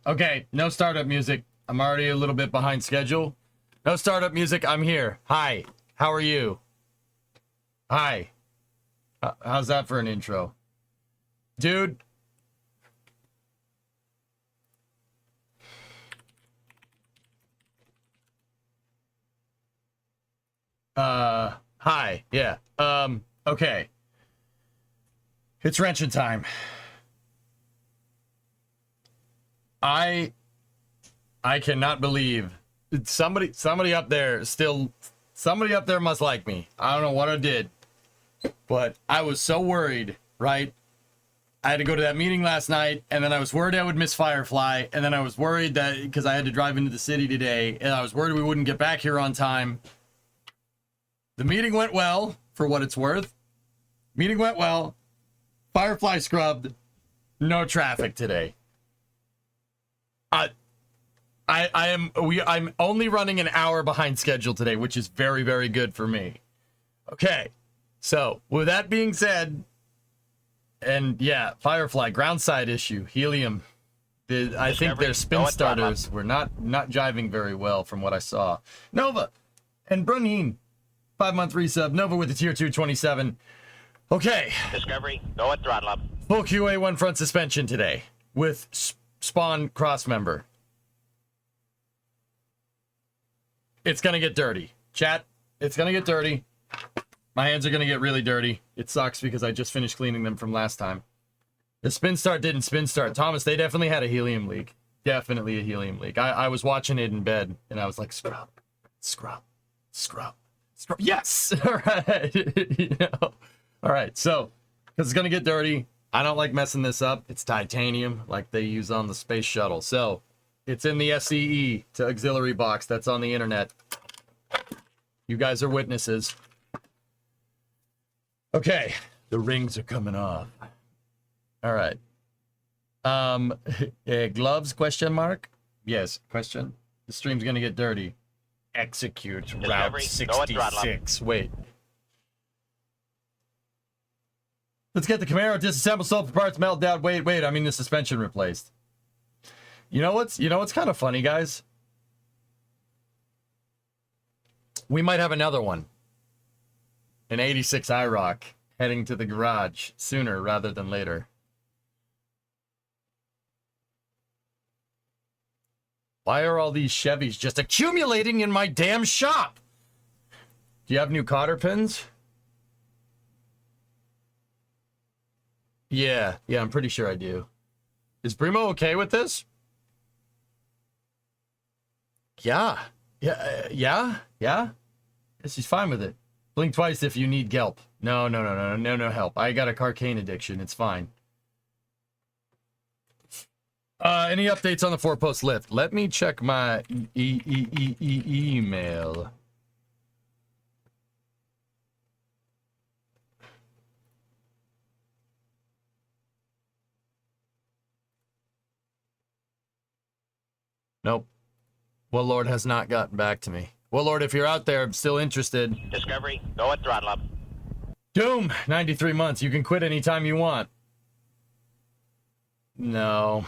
Okay, no startup music. I'm already a little bit behind schedule. No startup music. I'm here. Hi. How are you? Hi. How's that for an intro? Dude. Hi. Yeah. Okay. It's wrenching time. I cannot believe somebody up there must like me. I don't know what I did, but I was so worried, right? I had to go to that meeting last night, and then I was worried I would miss Firefly, and then I was worried that because I had to drive into the city today, and I was worried we wouldn't get back here on time. The meeting went well, for what it's worth. Meeting went well. Firefly scrubbed. No traffic today. I'm only running an hour behind schedule today, which is very, very good for me. Okay, so with that being said, and yeah, Firefly ground side issue, helium. I think their spin starters were not jiving very well from what I saw. Nova and Brunin, 5-month resub. Nova with the tier 227. Okay. Discovery, go at throttle up. Full QA1 front suspension today with spawn cross member. It's gonna get dirty. Chat, it's gonna get dirty. My hands are gonna get really dirty. It sucks because I just finished cleaning them from last time. The spin start didn't spin start. Thomas, they definitely had a helium leak. Definitely a helium leak. I was watching it in bed and I was like, scrub, scrub, scrub, scrub. Yes! All right. You know? All right, so, because it's gonna get dirty. I don't like messing this up. It's titanium like they use on the space shuttle. So, it's in the SCE to auxiliary box that's on the internet. You guys are witnesses. Okay, the rings are coming off. All right. Gloves, question mark? Yes, question. The stream's gonna get dirty. Execute Route 66. Wait. Let's get the Camaro disassembled, sold for parts, melted down. Wait, I mean the suspension replaced. You know what's kind of funny, guys? We might have another one. An 86 IROC heading to the garage sooner rather than later. Why are all these Chevys just accumulating in my damn shop? Do you have new cotter pins? Yeah, I'm pretty sure I do. Is Brimo okay with this? Yeah. She's fine with it. Blink twice if you need help. No help. I got a carcane addiction. It's fine. Any updates on the 4-post lift? Let me check my email. Nope. Well, Lord has not gotten back to me. Well, Lord, if you're out there, I'm still interested. Discovery, go at throttle up. Doom, 93 months. You can quit anytime you want. No.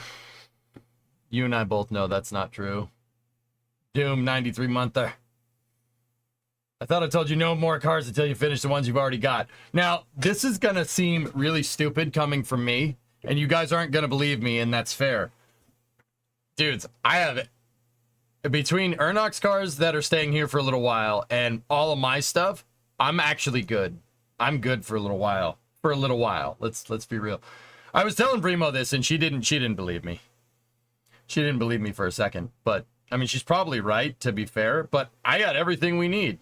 You and I both know that's not true. Doom, 93 monther. I thought I told you no more cars until you finish the ones you've already got. Now, this is going to seem really stupid coming from me, and you guys aren't going to believe me, and that's fair. Dudes, I have it. Between Ernox cars that are staying here for a little while and all of my stuff, I'm actually good. I'm good for a little while. Let's be real. I was telling Brimo this and she didn't believe me. She didn't believe me for a second, but I mean she's probably right to be fair, but I got everything we need.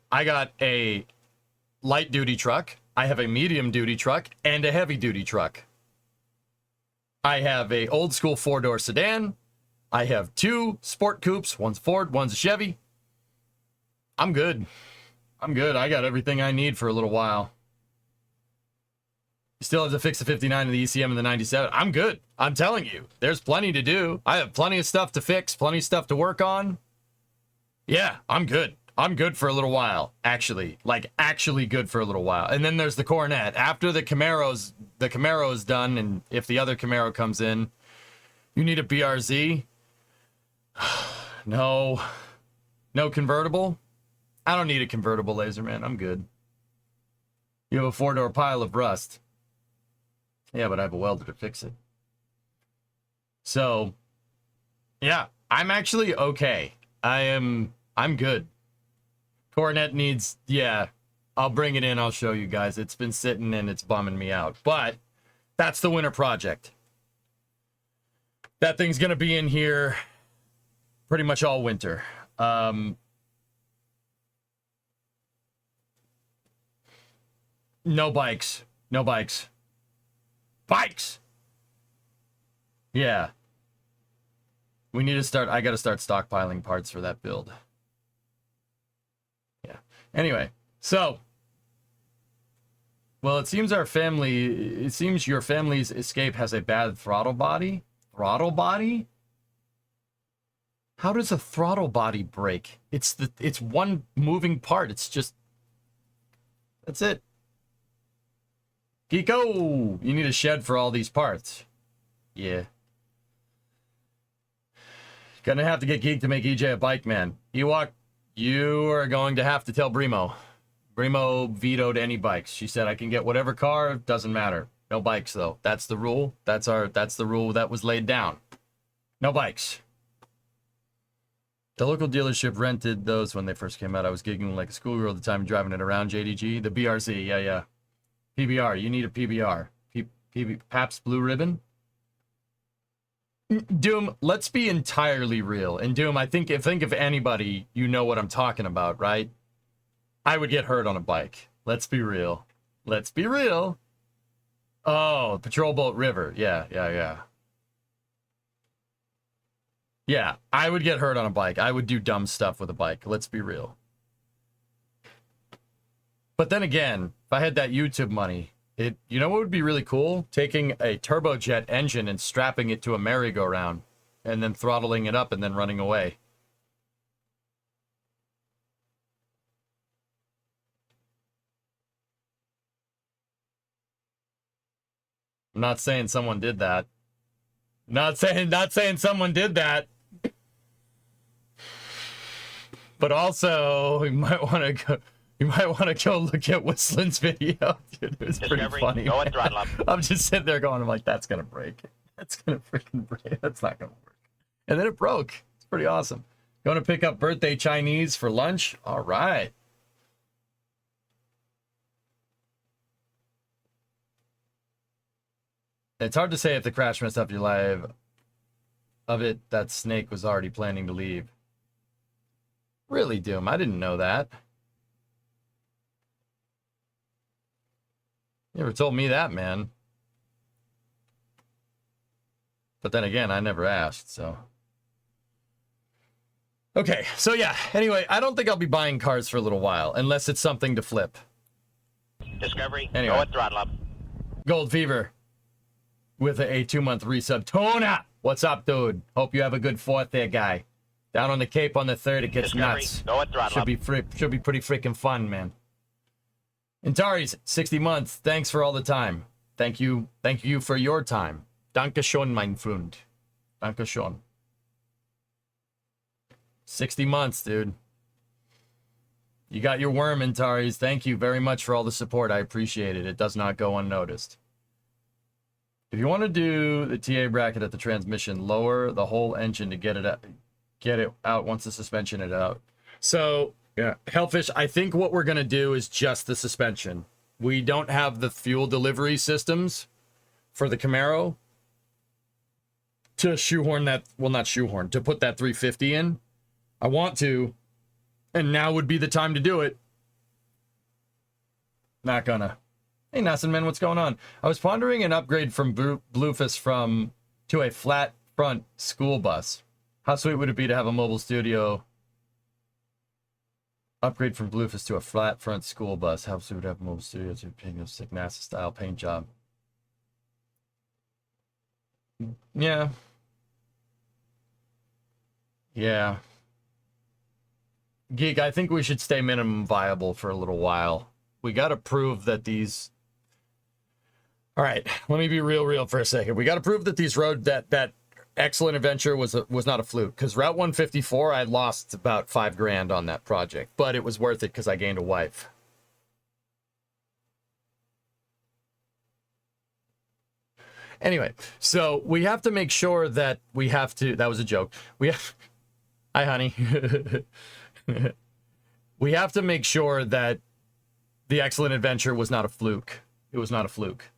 I got a light duty truck, I have a medium duty truck and a heavy duty truck. I have a old school 4-door sedan. I have 2 sport coupes. One's Ford, one's a Chevy. I'm good. I got everything I need for a little while. You still have to fix the 59 and the ECM and the 97. I'm good. I'm telling you. There's plenty to do. I have plenty of stuff to fix, plenty of stuff to work on. Yeah, I'm good. I'm good for a little while, actually. Like, actually good for a little while. And then there's the Coronet. After the Camaro's done, and if the other Camaro comes in, You need a BRZ? No. No convertible? I don't need a convertible, Laserman. I'm good. You have a 4-door pile of rust. Yeah, but I have a welder to fix it. So, yeah, I'm actually okay. I'm good. Coronet needs, yeah, I'll bring it in. I'll show you guys. It's been sitting and it's bumming me out. But that's the winter project. That thing's going to be in here pretty much all winter. No bikes. No bikes. Bikes! Yeah. We need to start, I got to start stockpiling parts for that build. Yeah. Anyway, so. Well, it seems your family's escape has a bad throttle body. Throttle body? How does a throttle body break? It's one moving part. It's just, that's it. Geeko! You need a shed for all these parts. Yeah. Gonna have to get Geek to make EJ a bike man. Ewok, you are going to have to tell Brimo. Brimo vetoed any bikes. She said I can get whatever car, doesn't matter. No bikes though. That's the rule. That's the rule that was laid down. No bikes. The local dealership rented those when they first came out. I was gigging like a schoolgirl at the time, driving it around JDG. The BRZ, yeah. PBR, you need a PBR. Pabst Blue Ribbon? Doom, let's be entirely real. And Doom, I think if anybody, you know what I'm talking about, right? I would get hurt on a bike. Let's be real. Let's be real. Oh, Patrol Boat River. Yeah. Yeah, I would get hurt on a bike. I would do dumb stuff with a bike. Let's be real. But then again, if I had that YouTube money, you know what would be really cool? Taking a turbojet engine and strapping it to a merry-go-round and then throttling it up and then running away. I'm not saying someone did that. Not saying someone did that. But also, you might want to go look at Whistlin's video. Dude, it was pretty funny. Go and throttle up. I'm just sitting there going, I'm like, that's gonna break. That's gonna freaking break. That's not gonna work. And then it broke. It's pretty awesome. Going to pick up birthday Chinese for lunch? All right. It's hard to say if the crash messed up your life of it that Snake was already planning to leave. Really, Doom? I didn't know that. You never told me that, man. But then again, I never asked, so. Okay, so yeah. Anyway, I don't think I'll be buying cars for a little while, unless it's something to flip. Discovery, anyway. go and throttle up. Gold Fever with a 2-month resub. Tona! What's up, dude? Hope you have a good 4th there, guy. Down on the Cape on the 3rd, it gets Discovery, nuts. go and throttle up. Should be pretty freaking fun, man. Intari's 60 months. Thanks for all the time. Thank you for your time. Danke schön, mein Freund. Danke schön. 60 months, dude. You got your worm, Intari's. Thank you very much for all the support. I appreciate it. It does not go unnoticed. If you want to do the TA bracket at the transmission, lower the whole engine to get it out once the suspension is out. So, yeah, Hellfish, I think what we're going to do is just the suspension. We don't have the fuel delivery systems for the Camaro to shoehorn that, well, not shoehorn, to put that 350 in. I want to, and now would be the time to do it. Not gonna. Hey, Nassim, man, what's going on? I was pondering an upgrade from Bluefus to a flat front school bus. How sweet would it be to have a mobile studio? Upgrade from Bluefus to a flat front school bus. How sweet would have a mobile studio to paint a sick NASA style paint job? Yeah. Yeah. Geek, I think we should stay minimum viable for a little while. We got to prove that these... All right, let me be real for a second. We got to prove that these road that Excellent Adventure was not a fluke, because Route 154, I lost about $5,000 on that project, but it was worth it because I gained a wife. Anyway, so we have to make sure that we have to, that was a joke. We have, hi honey. We have to make sure that the Excellent Adventure was not a fluke. It was not a fluke.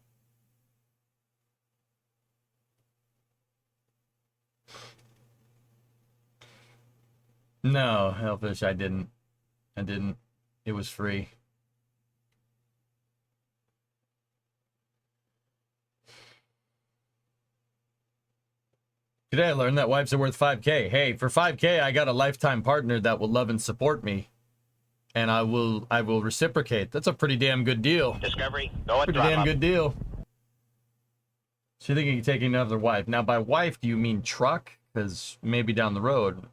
No, Hellfish, I didn't. It was free. Today I learned that wives are worth 5K. Hey, for 5K, I got a lifetime partner that will love and support me. And I will reciprocate. That's a pretty damn good deal. Discovery, go at Pretty throttle damn up. good deal. So you think you can take another wife. Now, by wife, do you mean truck? Because maybe down the road,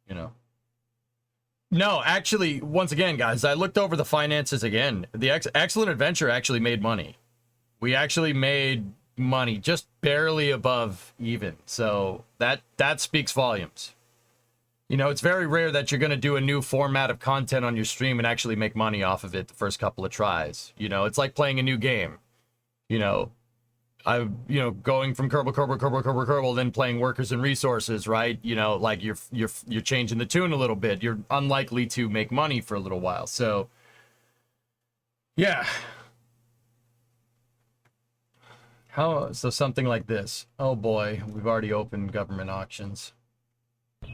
you know. No, actually, once again, guys, I looked over the finances again. The Excellent Adventure actually made money. We actually made money just barely above even. So that speaks volumes. You know, it's very rare that you're going to do a new format of content on your stream and actually make money off of it the first couple of tries. You know, it's like playing a new game. You know, going from Kerbal, then playing Workers and Resources, right? You know, like you're changing the tune a little bit. You're unlikely to make money for a little while. So, yeah. So something like this. Oh boy, we've already opened government auctions.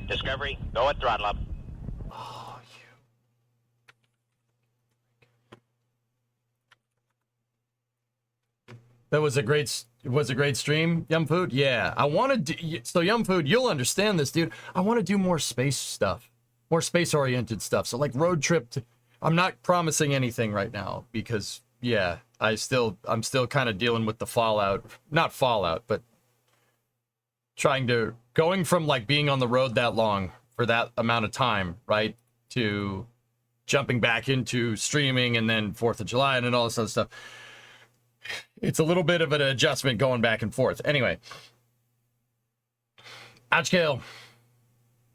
Discovery, go at throttle up. Oh, That was a great stream, Yum Food. Yeah, I want to do. So Yum Food, you'll understand this, dude. I want to do more space stuff, more space-oriented stuff. So like road trip. I'm not promising anything right now because yeah, I'm still kind of dealing with the fallout. Not fallout, but going from like being on the road that long for that amount of time, right, to jumping back into streaming and then 4th of July and then all this other stuff. It's a little bit of an adjustment going back and forth. Anyway, Ouchkill.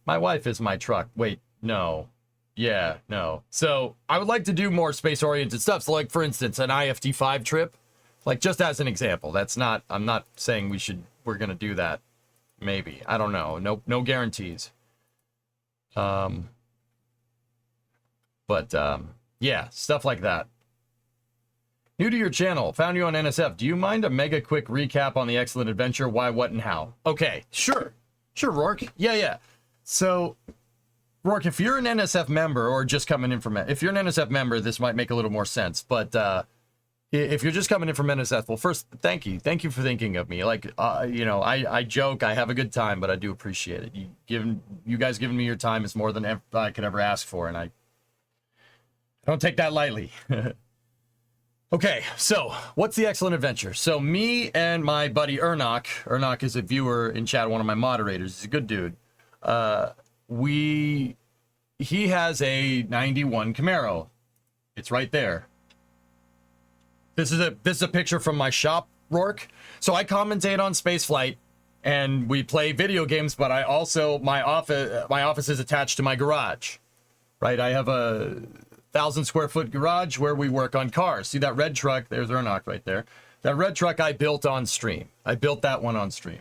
My wife is my truck. Wait, no. Yeah, no. So I would like to do more space-oriented stuff. So like, for instance, an IFT5 trip, like just as an example. I'm not saying we're going to do that. Maybe. I don't know. No guarantees. But yeah, stuff like that. New to your channel, found you on NSF. Do you mind a mega quick recap on the Excellent Adventure? Why, what, and how? Okay, sure, Rourke. Yeah. So, Rourke, if you're an NSF member or just coming in from, if you're an NSF member, this might make a little more sense. But if you're just coming in from NSF, well, first, thank you for thinking of me. Like, I joke, I have a good time, but I do appreciate it. You guys giving me your time is more than I could ever ask for, and I don't take that lightly. Okay, so what's the Excellent Adventure? So me and my buddy Ernok is a viewer in chat, one of my moderators. He's a good dude. He has a 91 Camaro. It's right there. This is a picture from my shop, Rourke. So I commentate on spaceflight and we play video games, but I also my office is attached to my garage. Right? I have a 1,000 square foot garage where we work on cars. See that red truck? There's Ernok right there. That red truck I built on stream. I built that one on stream.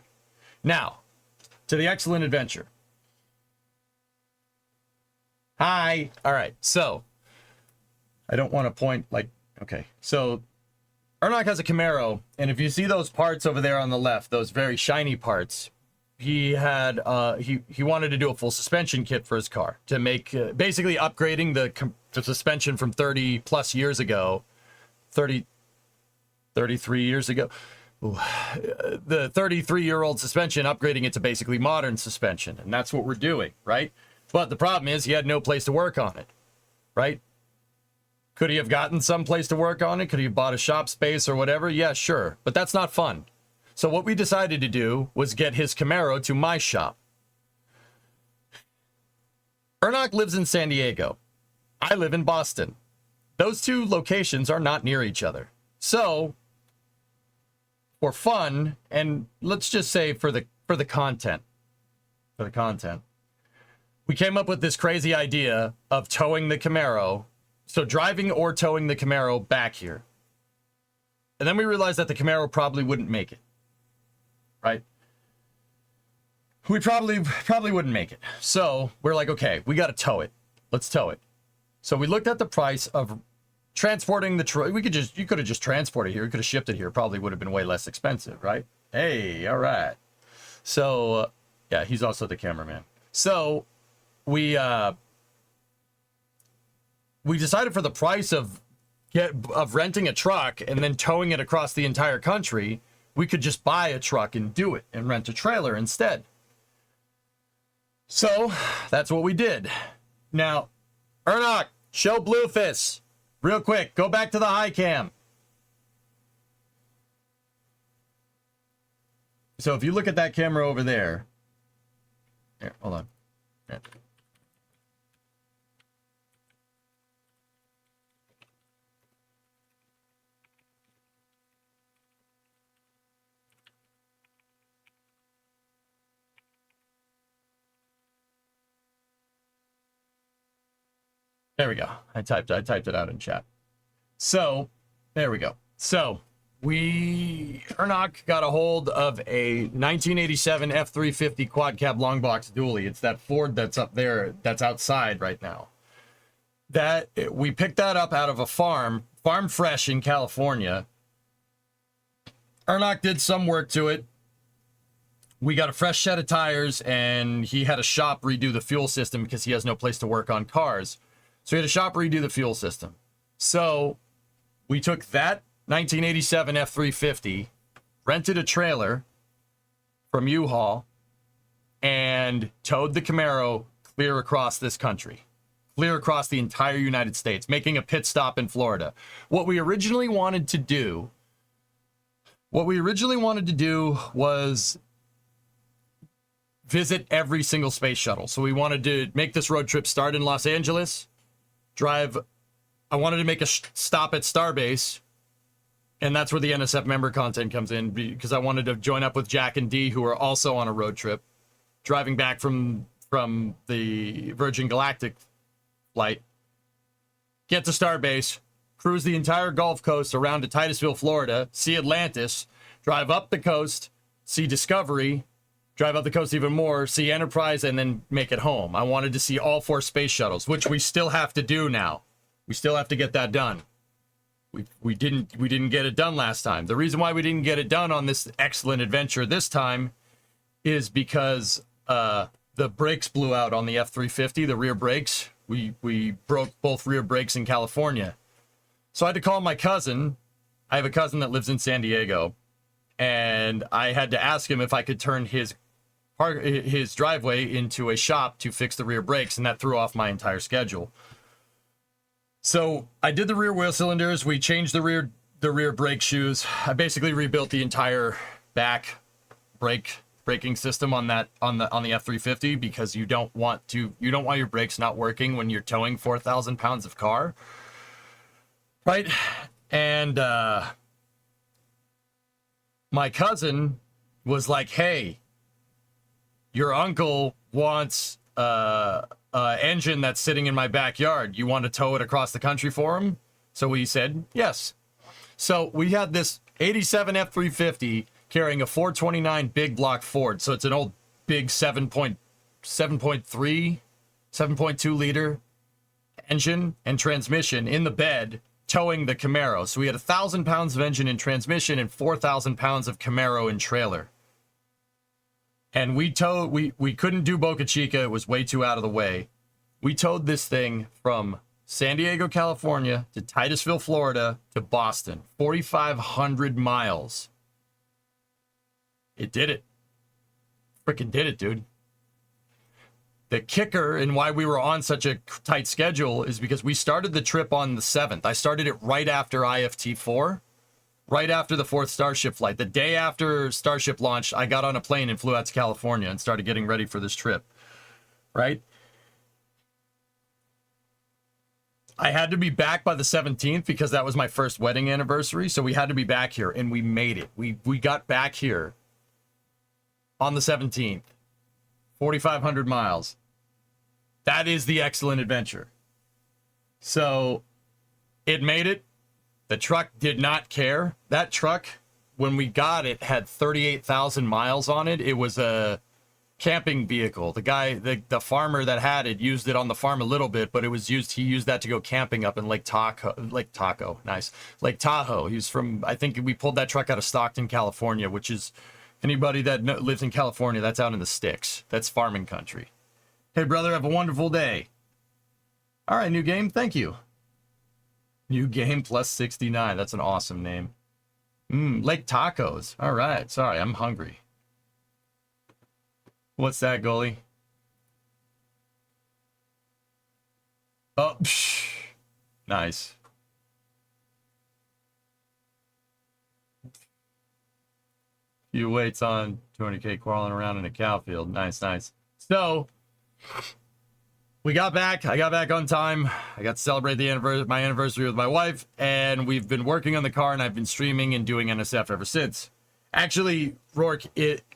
Now, to the Excellent Adventure. Hi. All right. So, I don't want to point like, okay. So, Ernok has a Camaro, and if you see those parts over there on the left, those very shiny parts, he had he wanted to do a full suspension kit for his car to make basically upgrading the suspension from 30 plus years ago, 33 years ago. Ooh, the 33-year-old suspension, upgrading it to basically modern suspension, and that's what we're doing, right? But the problem is he had no place to work on it, right? Could he have gotten some place to work on it? Could he have bought a shop space or whatever? Yeah, sure, but that's not fun. So what we decided to do was get his Camaro to my shop. Ernok lives in San Diego. I live in Boston. Those two locations are not near each other. So, for fun, and let's just say for for the content. For the content. We came up with this crazy idea of towing the Camaro. So driving or towing the Camaro back here. And then we realized that the Camaro probably wouldn't make it. Right? We probably wouldn't make it. So we're like, okay, we got to tow it. Let's tow it. So we looked at the price of transporting the truck. You could have just transported it here. You could have shipped it here. Probably would have been way less expensive, right? Hey, all right. So, yeah, he's also the cameraman. So we decided for the price of renting a truck and then towing it across the entire country, we could just buy a truck and do it and rent a trailer instead. So that's what we did. Now, Ernok, show Bluefist real quick. Go back to the high cam. So if you look at that camera over there. Here, hold on. Here. There we go. I typed it out in chat. So, there we go. So, Ernok got a hold of a 1987 F350 quad cab long box dually. It's that Ford that's up there, that's outside right now. We picked that up out of a farm fresh in California. Ernok did some work to it. We got a fresh set of tires, and he had a shop redo the fuel system because he has no place to work on cars. So he had a shop redo the fuel system. So we took that 1987 F350, rented a trailer from U-Haul, and towed the Camaro clear across this country, clear across the entire United States, making a pit stop in Florida. What we originally wanted to do was visit every single space shuttle. So we wanted to make this road trip start in Los Angeles, I wanted to make a stop at Starbase, and that's where the NSF member content comes in, because I wanted to join up with Jack and D, who are also on a road trip, driving back from the Virgin Galactic flight, get to Starbase, cruise the entire Gulf Coast around to Titusville, Florida, see Atlantis, drive up the coast, see Discovery, drive up the coast even more, see Enterprise, and then make it home. I wanted to see all 4 space shuttles, which we still have to do now. We still have to get that done. We didn't get it done last time. The reason why we didn't get it done on this excellent adventure this time is because the brakes blew out on the F350, the rear brakes. We broke both rear brakes in California. So I had to call my cousin. I have a cousin that lives in San Diego, and I had to ask him if I could turn his driveway into a shop to fix the rear brakes, and that threw off my entire schedule. So I did the rear wheel cylinders. We changed the rear brake shoes. I basically rebuilt the entire back braking system on the F350, because you don't want your brakes not working when you're towing 4,000 pounds of car, right? And my cousin was like, "Hey, your uncle wants engine that's sitting in my backyard. You want to tow it across the country for him?" So we said yes. So we had this 87 F350 carrying a 429 big block Ford. So it's an old big 7.3, 7.2 liter engine and transmission in the bed, towing the Camaro. So we had 1,000 pounds of engine and transmission and 4,000 pounds of Camaro and trailer. And we couldn't do Boca Chica. It was way too out of the way. We towed this thing from San Diego, California to Titusville, Florida to Boston. 4,500 miles. It did it. Freaking did it, dude. The kicker and why we were on such a tight schedule is because we started the trip on the 7th. I started it right after IFT-4. Right after the 4th Starship flight. The day after Starship launched, I got on a plane and flew out to California and started getting ready for this trip. Right? I had to be back by the 17th because that was my first wedding anniversary. So we had to be back here, and we made it. We got back here on the 17th. 4,500 miles. That is the excellent adventure. So it made it. The truck did not care. That truck, when we got it, had 38,000 miles on it. It was a camping vehicle. The guy, the farmer that had it, used it on the farm a little bit, but he used that to go camping up in Lake Tahoe. Lake Tahoe. He's from, I think we pulled that truck out of Stockton, California, which is, anybody that lives in California, that's out in the sticks. That's farming country. Hey, brother, have a wonderful day. All right, new game. Thank you. New game plus 69. That's an awesome name. Lake Tacos. All right. Sorry, I'm hungry. What's that, goalie? Oh, nice. Few weights on 200K crawling around in a cow field. Nice, nice. So we got back. I got back on time. I got to celebrate my anniversary with my wife, and we've been working on the car, and I've been streaming and doing NSF ever since. Actually, Rourke,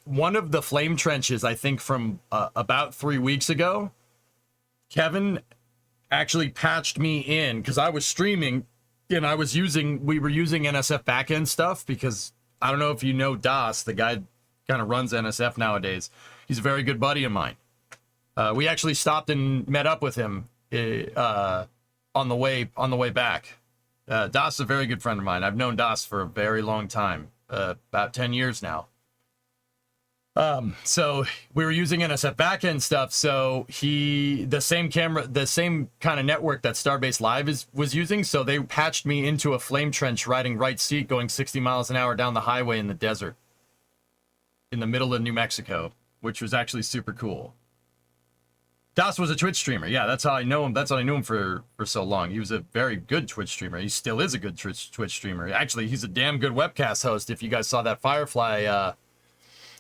one of the flame trenches, I think from about 3 weeks ago, Kevin actually patched me in because I was streaming and we were using NSF backend stuff because I don't know if you know Das, the guy kind of runs NSF nowadays. He's a very good buddy of mine. We actually stopped and met up with him on the way back. Das is a very good friend of mine. I've known Das for a very long time, about 10 years now. So we were using NSF backend stuff. So the same kind of network that Starbase Live was using. So they patched me into a flame trench riding right seat going 60 miles an hour down the highway in the desert in the middle of New Mexico, which was actually super cool. Das was a Twitch streamer. Yeah, that's how I know him. That's how I knew him for so long. He was a very good Twitch streamer. He still is a good Twitch streamer. Actually, he's a damn good webcast host. If you guys saw that Firefly,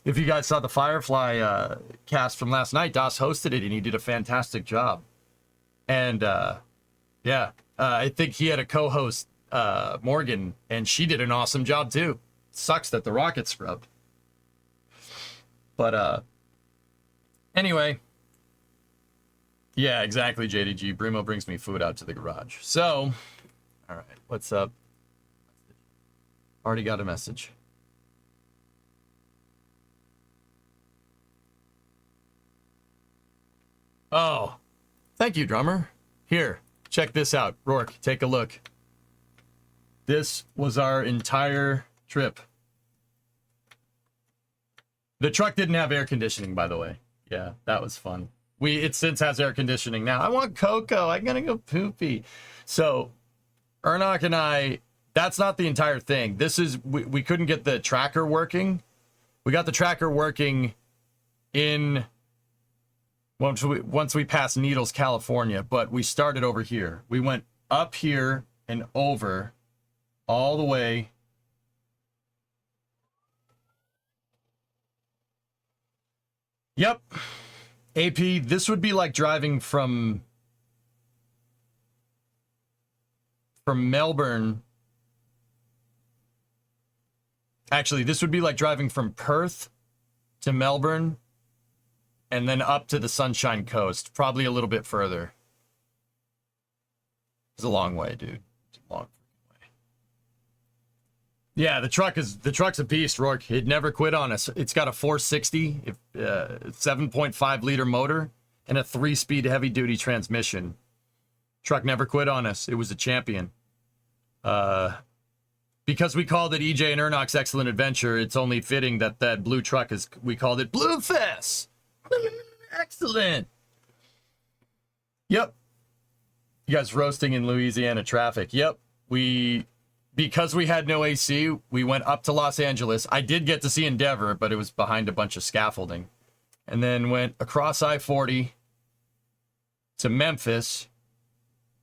if you guys saw the Firefly cast from last night, Das hosted it, and he did a fantastic job. And, yeah, I think he had a co-host, Morgan, and she did an awesome job, too. Sucks that the rocket scrubbed. But, anyway. Yeah, exactly, JDG. Brimo brings me food out to the garage. So, all right, what's up? Already got a message. Oh, thank you, drummer. Here, check this out. Rourke, take a look. This was our entire trip. The truck didn't have air conditioning, by the way. Yeah, that was fun. It since has air conditioning now. I want cocoa. I'm gonna go poopy. So, Ernok and I, that's not the entire thing. This is, we couldn't get the tracker working. We got the tracker working in, once we passed Needles, California, but we started over here. We went up here and over all the way. Yep. AP, this would be like driving from Melbourne. Actually, this would be like driving from Perth to Melbourne and then up to the Sunshine Coast, probably a little bit further. It's a long way, dude. It's a long way. Yeah, the truck's a beast, Rourke. It never quit on us. It's got a 460, 7.5 liter motor, and a 3-speed heavy-duty transmission. Truck never quit on us. It was a champion. Because we called it EJ and Ernok's Excellent Adventure, it's only fitting that blue truck we called it Bluefest. Excellent. Yep. You guys roasting in Louisiana traffic. Yep. Because we had no AC, we went up to Los Angeles. I did get to see Endeavor, but it was behind a bunch of scaffolding. And then went across I-40 to Memphis,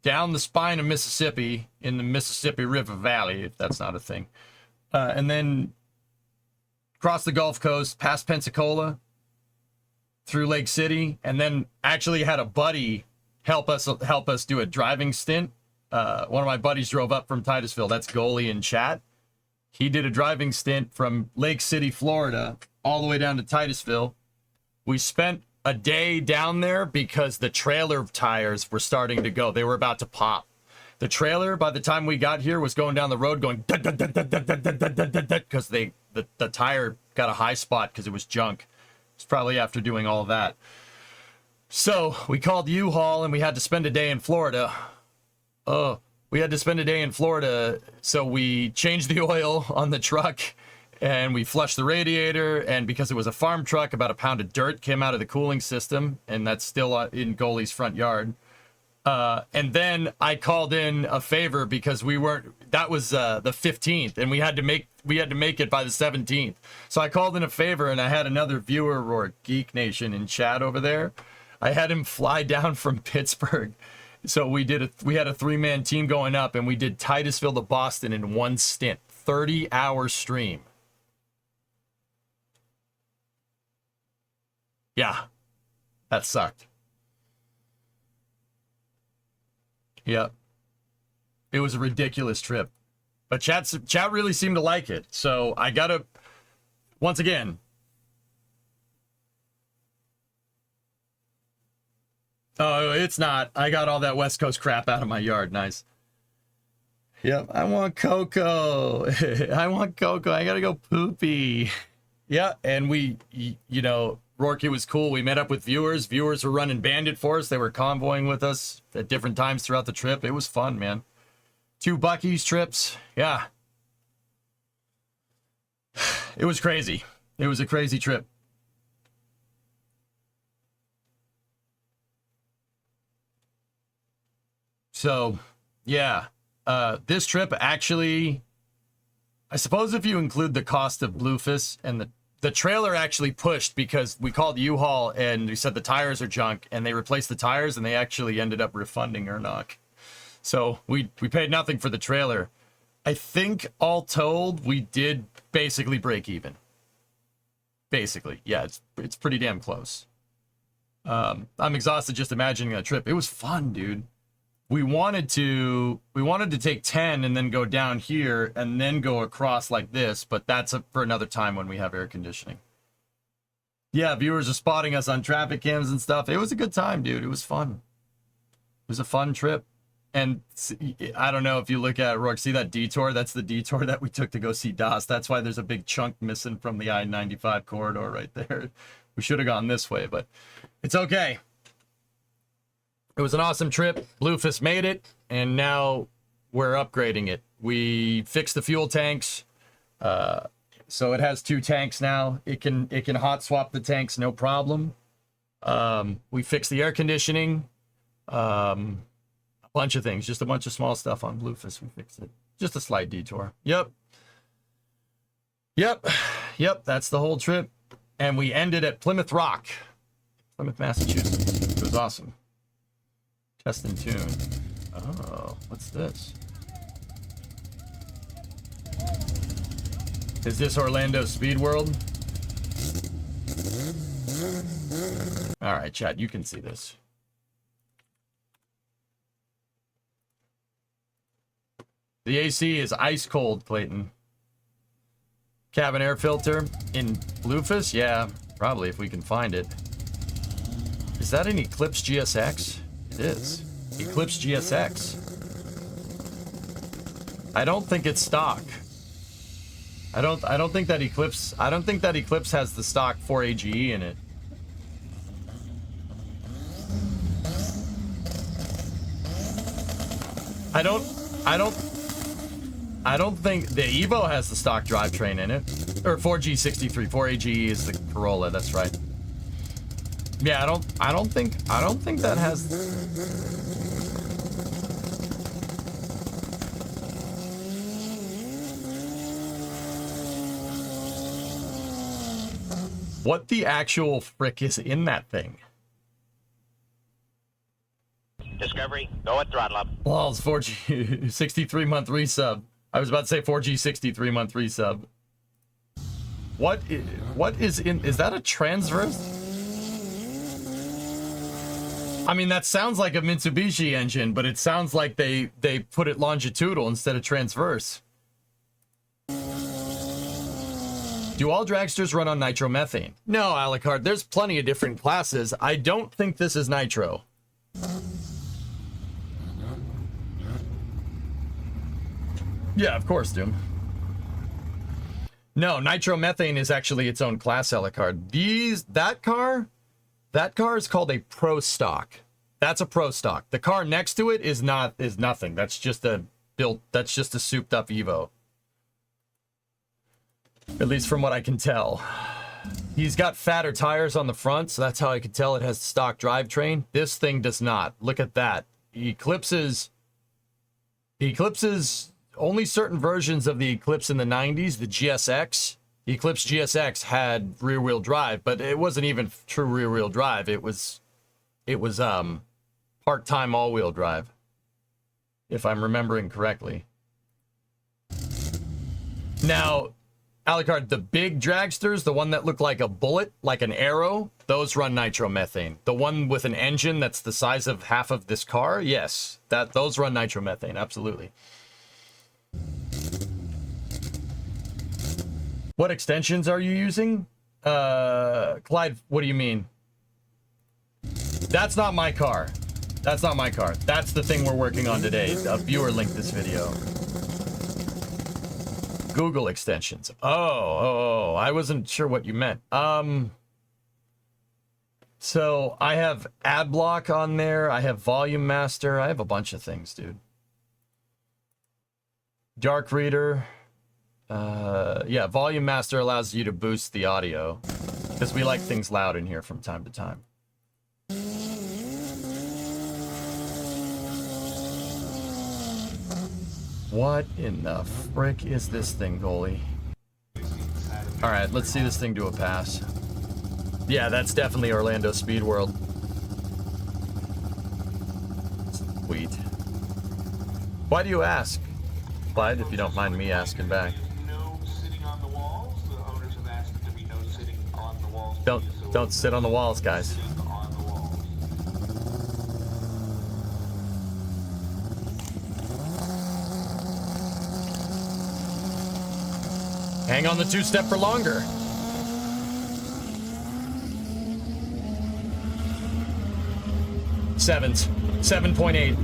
down the spine of Mississippi in the Mississippi River Valley, if that's not a thing. And then across the Gulf Coast, past Pensacola, through Lake City, and then actually had a buddy help us do a driving stint. One of my buddies drove up from Titusville. That's Goalie in chat. He did a driving stint from Lake City, Florida, all the way down to Titusville. We spent a day down there because the trailer tires were starting to go. They were about to pop. The trailer, by the time we got here, was going down the road going because the tire got a high spot because it was junk. It's probably after doing all of that. So we called U-Haul and we had to spend a day in Florida. So we changed the oil on the truck and we flushed the radiator. And because it was a farm truck, about a pound of dirt came out of the cooling system, and that's still in Goalie's front yard. And then I called in a favor because that was the 15th, and we had to make it by the 17th. So I called in a favor, and I had another viewer or Geek Nation in chat over there. I had him fly down from Pittsburgh. So we had a 3-man team going up, and we did Titusville to Boston in one stint, 30-hour stream. Yeah, that sucked. Yeah, it was a ridiculous trip, but chat really seemed to like it. So I gotta, once again. Oh, it's not. I got all that West Coast crap out of my yard. Nice. Yep, I want Coco. I want Coco. I gotta go poopy. Yeah, and Rourke, it was cool. We met up with viewers. Viewers were running Bandit for us. They were convoying with us at different times throughout the trip. It was fun, man. 2 Buc-ee's trips. Yeah. It was crazy. It was a crazy trip. So, yeah. This trip actually, I suppose if you include the cost of Bluefus and the trailer actually pushed because we called U-Haul and we said the tires are junk, and they replaced the tires and they actually ended up refunding Ernock. So we paid nothing for the trailer. I think all told, we did basically break even. Basically, yeah, it's pretty damn close. I'm exhausted just imagining that trip. It was fun, dude. We wanted to take 10 and then go down here and then go across like this, but that's for another time when we have air conditioning. Yeah, viewers are spotting us on traffic cams and stuff. It was a good time, dude. It was fun. It was a fun trip. And I don't know if you look at it, Rourke, see that detour? That's the detour that we took to go see Das. That's why there's a big chunk missing from the I-95 corridor right there. We should have gone this way, but it's okay. It was an awesome trip. Bluefus made it, and now we're upgrading it. We fixed the fuel tanks, so it has 2 tanks now. It can hot swap the tanks, no problem. We fixed the air conditioning, a bunch of things, just a bunch of small stuff on Bluefus. We fixed it. Just a slight detour. Yep. That's the whole trip, and we ended at Plymouth Rock, Plymouth, Massachusetts. It was awesome. Test and tune. Oh, what's this? Is this Orlando Speed World? All right, chat, you can see this. The AC is ice cold, Clayton. Cabin air filter in Bluefus? Yeah, probably if we can find it. Is that an Eclipse GSX? It is. Eclipse GSX. I don't think it's stock. I don't think that Eclipse has the stock 4AGE in it. I don't think the Evo has the stock drivetrain in it. Or 4G63. 4AGE is the Corolla, that's right. Yeah, I don't think that has. What the actual frick is in that thing? Discovery, go at throttle up. Balls, 4G 63-month resub. I was about to say 4G 63-month resub. What is in? Is that a transverse? I mean, that sounds like a Mitsubishi engine, but it sounds like they put it longitudinal instead of transverse. Do all dragsters run on nitromethane? No, Alucard, there's plenty of different classes. I don't think this is nitro. Yeah, of course, Doom. No, nitromethane is actually its own class, Alucard. That car is called a pro stock. That's a pro stock. The car next to it is nothing. That's just a souped up Evo. At least from what I can tell. He's got fatter tires on the front, so that's how I can tell it has stock drivetrain. This thing does not. Look at that. Eclipses only certain versions of the Eclipse in the 90s, the GSX. The Eclipse GSX had rear-wheel drive, but it wasn't even true rear-wheel drive. It was part-time all-wheel drive, if I'm remembering correctly. Now, Alucard, the big dragsters, the one that look like a bullet, like an arrow, those run nitromethane. The one with an engine that's the size of half of this car, yes, those run nitromethane, absolutely. What extensions are you using? Clyde, what do you mean? That's not my car. That's not my car. That's the thing we're working on today. A viewer linked this video. Google extensions. Oh, I wasn't sure what you meant. So I have AdBlock on there. I have Volume Master. I have a bunch of things, dude. Dark Reader. Yeah, Volume Master allows you to boost the audio because we like things loud in here from time to time. What in the frick is this thing, goalie? All right, let's see this thing do a pass. Yeah, that's definitely Orlando Speed World. Sweet. Why do you ask, Clyde, if you don't mind me asking back? Don't sit on the walls, guys. Hang on the two-step for longer. Sevens. 7.8.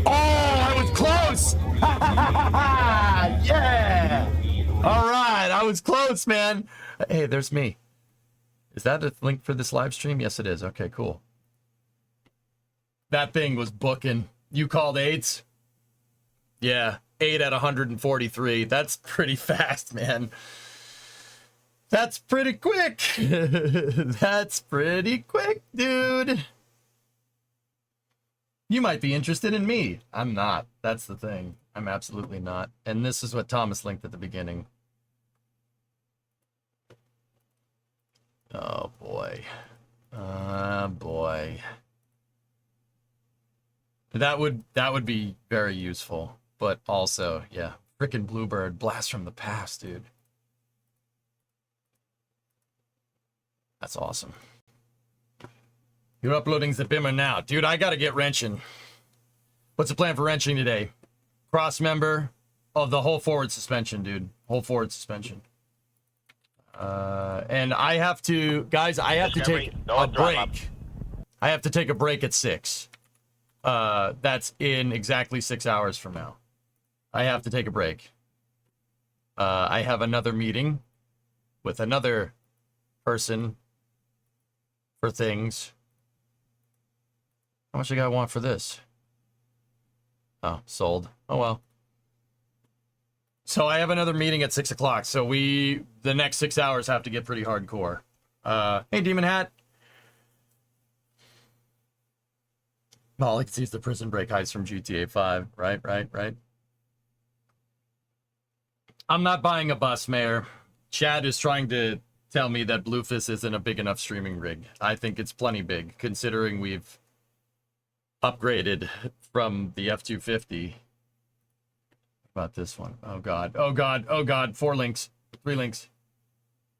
Oh, I was close! Yeah! All right, I was close, man. Hey, there's me. Is that a link for this live stream? Yes, it is. Okay, cool. That thing was booking. You called eights? Yeah, 8 at 143. That's pretty fast, man. That's pretty quick. That's pretty quick, dude. You might be interested in me. I'm not. That's the thing. I'm absolutely not. And this is what Thomas linked at the beginning. Oh, boy. Boy. That would be very useful. But also, yeah, frickin' Bluebird, blast from the past, dude. That's awesome. You're uploading Zabimmer now. Dude, I gotta get wrenching. What's the plan for wrenching today? Cross member of the whole forward suspension, dude. Whole forward suspension. And I have to, guys, I have to take a break. I have to take a break at 6. That's in exactly 6 hours from now. I have to take a break. I have another meeting with another person for things. How much I want for this? Oh, sold. Oh, well. So I have another meeting at 6 o'clock. So the next 6 hours have to get pretty hardcore. Hey, Demon Hat. All I can see is the prison break heist from GTA 5. Right. I'm not buying a bus, Mayor. Chad is trying to tell me that Bluefist isn't a big enough streaming rig. I think it's plenty big, considering we've upgraded from the F250. About this one. Oh god. 4 links. 3 links.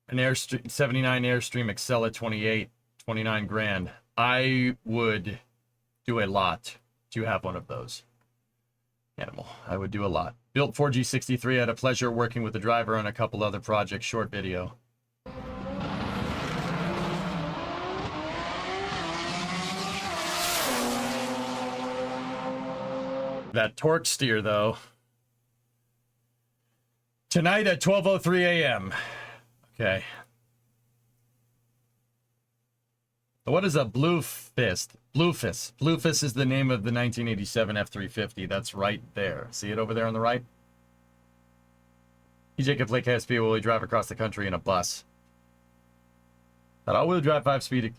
An Airstream 79 Airstream Excel 28. 29 grand. I would do a lot to have one of those. Animal. I would do a lot. Built 4G63. Had a pleasure working with the driver on a couple other projects. Short video. That torque steer, though. Tonight at 12:03 a.m. Okay. What is a blue fist? Bluefist. Bluefist is the name of the 1987 F-350. That's right there. See it over there on the right? EJ could play KSP while we drive across the country in a bus. That all-wheel drive 5-speed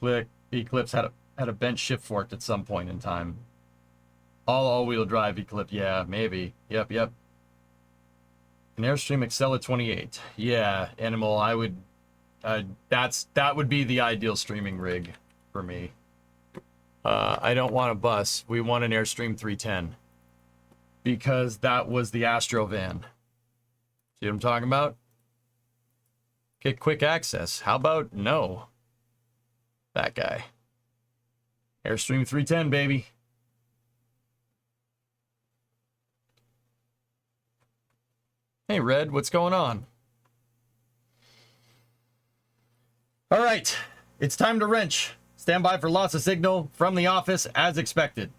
Eclipse had a bench shift fork at some point in time. All-wheel drive Eclipse. Yeah, maybe. Yep. An Airstream Excella 28. Yeah, Animal. I would. That would be the ideal streaming rig for me. I don't want a bus. We want an Airstream 310 because that was the Astro van. See what I'm talking about? Get quick access. How about no? That guy. Airstream 310, baby. Hey, Red, what's going on? All right, it's time to wrench. Stand by for loss of signal from the office as expected.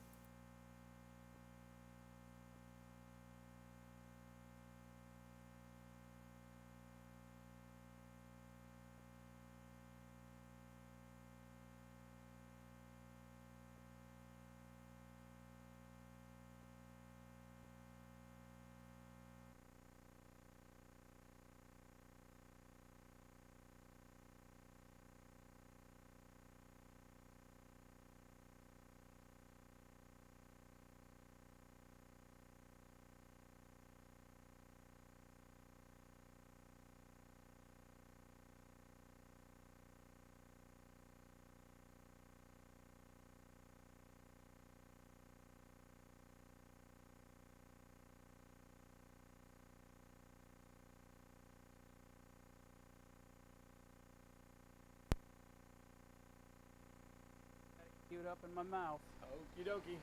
Queued up in my mouth. Okie dokie.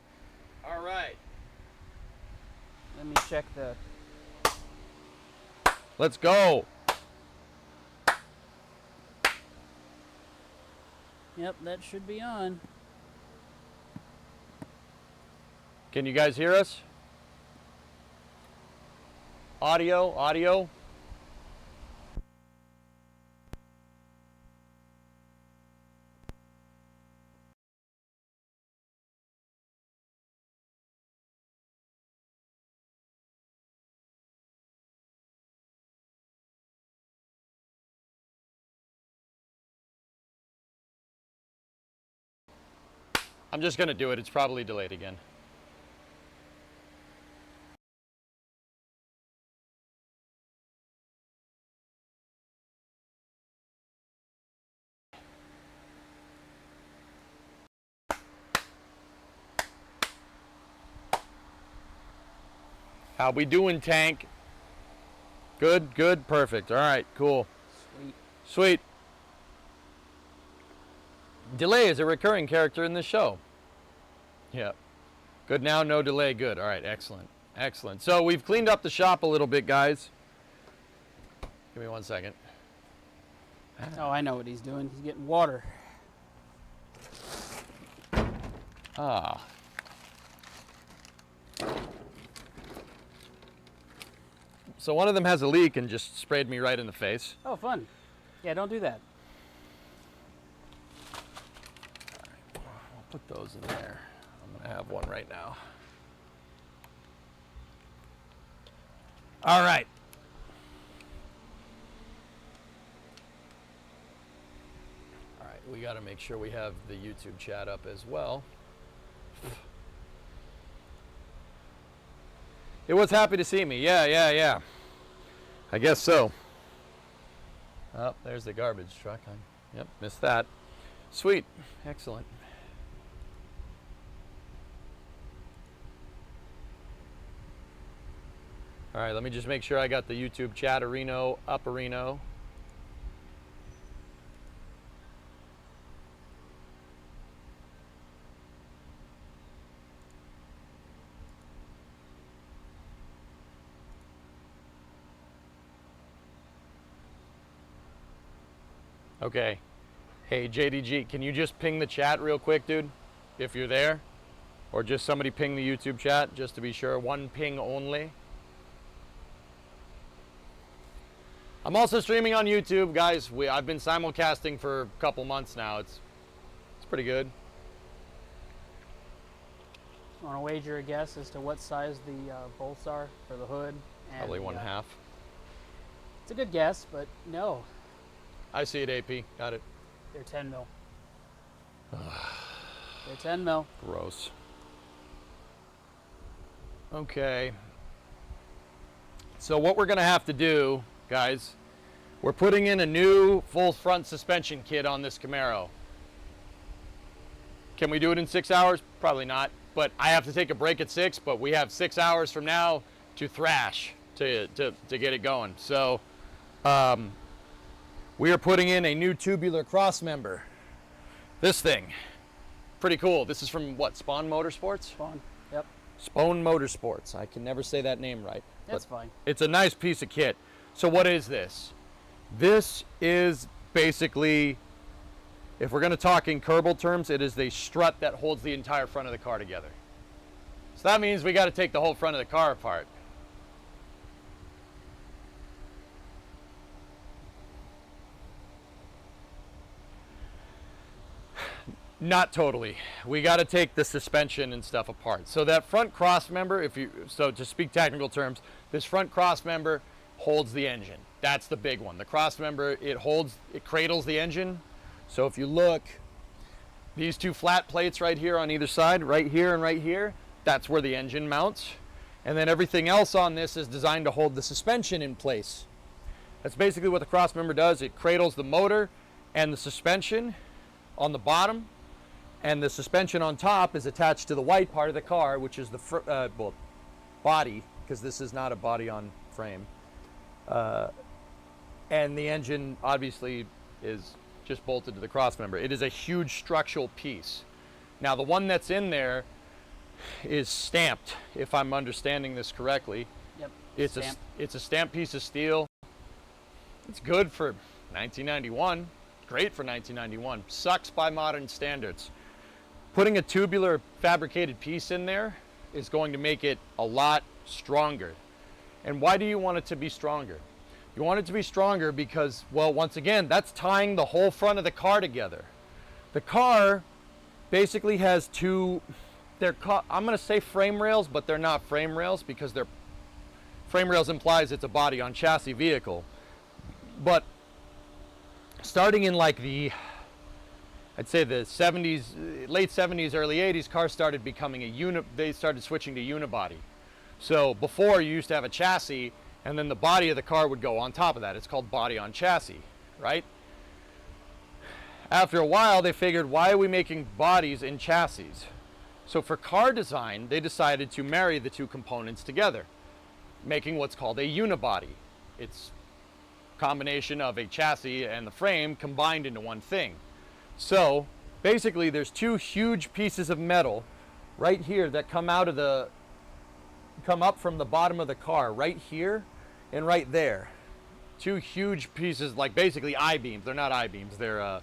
All right. Let me check the. Let's go. Yep, that should be on. Can you guys hear us? Audio. I'm just going to do it. It's probably delayed again. How we doing, Tank? Good, perfect. All right, cool. Sweet. Delay is a recurring character in this show. Yeah. Good now, no delay. Good. All right, excellent. So we've cleaned up the shop a little bit, guys. Give me 1 second. Oh, I know what he's doing. He's getting water. Ah. So one of them has a leak and just sprayed me right in the face. Oh, fun. Yeah, don't do that. All right, I'll put those in there. I'm going to have one right now. All right. All right, we got to make sure we have the YouTube chat up as well. It was happy to see me. Yeah. I guess so. Oh, there's the garbage truck. Yep, missed that. Sweet. Excellent. All right, let me just make sure I got the YouTube chat Areno up Areno. Okay. Hey, JDG, can you just ping the chat real quick, dude? If you're there. Or just somebody ping the YouTube chat, just to be sure. One ping only. I'm also streaming on YouTube, guys. I've been simulcasting for a couple months now. It's pretty good. Want to wager a guess as to what size the bolts are for the hood? And Probably 1/2. It's a good guess, but no. I see it, AP. Got it. They're 10 mil. They're 10 mil. Gross. Okay. So what we're going to have to do, guys, we're putting in a new full front suspension kit on this Camaro. Can we do it in 6 hours? Probably not. But I have to take a break at 6, but we have 6 hours from now to thrash to get it going. So we are putting in a new tubular cross member. This thing. Pretty cool. This is from what, Spawn Motorsports? Spawn, yep. Spawn Motorsports. I can never say that name right. That's fine. It's a nice piece of kit. So what is this? This is basically, if we're going to talk in Kerbal terms, it is the strut that holds the entire front of the car together. So that means we got to take the whole front of the car apart. Not totally. We got to take the suspension and stuff apart. So that front cross member, so to speak technical terms, this front cross member holds the engine. That's the big one. The cross member, it cradles the engine. So if you look, these two flat plates right here on either side, right here and right here, that's where the engine mounts. And then everything else on this is designed to hold the suspension in place. That's basically what the cross member does. It cradles the motor and the suspension on the bottom, and the suspension on top is attached to the white part of the car, which is the body, because this is not a body on frame. And the engine obviously is just bolted to the cross member. It is a huge structural piece. Now the one that's in there is stamped, if I'm understanding this correctly. Yep. It's a stamped piece of steel. It's good for 1991. Great for 1991. Sucks by modern standards. Putting a tubular fabricated piece in there is going to make it a lot stronger. And why do you want it to be stronger? You want it to be stronger because, well, once again, that's tying the whole front of the car together. The car basically has two, I'm going to say frame rails, but they're not frame rails because frame rails implies it's a body on chassis vehicle. But starting in like I'd say the 70s, late 70s, early 80s, cars started becoming they started switching to unibody. So before you used to have a chassis and then the body of the car would go on top of that. It's called body on chassis, right? After a while, they figured, why are we making bodies in chassis? So for car design, they decided to marry the two components together, making what's called a unibody. It's a combination of a chassis and the frame combined into one thing. So basically there's two huge pieces of metal right here that come up from the bottom of the car, right here and right there. Two huge pieces, like basically I-beams. They're not I-beams, they're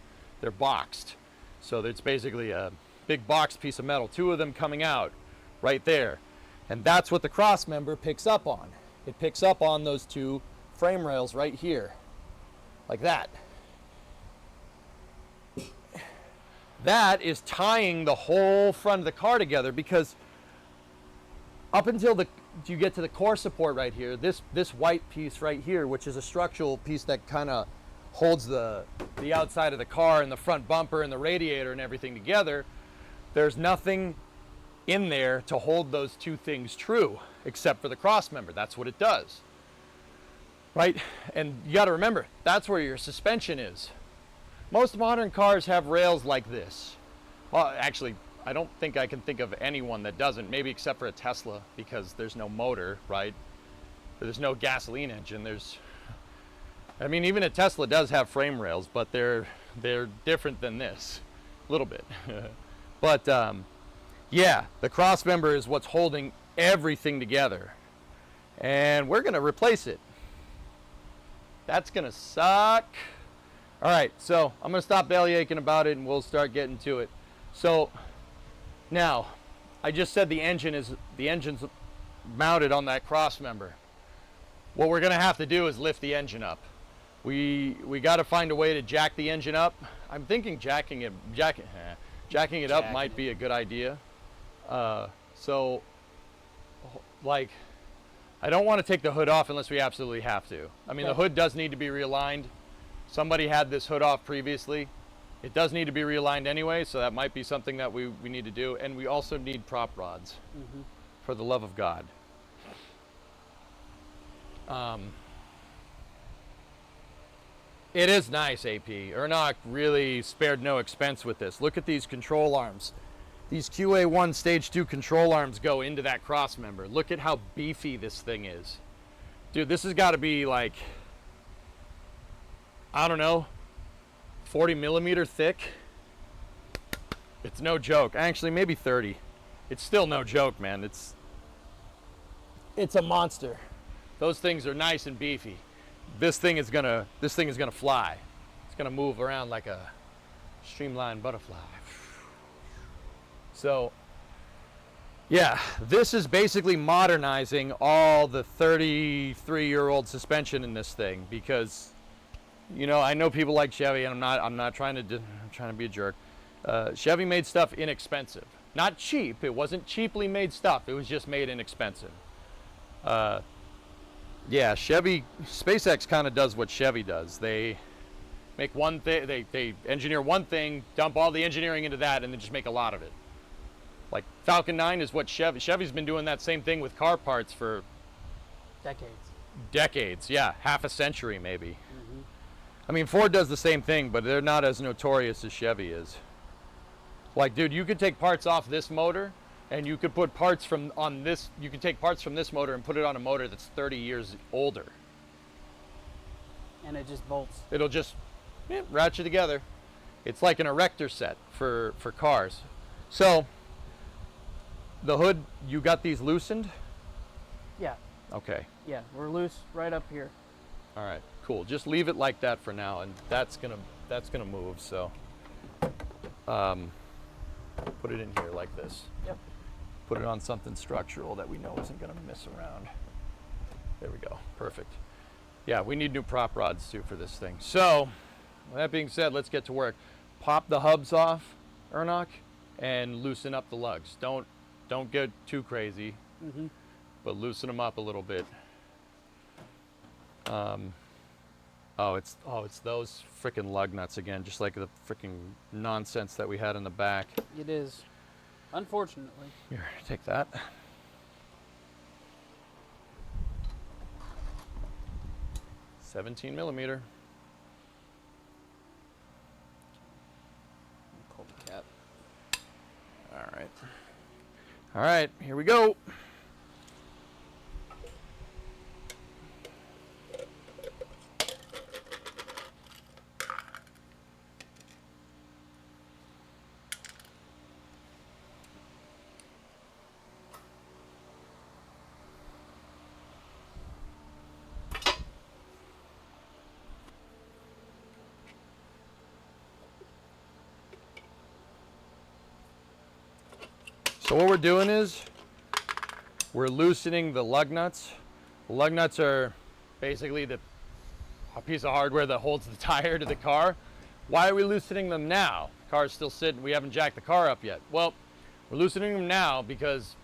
boxed. So it's basically a big boxed piece of metal, two of them coming out right there. And that's what the cross member picks up on. It picks up on those two frame rails right here, like that. That is tying the whole front of the car together, because up until you get to the core support right here, this white piece right here, which is a structural piece that kind of holds the outside of the car and the front bumper and the radiator and everything together, there's nothing in there to hold those two things true except for the cross member. That's what it does, right? And you got to remember, that's where your suspension is. Most modern cars have rails like this. Well, actually, I don't think I can think of anyone that doesn't, maybe except for a Tesla, because there's no motor, right? There's no gasoline engine. I mean, even a Tesla does have frame rails, but they're different than this, a little bit. But yeah, the cross member is what's holding everything together, and we're gonna replace it. That's gonna suck. All right, so I'm gonna stop belly aching about it and we'll start getting to it. So now, I just said the engine's mounted on that cross member. What we're gonna have to do is lift the engine up. We got to find a way to jack the engine up. I'm thinking jacking it up might be a good idea. So, like, I don't want to take the hood off unless we absolutely have to. I mean, the hood does need to be realigned. Somebody had this hood off previously. It does need to be realigned anyway, so that might be something that we need to do. And we also need prop rods, for the love of God. It is nice, AP. Ernock really spared no expense with this. Look at these control arms. These QA1 Stage 2 control arms go into that cross member. Look at how beefy this thing is. Dude, this has got to be like, I don't know, 40 millimeter thick. It's no joke. Actually, maybe 30. It's still no joke, man. It's a monster. Those things are nice and beefy. This thing is gonna fly. It's gonna move around like a streamlined butterfly. So, yeah, this is basically modernizing all the 33-year-old suspension in this thing because, you know, I know people like Chevy, and I'm not trying to be a jerk. Chevy made stuff inexpensive, not cheap. It wasn't cheaply made stuff. It was just made inexpensive. Yeah, SpaceX kind of does what Chevy does. They make one thing, they engineer one thing, dump all the engineering into that, and then just make a lot of it. Like Falcon 9 is what Chevy's been doing that same thing with car parts for decades, yeah, half a century maybe. I mean, Ford does the same thing, but they're not as notorious as Chevy is. Like, dude, you could take parts off this motor, and you could put parts you could take parts from this motor and put it on a motor that's 30 years older. And it just bolts. It'll just ratchet together. It's like an erector set for cars. So, the hood, you got these loosened? Yeah. Okay. Yeah, we're loose right up here. All right, cool. Just leave it like that for now, and that's gonna move. So, put it in here like this. Yep. Put it on something structural that we know isn't gonna mess around. There we go. Perfect. Yeah, we need new prop rods too for this thing. So, with that being said, let's get to work. Pop the hubs off, Ernock, and loosen up the lugs. Don't get too crazy, but loosen them up a little bit. It's those frickin' lug nuts again, just like the frickin' nonsense that we had in the back. It is, unfortunately. Here, take that. $17 millimeter. Pull the cap. All right, here we go. So what we're doing is we're loosening the lug nuts. The lug nuts are basically a piece of hardware that holds the tire to the car. Why are we loosening them now? The car's still sitting, we haven't jacked the car up yet. Well, we're loosening them now because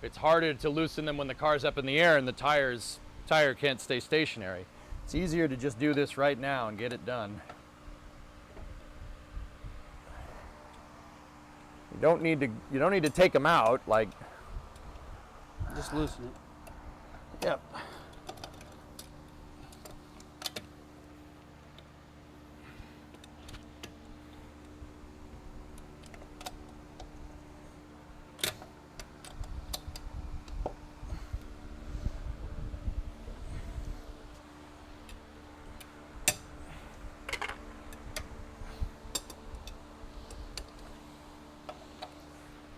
it's harder to loosen them when the car's up in the air and the tire can't stay stationary. It's easier to just do this right now and get it done. You don't need to take them out, like. Just loosen it. Yep.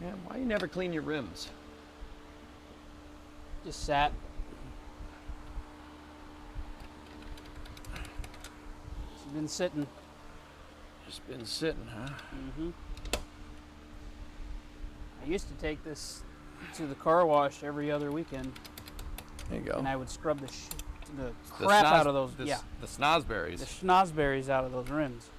Man, why you never clean your rims? Just sat. Been sitting. Just been sitting, huh? I used to take this to the car wash every other weekend, There you go. and I would scrub the crap out of those. The snozberries. The schnozberries out of those rims.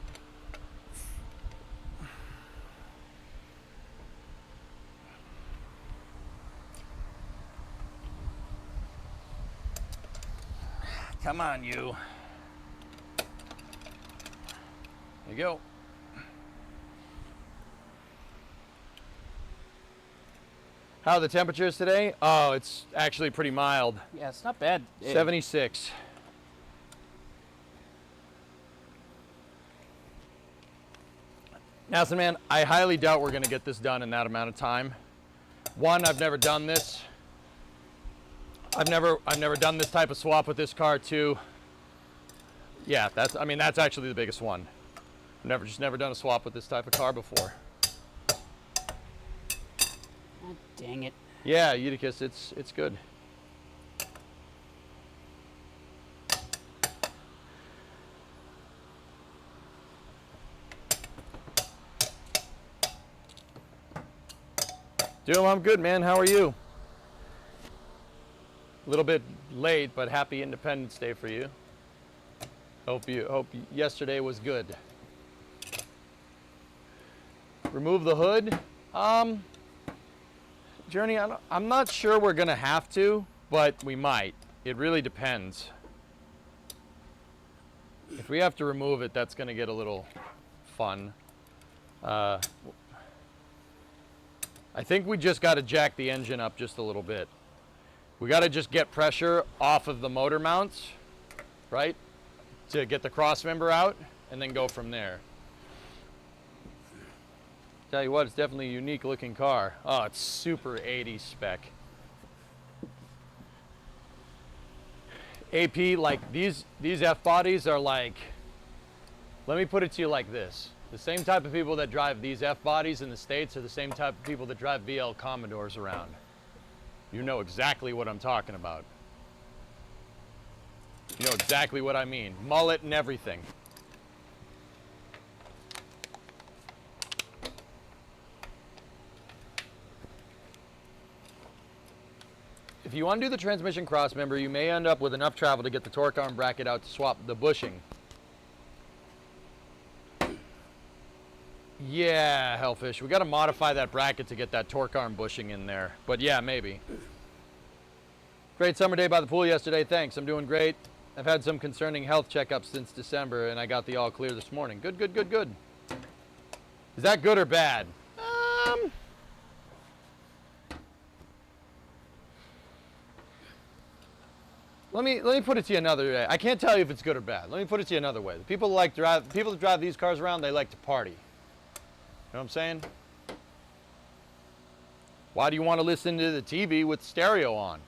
Come on, you. There you go. How are the temperatures today? Oh, it's actually pretty mild. Yeah, it's not bad. 76. Nelson, man, I highly doubt we're going to get this done in that amount of time. One, I've never done this. I've never done this type of swap with this car. Two, yeah, that's actually the biggest one. I've never done a swap with this type of car before. Oh, dang it. Yeah, Eutychus, it's good. Dude, I'm good, man. How are you? A little bit late, but happy Independence Day for you. Hope yesterday was good. Remove the hood. Journey, I'm not sure we're gonna have to, but we might. It really depends. If we have to remove it, that's gonna get a little fun. I think we just gotta jack the engine up just a little bit. We gotta just get pressure off of the motor mounts, right? To get the cross member out, and then go from there. Tell you what, it's definitely a unique looking car. Oh, it's super 80s spec. AP, like these F bodies are like, let me put it to you like this. The same type of people that drive these F bodies in the States are the same type of people that drive VL Commodores around. You know exactly what I'm talking about. You know exactly what I mean. Mullet and everything. If you undo the transmission cross member, you may end up with enough travel to get the torque arm bracket out to swap the bushing. Yeah, Hellfish, we got to modify that bracket to get that torque arm bushing in there. But yeah, maybe. Great summer day by the pool yesterday. Thanks, I'm doing great. I've had some concerning health checkups since December, and I got the all clear this morning. Good, good, good, good. Is that good or bad? Let me put it to you another way. I can't tell you if it's good or bad. Let me put it to you another way. The people that drive these cars around, they like to party. You know what I'm saying? Why do you want to listen to the TV with stereo on?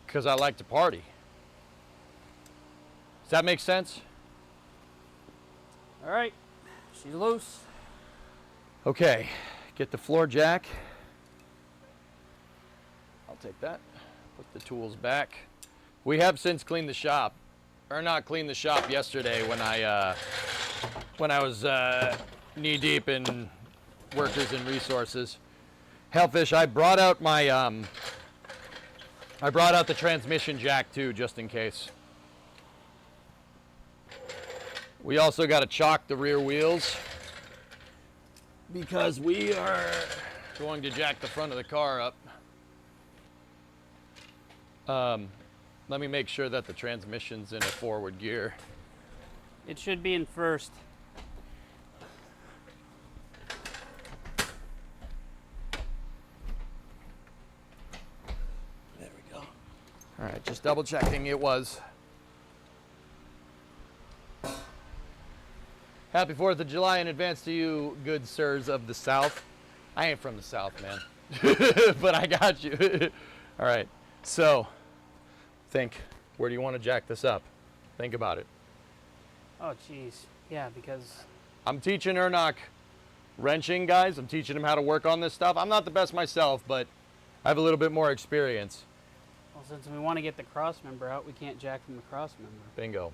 Because I like to party. Does that make sense? All right, she's loose. Okay, get the floor jack. I'll take that. Put the tools back. We have since cleaned the shop, or not cleaned the shop yesterday when I was knee deep in workers and resources. Hellfish, I brought out the transmission jack too, just in case. We also got to chalk the rear wheels because we are going to jack the front of the car up. Let me make sure that the transmission's in a forward gear. It should be in first. There we go. All right, just double checking it was. Happy 4th of July in advance to you, good sirs of the South. I ain't from the South, man, but I got you. All right, so think, where do you want to jack this up? Think about it. Oh, geez. Yeah, because I'm teaching Ernock wrenching, guys. I'm teaching him how to work on this stuff. I'm not the best myself, but I have a little bit more experience. well, since we want to get the cross member out, we can't jack from the cross member. Bingo.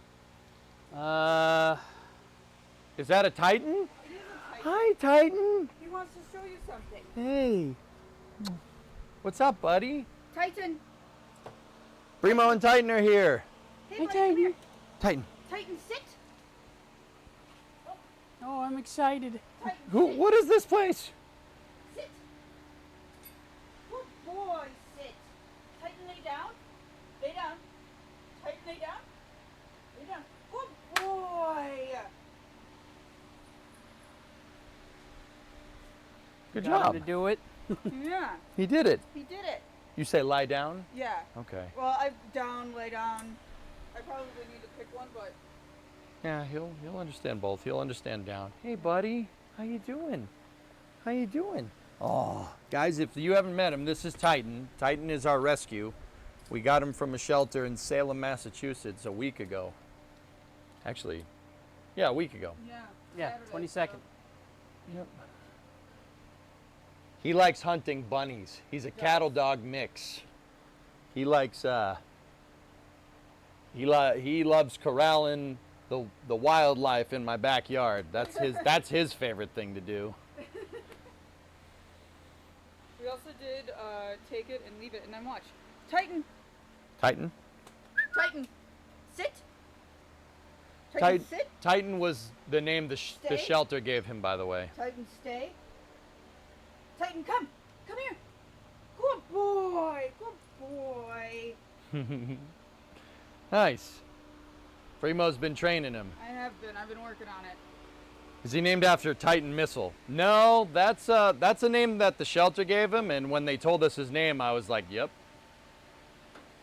Is that a Titan? It is a Titan. Hi, Titan. He wants to show you something. Hey. What's up, buddy? Titan. Primo and Titan are here. Hey, buddy, come here. Titan. Titan, sit. Oh, I'm excited. Titan, Who? sit. What is this place? Sit. Good boy, sit. Titan, lay down. Lay down. Titan, lay down. Lay down. Good boy. Good Got job. him to do it. Yeah, He did it. he did it. You say lie down? Yeah. Okay. Well, I down, lay down. I probably need to pick one, but Yeah, he'll understand both. He'll understand down. Hey, buddy. How you doing? How you doing? Oh, guys, if you haven't met him, this is Titan. Titan is our rescue. We got him from a shelter in Salem, Massachusetts a week ago. Actually, yeah, a week ago. Yeah, Saturday, 22nd. Yep. He likes hunting bunnies. He's a cattle dog mix. He likes he loves corralling the wildlife in my backyard. That's his favorite thing to do. We also did take it and leave it, and then watch. Titan, Titan? Titan, sit. Titan, sit. Titan was the name the Stay. shelter gave him, by the way. Titan, stay. Titan, come. Come here. Good boy. Good boy. Nice. Primo's been training him. I have been. I've been working on it. Is he named after Titan Missile? No, that's a name that the shelter gave him, and when they told us his name, I was like, yep.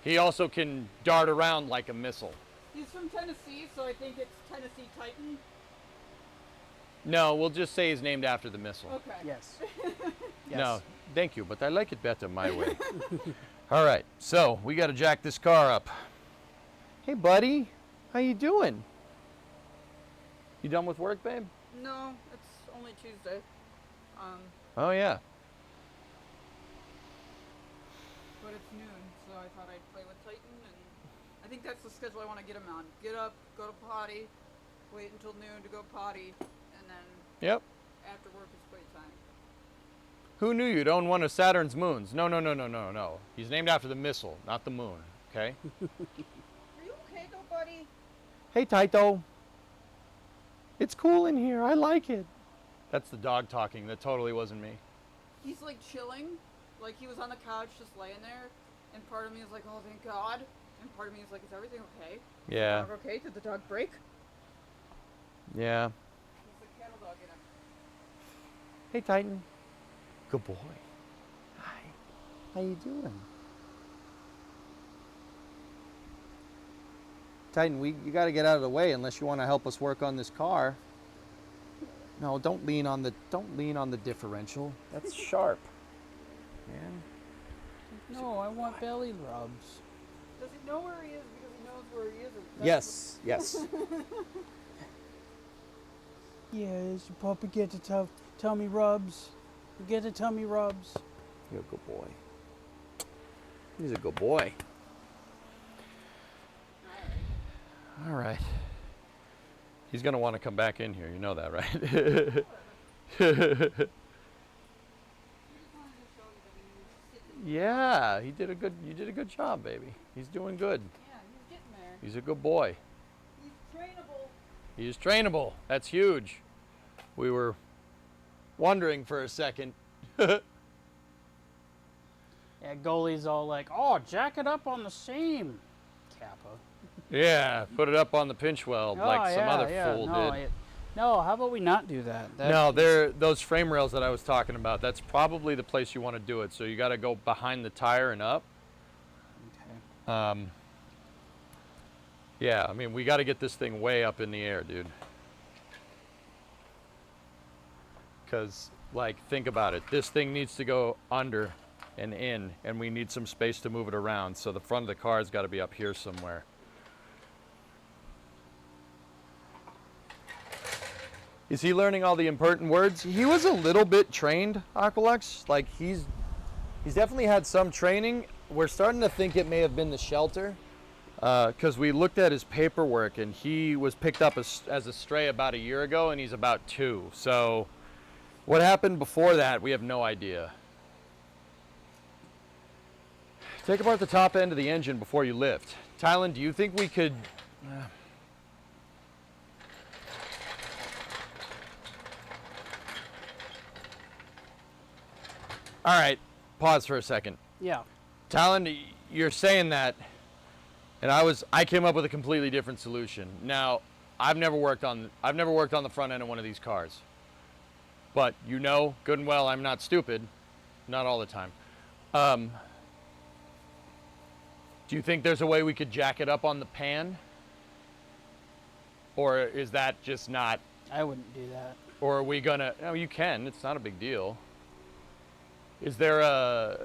He also can dart around like a missile. He's from Tennessee, so I think it's Tennessee Titan. No, we'll just say he's named after the missile. Okay. Yes. No, thank you, but I like it better my way. All right, so we got to jack this car up. Hey, buddy, how you doing? You done with work, babe? No, it's only Tuesday. Oh yeah. But it's noon, so I thought I'd play with Titan, and I think that's the schedule I want to get him on. Get up, go to potty, wait until noon to go potty, and then Yep. after work is playtime. Who knew you'd own one of Saturn's moons? No. He's named after the missile, not the moon. Okay. Are you okay though, buddy? Hey, Taito. It's cool in here. I like it. That's the dog talking. That totally wasn't me. He's like chilling, like he was on the couch just laying there, and part of me is like, oh thank God, and part of me is like, is everything okay? Yeah. Is the dog okay? Did the dog break? Yeah. There's a cattle dog in him. Hey, Titan. Good boy. Hi. How you doing? Titan, you got to get out of the way unless you want to help us work on this car. No, don't lean on the differential. That's sharp. Man. No, I want belly rubs. Does he know where he is because he knows where he is? Or Yes. Yes, your puppy get the tummy rubs. You get the tummy rubs. You're a good boy. He's a good boy. All right. He's going to want to come back in here. You know that, right? Yeah, you did a good job, baby. He's doing good. Yeah, he's getting there. He's a good boy. He's trainable. He's trainable. That's huge. We were wondering for a second. Yeah, goalie's all like, oh, jack it up on the seam, Kappa. Yeah, put it up on the pinch weld like some other fool did. No, how about we not do that? No, those frame rails that I was talking about, that's probably the place you want to do it. So you got to go behind the tire and up. Okay. Yeah, I mean, we got to get this thing way up in the air, dude. Because, like, think about it. This thing needs to go under and in, and we need some space to move it around. So the front of the car's got to be up here somewhere. Is he learning all the important words? He was a little bit trained, Aqualux. Like, he's definitely had some training. We're starting to think it may have been the shelter. because we looked at his paperwork and he was picked up as a stray about a year ago and he's about 2. So what happened before that, we have no idea. Take apart the top end of the engine before you lift. Tylen, do you think we could... All right, pause for a second. Yeah. Tylen, you're saying that, and I came up with a completely different solution. Now, I've never worked on the front end of one of these cars. But you know good and well I'm not stupid, not all the time. Do you think there's a way we could jack it up on the pan? Or is that just not... I wouldn't do that. Or are we gonna... No, you can. It's not a big deal. Is there a...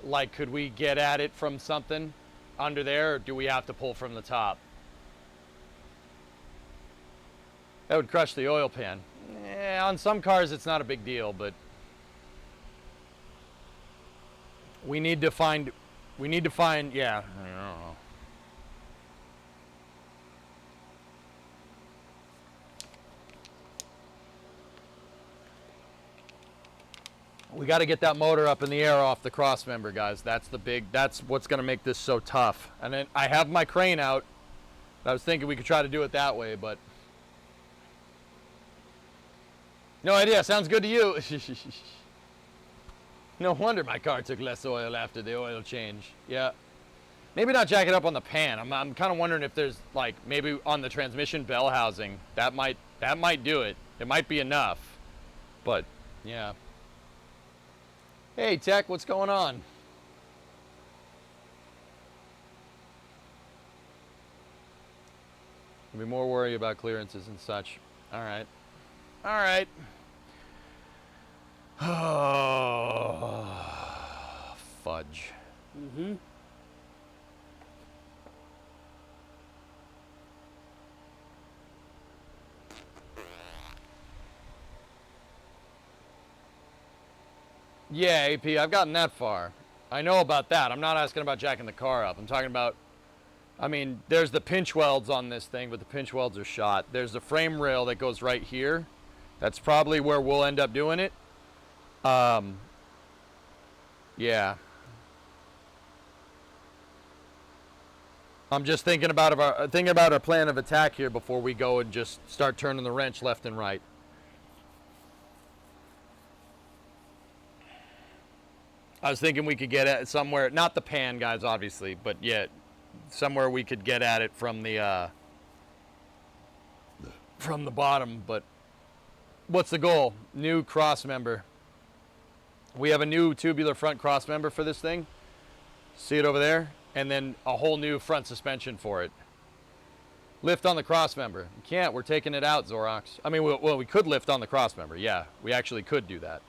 Like, could we get at it from something under there, or do we have to pull from the top? That would crush the oil pan. On some cars, it's not a big deal, but... We need to find... Yeah, I don't know. We got to get that motor up in the air off the cross member, guys. That's what's going to make this so tough. And then I have my crane out. I was thinking we could try to do it that way, but no idea. Sounds good to you. No wonder my car took less oil after the oil change. Yeah. Maybe not jack it up on the pan. I'm kind of wondering if there's, like, maybe on the transmission bell housing. That might do it. It might be enough. But yeah. Hey, Tech, what's going on? Be more worry about clearances and such. All right. All right. Oh, fudge. Mm-hmm. Yeah, AP, I've gotten that far. I know about that. I'm not asking about jacking the car up. I'm talking about, I mean, there's the pinch welds on this thing, but the pinch welds are shot. There's the frame rail that goes right here. That's probably where we'll end up doing it. Yeah. I'm just thinking about our plan of attack here before we go and just start turning the wrench left and right. I was thinking we could get at somewhere, not the pan, guys, obviously, but yeah, somewhere we could get at it from the bottom. But what's the goal? New cross member. We have a new tubular front cross member for this thing. See it over there? And then a whole new front suspension for it. Lift on the cross member. We can't. We're taking it out, Zorox. I mean, well, we could lift on the cross member. Yeah, we actually could do that.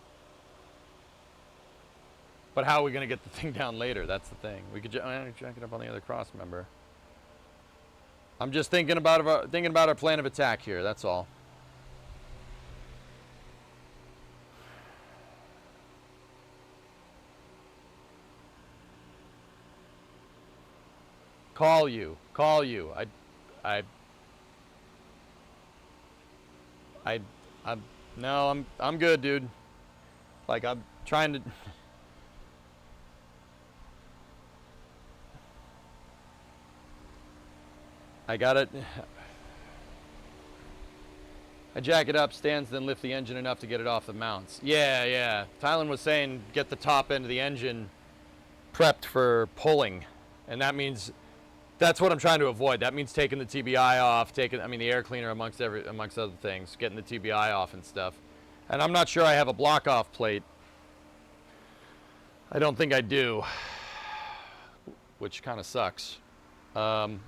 But how are we going to get the thing down later? That's the thing. We could jack it up on the other cross member. I'm just thinking about our plan of attack here. That's all. Call you. No, I'm good, dude. Like, I'm trying to. I got it. I jack it up, stands, then lift the engine enough to get it off the mounts. Yeah. Tylen was saying get the top end of the engine prepped for pulling. And that means, that's what I'm trying to avoid. That means taking the TBI off, the air cleaner amongst other things, getting the TBI off and stuff. And I'm not sure I have a block off plate. I don't think I do, which kind of sucks. Now,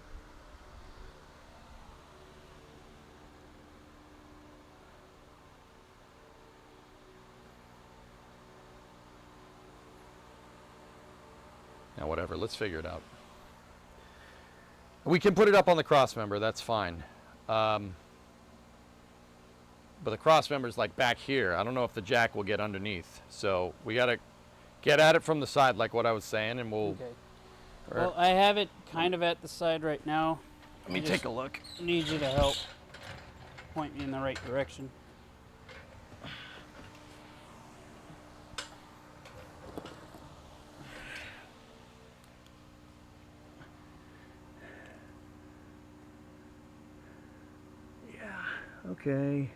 whatever, let's figure it out. We can put it up on the cross member, that's fine. But the cross member's like back here. I don't know if the jack will get underneath. So we gotta get at it from the side like what I was saying, and we'll... Okay. Well, I have it kind of at the side right now. Let me take a look. Need you to help point me in the right direction. Okay.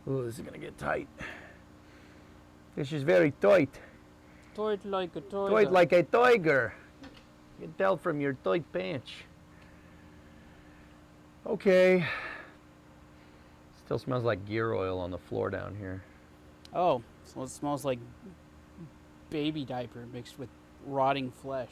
Oh, this is gonna get tight. This is very tight. Toy like a toy. Tight like a tiger. You can tell from your tight pants. Okay. Still smells like gear oil on the floor down here. Oh, so it smells like baby diaper mixed with rotting flesh.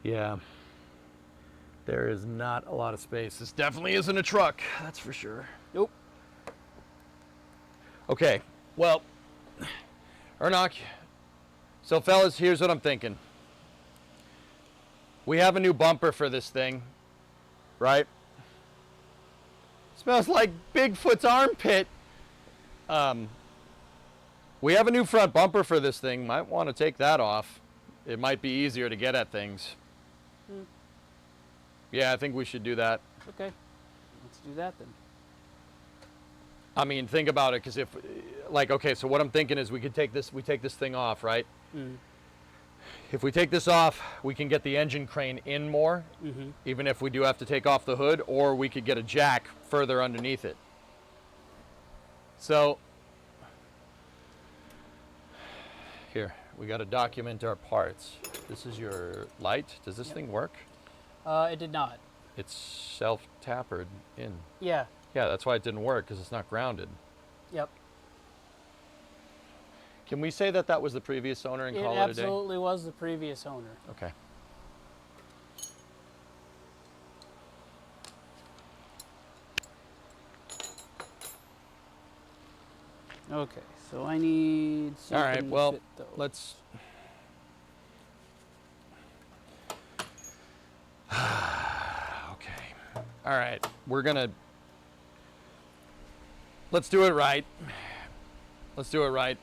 Yeah. There is not a lot of space. This definitely isn't a truck, that's for sure. Nope. Okay, well, Ernok, so fellas, here's what I'm thinking. We have a new bumper for this thing, right? Smells like Bigfoot's armpit. We have a new front bumper for this thing. Might want to take that off. It might be easier to get at things. Yeah, I think we should do that. Okay, let's do that then. I mean, think about it, because if, like, okay, so what I'm thinking is we take this thing off, right? If we take this off, we can get the engine crane in more, even if we do have to take off the hood, or we could get a jack further underneath it. So, here, we got to document our parts. This is your light. Does this thing work? It did not. It's self-tapered in. Yeah. Yeah, that's why it didn't work, because it's not grounded. Yep. Can we say that that was the previous owner and call it a day? It absolutely was the previous owner. Okay. Okay, so I need something All right, well, to fit those. let's... Okay. All right, we're gonna... Let's do it right. Let's do it right.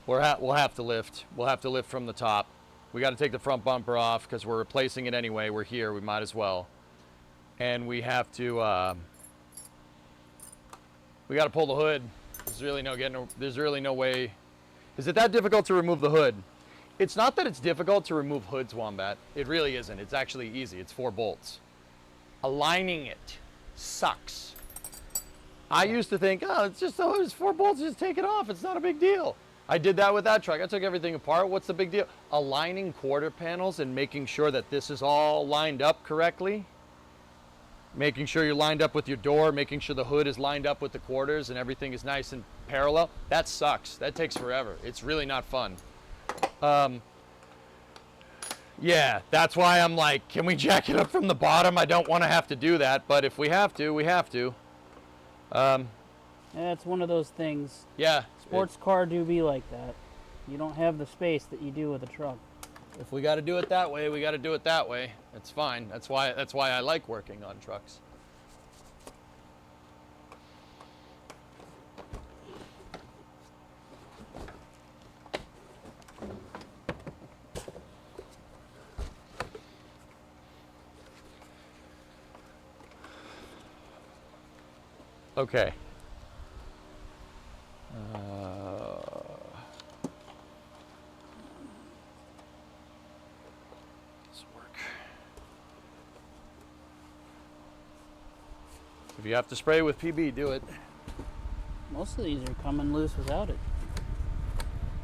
We'll have to lift. We'll have to lift from the top. We got to take the front bumper off because we're replacing it anyway. We're here. We might as well. And we have to... we got to pull the hood. There's really no way. Is it that difficult to remove the hood? It's not that it's difficult to remove hoods, Wombat. It really isn't. It's actually easy. It's 4 bolts. Aligning it sucks. I used to think, oh, it's just the hood. It's 4 bolts. Just take it off. It's not a big deal. I did that with that truck. I took everything apart. What's the big deal? Aligning quarter panels and making sure that this is all lined up correctly. Making sure you're lined up with your door, making sure the hood is lined up with the quarters and everything is nice and parallel. That sucks. That takes forever. It's really not fun. Yeah, that's why I'm like, can we jack it up from the bottom? I don't want to have to do that, but if we have to, we have to. It's one of those things. Yeah. Sports car do be like that. You don't have the space that you do with a truck. If we got to do it that way, we got to do it that way. It's fine. That's why I like working on trucks. Okay. This work. If you have to spray with PB, do it. Most of these are coming loose without it.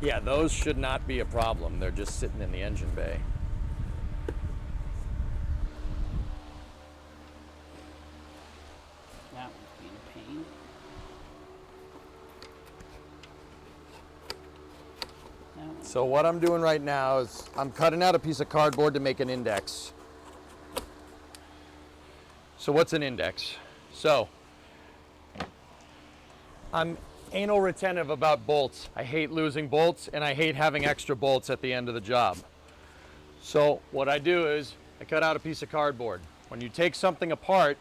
Yeah, those should not be a problem. They're just sitting in the engine bay. That one's being a pain. That one. So what I'm doing right now is I'm cutting out a piece of cardboard to make an index. So what's an index? So I'm anal retentive about bolts. I hate losing bolts and I hate having extra bolts at the end of the job. So what I do is I cut out a piece of cardboard. When you take something apart,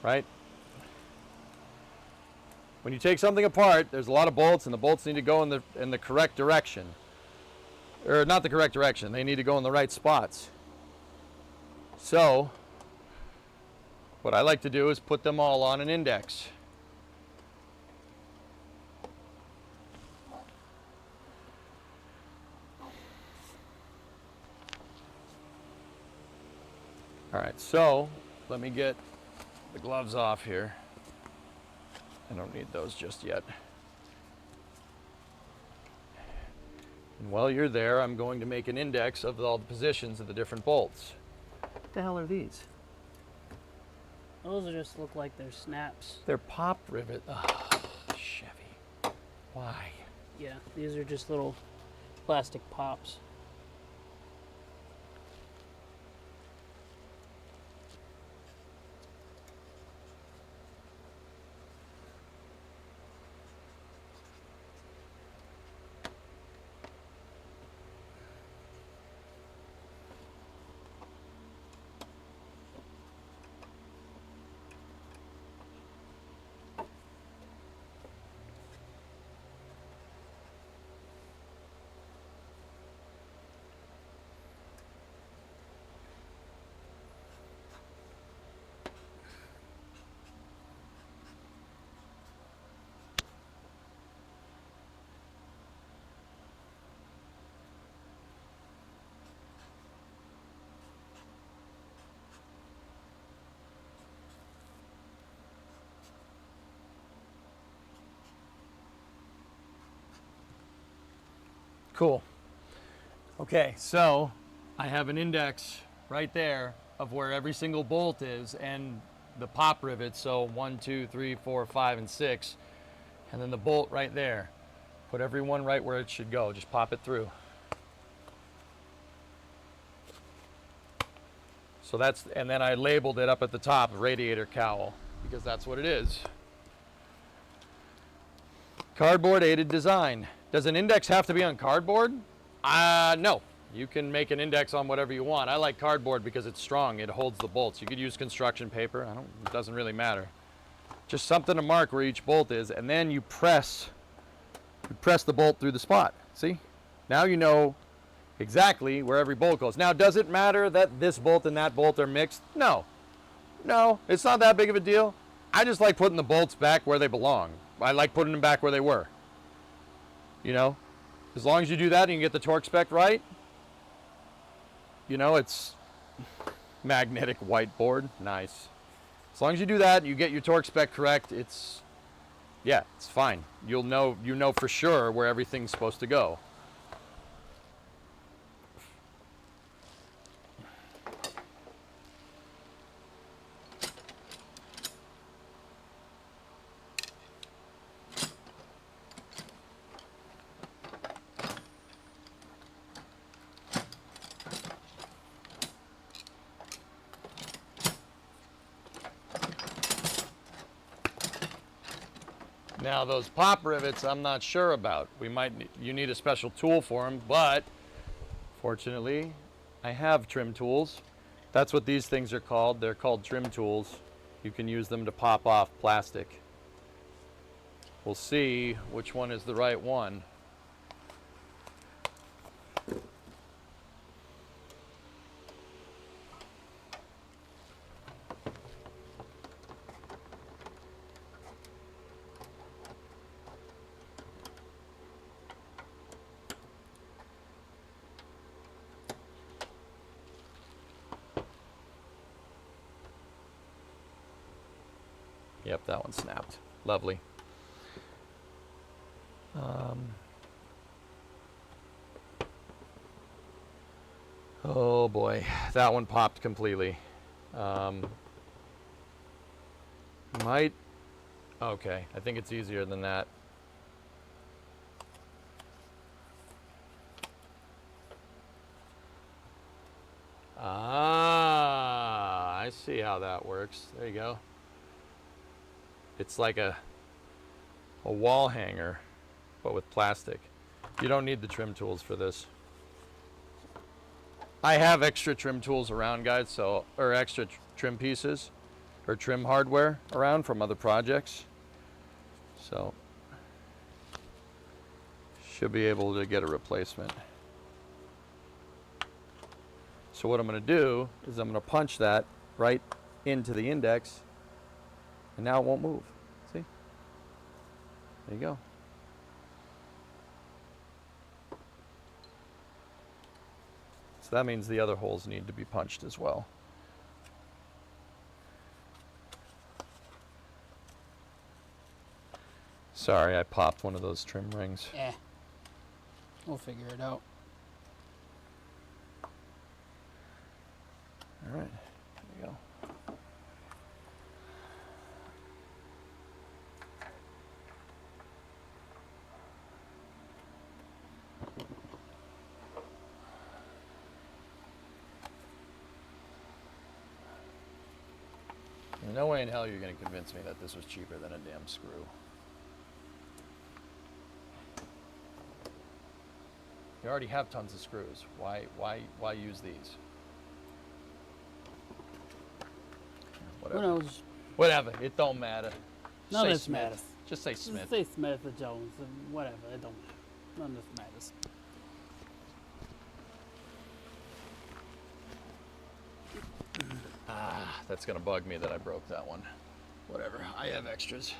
right? When you take something apart, there's a lot of bolts, and the bolts need to go in the correct direction. Or not the correct direction, they need to go in the right spots. So, what I like to do is put them all on an index. All right, so let me get the gloves off here. I don't need those just yet. And while you're there, I'm going to make an index of all the positions of the different bolts. What the hell are these? Those just look like they're snaps. They're pop rivet. Ugh, Chevy. Why? Yeah, these are just little plastic pops. Cool. Okay, so I have an index right there of where every single bolt is and the pop rivets. So 1, 2, 3, 4, 5, and 6. And then the bolt right there. Put every one right where it should go. Just pop it through. So that's, and then I labeled it up at the top, radiator cowl, because that's what it is. Cardboard aided design. Does an index have to be on cardboard? No. You can make an index on whatever you want. I like cardboard because it's strong. It holds the bolts. You could use construction paper. It doesn't really matter. Just something to mark where each bolt is, and then you press the bolt through the spot. See? Now you know exactly where every bolt goes. Now, does it matter that this bolt and that bolt are mixed? No. No, it's not that big of a deal. I just like putting the bolts back where they belong. I like putting them back where they were. You know, as long as you do that and you get the torque spec right, you know, it's magnetic whiteboard, nice. As long as you do that and you get your torque spec correct, it's fine. You know for sure where everything's supposed to go. Now those pop rivets, I'm not sure about. You need a special tool for them, but fortunately, I have trim tools. That's what these things are called. They're called trim tools. You can use them to pop off plastic. We'll see which one is the right one. Yep, that one snapped. Lovely. Oh boy, that one popped completely. Okay, I think it's easier than that. Ah, I see how that works. There you go. It's like a wall hanger, but with plastic. You don't need the trim tools for this. I have extra trim tools around, guys, or extra trim pieces. or trim hardware around from other projects. So should be able to get a replacement. So what I'm going to do is I'm going to punch that right into the index, and now it won't move. See? There you go. So that means the other holes need to be punched as well. Sorry, I popped one of those trim rings. We'll figure it out. All right, there you go. There's no way in hell you're going to convince me that this was cheaper than a damn screw. You already have tons of screws. Why use these? Who knows? Whatever. It don't matter. None Say of this Smith. matters. Just say Just Smith. say Smith or Jones or whatever. It don't matter. None of this matters. That's gonna bug me that I broke that one. Whatever. I have extras.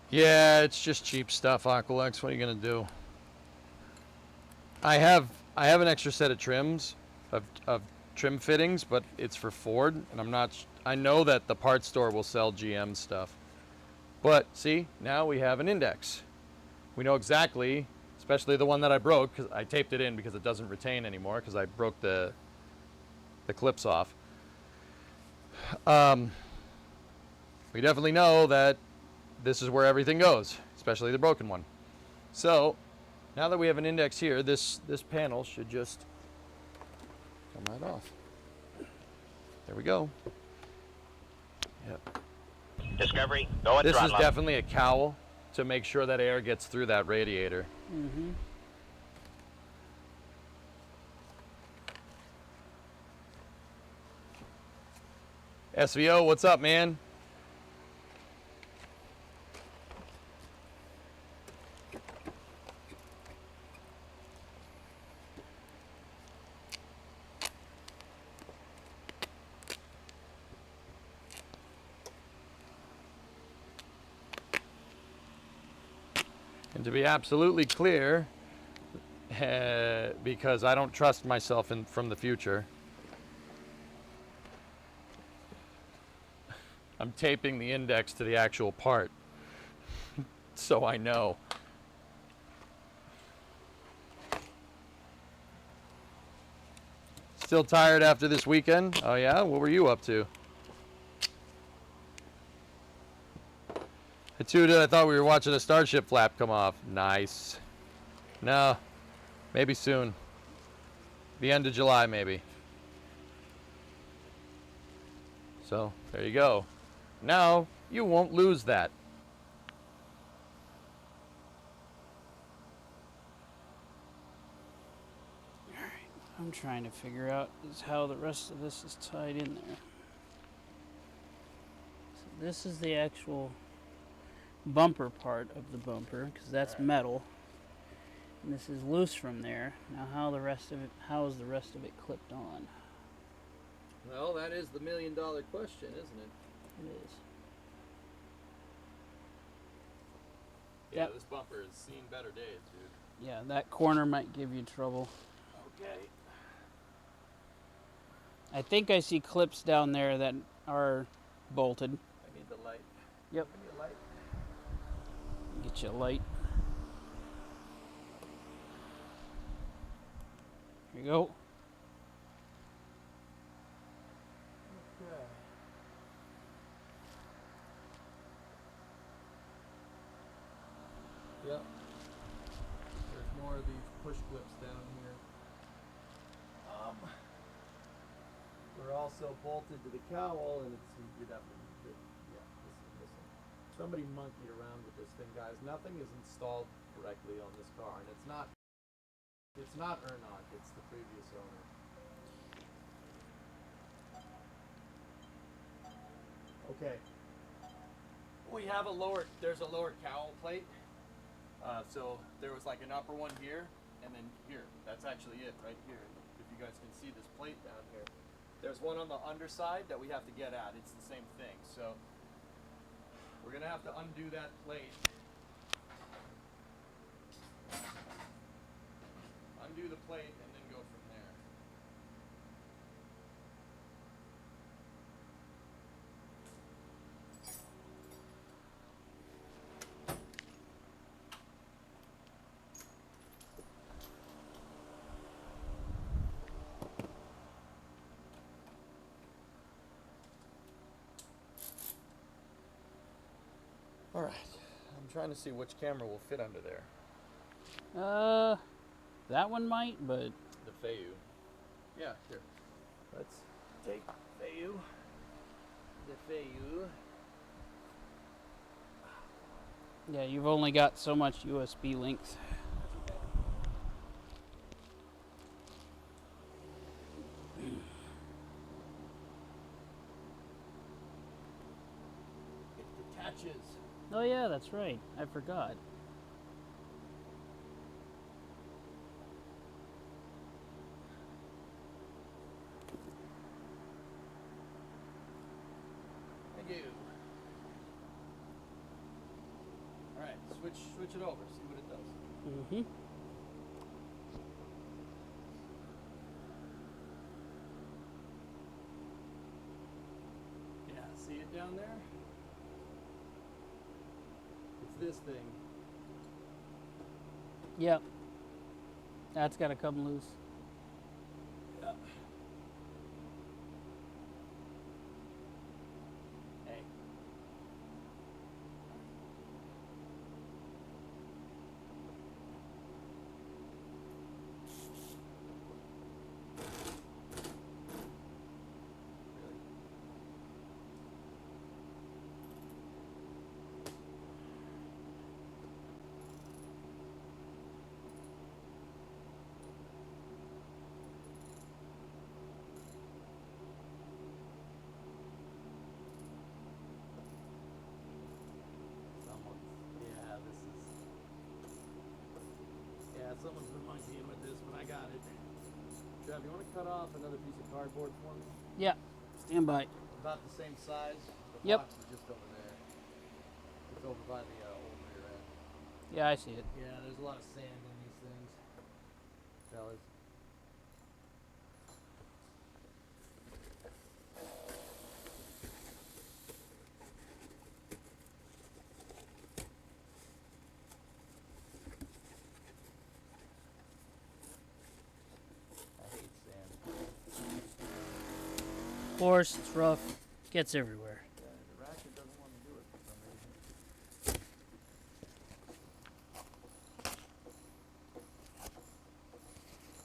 Yeah, it's just cheap stuff, Aqualex. What are you gonna do? I have an extra set of trims, of trim fittings, but it's for Ford, and I'm not. I know that the parts store will sell GM stuff, but see, now we have an index. We know exactly, especially the one that I broke, because I taped it in because it doesn't retain anymore because I broke the clips off. We definitely know that this is where everything goes, especially the broken one. So now that we have an index here, this panel should just come right off. There we go. Yep. Discovery, go at This is throttle up. definitely a cowl to make sure that air gets through that radiator. Mm-hmm. SVO, what's up, man? And to be absolutely clear, because I don't trust myself from the future, I'm taping the index to the actual part, so I know. Still tired after this weekend? Oh yeah? What were you up to? I tuned in, I thought we were watching a Starship flap come off. Nice. No, maybe soon. The end of July, maybe. So, there you go. Now, you won't lose that. I'm trying to figure out is how the rest of this is tied in there. So this is the actual bumper part of the bumper, because that's metal. And this is loose from there. Now how is the rest of it clipped on? Well, that is the million-dollar question, isn't it? It is. Yeah, Yep. this bumper has seen better days, dude. Yeah, that corner might give you trouble. Okay. I think I see clips down there that are bolted. I need the light. Yep. Give me a light. Get you a light. Here you go. Yep. There's more of these push clips down here. They're also bolted to the cowl, and you'd have to, yeah, this is missing. Somebody monkeyed around with this thing, guys. Nothing is installed correctly on this car, and it's not Ernok, it's the previous owner. Okay. There's a lower cowl plate. So there was like an upper one here, and then here. That's actually it right here. If you guys can see this plate down here. There's one on the underside that we have to get at. It's the same thing. So we're gonna have to undo that plate. Undo the plate and then go from there. All right, I'm trying to see which camera will fit under there. That one might, but The Fayou. Yeah, here. Let's take Fayou. The Fayou. yeah, you've only got so much USB links. It detaches. Oh yeah, that's right. I forgot. Thank you. All right, switch it over. See what it does. Mm-hmm. Yeah, see it down there? It's this thing. Yep. That's got to come loose. Yeah. Hey. Really? Someone's been monkeying with this, but I got it. Trev, you want to cut off another piece of cardboard for me? Yeah. Stand by. About the same size. The Yep. box is just over there. It's over by the old rear end. Yeah, I see it. Yeah, there's a lot of sand in these things, fellas. I hate sand. Of course, it's rough. Gets everywhere. Yeah, the ratchet doesn't want to do it for some reason.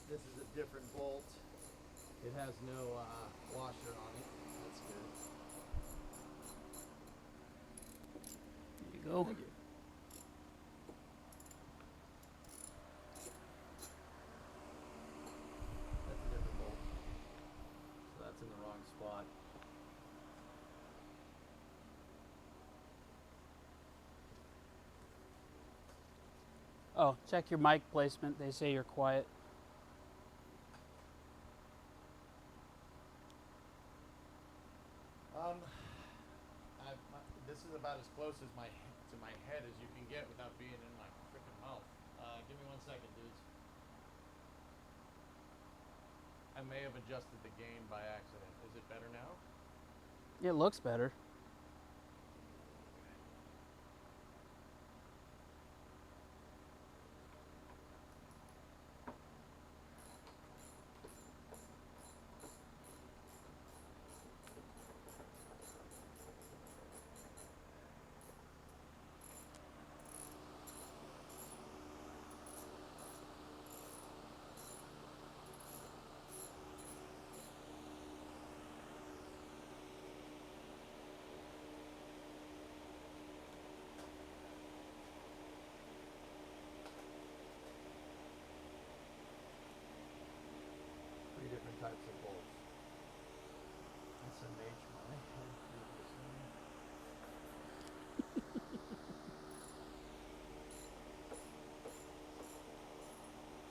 This is a different bolt. It has no washer on it. That's good. There you go. Thank you. That's a different bolt. So that's in the wrong spot. Oh, check your mic placement. They say you're quiet. This is about as close as to my head as you can get without being in my freaking mouth. Give me 1 second, dudes. I may have adjusted the gain by accident. Is it better now? It looks better. types of bolts. SMH my head previously.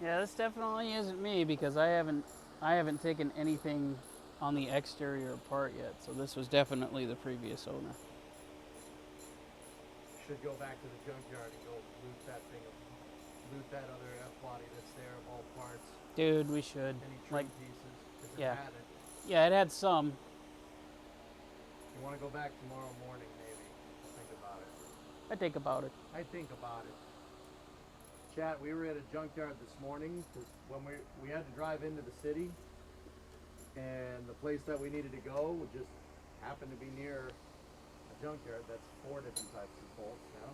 Yeah, this definitely isn't me because I haven't taken anything on the exterior apart yet. So this was definitely the previous owner. Should go back to the junkyard and go loot that thing, loot that other F body that's there of all parts, Dude, we should. any trim Like, pieces, if it yeah. had it. yeah, it had some. You want to go back tomorrow morning, maybe. Think about it. I think about it. I think about it. Chat, we were at a junkyard this morning because when we had to drive into the city, and the place that we needed to go would just happen to be near a junkyard. That's 4 different types of bolts now.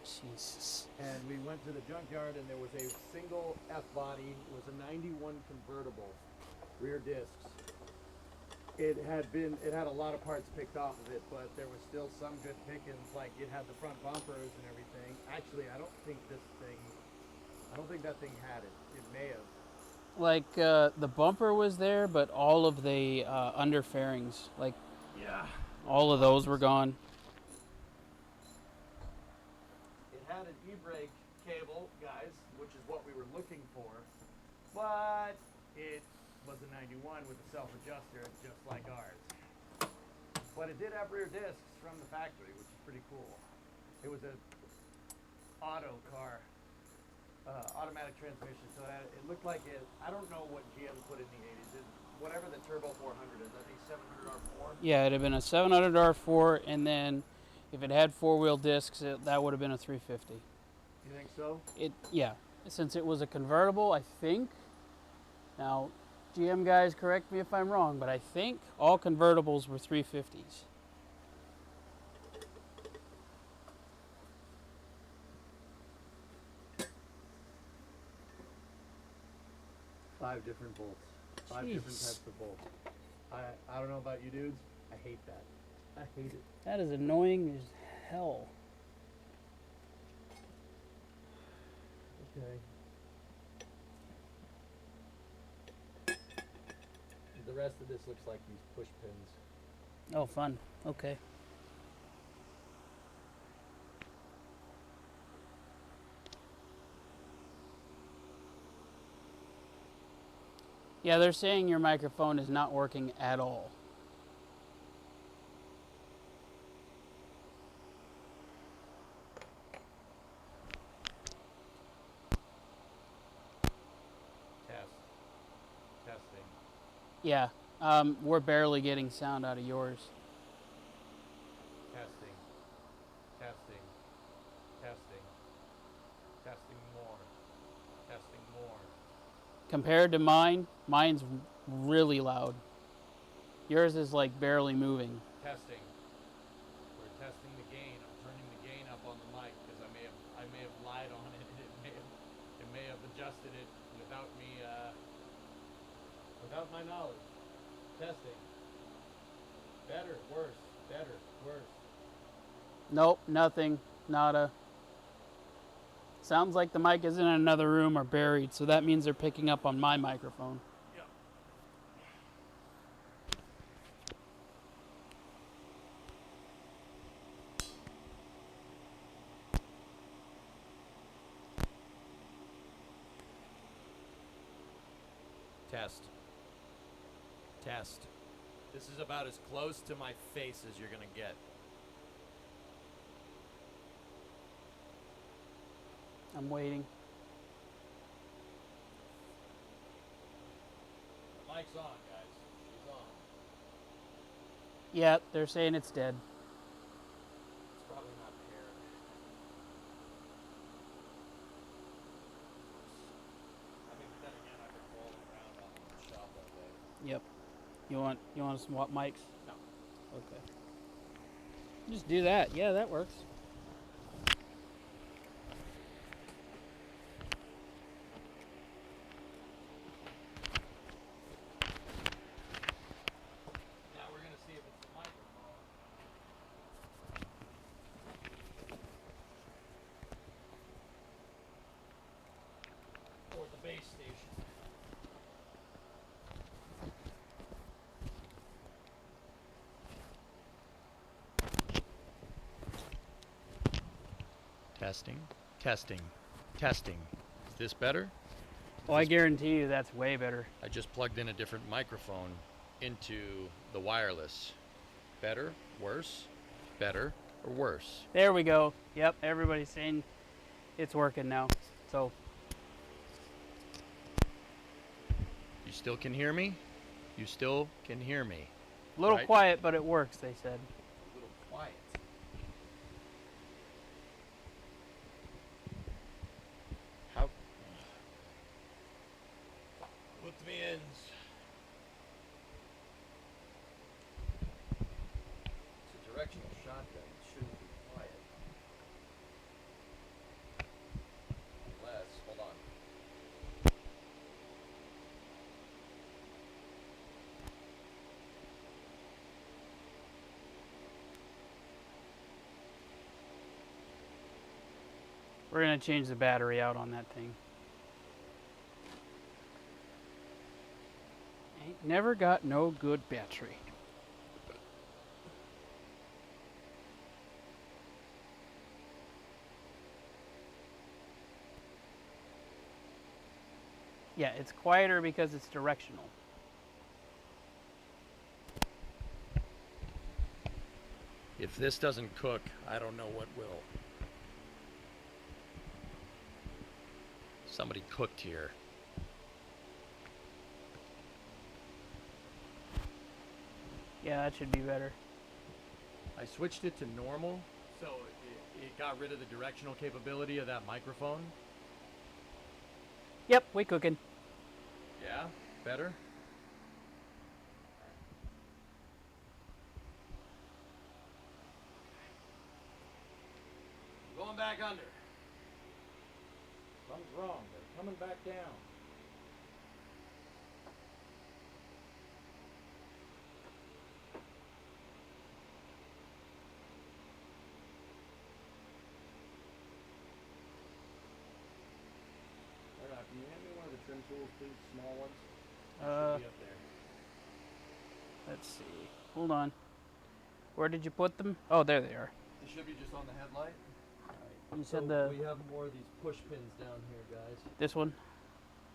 Jesus. And we went to the junkyard and there was a single F body. It was a 91 convertible, rear discs. It had a lot of parts picked off of it, but there was still some good pickings. Like it had the front bumpers and everything. Actually, I don't think that thing had it. It may have. Like the bumper was there, but all of the under fairings, like Yeah. all of those were gone. It had an e-brake cable, guys, which is what we were looking for, but it was a 91 with a self-adjuster, just like ours. But it did have rear discs from the factory, which is pretty cool. It was a auto car, automatic transmission, so it looked like it. I don't know what GM put in the 80s. Whatever the Turbo 400 is, I think 700R4. Yeah, it'd have been a 700R4, and then if it had 4-wheel discs, that would have been a 350. You think so? Yeah, since it was a convertible, I think. Now, GM guys, correct me if I'm wrong, but I think all convertibles were 350s. Five different bolts. Five different Jeez. types of bolts. I don't know about you dudes. I hate that. I hate it. That is annoying as hell. Okay. The rest of this looks like these push pins. Oh, fun. Okay. Yeah, they're saying your microphone is not working at all. Testing. Yeah, we're barely getting sound out of yours. Testing. Testing. Testing. Testing more. Testing more. Compared to mine, mine's really loud. Yours is like barely moving. Testing. We're testing the gain. I'm turning the gain up on the mic because I may have lied on it. It may have adjusted it without me without my knowledge. Testing. Better, worse, better, worse. Nope, nothing, nada. Sounds like the mic is in another room or buried, so that means they're picking up on my microphone. Yep. Test. Test. This is about as close to my face as you're gonna get. I'm waiting. The mic's on, guys. She's on. Yeah, they're saying it's dead. It's probably not paired. I mean, but then again, I've been rolling around out in the shop all day. Yep. You want to swap mics? No. Okay. Just do that. Yeah, that works. Now we're gonna see if it's the microphone. Or the base station. Testing, testing, testing. Is this better? Well, I guarantee you that's way better. I just plugged in a different microphone into the wireless. Better, worse, better, or worse? There we go. Yep, everybody's saying it's working now. So, You still can hear me? You still can hear me. a little Right. quiet, but it works, they said. A little quiet. How? With me ends. It's a directional shotgun. It shouldn't be quiet. Unless, hold on. We're going to change the battery out on that thing. Ain't never got no good battery. Yeah, it's quieter because it's directional. If this doesn't cook, I don't know what will. Somebody cooked here. Yeah, that should be better. I switched it to normal, so it got rid of the directional capability of that microphone. Yep, we cooking. Yeah, better. Going back under. Something's wrong. They're coming back down. Alright, can you hand me one of the trim tools, please? Small ones? They should be up there. Let's see. Hold on. Where did you put them? Oh, there they are. They should be just on the headlight. You said the We have more of these push pins down here, guys. this one.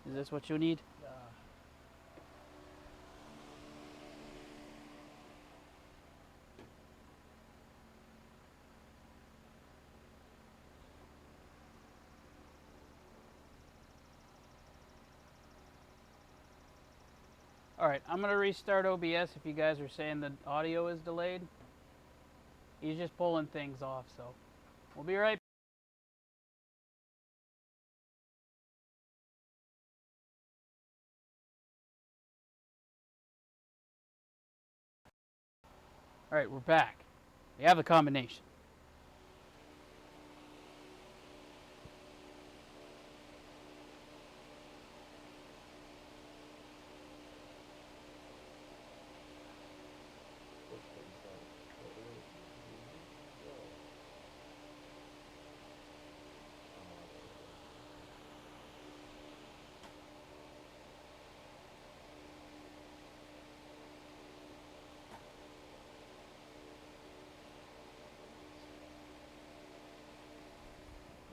Is this what you need? All right, I'm gonna restart OBS if you guys are saying the audio is delayed. He's just pulling things off, so we'll be right. All right, we're back. We have a combination.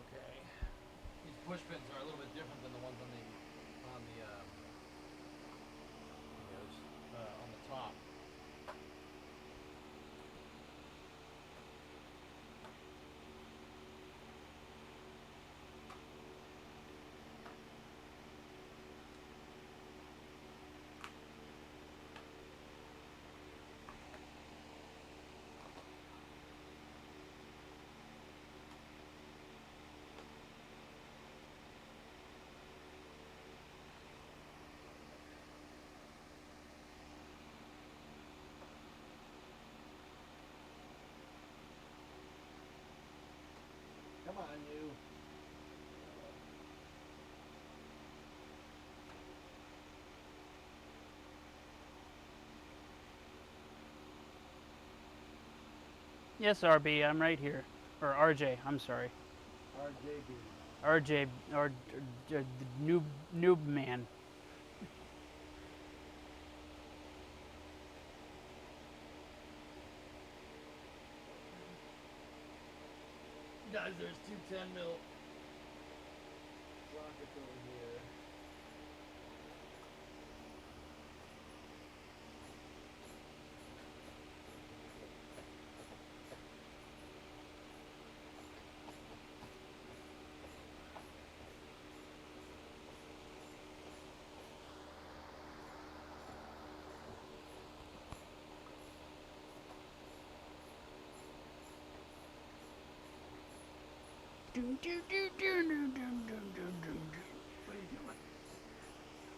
Okay. These push pins are a little bit different than the ones on the on the top. Come on, you. Yes, RB, I'm right here. Or RJ, I'm sorry. RJB. RJ, or noob man. guys, there's two 10 mil rockets over here.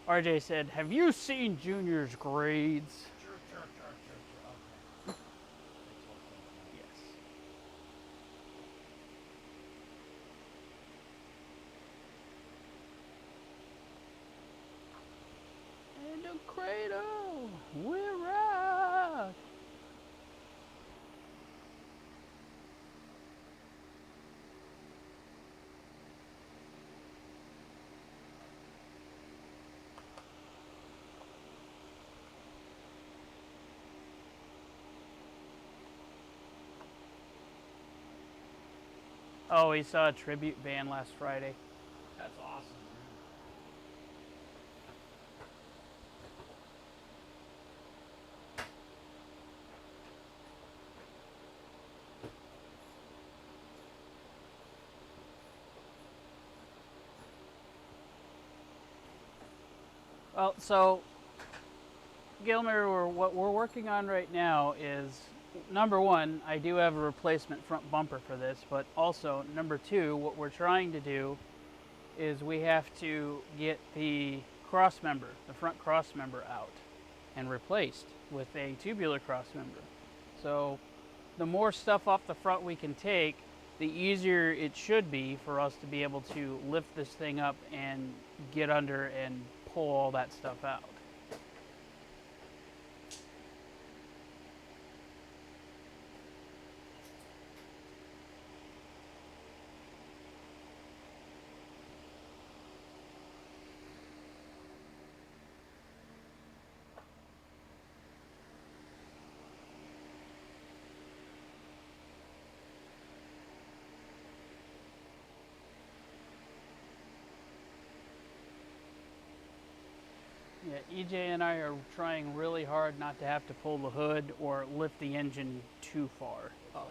RJ said, "Have you seen Junior's grades?" Yes. And the cradle will rock. Oh, he saw a tribute band last Friday. That's awesome, Well, so Gilmer, what we're working on right now is, number one, I do have a replacement front bumper for this, but also number two, what we're trying to do is we have to get the cross member, the front cross member out and replaced with a tubular cross member. So the more stuff off the front we can take, the easier it should be for us to be able to lift this thing up and get under and pull all that stuff out. Yeah, EJ and I are trying really hard not to have to pull the hood or lift the engine too far up.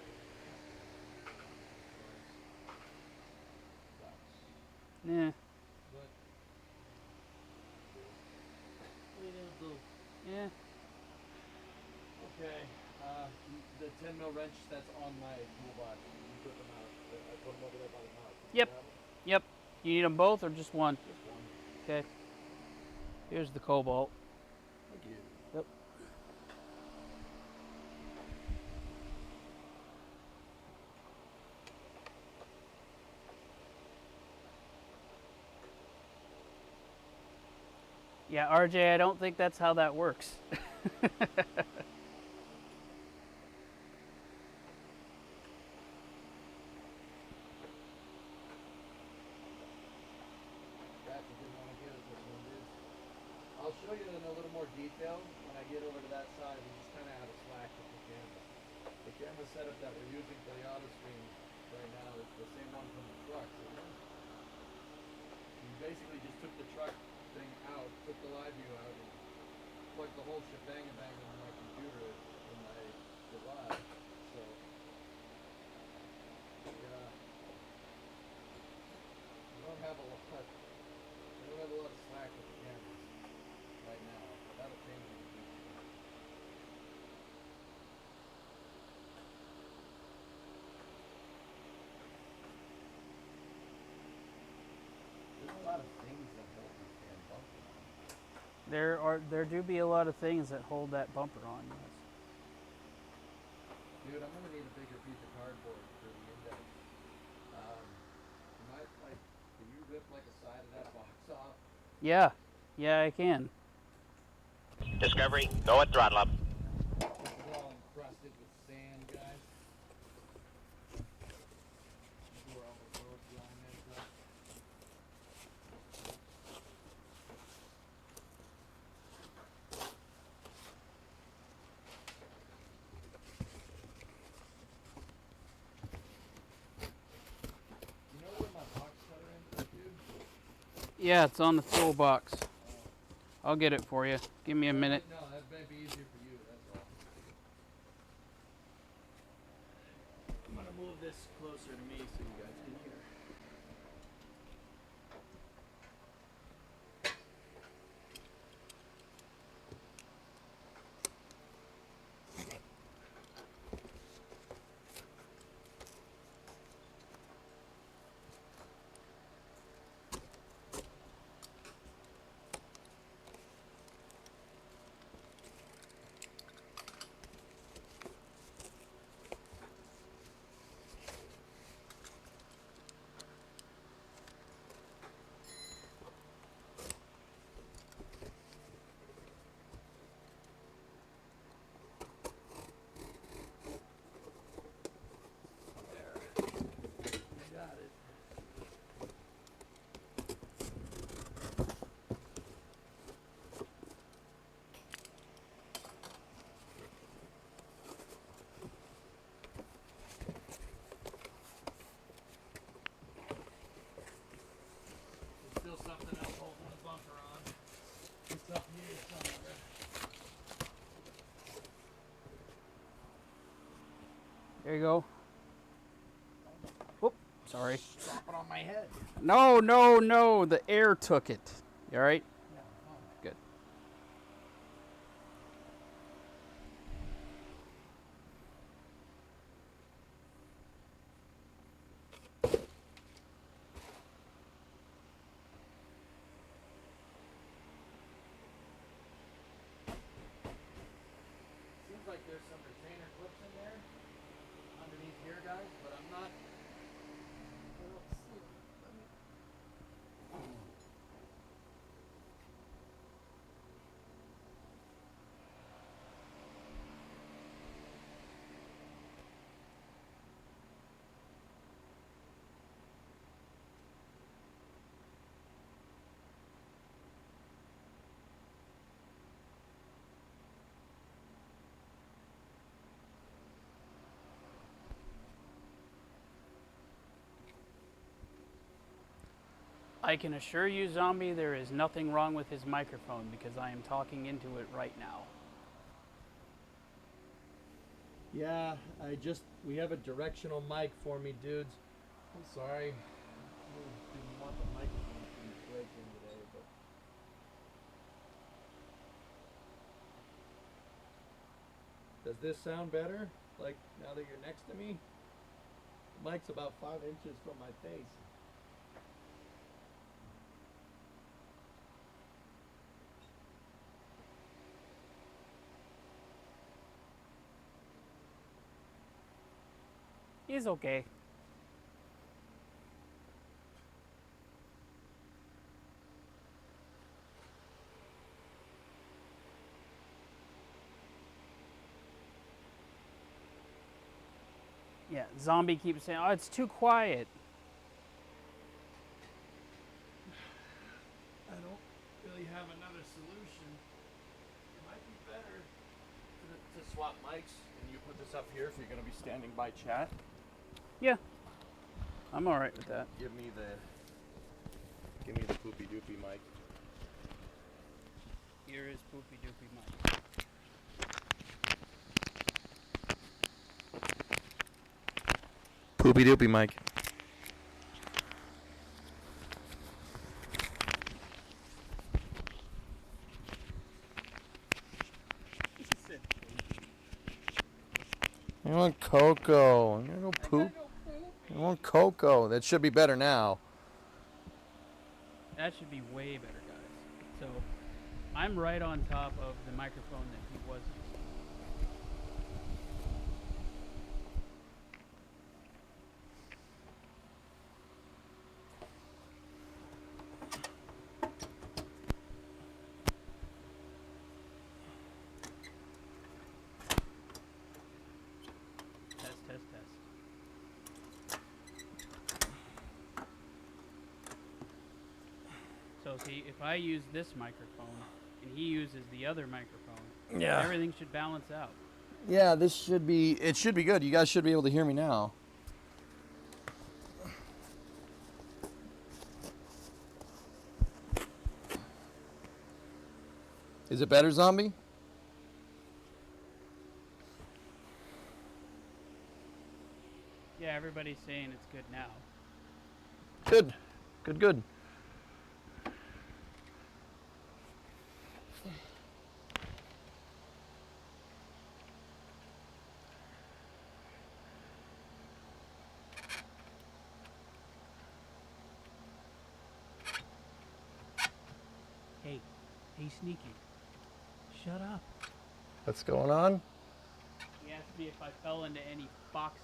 Yeah. Yeah. Okay, the 10 mil wrench that's on my toolbox, you put them out. I put them over there by the mouth. Yep. Yep. You need them both or just one? Just one. Okay. Here's the cobalt. Thank you. Yep. Yeah, RJ, I don't think that's how that works. I'll show you in a little more detail when I get over to that side. We just kind of out of slack with the camera. The camera setup that we're using for the auto stream right now is the same one from the truck. So we basically just took the truck thing out, took the live view out, and plugged the whole shebang and bang into my computer in my garage. So yeah, we don't have a lot. We don't have a lot of slack with the cameras right now. That'll change in the future. There's a lot of things that help this damn bumper on. There do be a lot of things that hold that bumper on. Yes. Dude, I'm gonna need a bigger piece of cardboard for the index. You might can you rip like a side of that box off? Yeah. Yeah, I can. Discovery, go at throttle up. This is all encrusted with sand, guys. This is where all the roads line ends up. Yeah, it's on the toolbox. I'll get it for you. Give me a minute. No, that may be easier for you, that's all. I'm gonna move this closer to me so you guys can hear. Still something else holding the bumper on. It's up here somewhere. There you go. Whoop, sorry. Drop it on my head. No, no, no, the air took it. You alright? Good. Seems like there's some retainer clips in there underneath here, guys, but I'm not. I don't see them. Let me. I can assure you, Zombie, there is nothing wrong with his microphone because I am talking into it right now. Yeah, we have a directional mic for me, dudes. I'm sorry. We didn't want the microphone to be breaking today, but. Does this sound better? Like, now that you're next to me? The mic's about 5 inches from my face. He's okay. Yeah, Zombie keeps saying, oh, it's too quiet. I don't really have another solution. It might be better to swap mics and you put this up here if you're going to be standing by chat. Yeah, I'm all right with that. Give me the poopy doopy mic. Here is Poopy Doopy Mike. Poopy doopy mic. I want cocoa. I'm gonna go poop. I want cocoa. That should be better now. That should be way better, guys. So, I'm right on top of the microphone that he was using. Test, test, test. So see, if I use this microphone and he uses the other microphone, Yeah. everything should balance out. Yeah, it should be good. You guys should be able to hear me now. Is it better, Zombie? Yeah, everybody's saying it's good now. Good. Good, good. Hey, Sneaky. Shut up. What's going on? He asked me if I fell into any boxes.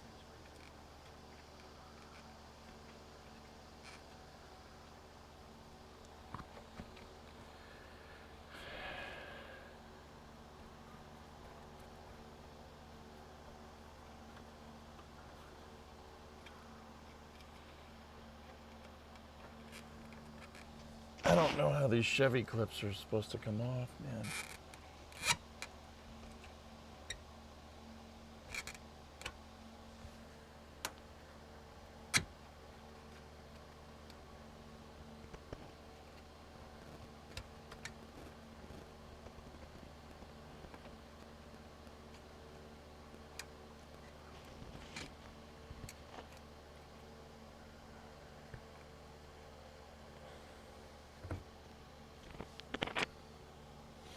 I don't know how these Chevy clips are supposed to come off, man.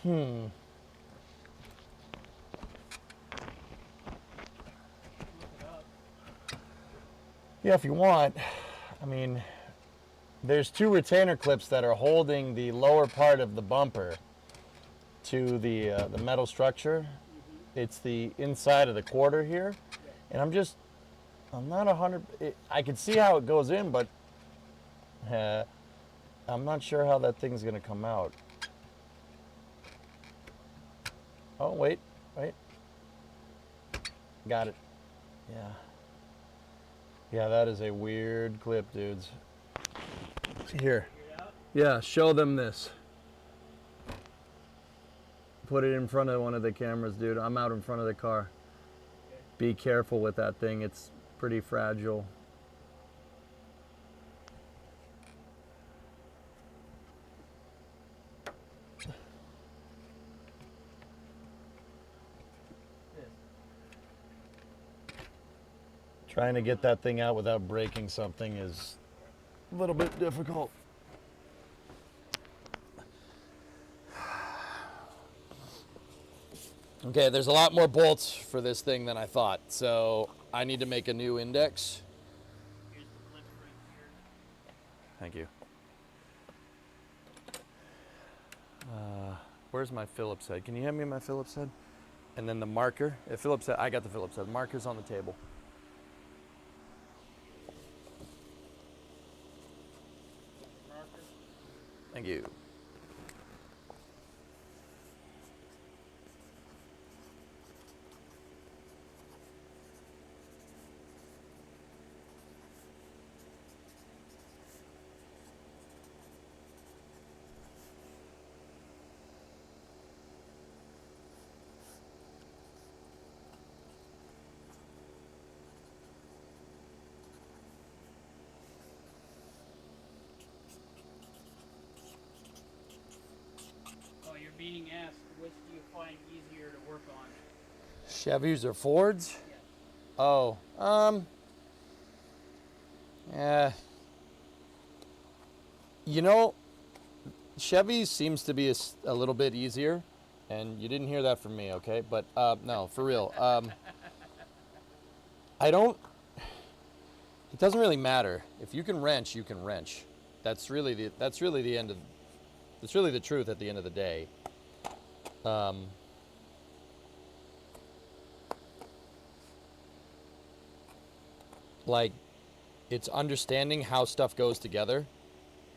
Look it up. Yeah, if you want. I mean, there's two retainer clips that are holding the lower part of the bumper to the metal structure. It's the inside of the quarter here. And I'm not 100, I can see how it goes in, but I'm not sure how that thing's gonna come out. Oh, wait. Got it. Yeah. Yeah, that is a weird clip, dudes. Here. Yeah, show them this. Put it in front of one of the cameras, dude. I'm out in front of the car. Be careful with that thing. It's pretty fragile. Trying to get that thing out without breaking something is a little bit difficult. Okay, there's a lot more bolts for this thing than I thought, so I need to make a new index. Here's the clip right here. Thank you. Where's my Phillips head? Can you hand me my Phillips head? And then the marker. Phillips head, I got the Phillips head. Marker's on the table. Marker. Thank you. Oh, you're being asked which do you find easier to work on? Chevys or Fords? Yes. Oh, yeah. You know, Chevy seems to be a little bit easier, and you didn't hear that from me, okay? But no, for real. I don't. It doesn't really matter. If you can wrench, you can wrench. That's really the end of. That's really the truth at the end of the day. Like, it's understanding how stuff goes together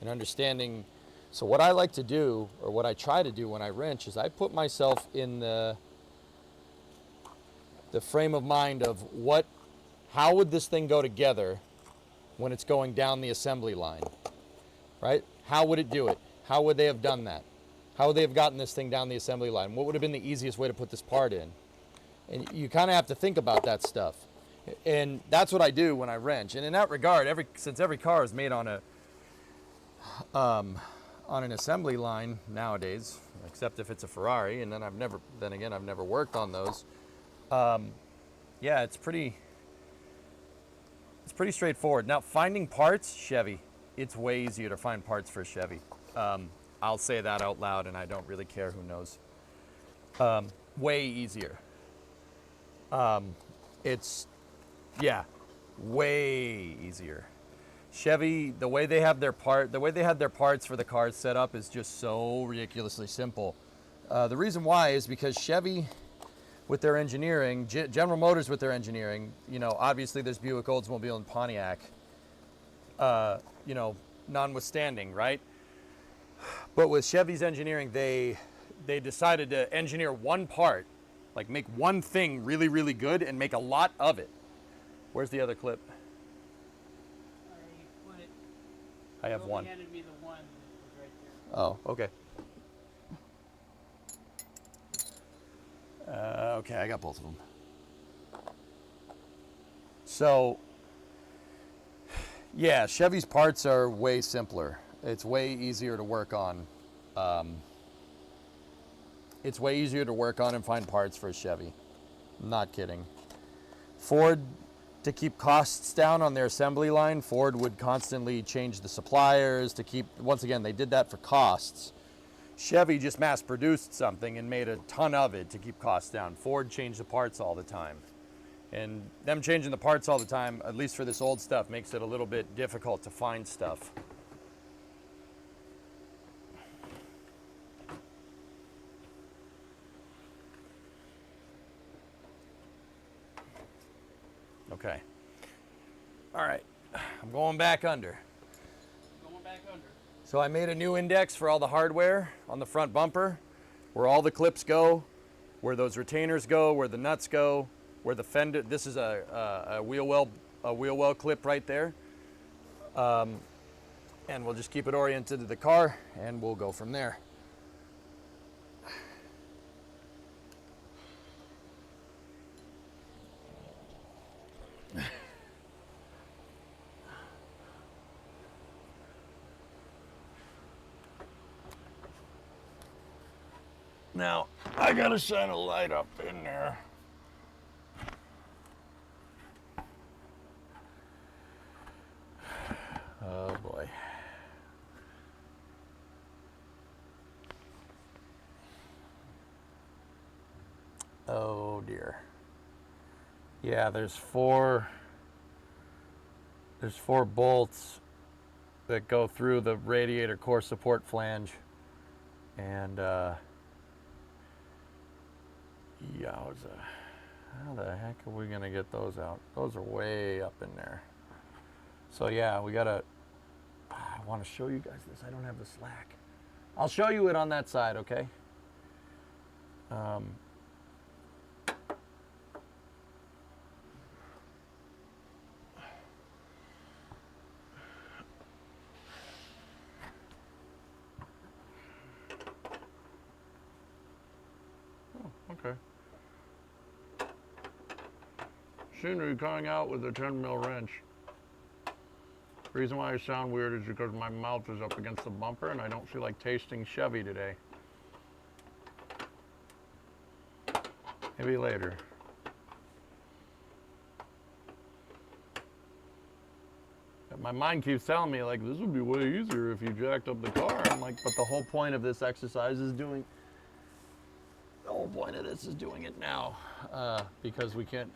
and understanding. So what I like to do, or what I try to do when I wrench, is I put myself in the frame of mind of how would this thing go together when it's going down the assembly line, right? How would it do it? How would they have done that? How would they have gotten this thing down the assembly line? What would have been the easiest way to put this part in? And you kind of have to think about that stuff. And that's what I do when I wrench. And in that regard, since every car is made on an assembly line nowadays, except if it's a Ferrari, and then I've never worked on those. Yeah, it's pretty straightforward. Now, finding parts, Chevy, it's way easier to find parts for a Chevy. I'll say that out loud, and I don't really care who knows. Way easier. It's, yeah, way easier. Chevy, the way they had their parts for the cars set up is just so ridiculously simple. The reason why is because Chevy, with their engineering, General Motors with their engineering, you know, obviously there's Buick, Oldsmobile, and Pontiac, you know, notwithstanding, right? But with Chevy's engineering, they decided to engineer one part, like make one thing really, really good and make a lot of it. Where's the other clip? I put it. I have You one. only handed me the one that was right there. Oh, okay. Okay, I got both of them. So, yeah, Chevy's parts are way simpler. It's way easier to work on. It's way easier to work on and find parts for a Chevy. I'm not kidding. Ford, to keep costs down on their assembly line, Ford would constantly change the suppliers to keep, once again, they did that for costs. Chevy just mass produced something and made a ton of it to keep costs down. Ford changed the parts all the time. And them changing the parts all the time, at least for this old stuff, makes it a little bit difficult to find stuff. Okay. All right. I'm going back under. Going back under. So I made a new index for all the hardware on the front bumper, where all the clips go, where those retainers go, where the nuts go, where the fender. This is a wheel well clip right there. And we'll just keep it oriented to the car, and we'll go from there. Now, I gotta shine a light up in there. Oh boy. Oh dear. Yeah, there's four bolts that go through the radiator core support flange, and yowza. How the heck are we gonna get those out? Those are way up in there. So yeah, we gotta, I wanna show you guys this. I don't have the slack. I'll show you it on that side, okay? Okay. Scenery coming out with a 10mm wrench. The reason why I sound weird is because my mouth is up against the bumper and I don't feel like tasting Chevy today. Maybe later. My mind keeps telling me, like, this would be way easier if you jacked up the car. I'm like, but the whole point of this exercise is doing... The whole point of this is doing it now, because we can't.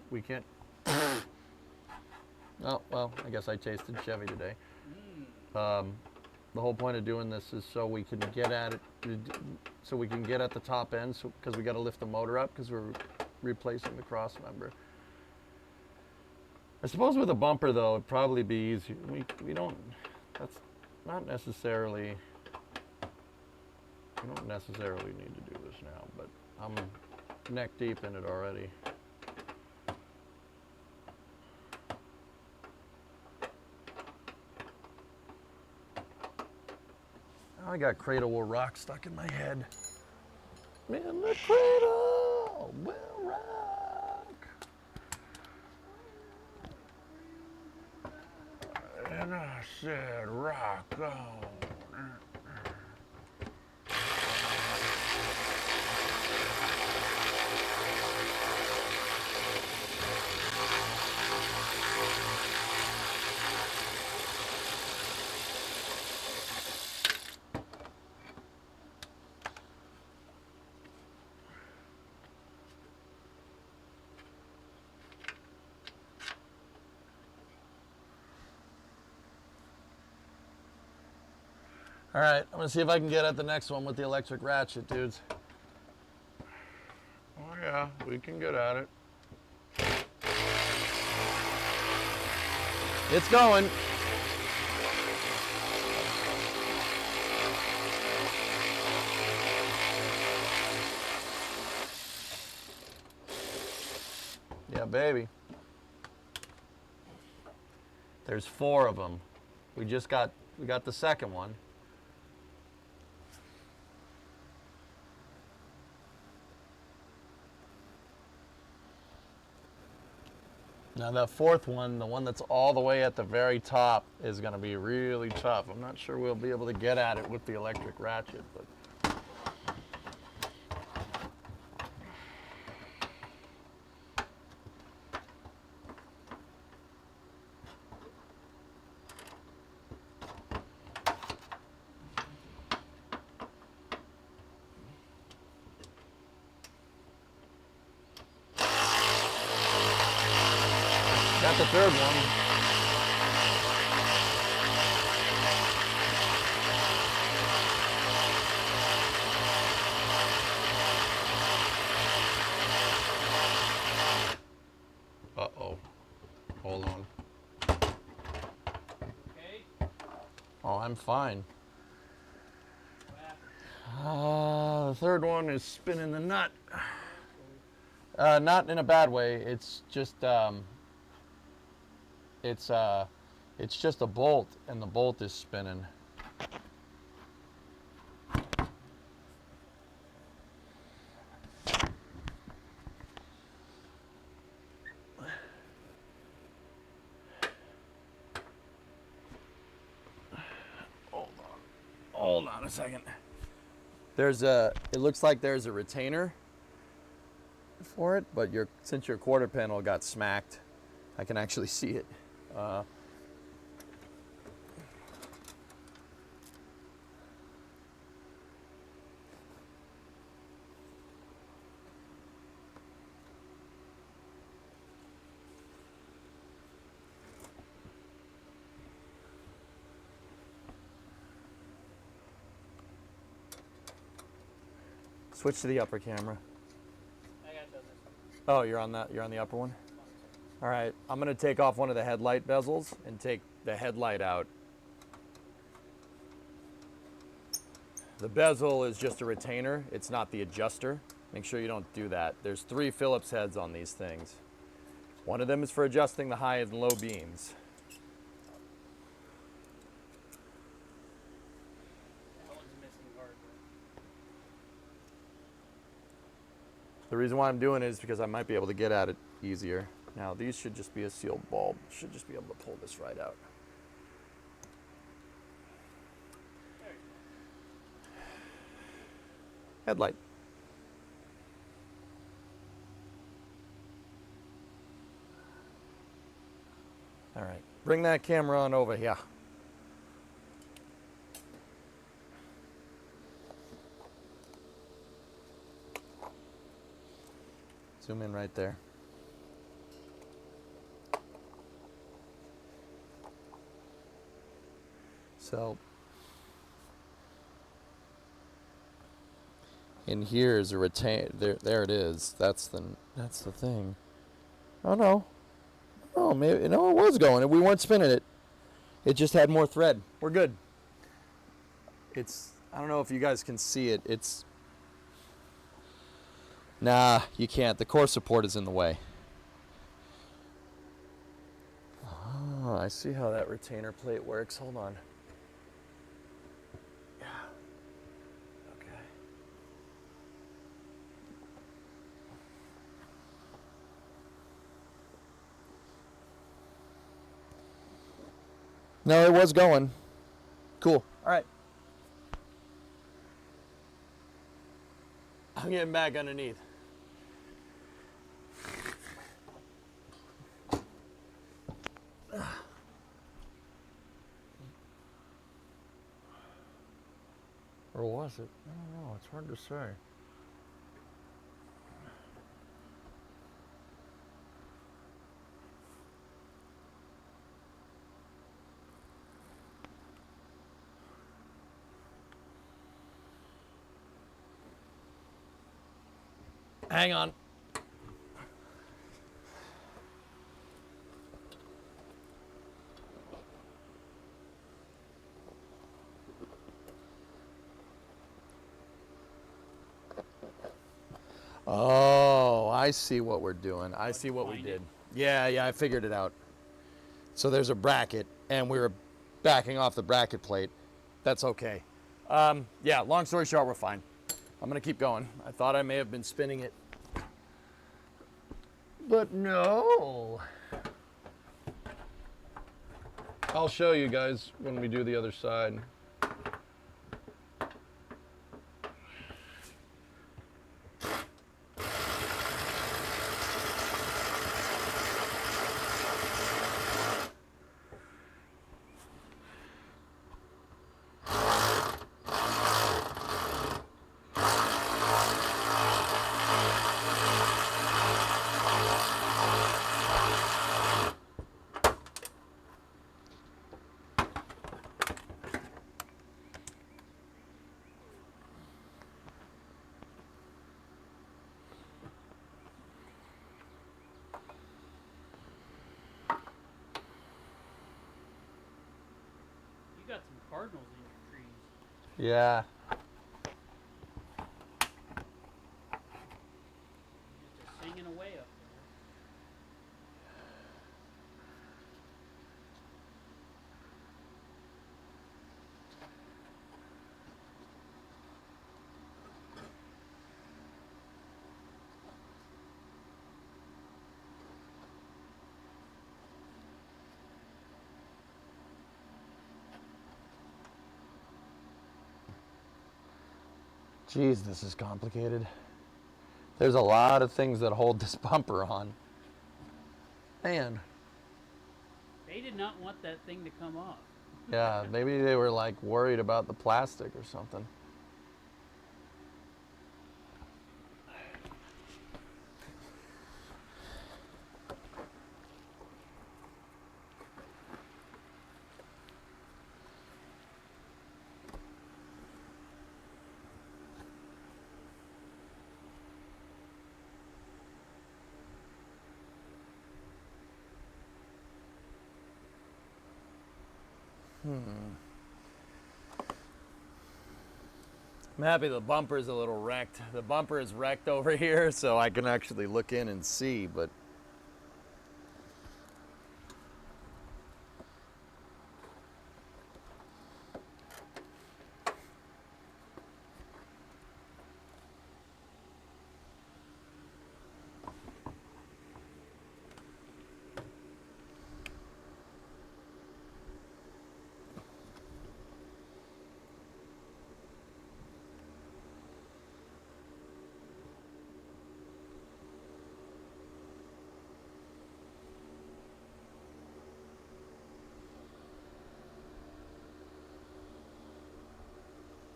Oh well, I guess I tasted Chevy today. The whole point of doing this is so we can get at it, so we can get at the top end, because we got to lift the motor up because we're replacing the cross member. I suppose with a bumper though, it'd probably be easier. We don't. That's not necessarily. We don't necessarily need to do this now, but I'm neck deep in it already. I got Cradle Will Rock stuck in my head. In the cradle will rock. And I said, rock on. All right, I'm gonna see if I can get at the next one with the electric ratchet, dudes. Oh yeah, we can get at it. It's going. Yeah, baby. There's 4 of them. We got the second one. Now that 4th one, the one that's all the way at the very top, is going to be really tough. I'm not sure we'll be able to get at it with the electric ratchet, but got the 3rd one. Uh-oh. Hold on. Okay. Oh, I'm fine. What happened? The 3rd one is spinning the nut. Not in a bad way. It's just it's just a bolt, and the bolt is spinning. Hold on a second. It looks like there's a retainer for it, but since your quarter panel got smacked, I can actually see it. Switch to the upper camera. I got this. Oh, you're on the upper one? All right, I'm gonna take off one of the headlight bezels and take the headlight out. The bezel is just a retainer, it's not the adjuster. Make sure you don't do that. There's 3 Phillips heads on these things. One of them is for adjusting the high and low beams. That one's missing hardware. The reason why I'm doing it is because I might be able to get at it easier. Now these should just be a sealed bulb. Should just be able to pull this right out. There you Headlight. All right, bring that camera on over here. Zoom in right there. So, in here is a retain. There it is. That's the thing. Oh no. Oh, maybe no. It was going. We weren't spinning it. It just had more thread. We're good. I don't know if you guys can see it. Nah, you can't. The core support is in the way. Oh, I see how that retainer plate works. Hold on. Yeah. Okay. No, it was going. Cool. All right. I'm getting back underneath. Or was it? I don't know. It's hard to say. Hang on. Oh, I see what we're doing. I see what we did. Yeah, I figured it out. So there's a bracket, and we were backing off the bracket plate. That's okay. Yeah, long story short, we're fine. I'm gonna keep going. I thought I may have been spinning it, but no. I'll show you guys when we do the other side. You got some cardinals in your trees. Yeah. Just singing away up there. Jeez, this is complicated. There's a lot of things that hold this bumper on. Man. They did not want that thing to come off. Yeah, maybe they were like worried about the plastic or something. I'm happy the bumper's a little wrecked. The bumper is wrecked over here, so I can actually look in and see, but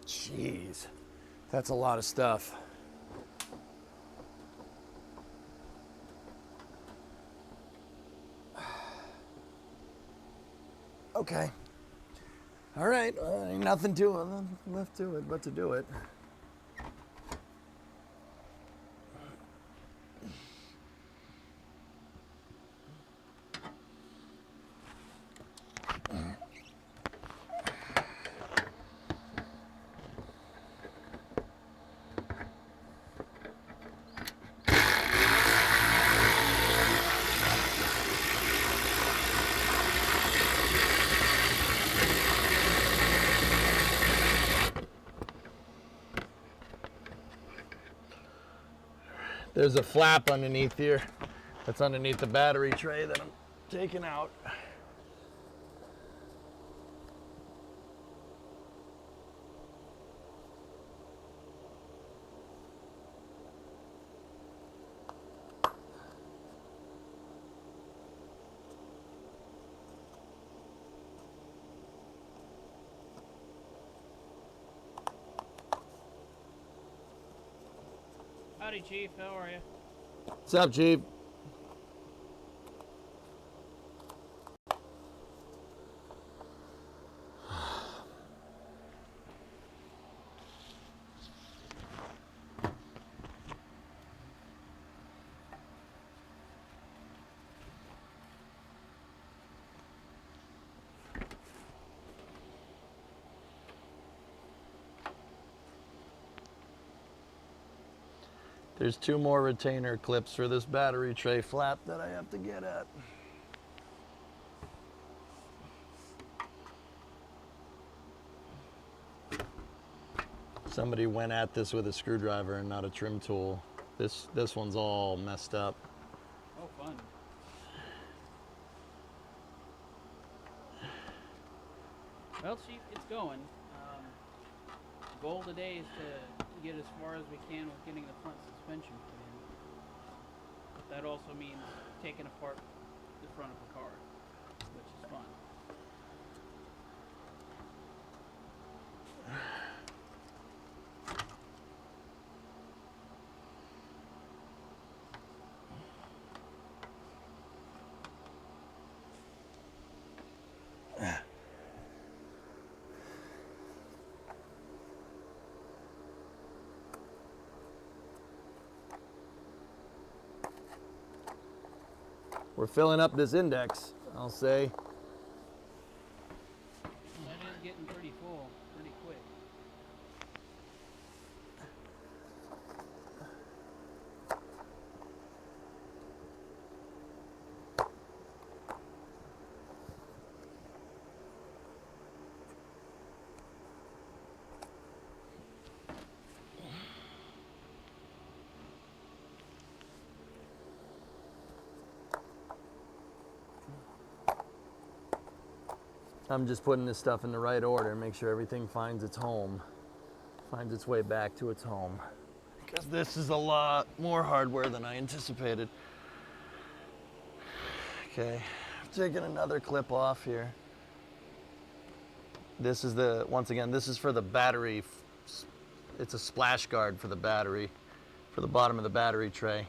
jeez, that's a lot of stuff. Okay. All right, ain't nothing to it, left to it but to do it. There's a flap underneath here. That's underneath the battery tray that I'm taking out. Howdy, Chief. How are you? What's up, Chief? There's 2 more retainer clips for this battery tray flap that I have to get at. Somebody went at this with a screwdriver and not a trim tool. This one's all messed up. Oh, fun. Well, Chief, it's going. The goal today is to get as far as we can with getting the front suspension put in. But that also means taking apart the front of the car, which is fun. We're filling up this index, I'll say. That is getting pretty full, pretty quick. I'm just putting this stuff in the right order, make sure everything finds its home, finds its way back to its home. Because this is a lot more hardware than I anticipated. Okay, I'm taking another clip off here. This is once again, this is for the battery. It's a splash guard for the battery, for the bottom of the battery tray.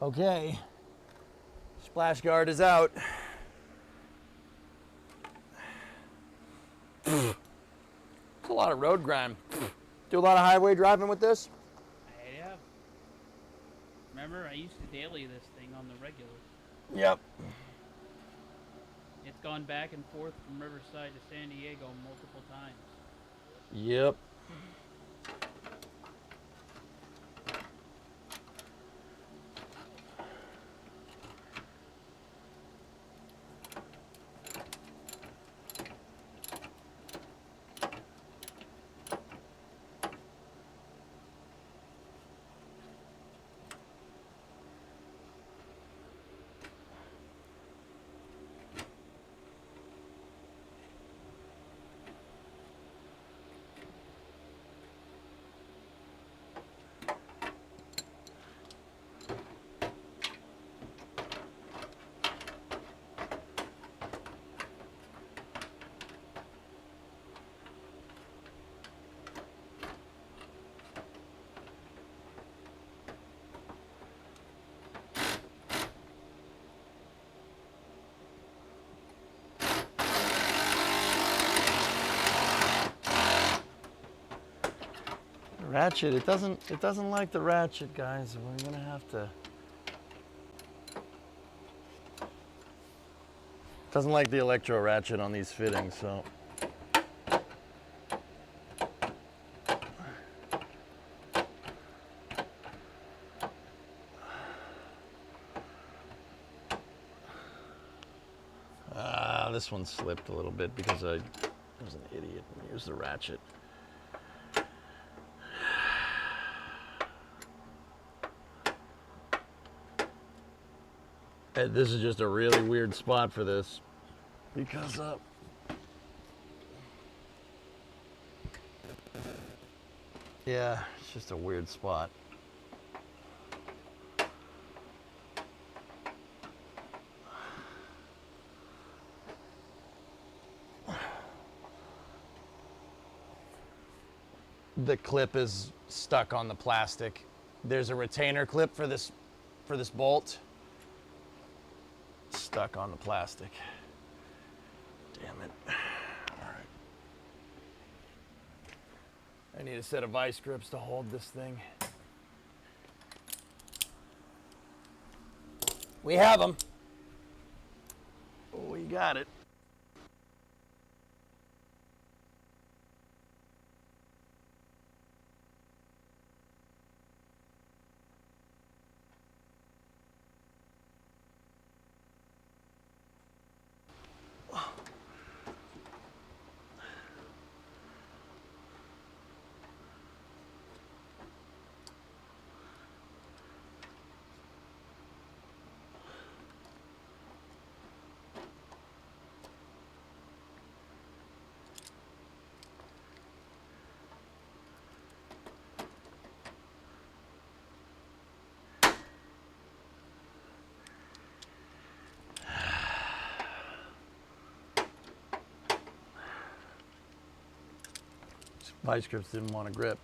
Okay, splash guard is out. It's a lot of road grime. Do a lot of highway driving with this? I have. Remember, I used to daily this thing on the regular. Yep. It's gone back and forth from Riverside to San Diego multiple times. Yep. Ratchet, it doesn't like the ratchet, guys. We're gonna have to. Doesn't like the electro ratchet on these fittings, so. This one slipped a little bit because I was an idiot and used the ratchet. And this is just a really weird spot for this because yeah, it's just a weird spot. the clip is stuck on the plastic. There's a retainer clip for this bolt. Stuck on the plastic. Damn it. All right. I need a set of vice grips to hold this thing. We have them. We got it. Vice grips didn't want to grip.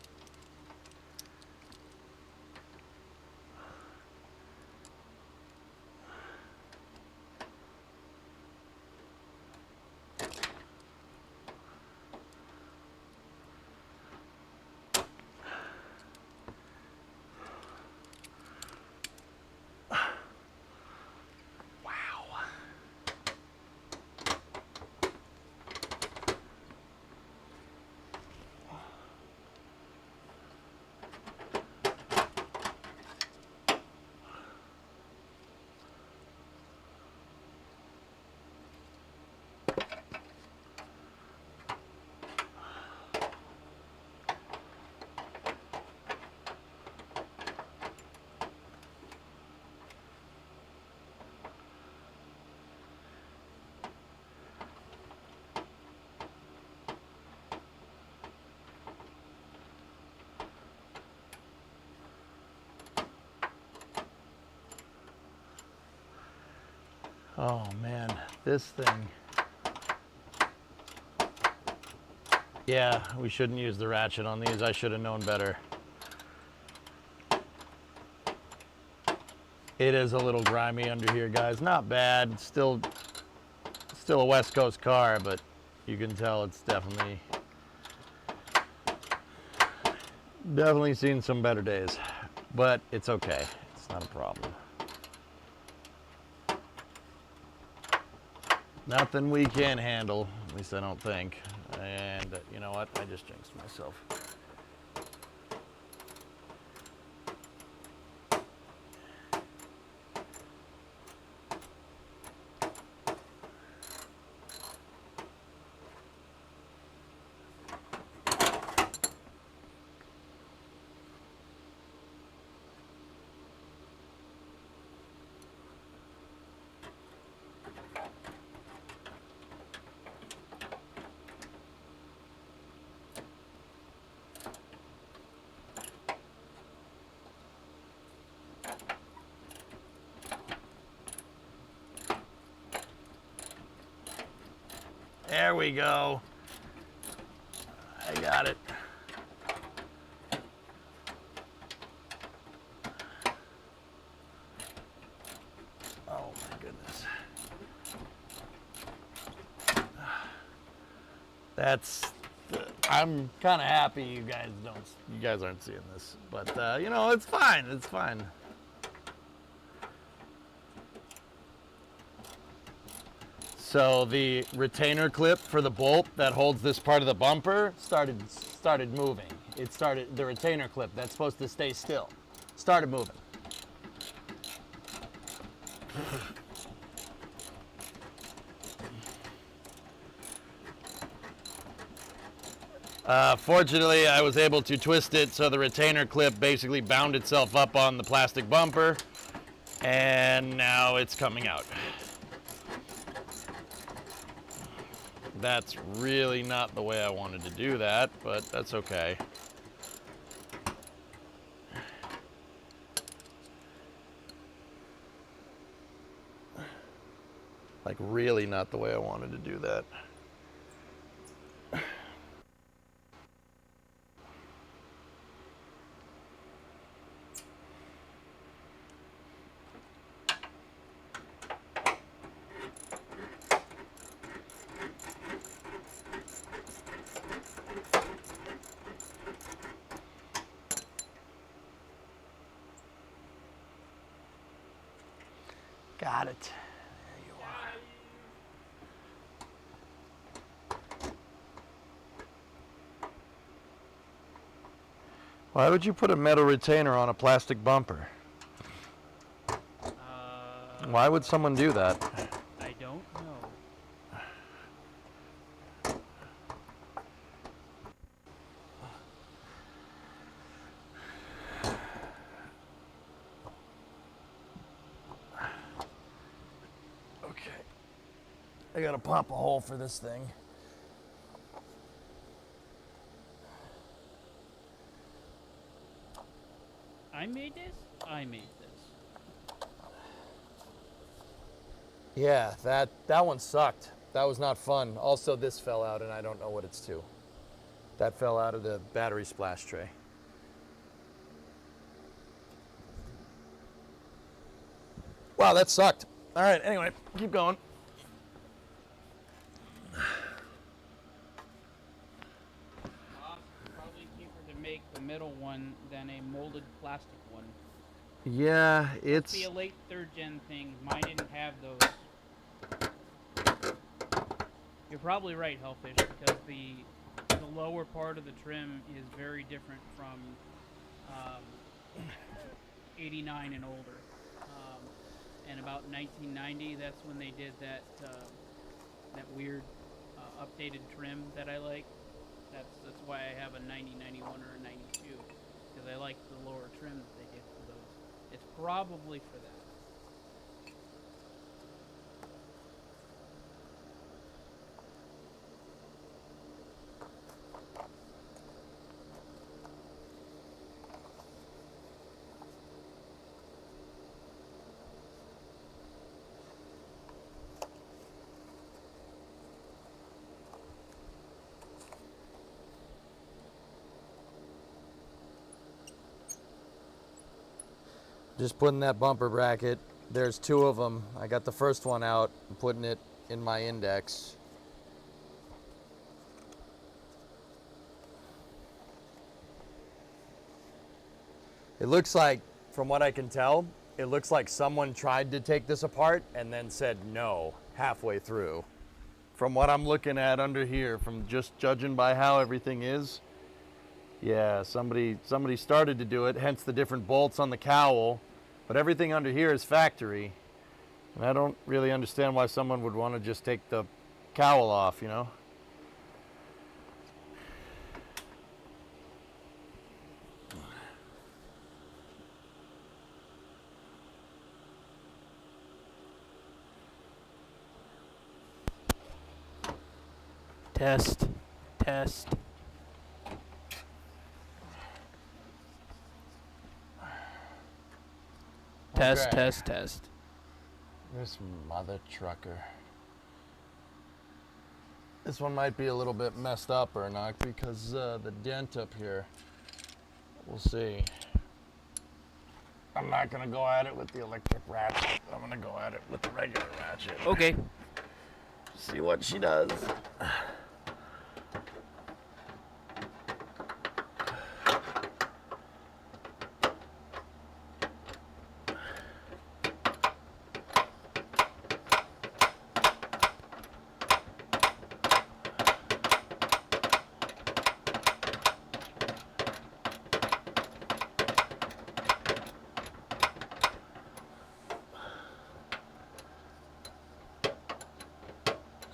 Oh man, this thing. Yeah, we shouldn't use the ratchet on these. I should have known better. It is a little grimy under here, guys. Not bad. Still a West Coast car, but you can tell it's definitely seen some better days. But it's okay. It's not a problem. Nothing we can't handle, at least I don't think. And you know what? I just jinxed myself. There we go. I got it. Oh my goodness. I'm kind of happy you guys aren't seeing this, but you know, it's fine. It's fine. So the retainer clip for the bolt that holds this part of the bumper started moving. The retainer clip that's supposed to stay still started moving. Fortunately, I was able to twist it so the retainer clip basically bound itself up on the plastic bumper, and now it's coming out. That's really not the way I wanted to do that, but that's okay. Like, really not the way I wanted to do that. got it. There you are. Why would you put a metal retainer on a plastic bumper? Why would someone do that? I don't know. Okay. I gotta pop a hole for this thing. I made this? I made this. Yeah, that one sucked. That was not fun. Also, this fell out, and I don't know what it's to. That fell out of the battery splash tray. Wow, that sucked. All right, anyway, keep going. Probably cheaper to make the middle one than a molded plastic one. Yeah, It'd be a late third gen thing. Mine didn't have those. You're probably right, Hellfish, because the lower part of the trim is very different from 89 and older. And about 1990, that's when they did that weird updated trim that I like. That's why I have a 90, 91, or a 92, because I like the lower trim that they did for those. It's probably for that. Just putting that bumper bracket. There's two of them. I got the first one out. I'm putting it in my index. It looks like, from what I can tell, it looks like someone tried to take this apart and then said no halfway through. From what I'm looking at under here, from just judging by how everything is, yeah, somebody started to do it, hence the different bolts on the cowl. But everything under here is factory. And I don't really understand why someone would want to just take the cowl off, you know? Test. Test. Test, Okay. test, test. This mother trucker. This one might be a little bit messed up or not because the dent up here. We'll see. I'm not gonna go at it with the electric ratchet. I'm gonna go at it with the regular ratchet. Okay. See what she does.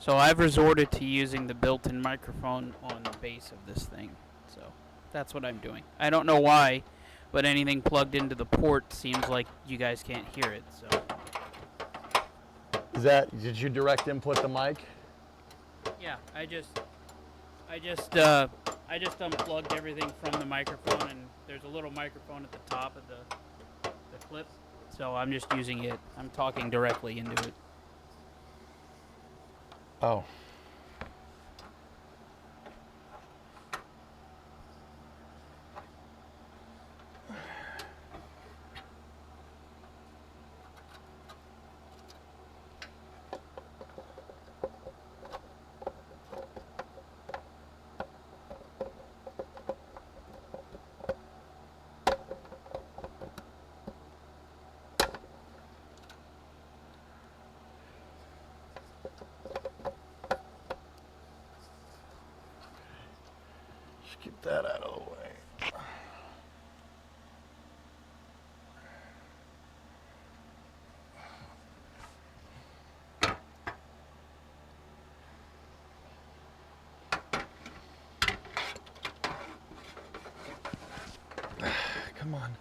So I've resorted to using the built-in microphone on the base of this thing. So that's what I'm doing. I don't know why, but anything plugged into the port seems like you guys can't hear it. So Did you direct input the mic? yeah, I just unplugged everything from the microphone, and there's a little microphone at the top of the clip. So I'm just using it. I'm talking directly into it. Oh. Get that out of the way. Come on.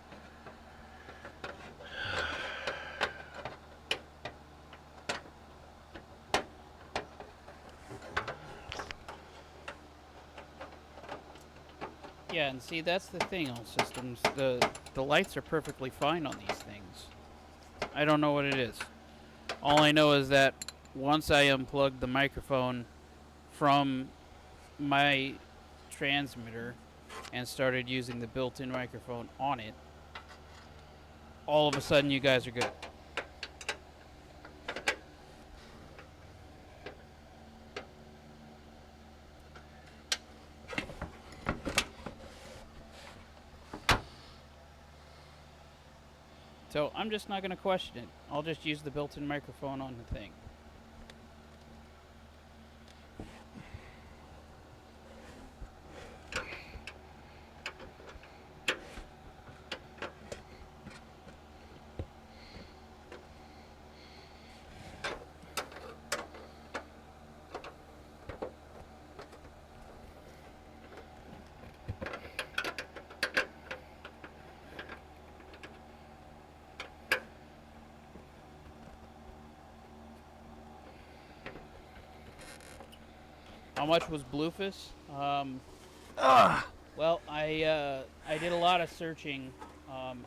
Yeah, and see, that's the thing, all systems. The lights are perfectly fine on these things. I don't know what it is. All I know is that once I unplugged the microphone from my transmitter and started using the built-in microphone on it, all of a sudden you guys are good. So I'm just not going to question it. I'll just use the built-in microphone on the thing. How much was Bluefus? Well, I did a lot of searching,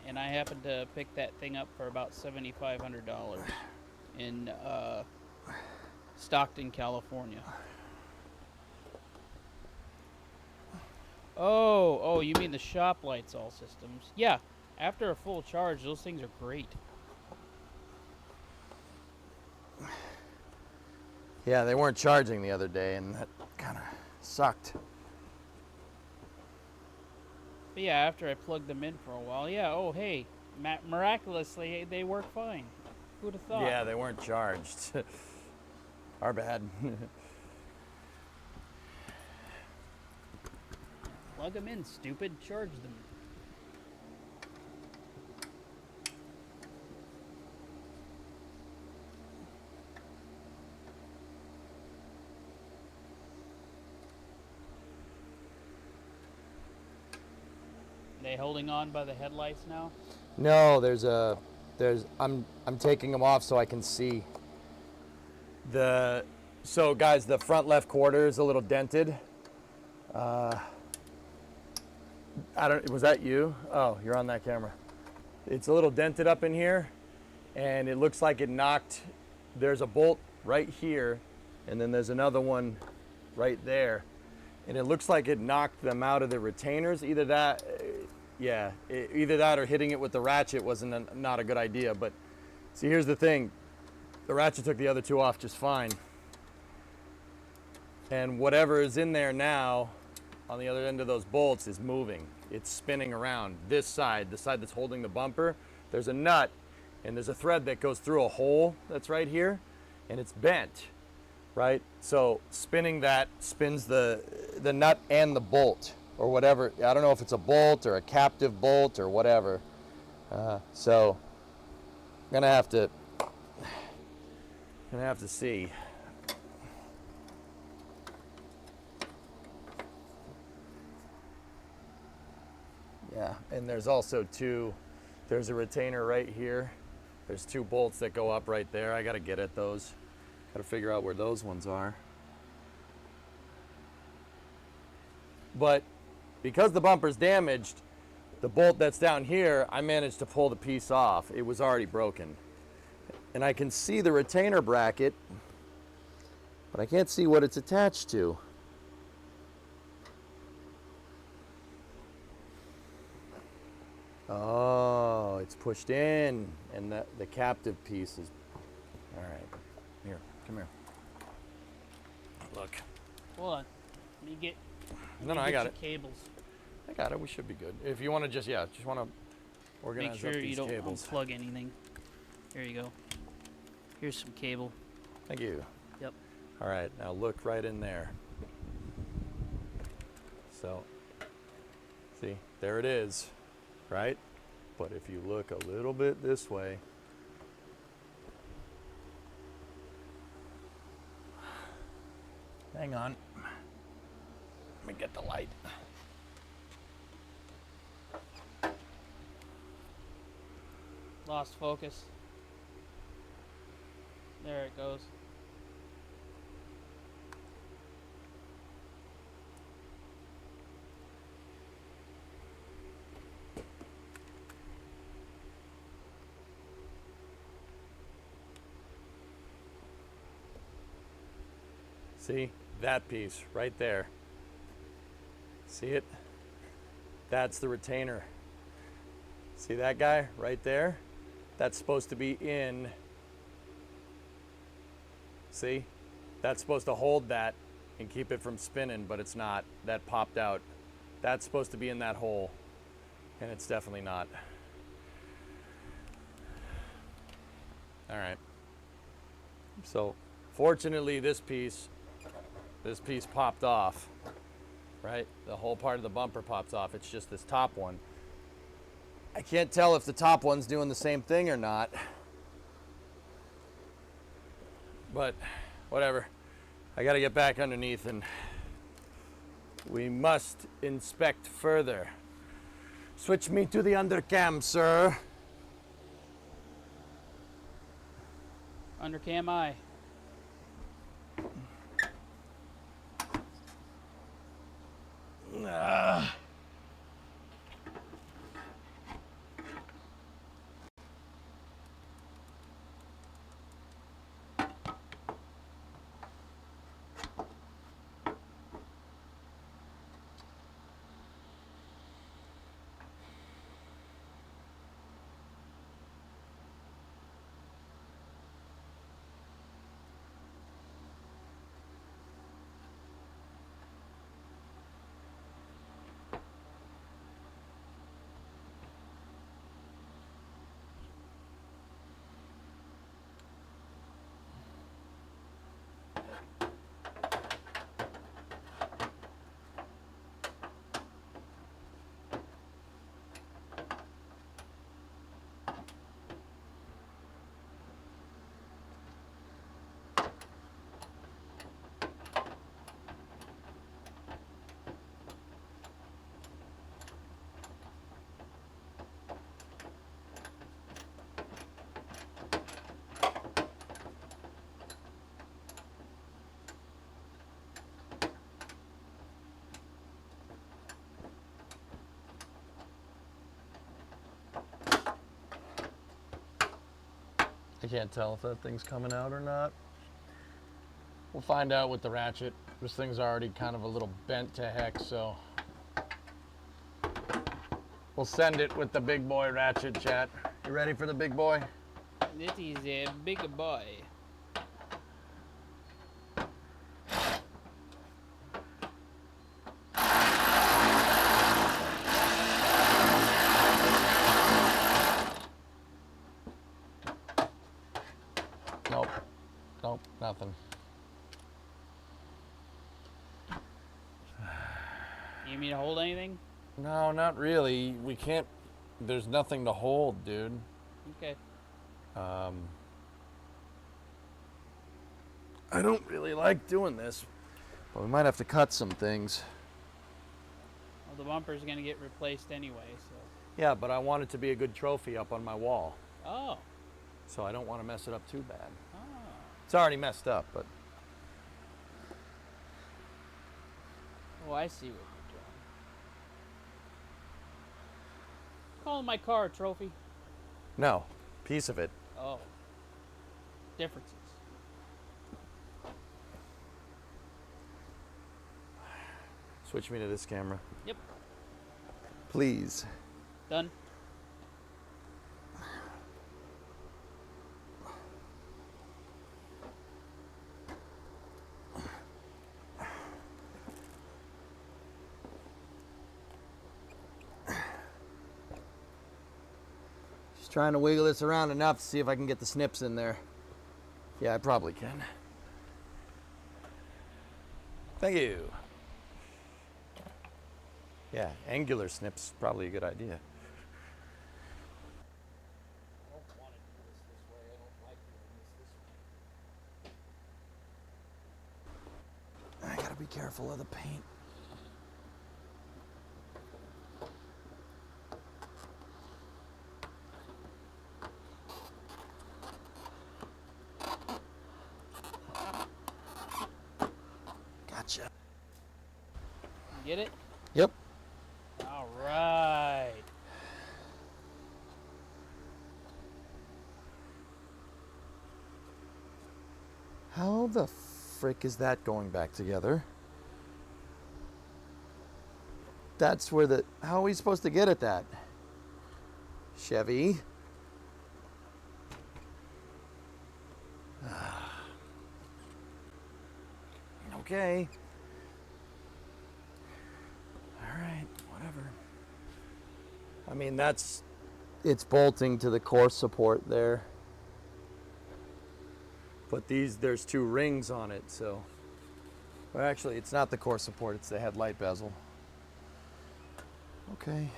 and I happened to pick that thing up for about $7,500 in Stockton, California. Oh, you mean the shop lights, all systems? Yeah, after a full charge, those things are great. Yeah, they weren't charging the other day, and that kind of sucked. But yeah, after I plugged them in for a while, yeah, oh hey, miraculously they work fine. Who'd have thought? Yeah, they weren't charged. Our bad. Plug them in, stupid. Charge them. They holding on by the headlights now? No, I'm taking them off so I can see. So guys, the front left quarter is a little dented. Was that you? Oh, you're on that camera. It's a little dented up in here, and it looks like it knocked. There's a bolt right here, and then there's another one right there, and it looks like it knocked them out of the retainers. Either that or hitting it with the ratchet wasn't not a good idea. But see, here's the thing: the ratchet took the other two off just fine, and whatever is in there now on the other end of those bolts is moving. It's spinning around. This side, the side that's holding the bumper, there's a nut and there's a thread that goes through a hole that's right here, and it's bent, right? So spinning that spins the nut and the bolt or whatever. I don't know if it's a bolt or a captive bolt or whatever. So I'm gonna have to see. Yeah, and there's also there's a retainer right here. There's two bolts that go up right there. I gotta get at those. Gotta figure out where those ones are. But because the bumper's damaged, the bolt that's down here, I managed to pull the piece off. It was already broken. And I can see the retainer bracket, but I can't see what it's attached to. Oh, it's pushed in, and the captive piece is, all right. Here, come here. Look. Hold on. Let me get. No, I got your it. Cables. I got it. We should be good. If you want to just want to organize Make sure up you these don't cables. unplug anything. Here you go. Here's some cable. Thank you. Yep. All right, now look right in there. So See, there it is, right? But if you look a little bit this way, hang on, let me get the light. Lost focus. There it goes. See, that piece right there. See it? That's the retainer. See that guy right there? That's supposed to be in. See? That's supposed to hold that and keep it from spinning, but it's not. That popped out. That's supposed to be in that hole, and it's definitely not. All right. So, fortunately, this piece popped off, right? The whole part of the bumper pops off. It's just this top one. I can't tell if the top one's doing the same thing or not. But whatever. I got to get back underneath and we must inspect further. Switch me to the undercam, sir. Undercam eye. I can't tell if that thing's coming out or not. We'll find out with the ratchet. This thing's already kind of a little bent to heck, so we'll send it with the big boy ratchet, chat. You ready for the big boy? This is a big boy. Nope. Nope, nothing. You need me to hold anything? No, not really. We can't. There's nothing to hold, dude. Okay. I don't really like doing this, but we might have to cut some things. Well, the bumper's gonna get replaced anyway, so. Yeah, but I want it to be a good trophy up on my wall, Oh. so I don't want to mess it up too bad. Oh. It's already messed up, but Oh, I see what you're doing. Calling my car a trophy. no, piece of it. Oh. Differences. Switch me to this camera. Yep. Please. Done. Just trying to wiggle this around enough to see if I can get the snips in there. Yeah, I probably can. Thank you. Yeah, angular snip's probably a good idea. I gotta be careful of the paint. Gotcha. Get it? Yep. All right. How the frick is that going back together? That's where the... How are we supposed to get at that? Chevy. Okay. All right, whatever. I mean, that's... It's bolting to the core support there. But there's two rings on it, so... Well, actually, it's not the core support, it's the headlight bezel. Okay.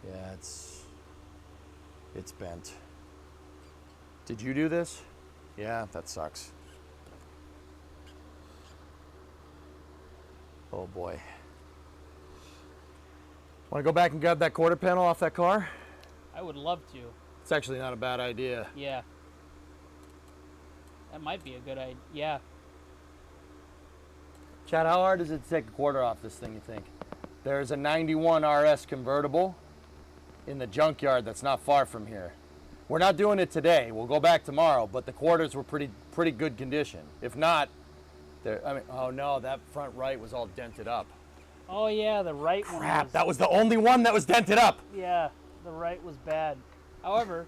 Yeah, it's bent. Did you do this? Yeah, that sucks. Oh boy. Want to go back and grab that quarter panel off that car? I would love to. It's actually not a bad idea. Yeah. That might be a good idea. Yeah. Chad, how hard is it to take a quarter off this thing, you think? There's a 91 RS convertible in the junkyard that's not far from here. We're not doing it today. We'll go back tomorrow, but the quarters were pretty good condition. If not, oh no, that front right was all dented up. Oh yeah, the right one Crap, was... that was the only one that was dented up. Yeah, the right was bad. However,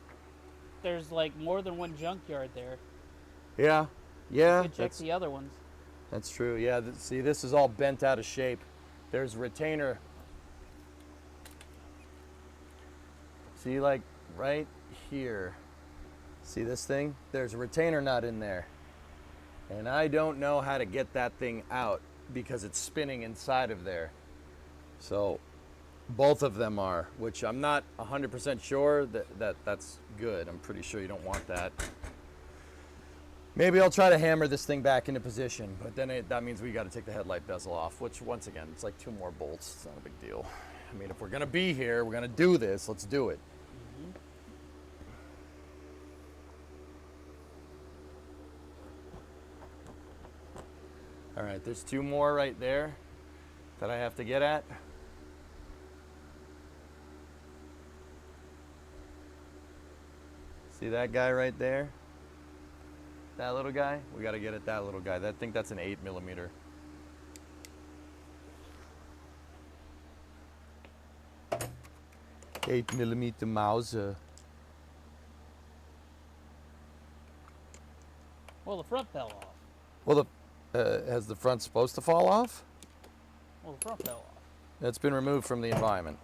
there's like more than one junkyard there. Yeah, yeah. You could check the other ones. That's true, yeah. See, this is all bent out of shape. There's a retainer. See, like right here. See this thing? There's a retainer nut in there. And I don't know how to get that thing out because it's spinning inside of there. So both of them are, which I'm not 100% sure that's good. I'm pretty sure you don't want that. Maybe I'll try to hammer this thing back into position, but then that means we got to take the headlight bezel off, which once again, it's like 2 more bolts. It's not a big deal. I mean, if we're going to be here, we're going to do this, let's do it. All right, there's 2 more right there that I have to get at. See that guy right there? That little guy? We got to get at that little guy. I think that's an 8mm. $8mm Mauser. Well, the front fell off. Well, has the front supposed to fall off? Well, the front fell off. It's been removed from the environment.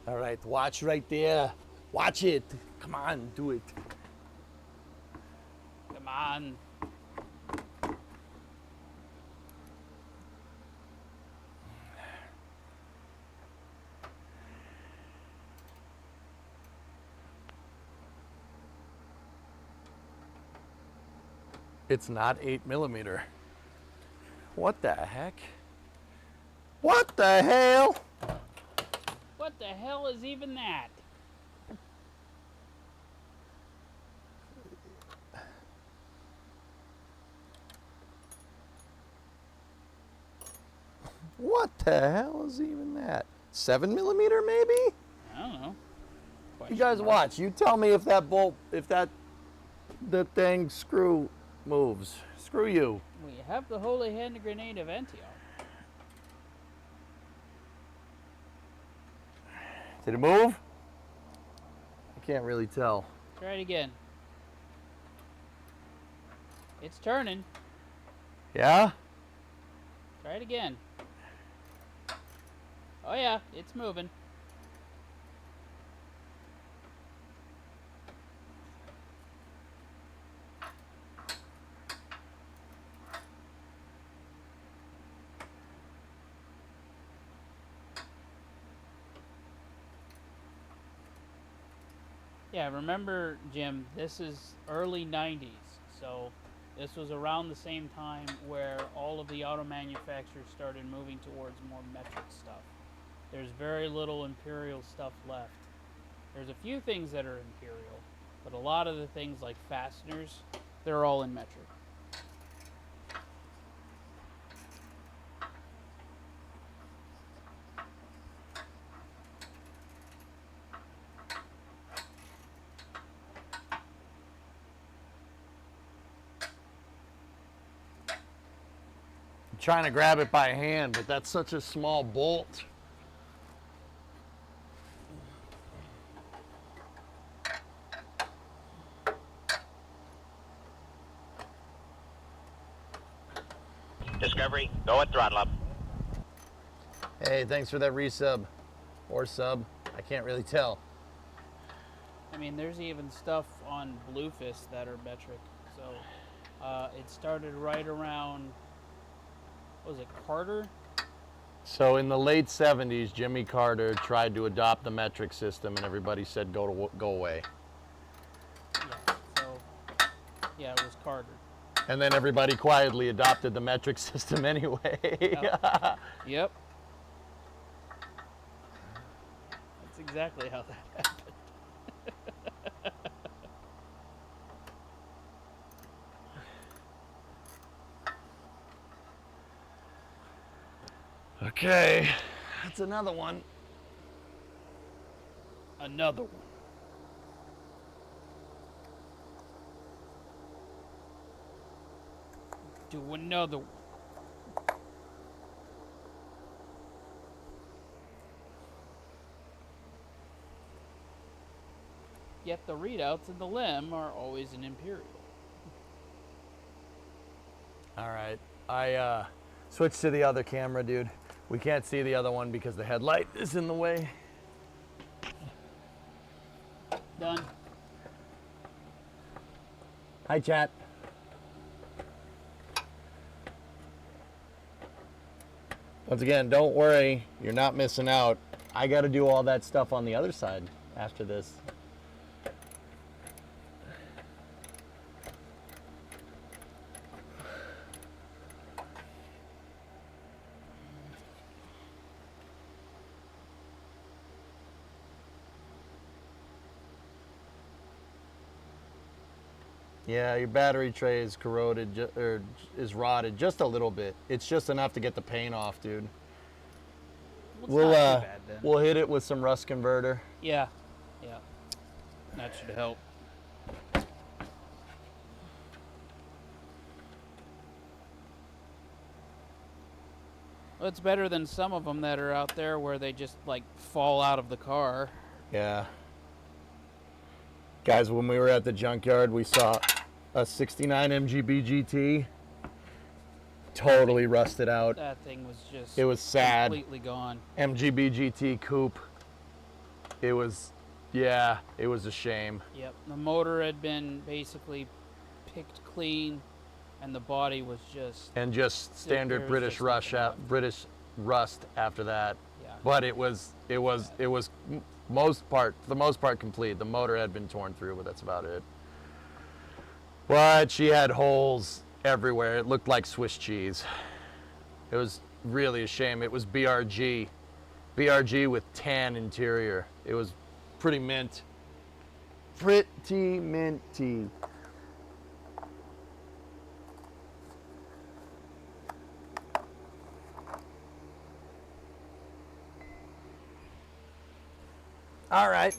All right, watch right there. Watch it. Come on, do it. Come on. It's not 8mm. What the heck? What the hell? What the hell is even that? What the hell is even that? 7mm maybe? I don't know. You guys watch. You tell me if that bolt, the thing screw moves. Screw you. We have the holy hand grenade of Antioch. Did it move? I can't really tell. Try it again. It's turning. Yeah? Try it again. Oh yeah, it's moving. Yeah, remember, Jim, this is early 90s, so this was around the same time where all of the auto manufacturers started moving towards more metric stuff. There's very little imperial stuff left. There's a few things that are imperial, but a lot of the things like fasteners, they're all in metric. I'm trying to grab it by hand, but that's such a small bolt. Discovery, go at throttle up. Hey, thanks for that resub. Or sub. I can't really tell. I mean, there's even stuff on Bluefist that are metric. So it started right around, what was it, Carter? So in the late 70s, Jimmy Carter tried to adopt the metric system and everybody said go away. Yeah, so, yeah, it was Carter. And then everybody quietly adopted the metric system anyway. Yep. Yep. That's exactly how that happened. Okay, that's another one. Another one. Do another one. Yet the readouts in the limb are always an imperial. All right, I switched to the other camera, dude. We can't see the other one because the headlight is in the way. Done. Hi, chat. Once again, don't worry, you're not missing out. I got to do all that stuff on the other side after this. Yeah, your battery tray is corroded, or is rotted just a little bit. It's just enough to get the paint off, dude. Well, it's not too bad then. We'll hit it with some rust converter. Yeah. Yeah. That should help. Well, it's better than some of them that are out there where they just like fall out of the car. Yeah. Guys, when we were at the junkyard, we saw a 69 MGB GT totally rusted out. That thing was just It was sad. completely gone. MGB GT coupe. It was, yeah, it was a shame. Yep. The motor had been basically picked clean and the body was just And just standard there was British just rush nothing left. British rust after that. Yeah. But it was for the most part complete. The motor had been torn through, but that's about it. But she had holes everywhere. It looked like Swiss cheese. It was really a shame. It was BRG with tan interior. It was pretty mint. Pretty minty. All right.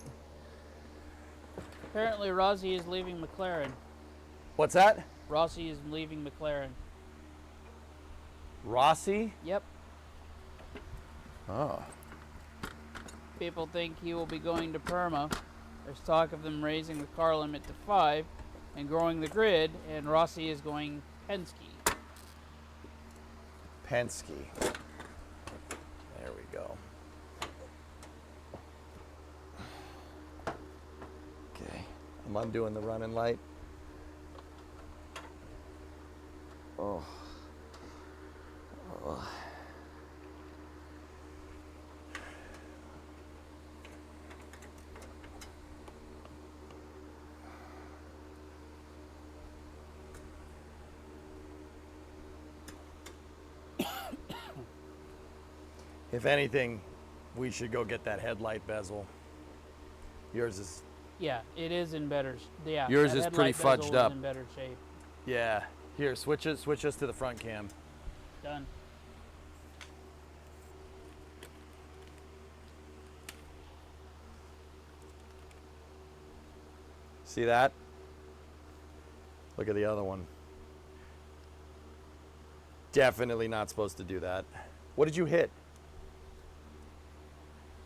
Apparently Rossi is leaving McLaren. What's that? Rossi is leaving McLaren. Rossi? Yep. Oh. People think he will be going to Perma. There's talk of them raising the car limit to 5 and growing the grid, and Rossi is going Penske. Penske. There we go. Okay. I'm undoing the running light. Oh. Oh. If anything, we should go get that headlight bezel. Yours is, Yeah, it is in better. Yeah, Yours that is pretty headlight fudged bezel is up. in better shape. yeah. Here, switch us to the front cam. Done. See that? Look at the other one. Definitely not supposed to do that. What did you hit?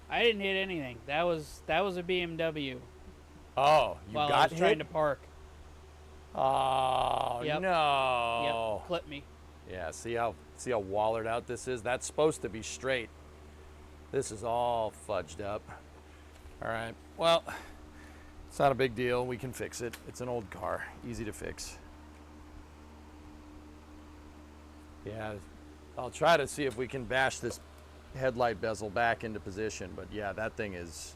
I didn't hit anything. That was a BMW. Oh, you while got I was hit? trying to park. Oh, Yep. no. Yep, clipped me. Yeah, see how wallered out this is? That's supposed to be straight. This is all fudged up. All right, well, it's not a big deal. We can fix it. It's an old car, easy to fix. Yeah, I'll try to see if we can bash this headlight bezel back into position, but yeah, that thing is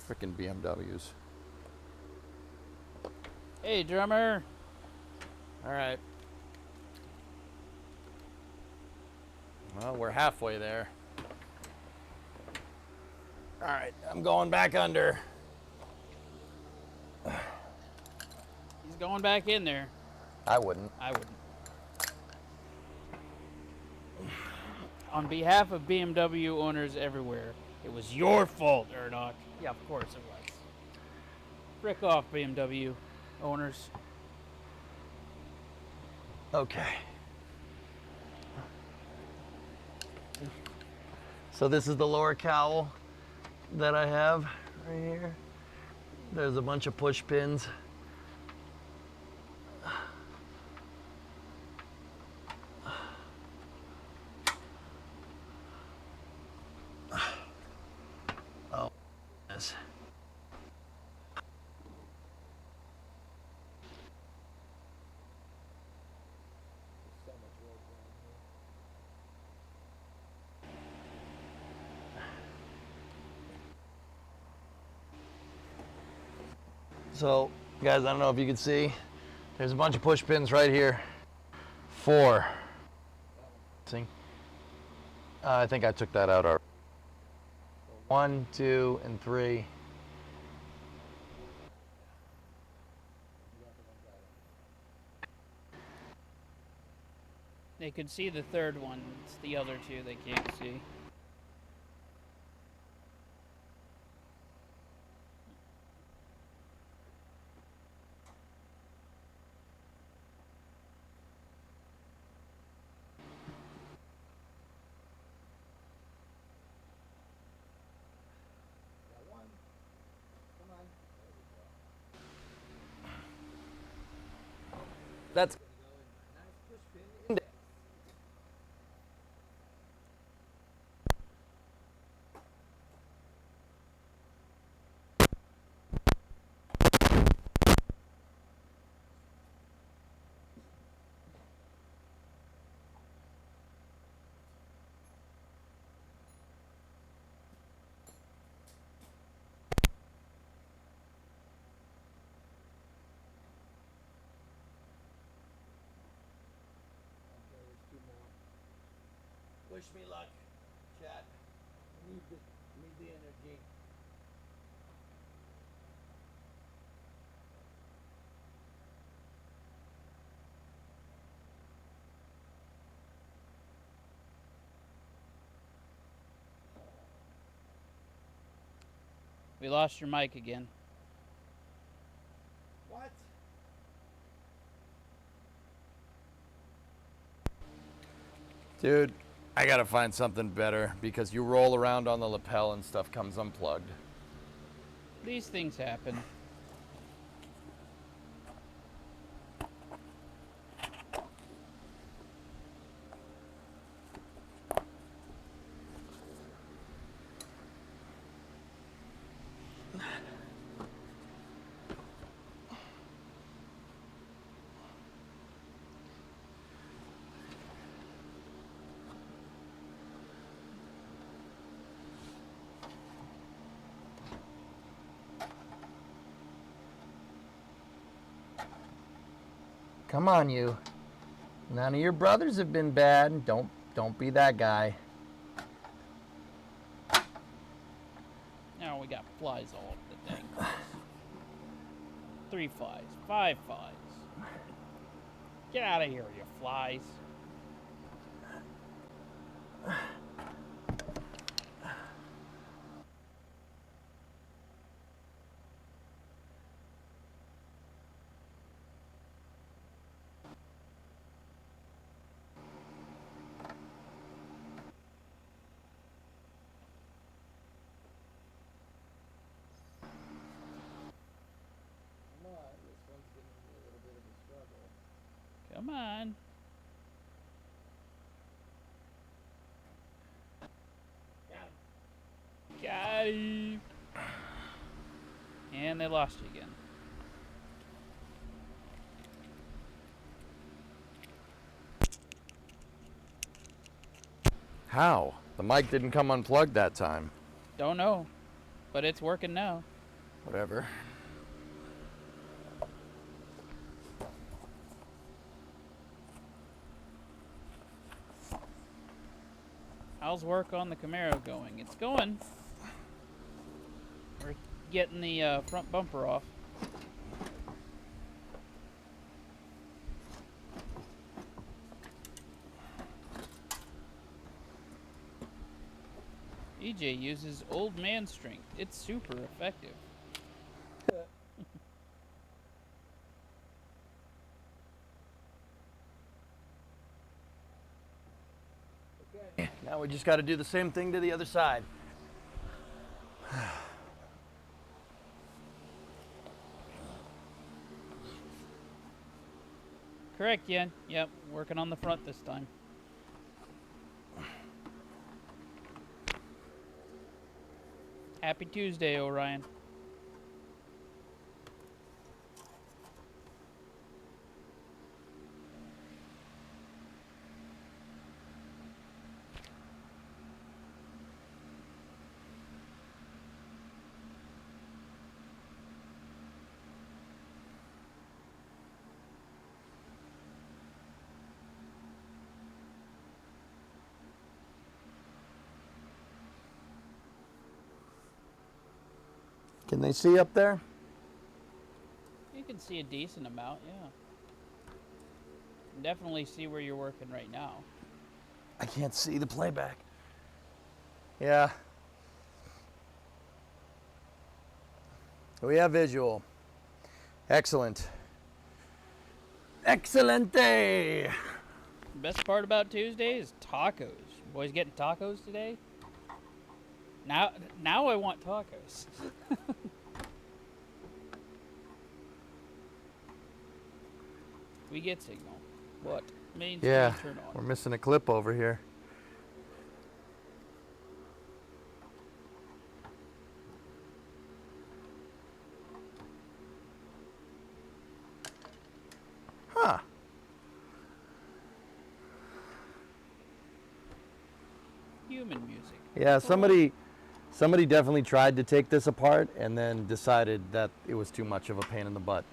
freaking BMWs. Hey, drummer. All right. Well, we're halfway there. All right, I'm going back under. He's going back in there. I wouldn't. I wouldn't. On behalf of BMW owners everywhere, it was your fault, Erdok. Yeah, of course it was. Frick off, BMW owners. Okay. So this is the lower cowl that I have right here. There's a bunch of push pins. Oh, yes. So, guys, I don't know if you can see, there's a bunch of push pins right here. 4. See? I think I took that out already. 1, 2, and 3. They could see the third one. It's the other two they can't see. That's Wish me luck, chat. Need the energy. We lost your mic again. What? Dude, I gotta find something better because you roll around on the lapel and stuff comes unplugged. These things happen. Come on, you. None of your brothers have been bad. Don't Don't be that guy. Now we got flies all over the dang place. 3 flies, 5 flies. Get out of here, you flies. Come on. Got him. And they lost you again. How? The mic didn't come unplugged that time. Don't know, but it's working now. Whatever. How's work on the Camaro going? It's going. We're getting the front bumper off. EJ uses old man strength. It's super effective. Now we just got to do the same thing to the other side. Correct, Yen. Yep, working on the front this time. Happy Tuesday, Orion. Can they see up there? You can see a decent amount, yeah. Definitely see where you're working right now. I can't see the playback. Yeah. We have visual. Excellent. Excelente! Best part about Tuesday is tacos. Boys getting tacos today? Now I want tacos. We get signal. What? Main screen Yeah, turn we're on. missing a clip over here. Huh. Human music. Yeah, somebody definitely tried to take this apart and then decided that it was too much of a pain in the butt.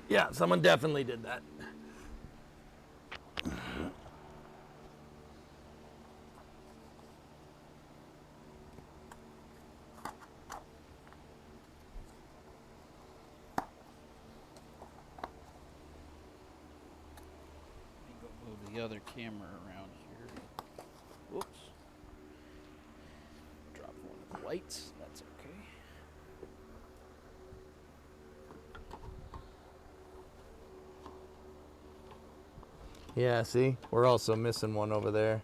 Yeah, someone definitely did that. Let me go move the other camera around here. Whoops. Drop one of the lights. That's okay. Yeah, see? We're also missing one over there.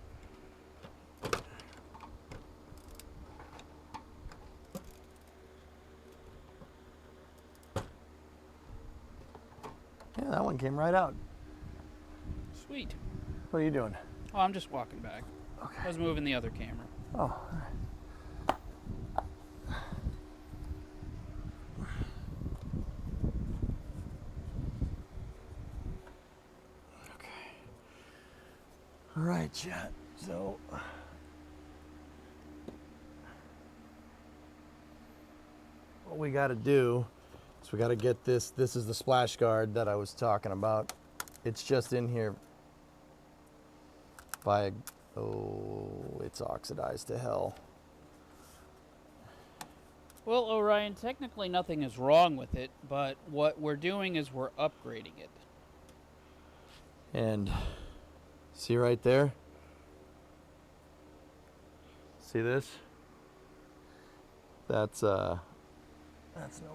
Yeah, that one came right out. Sweet. What are you doing? Oh, I'm just walking back. Okay. I was moving the other camera. Oh, all right. All right, chat. So, what we got to do is we got to get this. This is the splash guard that I was talking about. It's just in here by, oh, it's oxidized to hell. Well, Orion, technically nothing is wrong with it, but what we're doing is we're upgrading it. And see right there? See this? That's no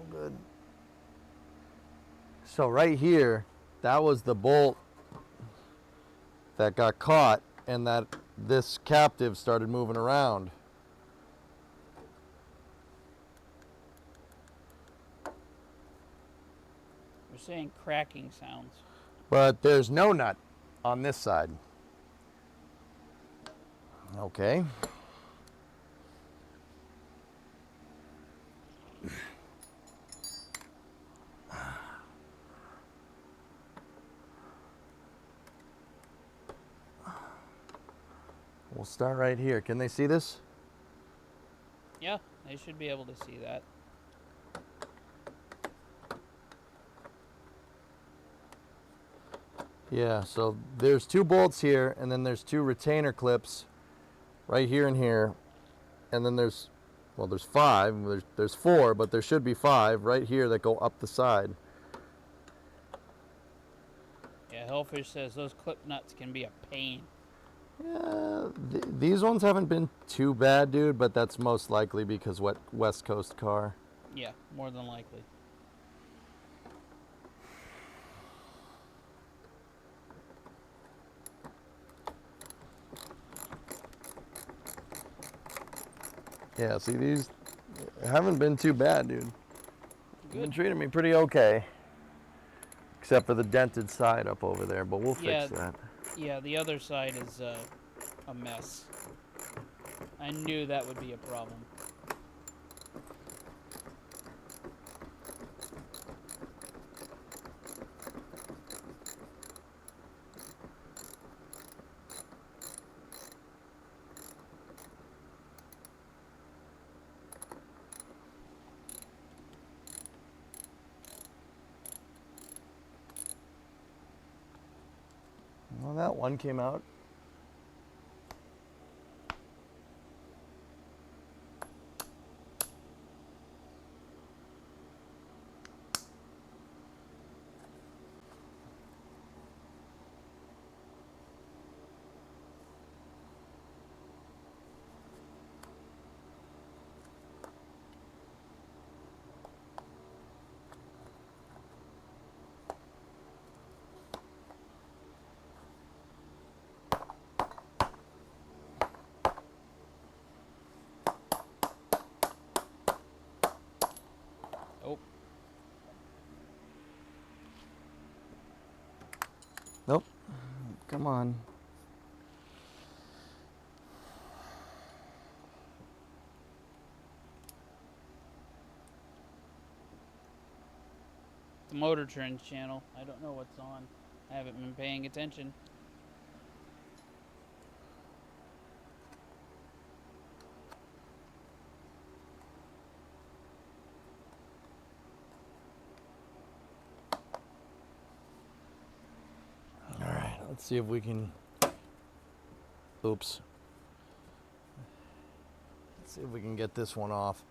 good. So right here, that was the bolt that got caught and that this captive started moving around. We're saying cracking sounds. But there's no nut on this side. Okay. We'll start right here. Can they see this? Yeah, they should be able to see that. Yeah, so there's 2 bolts here, and then there's 2 retainer clips right here and here. And then there's 5. There's 4, but there should be 5 right here that go up the side. Yeah, Hellfish says those clip nuts can be a pain. Yeah, these ones haven't been too bad, dude, but that's most likely because West Coast car. Yeah, more than likely. Yeah, see, these haven't been too bad, dude. You've been treating me pretty okay. Except for the dented side up over there, but we'll fix that. Yeah, the other side is a mess. I knew that would be a problem. Well, that one came out. Oh, Nope. Come on. the Motor Trends channel. I don't know what's on. I haven't been paying attention. All right, let's see if we can. Oops. Let's see if we can get this one off.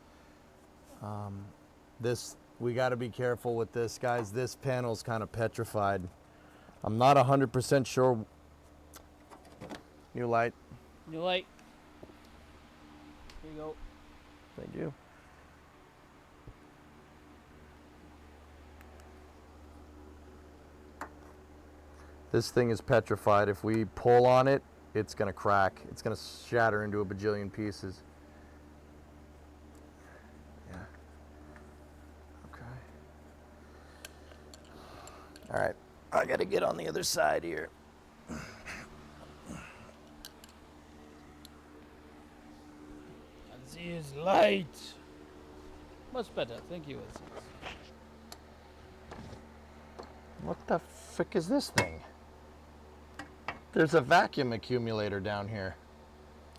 We got to be careful with this, guys. This panel's kind of petrified. I'm not 100% sure. New light. New light. Here you go. Thank you. This thing is petrified. If we pull on it, it's going to crack. It's going to shatter into a bajillion pieces. Yeah. Okay. All right. I got to get on the other side here. This is light. Much better. Thank you, Aziz. What the frick is this thing? There's a vacuum accumulator down here.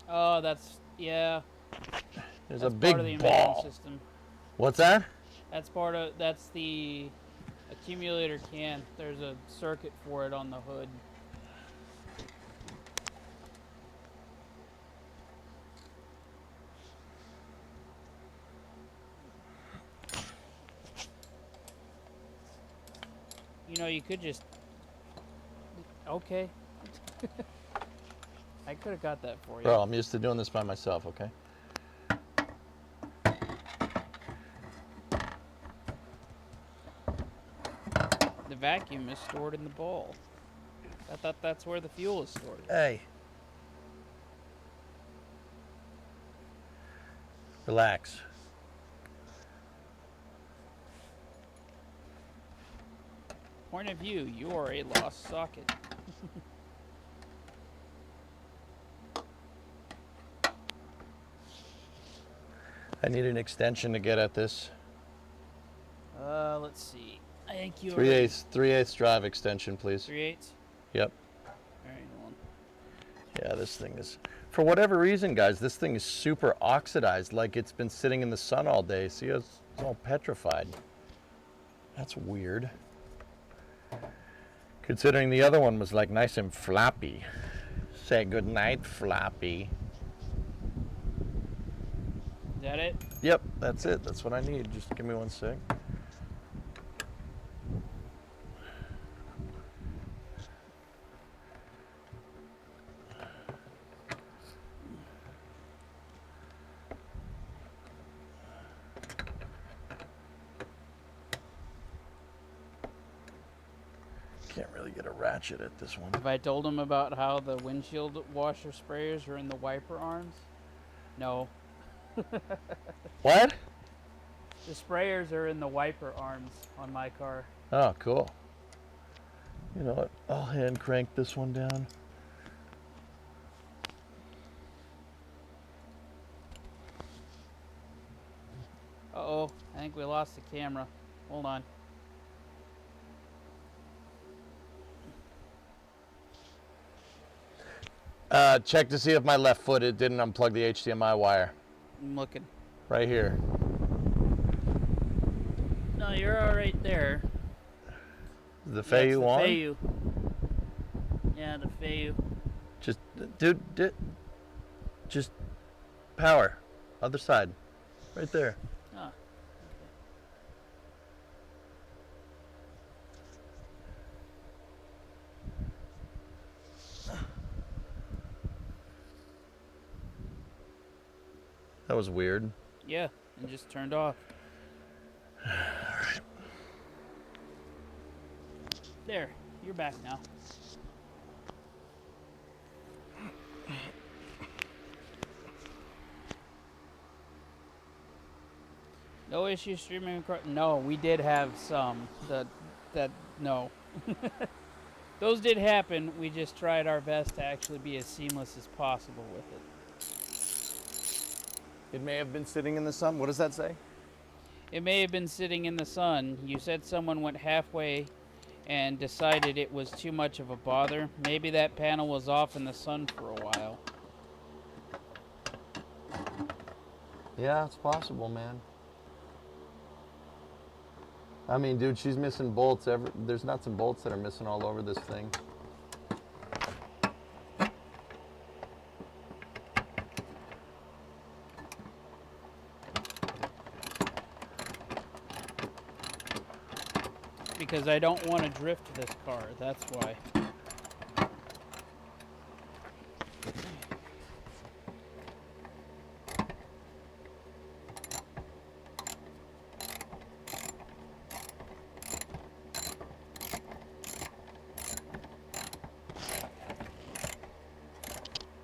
Oh, that's, yeah. There's That's a part of the big emission ball. system. What's that? That's the Accumulator can. There's a circuit for it on the hood. You know, you could just... Okay. I could have got that for you. Bro, I'm used to doing this by myself, okay? The vacuum is stored in the bowl. I thought that's where the fuel is stored. Hey. Relax. Point of view, you are a lost socket. I need an extension to get at this. Let's see. I think you 3/8 drive extension, please. 3/8? Yep. Alright, hold on. Yeah, this thing is, for whatever reason, guys, this thing is super oxidized, like it's been sitting in the sun all day. See, it's all petrified. That's weird. Considering the other one was like nice and floppy. Say good night, floppy. Is that it? Yep, that's it. That's what I need. Just give me one sec. Can't really get a ratchet at this one. Have I told him about how the windshield washer sprayers are in the wiper arms? No. What? The sprayers are in the wiper arms on my car. Oh, cool. You know what? I'll hand crank this one down. Uh-oh, I think we lost the camera. Hold on. Check to see if my left foot, it didn't unplug the HDMI wire. I'm looking. Right here. No, you're all right there. Is the Feiyu on? Feiyu. Yeah, the Feiyu. Just, dude, just power. Other side. Right there. Oh. That was weird. Yeah, and just turned off. Alright. There, you're back now. No issue streaming across. No, we did have some. No. Those did happen. We just tried our best to actually be as seamless as possible with it. It may have been sitting in the sun. What does that say? It may have been sitting in the sun. You said someone went halfway and decided it was too much of a bother. Maybe that panel was off in the sun for a while. Yeah, it's possible, man. I mean, dude, she's missing bolts. There's nuts and bolts that are missing all over this thing. Because I don't want to drift this car, that's why.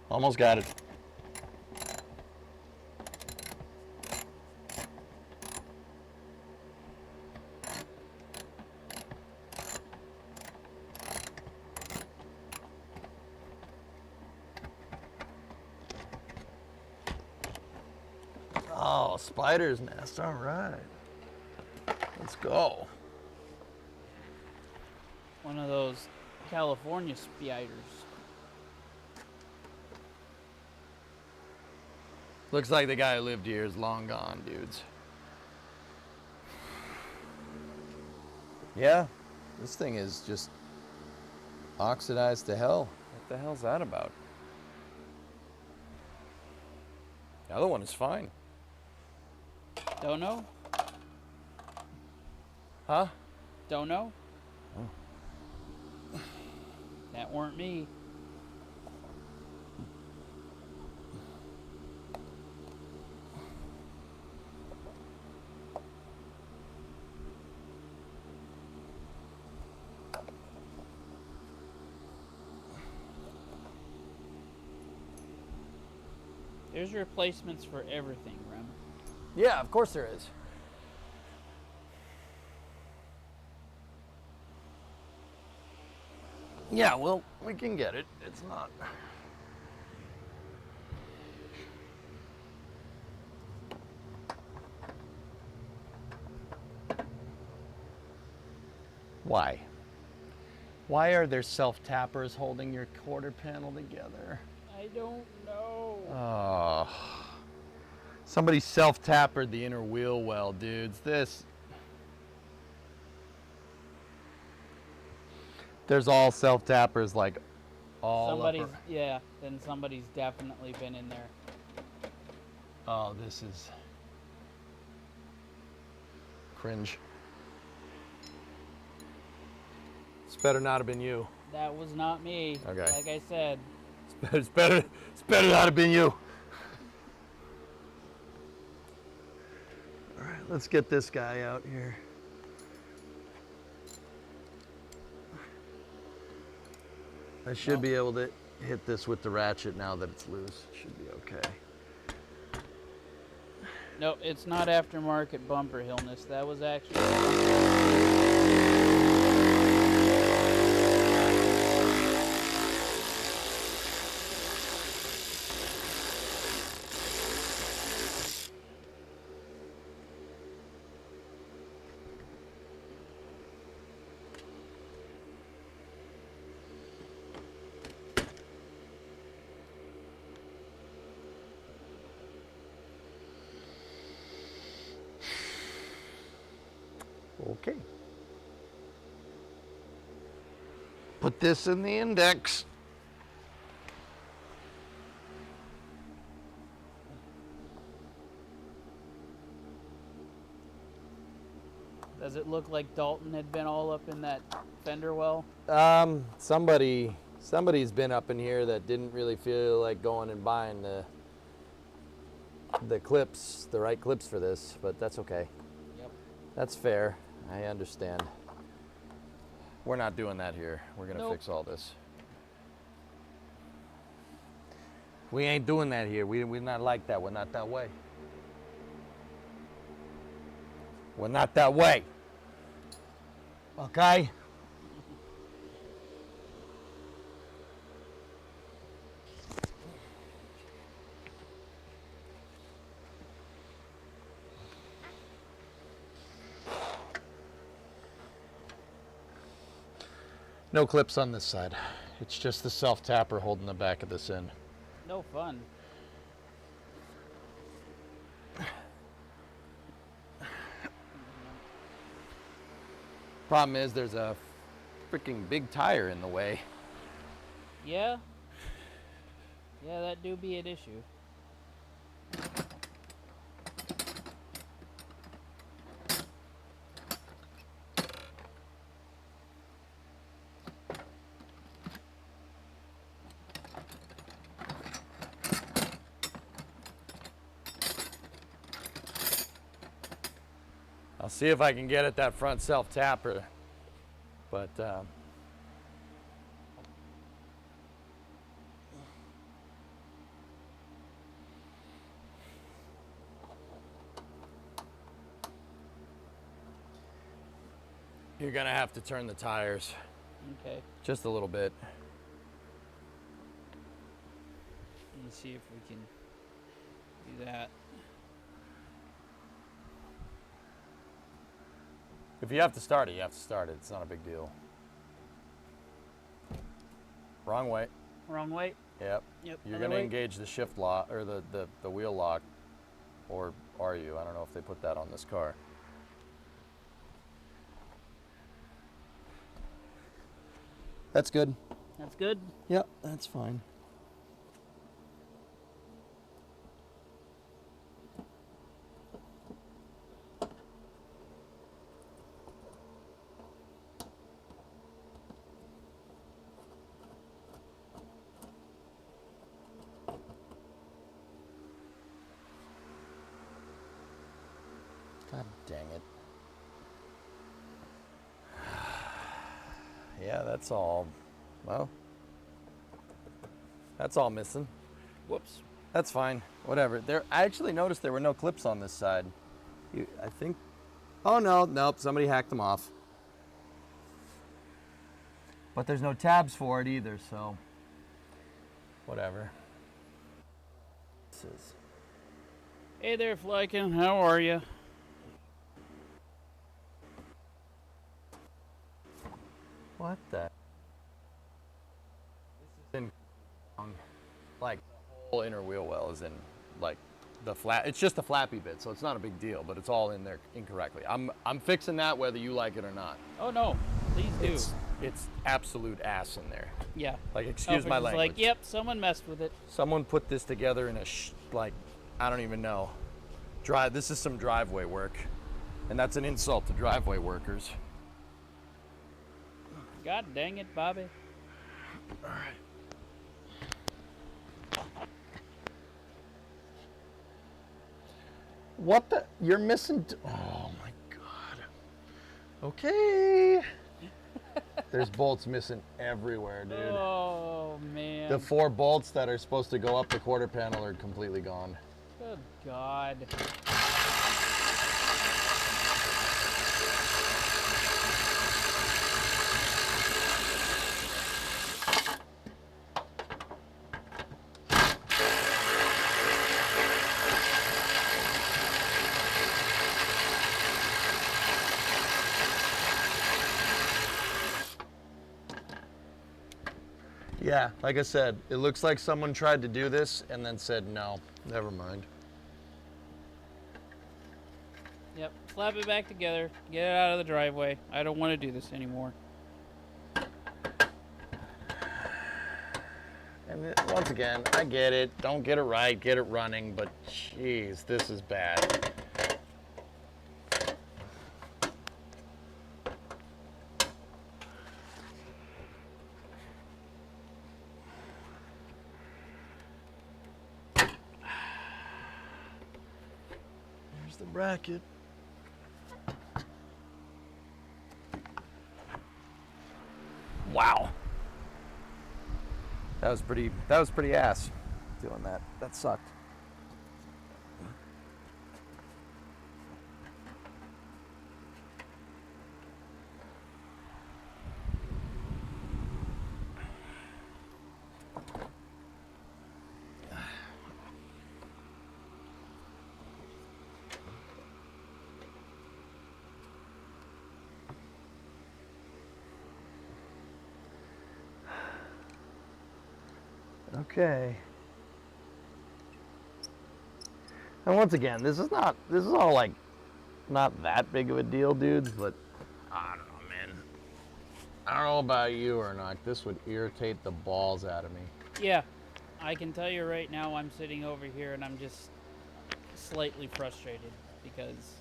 Almost got it. Oh, spider's nest. All right. Let's go. One of those California spiders. Looks like the guy who lived here is long gone, dudes. Yeah, this thing is just oxidized to hell. What the hell's that about? The other one is fine. Don't know? Huh? Don't know? Oh. That weren't me. There's replacements for everything, Rem. Yeah, of course there is. Yeah, well, we can get it. It's not. Why? Why are there self-tappers holding your quarter panel together? I don't know. Oh. Somebody self-tappered the inner wheel well, dudes. There's all self-tappers like all Somebody's, upper. yeah, then somebody's definitely been in there. Oh, this is cringe. It's better not have been you. That was not me. Okay. Like I said. It's better not have been you. All right, let's get this guy out here. I should be able to hit this with the ratchet now that it's loose. It should be okay. Nope, it's not aftermarket bumper illness. That was actually. Okay. Put this in the index. Does it look like Dalton had been all up in that fender well? Somebody's been up in here that didn't really feel like going and buying the clips, the right clips for this, but that's okay. Yep. That's fair. I understand. We're not doing that here. We're gonna Nope. fix all this. We ain't doing that here. We're not like that. We're not that way. We're not that way. Okay? No clips on this side. It's just the self-tapper holding the back of this in. No fun. Problem is there's a freaking big tire in the way. Yeah? Yeah, that do be an issue. I'll see if I can get at that front self-tapper, but you're gonna have to turn the tires Okay. just a little bit. Let me see if we can do that. If you have to start it, you have to start it. It's not a big deal. Wrong way. Wrong way? Yep. Yep. You're other gonna way. engage the shift lock or the wheel lock, or are you? I don't know if they put that on this car. That's good. That's good. Yep, that's fine. God dang it. Yeah, that's all. Well, that's all missing. Whoops. That's fine. Whatever. I actually noticed there were no clips on this side. I think. Oh no, nope. Somebody hacked them off. But there's no tabs for it either, so whatever. This is. Hey there, Flykin. How are you? What the? This is in. Like the whole inner wheel well is in like the flat. It's just the flappy bit, so it's not a big deal. But it's all in there incorrectly. I'm fixing that whether you like it or not. Oh no, please do. It's absolute ass in there. Yeah. Like, excuse my language. Like, yep, someone messed with it. Someone put this together in a like, I don't even know. This is some driveway work, and that's an insult to driveway workers. God dang it, Bobby. All right. What the? You're missing. Oh my God. Okay. There's bolts missing everywhere, dude. Oh man. The 4 bolts that are supposed to go up the quarter panel are completely gone. Good God. Yeah, like I said, it looks like someone tried to do this and then said, no, never mind. Yep. Slap it back together. Get it out of the driveway. I don't want to do this anymore. And once again, I get it. Don't get it right, get it running, but jeez, this is bad. There's the bracket. Wow. That was pretty ass doing that. That sucked. Okay. And once again, this is all like not that big of a deal, dudes, but I don't know, man. I don't know about you or not. This would irritate the balls out of me. Yeah. I can tell you right now I'm sitting over here and I'm just slightly frustrated because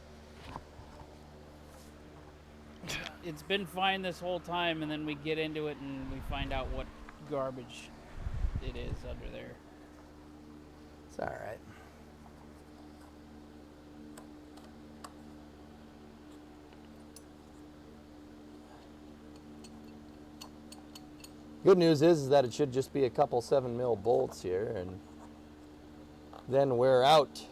it's been fine this whole time and then we get into it and we find out what garbage it is under there. It's all right. Good news is that it should just be a couple 7mm bolts here, and then we're out.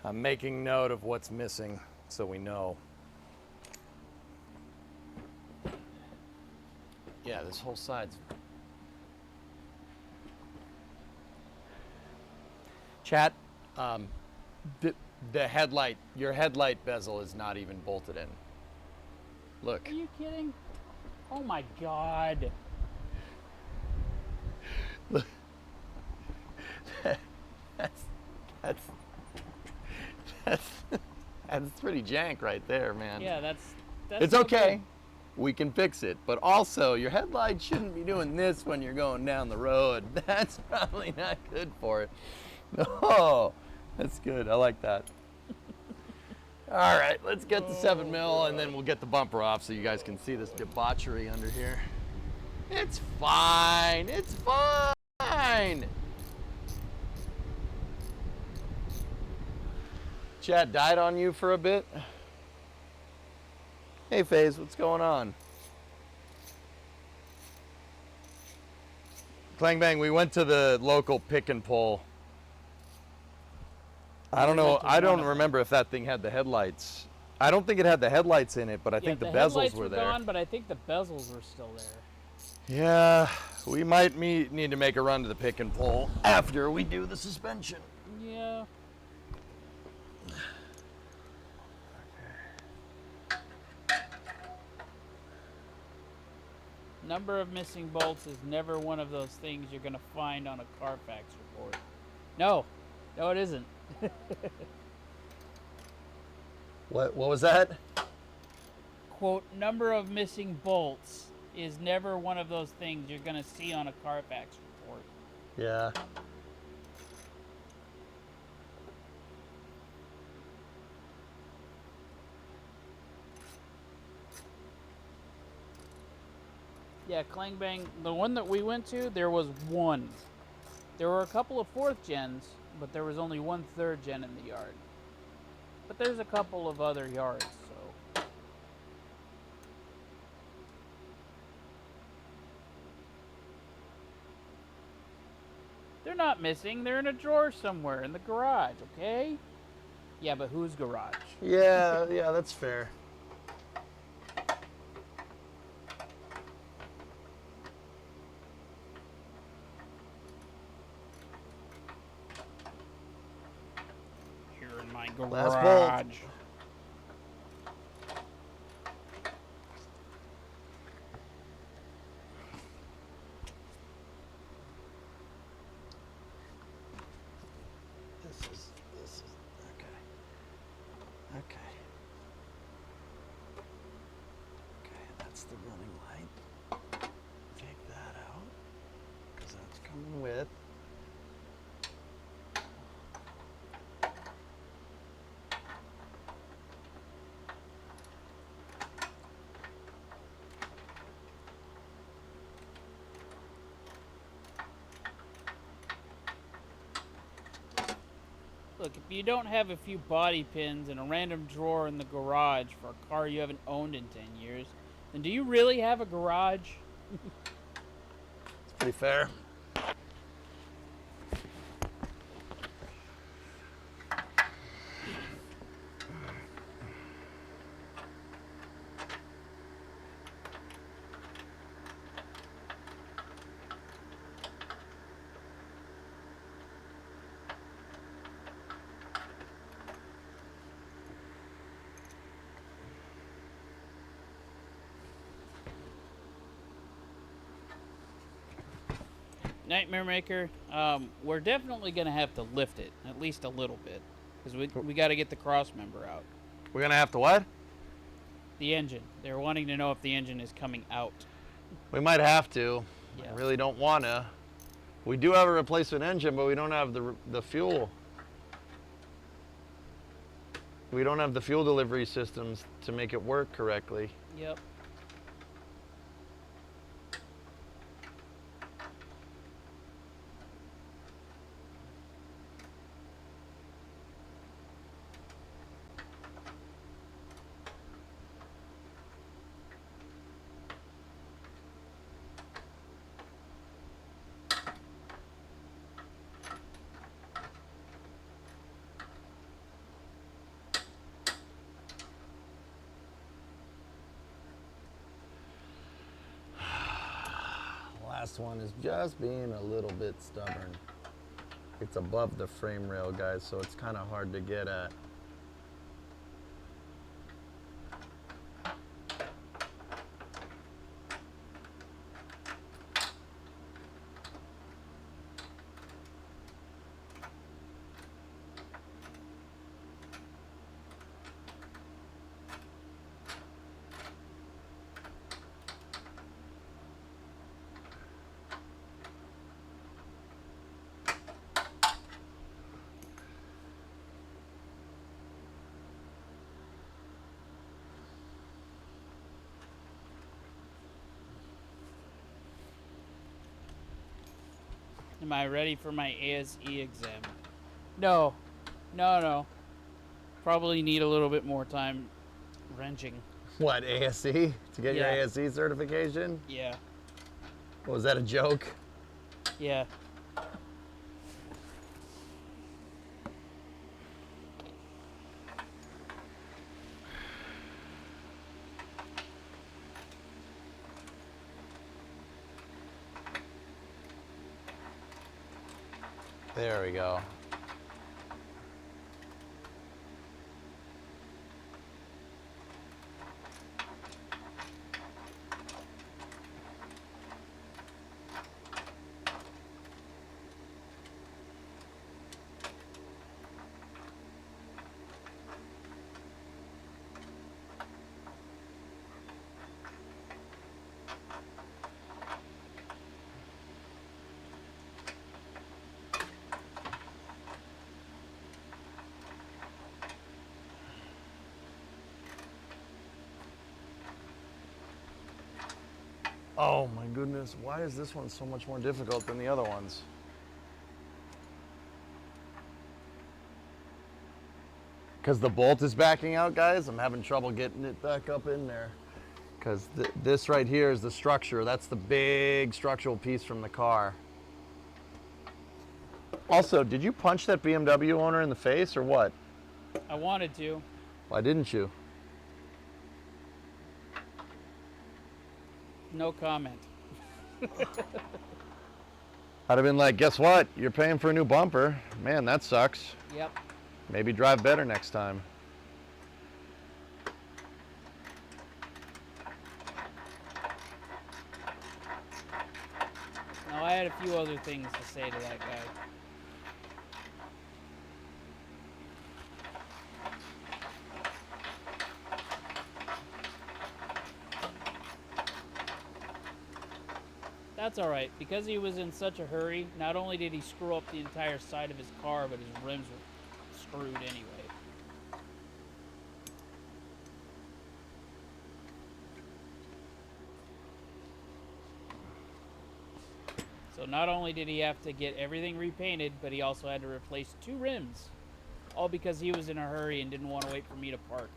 I'm making note of what's missing so we know. Yeah, this whole side's... Chat, the headlight, your headlight bezel is not even bolted in. Look. Are you kidding? Oh my God. Look. That's pretty jank right there, man. Yeah, that's It's no okay. good. We can fix it. But also, your headlight shouldn't be doing this when you're going down the road. That's probably not good for it. No, that's good. I like that. All right, let's get the 7 mil and then we'll get the bumper off so you guys can see this debauchery under here. It's fine. It's fine. Chad died on you for a bit. Hey, FaZe, what's going on? Clang Bang, we went to the local pick and pull. I don't know. I don't remember if that thing had the headlights. I don't think it had the headlights in it, but I think the bezels were there. Gone, but I think the bezels were still there. Yeah, we might need to make a run to the pick and pull after we do the suspension. Yeah. Number of missing bolts is never one of those things you're going to find on a Carfax report. No, it isn't. What was that? Quote, number of missing bolts is never one of those things you're going to see on a Carfax report. Yeah. Yeah, Clang Bang, the one that we went to, there was one. There were a couple of 4th gens, but there was only one 3rd gen in the yard. But there's a couple of other yards, so. They're not missing. They're in a drawer somewhere in the garage, okay? Yeah, but whose garage? Yeah, that's fair. Here in my Last bolt. garage. This is okay. Okay, that's the running light. Take that out, because that's coming with. Look, if you don't have a few body pins in a random drawer in the garage for a car you haven't owned in 10 years, then do you really have a garage? It's pretty fair. Nightmare Maker, we're definitely going to have to lift it, at least a little bit, because we got to get the cross member out. We're gonna have to what? The engine. They're wanting to know if the engine is coming out. We might have to. Yeah. I really don't wanna. We do have a replacement engine, but we don't have the fuel. We don't have the fuel delivery systems to make it work correctly. Yep. last one is just being a little bit stubborn. It's above the frame rail, guys, so it's kind of hard to get at. Am I ready for my ASE exam? No. No. Probably need a little bit more time wrenching. What, ASE? To get your Yeah. ASE certification? Yeah. Was that a joke? Yeah. There we go. Oh my goodness, why is this one so much more difficult than the other ones? Because the bolt is backing out, guys. I'm having trouble getting it back up in there. Because this right here is the structure. That's the big structural piece from the car. Also, did you punch that BMW owner in the face or what? I wanted to. Why didn't you? No comment. I'd have been like, guess what? You're paying for a new bumper. Man, that sucks. Yep. Maybe drive better next time. No, I had a few other things to say to that guy. That's alright. Because he was in such a hurry, not only did he screw up the entire side of his car, but his rims were screwed anyway. So not only did he have to get everything repainted, but he also had to replace 2 rims. All because he was in a hurry and didn't want to wait for me to park.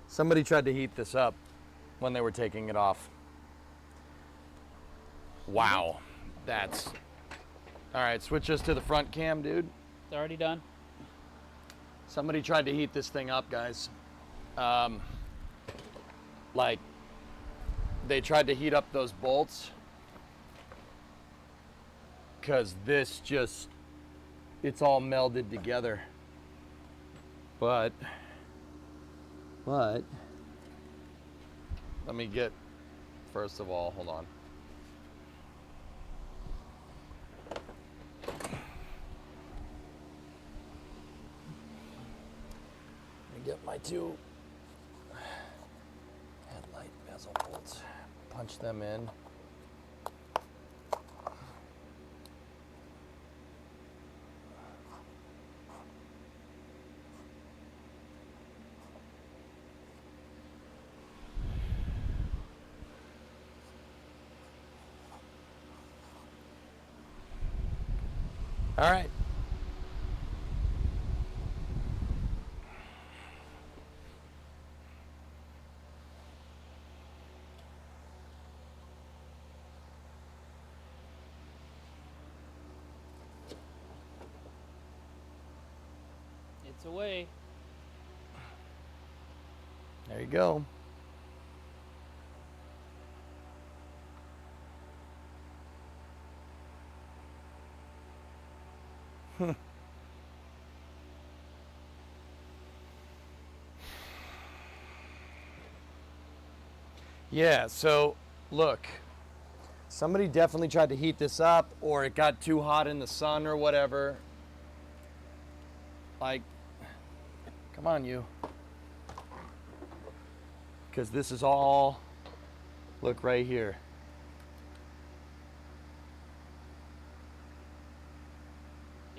Somebody tried to heat this up when they were taking it off. Wow, that's... All right, switch us to the front cam, dude. It's already done. Somebody tried to heat this thing up, guys. Like, they tried to heat up those bolts because this just, it's all melded together. But, let me get, first of all, hold on. Let me get my 2 headlight bezel bolts, punch them in. All right. minutes away. There you go. Yeah, so look, somebody definitely tried to heat this up, or it got too hot in the sun or whatever. Like, come on, you. Because this is all, look right here.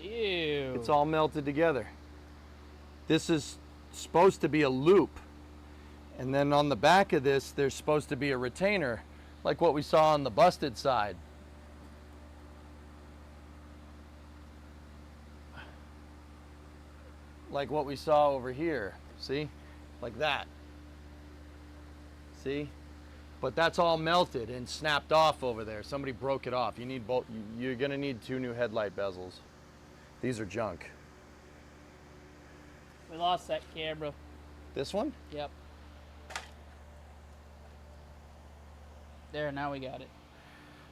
Ew. It's all melted together. This is supposed to be a loop. And then on the back of this, there's supposed to be a retainer, like what we saw on the busted side. Like what we saw over here, see? Like that. See? But that's all melted and snapped off over there. Somebody broke it off. You need both. You're gonna need 2 new headlight bezels. These are junk. We lost that camera. This one? Yep. There, now we got it.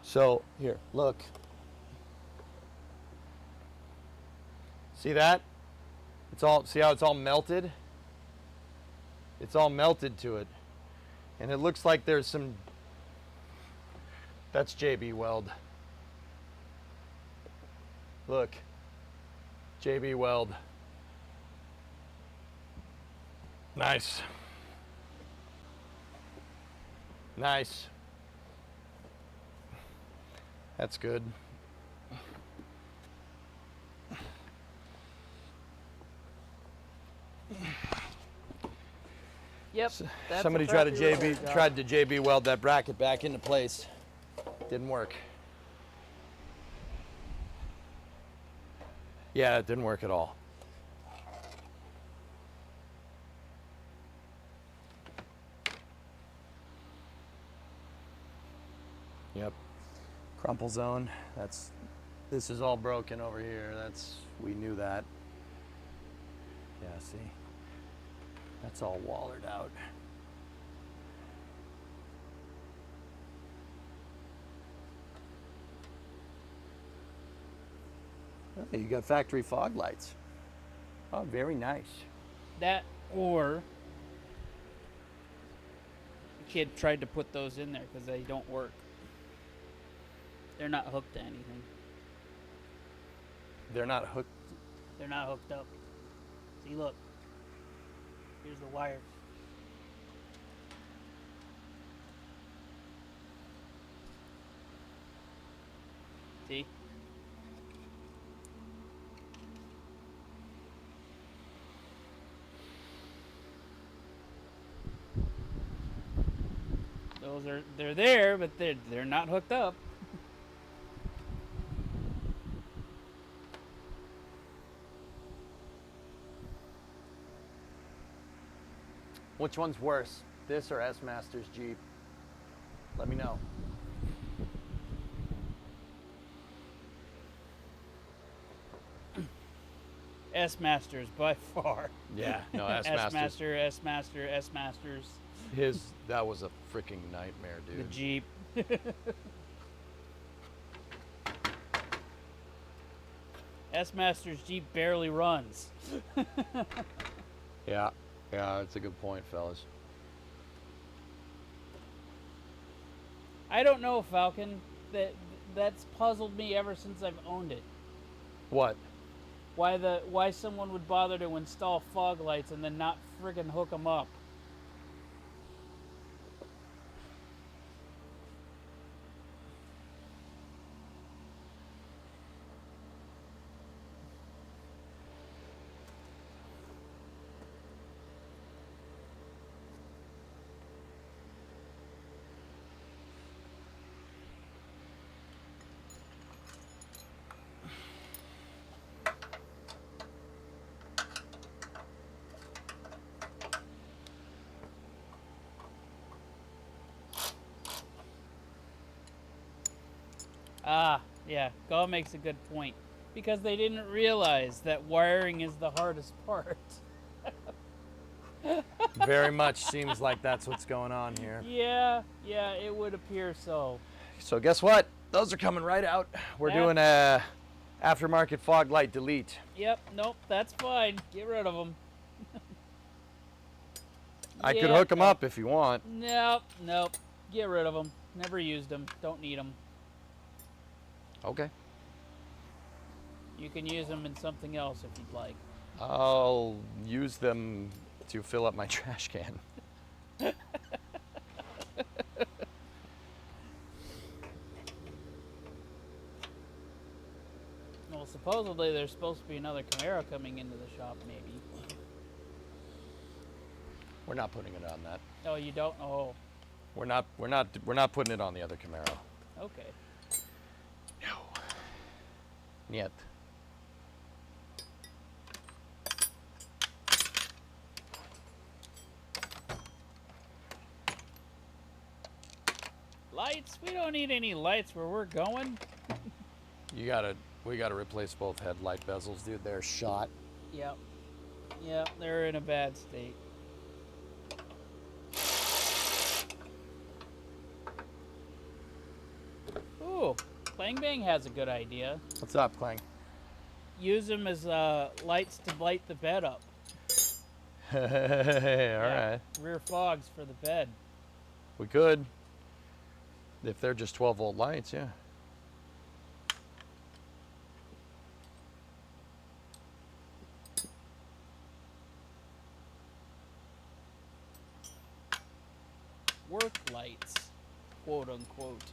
So here, look. See that? It's all, see how it's all melted? It's all melted to it. And it looks like there's some, that's JB Weld. Look, JB Weld. Nice. Nice. That's good. Yep. That's Somebody a tried to factory repair job. tried to JB weld that bracket back into place. Didn't work. Yeah, it didn't work at all. Yep. Crumple zone. This is all broken over here. We knew that. Yeah, see? That's all wallered out. Oh, you got factory fog lights. Oh, very nice. That or the kid tried to put those in there because they don't work. They're not hooked to anything. They're not hooked. They're not hooked up. See, look. Here's the wires. See? They're there, but they're not hooked up. Which one's worse, this or S Master's Jeep? Let me know. S Masters by far. Yeah, no, S S Master's. Master, S Master, S Masters. That was a freaking nightmare, dude. The Jeep. S Master's Jeep barely runs. Yeah, that's a good point, fellas. I don't know, Falcon. That's puzzled me ever since I've owned it. What? Why someone would bother to install fog lights and then not friggin' hook them up. Ah, yeah. Gaw makes a good point. Because they didn't realize that wiring is the hardest part. Very much seems like that's what's going on here. Yeah, it would appear so. So guess what? Those are coming right out. We're That- doing a aftermarket fog light delete. Yep, nope, that's fine. Get rid of them. I could hook them up if you want. Nope. Get rid of them. Never used them. Don't need them. Okay. You can use them in something else if you'd like. I'll use them to fill up my trash can. Well, supposedly there's supposed to be another Camaro coming into the shop, maybe. We're not putting it on that. Oh, you don't? Oh, We're not putting it on the other Camaro. okay. No. Niet. Lights? We don't need any lights where we're going. We gotta replace both headlight bezels, dude. They're shot. Yep, they're in a bad state. Ooh, Clang Bang has a good idea. What's up, Clang? Use them as lights to light the bed up. All right. Rear fogs for the bed. We could. If they're just 12-volt lights, yeah. Work lights, quote unquote.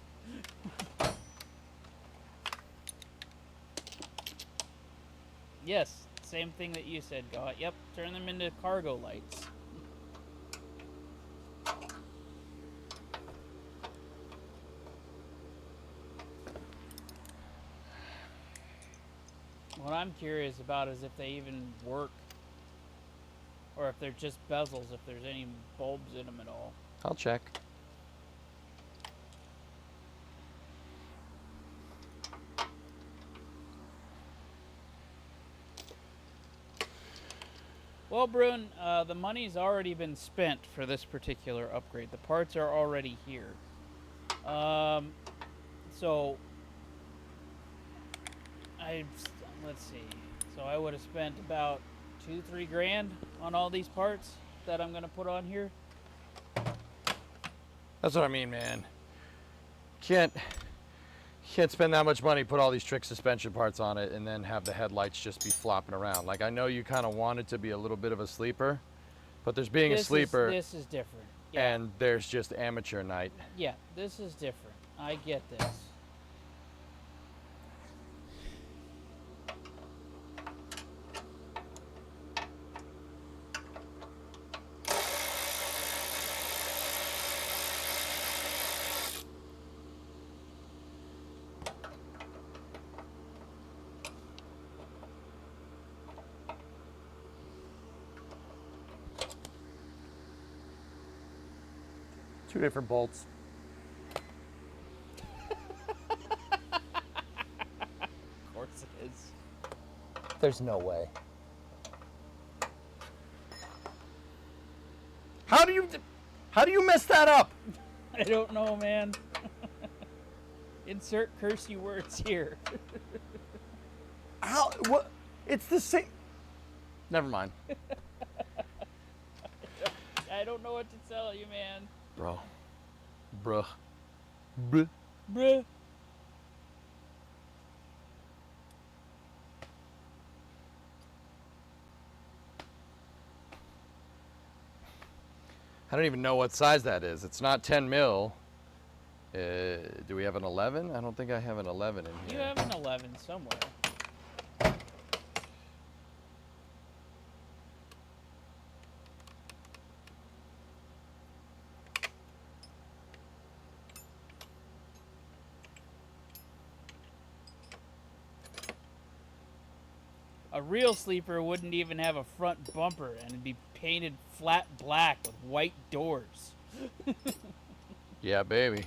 Yes, same thing that you said, God. Yep, turn them into cargo lights. What I'm curious about is if they even work, or if they're just bezels, if there's any bulbs in them at all. I'll check. Well, Brune, the money's already been spent for this particular upgrade. The parts are already here. So, let's see. So I would have spent about $2-3 grand on all these parts that I'm gonna put on here. That's what I mean, man. Can't spend that much money, put all these trick suspension parts on it, and then have the headlights just be flopping around. Like, I know you kind of want it to be a little bit of a sleeper, but there's being a sleeper, This is different. Yeah. and there's just amateur night. Yeah, this is different. I get this. Two different bolts. Of course it is. There's no way. How do you mess that up? I don't know, man. Insert cursey words here. How? What? It's the same. Never mind. I don't know what to tell you, man. Bruh. Bruh. I don't even know what size that is. It's not 10 mil. Do we have an 11? I don't think I have an 11 in You here. have an 11 somewhere. A real sleeper wouldn't even have a front bumper and it'd be painted flat black with white doors. Yeah, baby.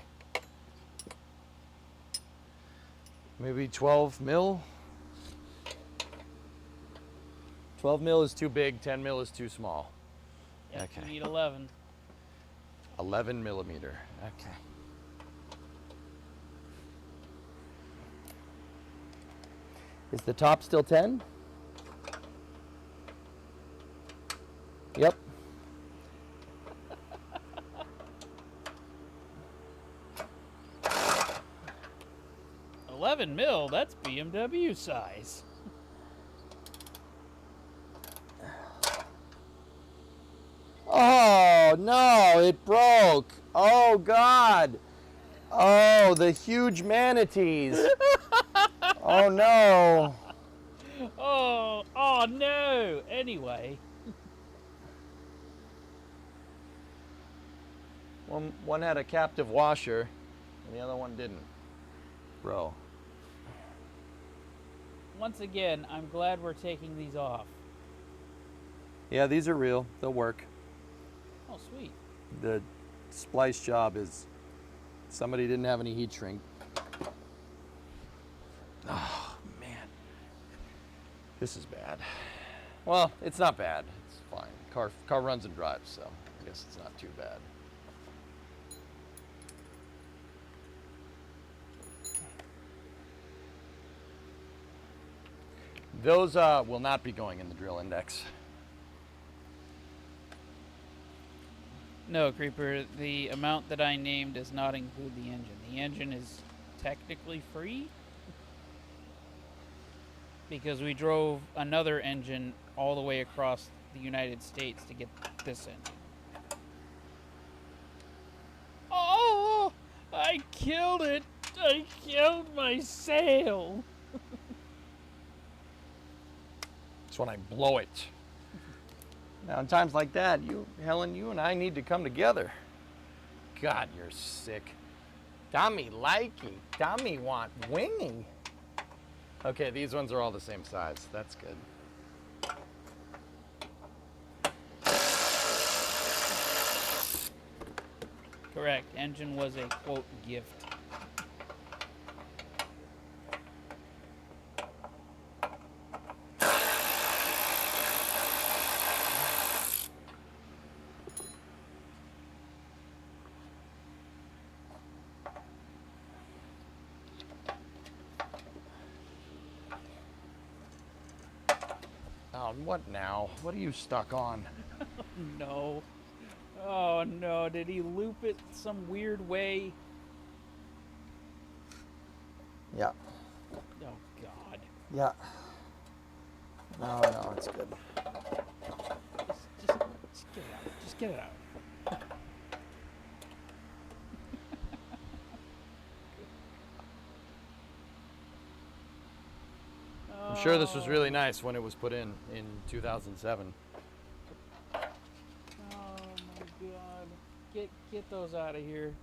Maybe 12 mil? 12 mil is too big, 10 mil is too small. Yep, Okay. you need 11. 11 millimeter. Okay. Is the top still 10? Yep. 11 mil, that's BMW size. Oh, no, it broke. Oh, God. Oh, the huge manatees. Oh, no. Oh no! Anyway, One had a captive washer, and the other one didn't. Bro. once again, I'm glad we're taking these off. Yeah, these are real. They'll work. Oh, sweet. The splice job is somebody didn't have any heat shrink. Oh, man. This is bad. Well, it's not bad. It's fine. Car runs and drives, so I guess it's not too bad. Those will not be going in the drill index. No, Creeper, the amount that I named does not include the engine. The engine is technically free because we drove another engine all the way across the United States to get this engine. Oh, I killed it! I killed my sail! That's when I blow it. Now, in times like that, Helen, you and I need to come together. God, you're sick. Tommy likey. Tommy want wingy. Okay, these ones are all the same size. That's good. Correct. Engine was a, quote, gift. Oh, what now? What are you stuck on? No. Oh no, did he loop it some weird way? Yeah. Oh god. Yeah. No, it's good. Just get it out. Just get it out. I'm sure this was really nice when it was put in 2007. Oh my god. Get those out of here.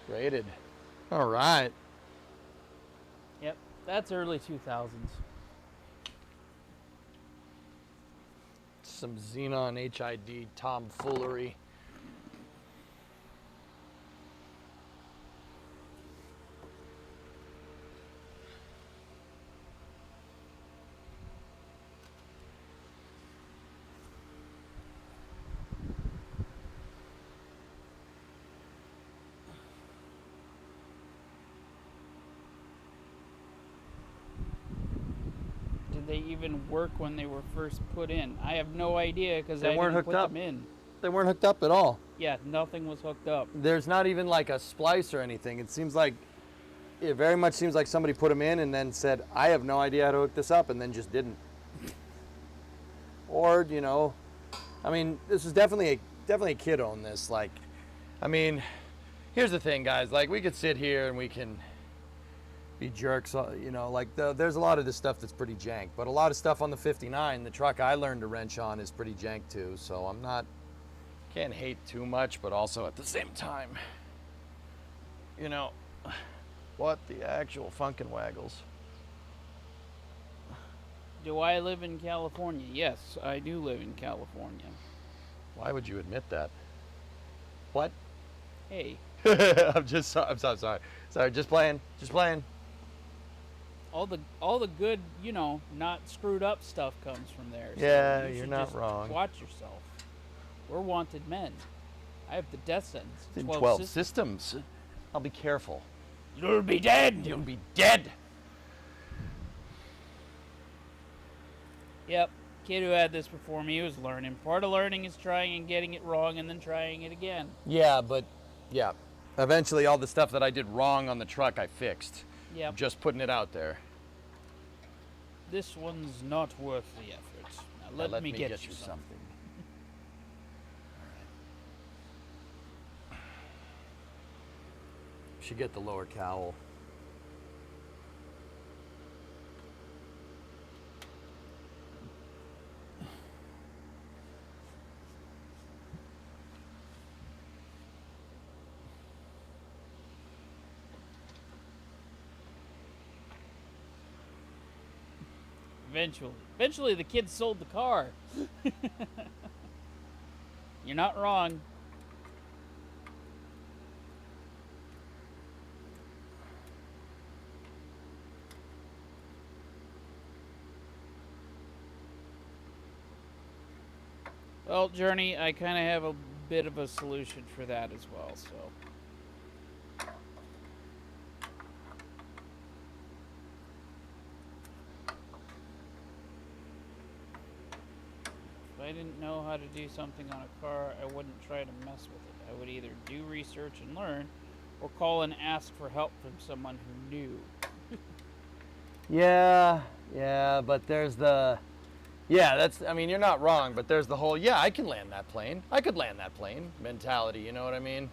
Rated. All right. Yep, that's early 2000s. Some Xenon HID tomfoolery. Did they even work when they were first put in? I have no idea because I They weren't didn't hooked put up. them in. They weren't hooked up at all. Yeah, nothing was hooked up. There's not even like a splice or anything. It very much seems like somebody put them in and then said, I have no idea how to hook this up, and then just didn't. Or, I mean, this is definitely a kid owned this. Like, I mean, here's the thing, guys. Like, we could sit here and we can be jerks, there's a lot of this stuff that's pretty jank, but a lot of stuff on the 59, the truck I learned to wrench on, is pretty jank too. So can't hate too much, but also at the same time, what the actual funkin' waggles. Do I live in California? Yes, I do live in California. Why would you admit that? What? Hey, I'm so sorry. Sorry, just playing. Just playing. all the good, not screwed up stuff comes from there. So Yeah, you you're should not just wrong. Watch yourself. We're wanted men. I have the death sentence. In 12 systems. I'll be careful. You'll be dead. You'll be dead. Yep. Kid who had this before me was learning. Part of learning is trying and getting it wrong and then trying it again. Yeah, but yeah. Eventually all the stuff that I did wrong on the truck I fixed. Yep. Just putting it out there. This one's not worth the effort. Now let me get you something. Should get the lower cowl. Eventually the kid sold the car. You're not wrong. Well, Journey, I kind of have a bit of a solution for that as well, so. If I didn't know how to do something on a car, I wouldn't try to mess with it. I would either do research and learn, or call and ask for help from someone who knew. Yeah, but there's the... Yeah, I mean, you're not wrong, but there's the whole, yeah, I can land that plane. I could land that plane mentality, you know what I mean?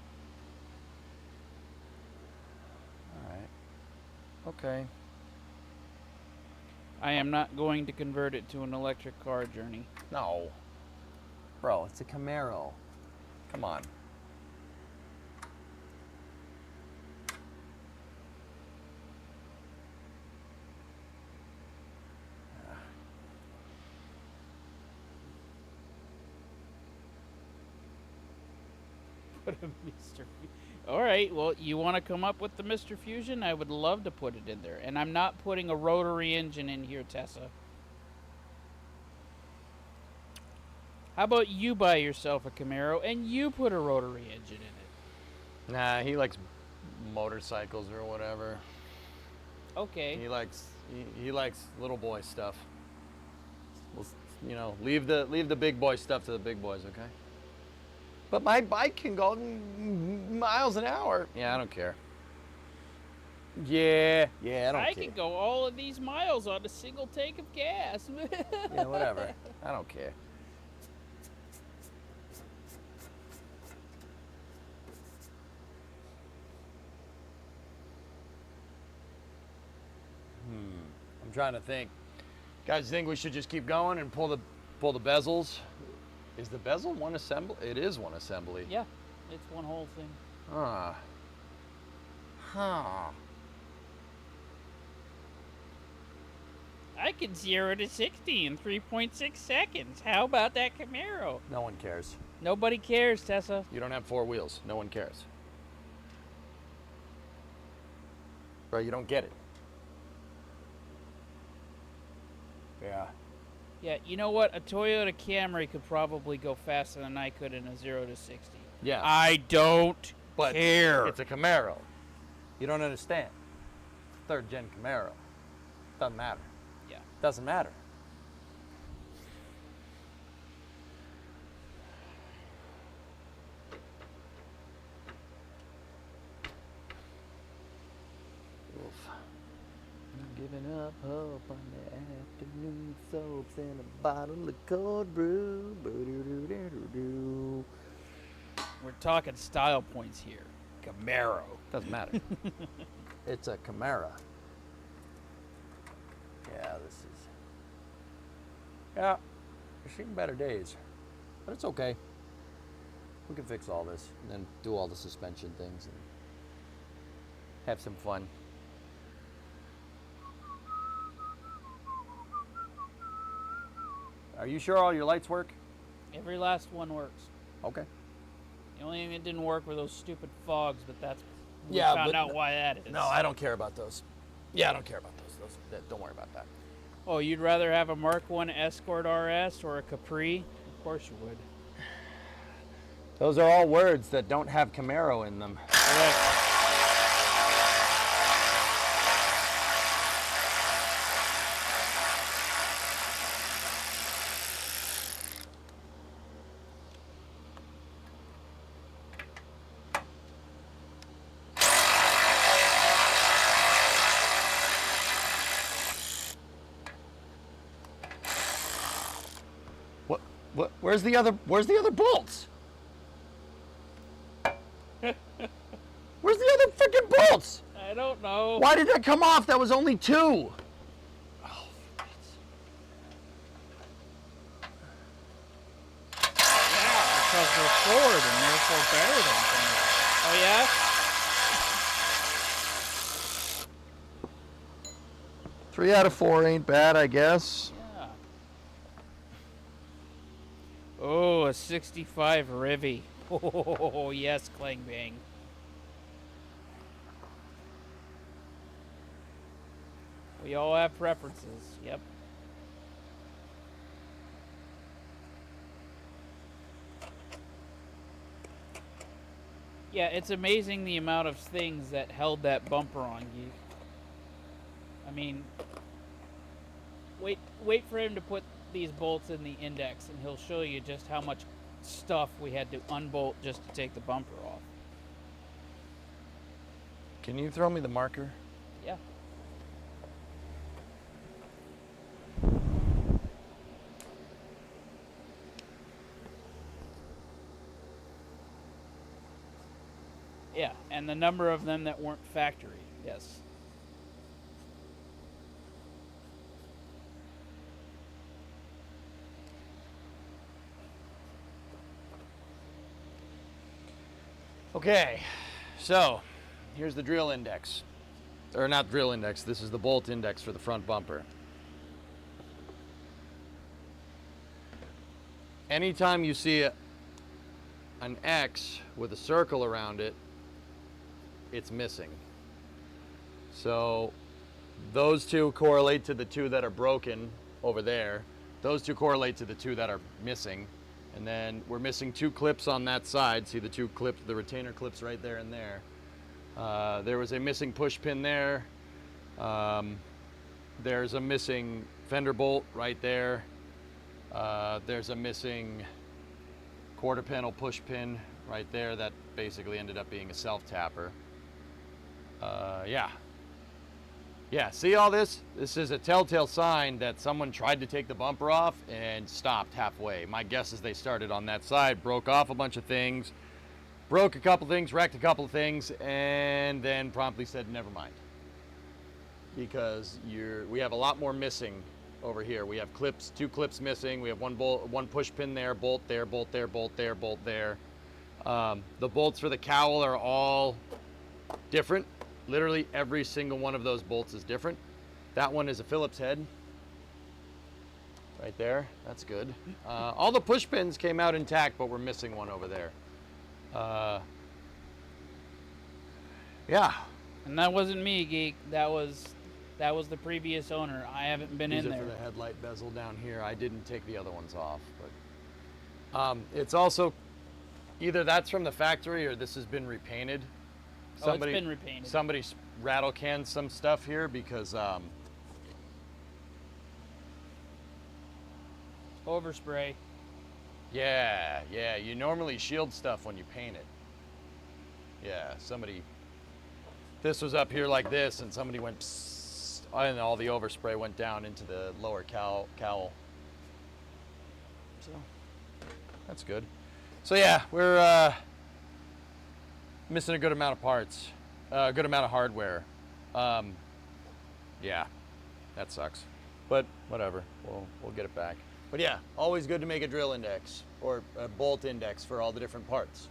All right. Okay. I am not going to convert it to an electric car, Journey. No. Bro, it's a Camaro. Come on. Put a Mr. All right, well, you want to come up with the Mr. Fusion? I would love to put it in there. And I'm not putting a rotary engine in here, Tessa. How about you buy yourself a Camaro and you put a rotary engine in it? Nah, he likes motorcycles or whatever. Okay. He likes little boy stuff. Well, leave the big boy stuff to the big boys, okay? But my bike can go miles an hour. Yeah, I don't care. Yeah, I don't care. I can go all of these miles on a single tank of gas. Yeah, whatever. I don't care. I'm trying to think. Guys, you think we should just keep going and pull the bezels? Is the bezel one assembly? It is one assembly. Yeah, it's one whole thing. Huh. I can 0 to 60 in 3.6 seconds. How about that Camaro? No one cares. Nobody cares, Tessa. You don't have 4 wheels. No one cares. Bro, you don't get it. Yeah. Yeah, you know what? A Toyota Camry could probably go faster than I could in a 0 to 60. Yeah. I don't But care. it's a Camaro. You don't understand. 3rd gen Camaro. Doesn't matter. Yeah. Doesn't matter. Oof. I'm giving up hope on the afternoon soaps and a bottle of cold brew. Boo-doo-doo-doo-doo-doo. We're talking style points here. Camaro. Doesn't matter. It's a Camaro. Yeah, this is... Yeah, we're seeing better days. But it's okay. We can fix all this and then do all the suspension things and have some fun. Are you sure all your lights work? Every last one works. Okay. The only thing that didn't work were those stupid fogs, but we Yeah, found but out why that is. No, I don't care about those. Yeah, I don't care about those. Don't worry about that. Oh, you'd rather have a Mark 1 Escort RS or a Capri? Of course you would. Those are all words that don't have Camaro in them. Correct. What? Where's the other bolts? Where's the other freaking bolts? I don't know. Why did that come off? That was only 2. Oh, Because they're Ford and therefore better than things. Oh yeah? 3 out of 4 ain't bad, I guess. Yeah. Oh, a 65 Rivy. Oh yes, clang bang. We all have preferences. Yep. Yeah, it's amazing the amount of things that held that bumper on you. I mean, wait for him to put these bolts in the index, and he'll show you just how much stuff we had to unbolt just to take the bumper off. can you throw me the marker? Yeah. Yeah, and the number of them that weren't factory, yes. Okay, so here's the drill index. Or not drill index, this is the bolt index for the front bumper. Anytime you see an X with a circle around it, it's missing. So those two correlate to the 2 that are broken over there. Those 2 correlate to the 2 that are missing. And then we're missing 2 clips on that side. See the 2 clips, the retainer clips right there and there. There was a missing push pin there. There's a missing fender bolt right there. There's a missing quarter panel push pin right there that basically ended up being a self-tapper. Yeah, see all this? This is a telltale sign that someone tried to take the bumper off and stopped halfway. My guess is they started on that side, broke off a bunch of things, broke a couple things, wrecked a couple of things, and then promptly said, never mind. Because we have a lot more missing over here. We have clips, 2 clips missing. We have 1 bolt, 1 push pin there, bolt there, bolt there, bolt there, bolt there. The bolts for the cowl are all different. Literally every single one of those bolts is different. That one is a Phillips head. Right there, that's good. All the push pins came out intact, but we're missing one over there. Yeah. And that wasn't me, Geek. That was the previous owner. I haven't been These in are there. for the headlight bezel down here. I didn't take the other ones off, but it's also either that's from the factory or this has been repainted. It's been repainted. Somebody rattle canned some stuff here because Overspray. yeah, you normally shield stuff when you paint it. Yeah, this was up here like this and somebody went psst, and all the overspray went down into the lower cowl. So that's good. So yeah, we're missing a good amount of parts, a good amount of hardware. Yeah, that sucks, but whatever, we'll get it back. But yeah, always good to make a drill index or a bolt index for all the different parts,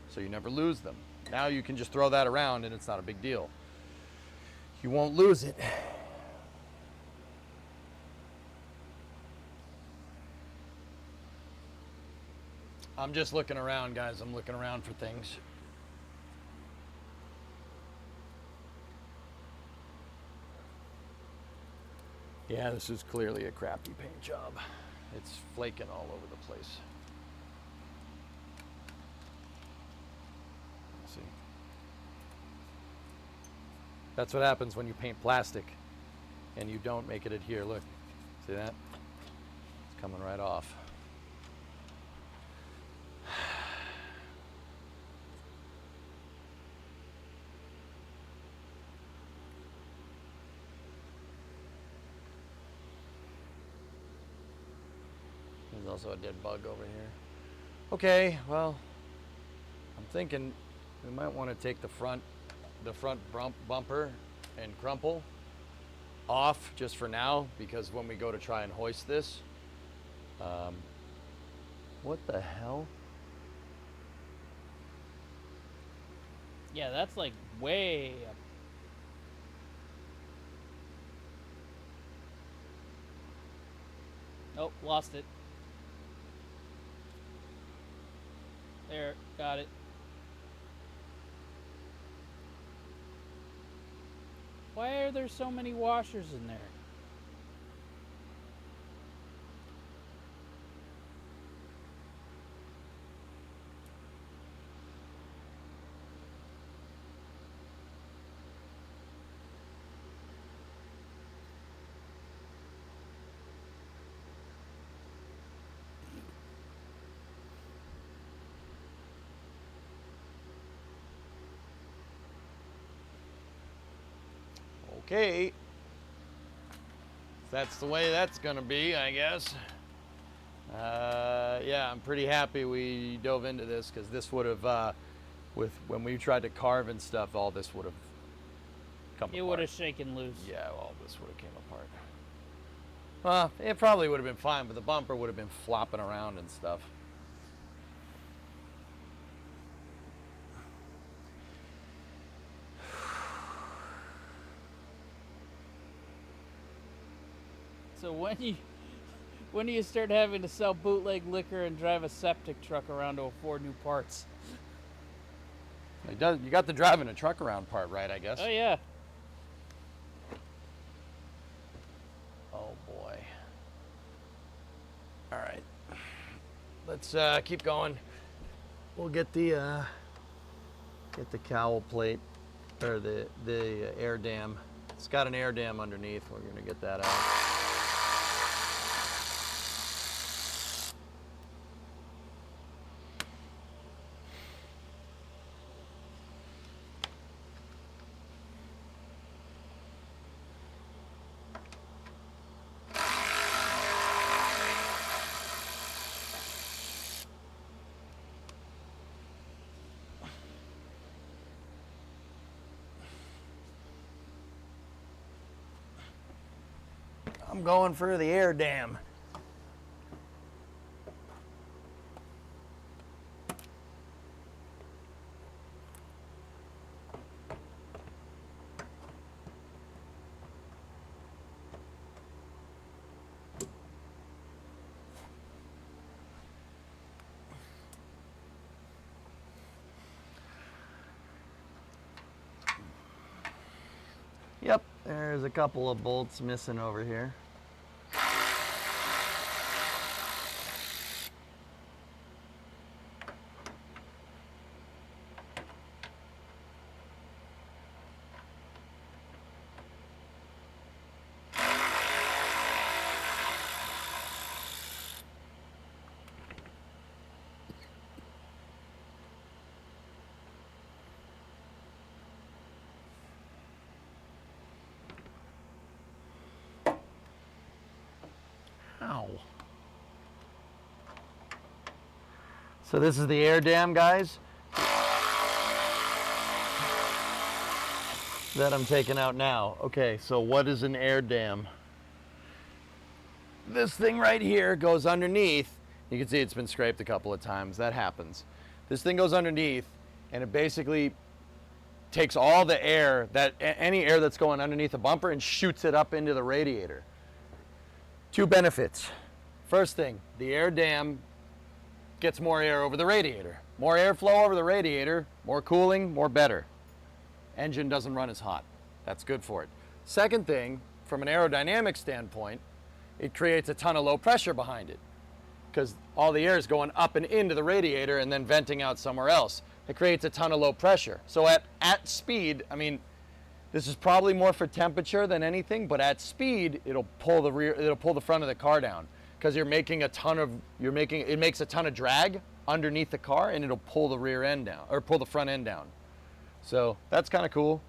so you never lose them. Now you can just throw that around and it's not a big deal. You won't lose it. I'm just looking around, guys. I'm looking around for things. Yeah, this is clearly a crappy paint job. It's flaking all over the place. Let's see. That's what happens when you paint plastic and you don't make it adhere. Look, see that? It's coming right off. There's also a dead bug over here. Okay, well, I'm thinking we might want to take the front bumper and crumple off just for now, because when we go to try and hoist this, what the hell? Yeah, that's like way up. Nope, lost it. There, got it. Why are there so many washers in there? Okay. That's the way that's gonna be, I guess. Yeah, I'm pretty happy we dove into this, because this would have, when we tried to carve and stuff, all this would have come apart. It would have shaken loose. Yeah, all this would have came apart. Well, it probably would have been fine, but the bumper would have been flopping around and stuff. So when do you start having to sell bootleg liquor and drive a septic truck around to afford new parts? You got the driving a truck around part right, I guess. Oh yeah. Oh boy. All right. Let's keep going. We'll get the cowl plate, or the air dam. It's got an air dam underneath. We're gonna get that out. I'm going for the air dam. Yep, there's a couple of bolts missing over here. Ow. So this is the air dam, guys, that I'm taking out now. Okay, so what is an air dam? This thing right here goes underneath. You can see it's been scraped a couple of times. That happens. This thing goes underneath, and it basically takes all the air, any air that's going underneath the bumper, and shoots it up into the radiator. Two benefits. First thing, the air dam gets more air over the radiator. More airflow over the radiator, more cooling, more better. Engine doesn't run as hot. That's good for it. Second thing, from an aerodynamic standpoint, it creates a ton of low pressure behind it because all the air is going up and into the radiator and then venting out somewhere else. It creates a ton of low pressure. So at speed, I mean, this is probably more for temperature than anything, but at speed, it'll pull the front of the car down because it makes a ton of drag underneath the car and it'll pull the rear end down or pull the front end down. So that's kind of cool.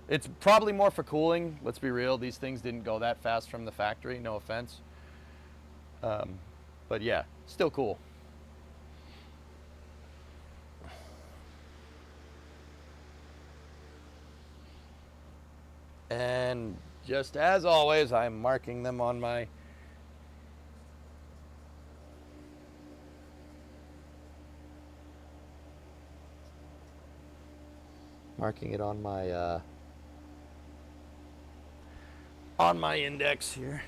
It's probably more for cooling. Let's be real. These things didn't go that fast from the factory. No offense. But yeah, still cool. And just as always, I'm marking them on my on my index here.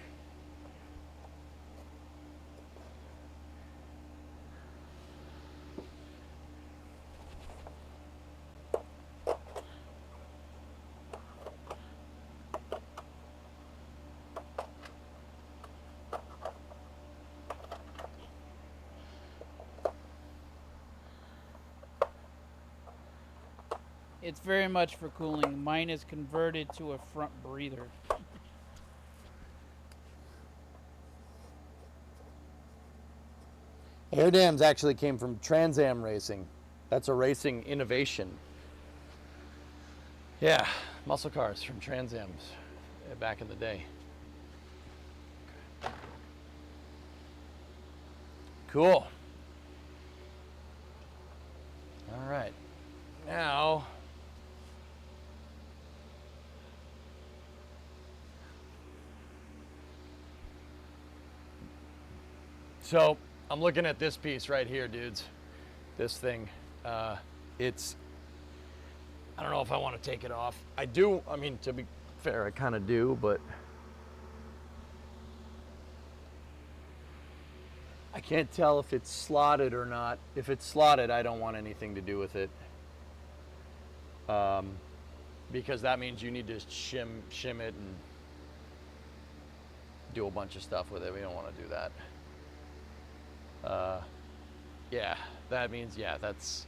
It's very much for cooling. Mine is converted to a front breather. Air dams actually came from Trans Am racing. That's a racing innovation. Yeah, muscle cars from Trans Ams back in the day. Cool. All right. Now, so I'm looking at this piece right here, dudes. This thing. I don't know if I want to take it off. I do, I mean, to be fair, I kind of do, but I can't tell if it's slotted or not. If it's slotted, I don't want anything to do with it. Because that means you need to shim it and do a bunch of stuff with it. We don't want to do that. Yeah, that means, yeah, that's,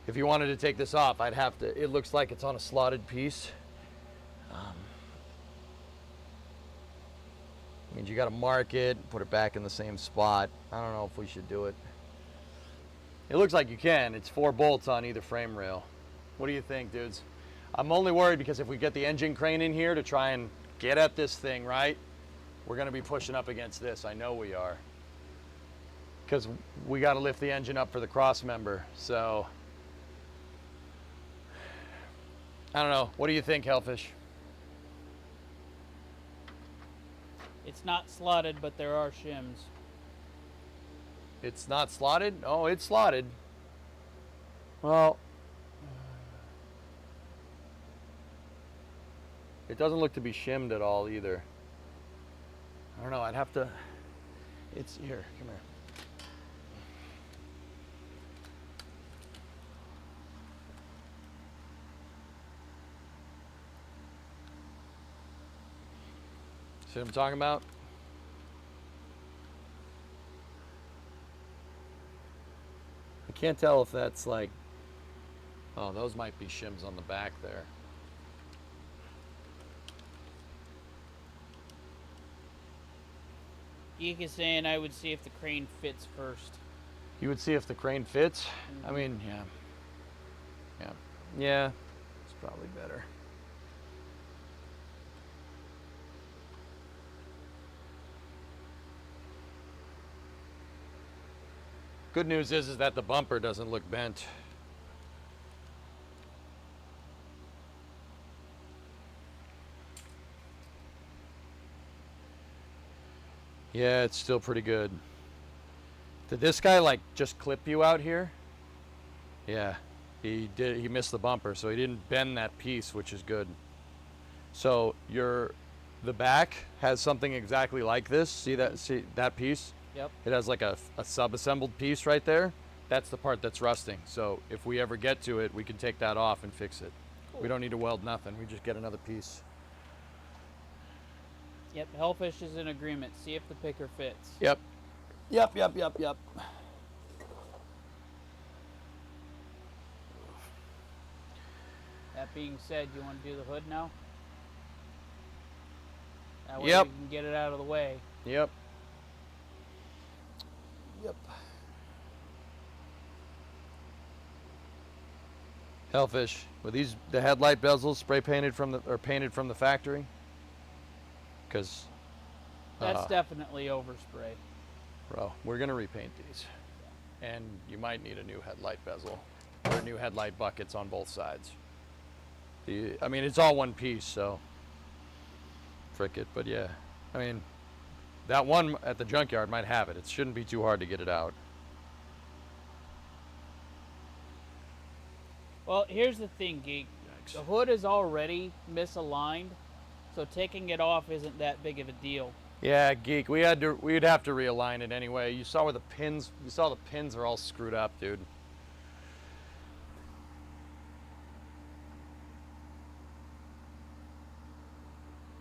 if you wanted to take this off, I'd have to, it looks like it's on a slotted piece. Means you got to mark it, put it back in the same spot. I don't know if we should do it. It looks like you can. It's 4 bolts on either frame rail. What do you think, dudes? I'm only worried because if we get the engine crane in here to try and get at this thing, right, we're going to be pushing up against this. I know we are. Because we got to lift the engine up for the cross member. So, I don't know. What do you think, Hellfish? It's not slotted, but there are shims. It's not slotted? Oh, it's slotted. Well, it doesn't look to be shimmed at all either. I don't know, I'd have to, it's here, come here. See what I'm talking about? I can't tell if that's like, oh, those might be shims on the back there. Geek is saying I would see if the crane fits first. You would see if the crane fits? I mean, yeah, it's probably better. Good news is that the bumper doesn't look bent. Yeah, it's still pretty good. Did this guy like just clip you out here? Yeah, he did. He missed the bumper, so he didn't bend that piece, which is good. So the back has something exactly like this. See that piece? Yep. It has like a sub-assembled piece right there. That's the part that's rusting. So if we ever get to it, we can take that off and fix it. Cool. We don't need to weld nothing. We just get another piece. Yep, Hellfish is in agreement. See if the picker fits. Yep. Yep. That being said, you want to do the hood now? That way Yep. we can get it out of the way. Yep. Hellfish. Were these the headlight bezels spray painted from the factory? Because That's definitely overspray. bro, we're gonna repaint these, and you might need a new headlight bezel or new headlight buckets on both sides. I mean, it's all one piece, so frick it. But yeah, I mean, that one at the junkyard might have it. It shouldn't be too hard to get it out. Well, here's the thing, Geek. Yikes. The hood is already misaligned, so taking it off isn't that big of a deal. Yeah, Geek, we'd have to realign it anyway. You saw where the pins are all screwed up, dude.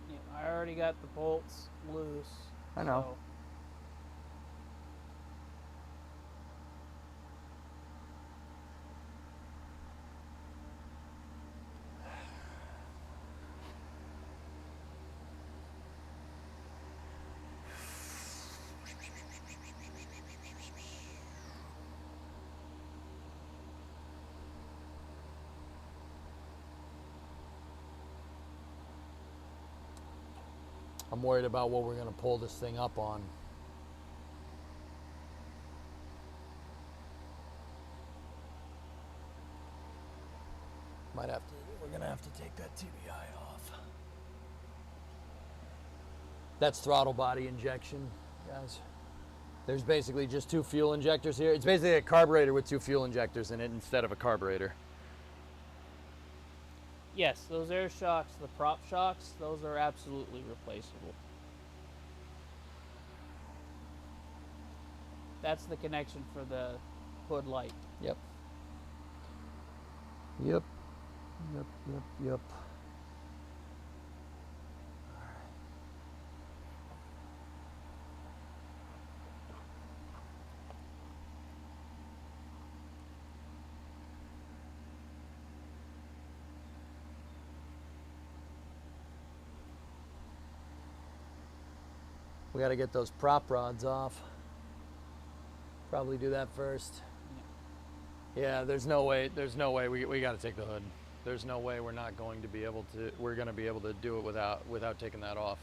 Yeah, I already got the bolts loose. I know. so- I'm worried about what we're gonna pull this thing up on. We're gonna have to take that TBI off. That's throttle body injection, guys. There's basically just 2 fuel injectors here. It's basically a carburetor with 2 fuel injectors in it instead of a carburetor. Yes, those air shocks, the prop shocks, those are absolutely replaceable. That's the connection for the hood light. Yep. We got to get those prop rods off. Probably do that first. Yeah, there's no way we got to take the hood. There's no way we're going to be able to do it without taking that off.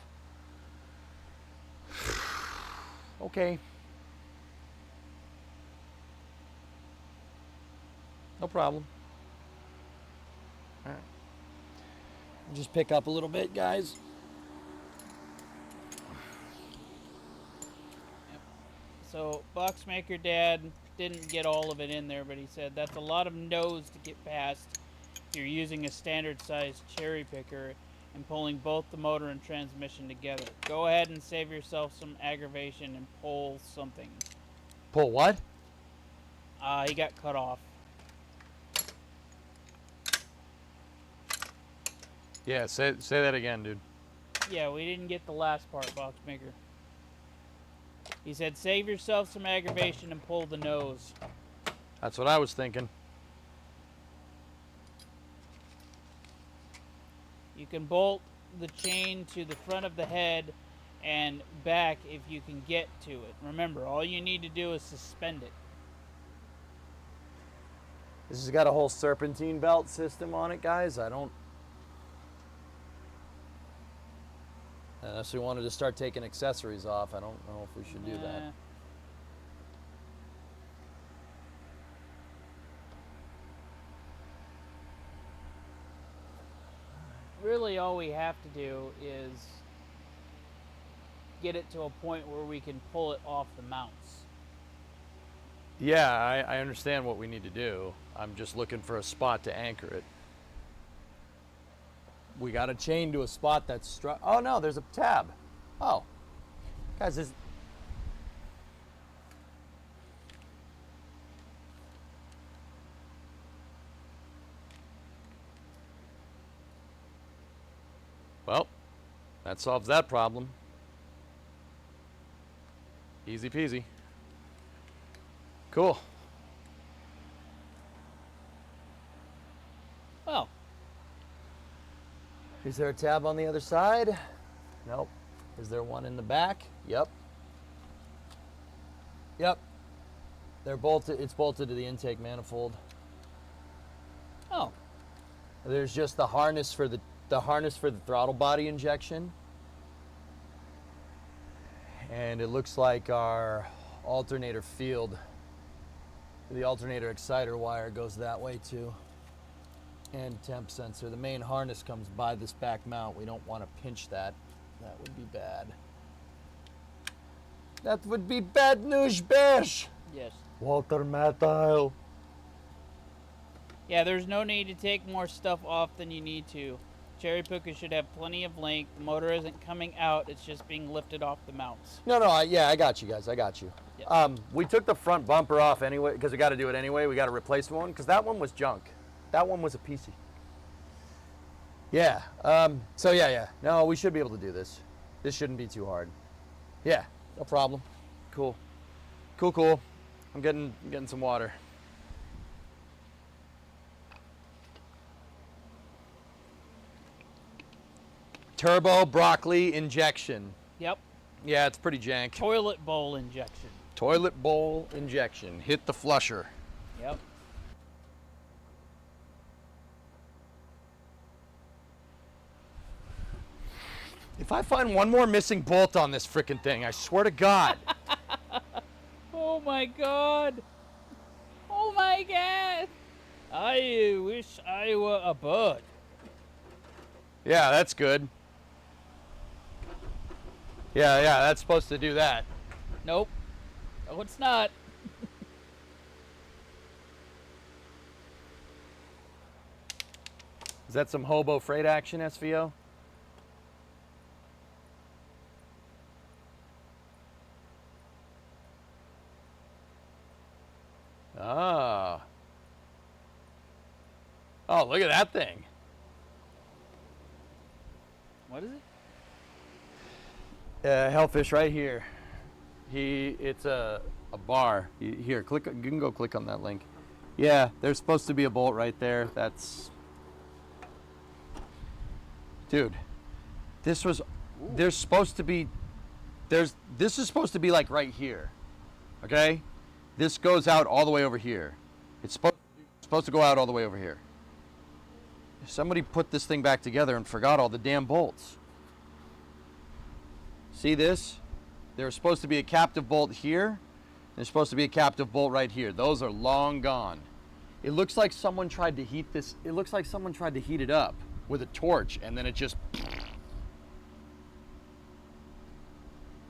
Okay. No problem. All right. Just pick up a little bit, guys. So Boxmaker Dad didn't get all of it in there, but he said that's a lot of nose to get past if you're using a standard sized cherry picker and pulling both the motor and transmission together. Go ahead and save yourself some aggravation and pull something. Pull what? He got cut off. Yeah, say that again, dude. Yeah, we didn't get the last part, Boxmaker. He said save yourself some aggravation and pull the nose. That's what I was thinking. You can bolt the chain to the front of the head and back if you can get to it. Remember, all you need to do is suspend it. This has got a whole serpentine belt system on it, guys. Unless we wanted to start taking accessories off, I don't know if we should do that. Really, all we have to do is get it to a point where we can pull it off the mounts. Yeah, I understand what we need to do. I'm just looking for a spot to anchor it. We got a chain to a spot that's struck. Oh no, there's a tab. Oh, guys, That solves that problem. Easy peasy. Cool. Well, Is there a tab on the other side? Nope. Is there one in the back? Yep. Yep. They're bolted. It's bolted to the intake manifold. oh, There's just the harness for the throttle body injection. And it looks like our alternator field, the alternator exciter wire goes that way too. And temp sensor. The main harness comes by this back mount. We don't want to pinch that. That would be bad. That would be bad news, Bears. yes. Walter Matthau. Yeah, there's no need to take more stuff off than you need to. Cherry Puka should have plenty of length. The motor isn't coming out, it's just being lifted off the mounts. No, yeah, I got you guys. I got you. Yeah. We took the front bumper off anyway because we got to do it anyway. We got to replace one because that one was junk. That one was a PC. Yeah. So yeah. No, we should be able to do this. This shouldn't be too hard. Yeah. No problem. Cool. I'm getting some water. Turbo broccoli injection. Yep. Yeah, it's pretty jank. Toilet bowl injection. Toilet bowl injection. Hit the flusher. Yep. If I find one more missing bolt on this frickin' thing, I swear to God. Oh my god. Oh my god. I wish I were a bird. Yeah, that's good. Yeah, that's supposed to do that. Nope. No, it's not. Is that some hobo freight action, SVO? Oh. Oh, look at that thing. What is it? Hellfish right here. It's a bar. Here, click. You can go click on that link. Yeah, there's supposed to be a bolt right there. That's, dude. This was. There's supposed to be. This is supposed to be like right here. Okay, this goes out all the way over here. It's supposed to go out all the way over here. Somebody put this thing back together and forgot all the damn bolts. See this? There's supposed to be a captive bolt here. There's supposed to be a captive bolt right here. Those are long gone. It looks like someone tried to heat this. It looks like someone tried to heat it up with a torch and then it just.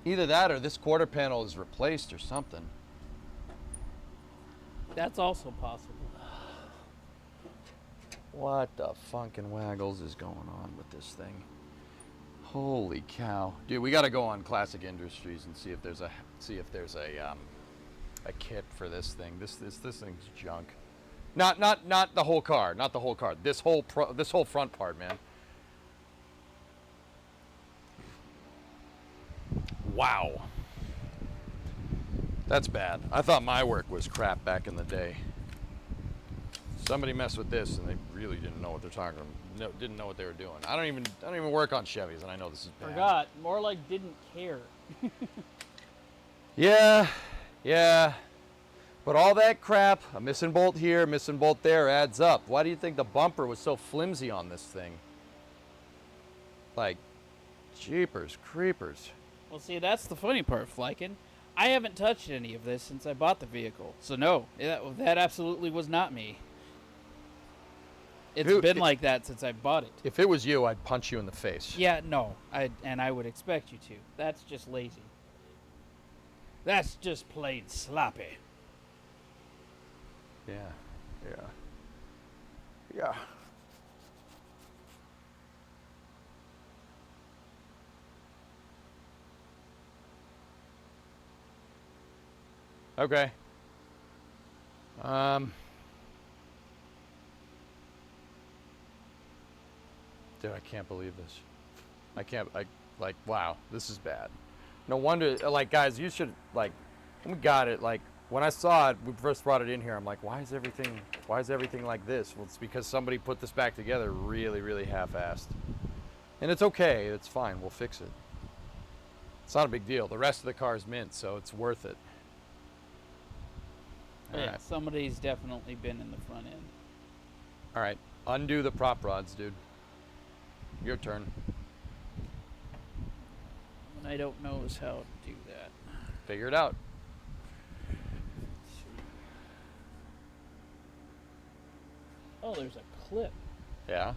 Either that or this quarter panel is replaced or something. That's also possible. What the funkin' waggles is going on with this thing? Holy cow, dude! We got to go on Classic Industries and see if there's a kit for this thing. This thing's junk. Not the whole car. Not the whole car. This whole front part, man. Wow. That's bad. I thought my work was crap back in the day. Somebody messed with this and they really didn't know what they're talking about. No, didn't know what they were doing. I don't even work on Chevys and I know this is bad. Forgot. More like didn't care. Yeah. But all that crap, a missing bolt here, a missing bolt there, adds up. Why do you think the bumper was so flimsy on this thing? Like, jeepers creepers. Well, see, that's the funny part, Flykin. I haven't touched any of this since I bought the vehicle. So no, that absolutely was not me. It's been like that since I bought it. If it was you, I'd punch you in the face. Yeah, no, I would expect you to. That's just lazy. That's just plain sloppy. Yeah. Okay. Dude, I can't believe this. Like, wow, this is bad. No wonder, like, guys, you should, like, we got it. Like, when I saw it, we first brought it in here, I'm like, why is everything like this? Well, it's because somebody put this back together really, really half-assed. And it's okay, it's fine, we'll fix it. It's not a big deal. The rest of the car's mint, so it's worth it. All Yeah, right. somebody's definitely been in the front end. All right, undo the prop rods, dude. Your turn. And I don't know is how to do that. Figure it out. Oh, there's a clip. Yeah?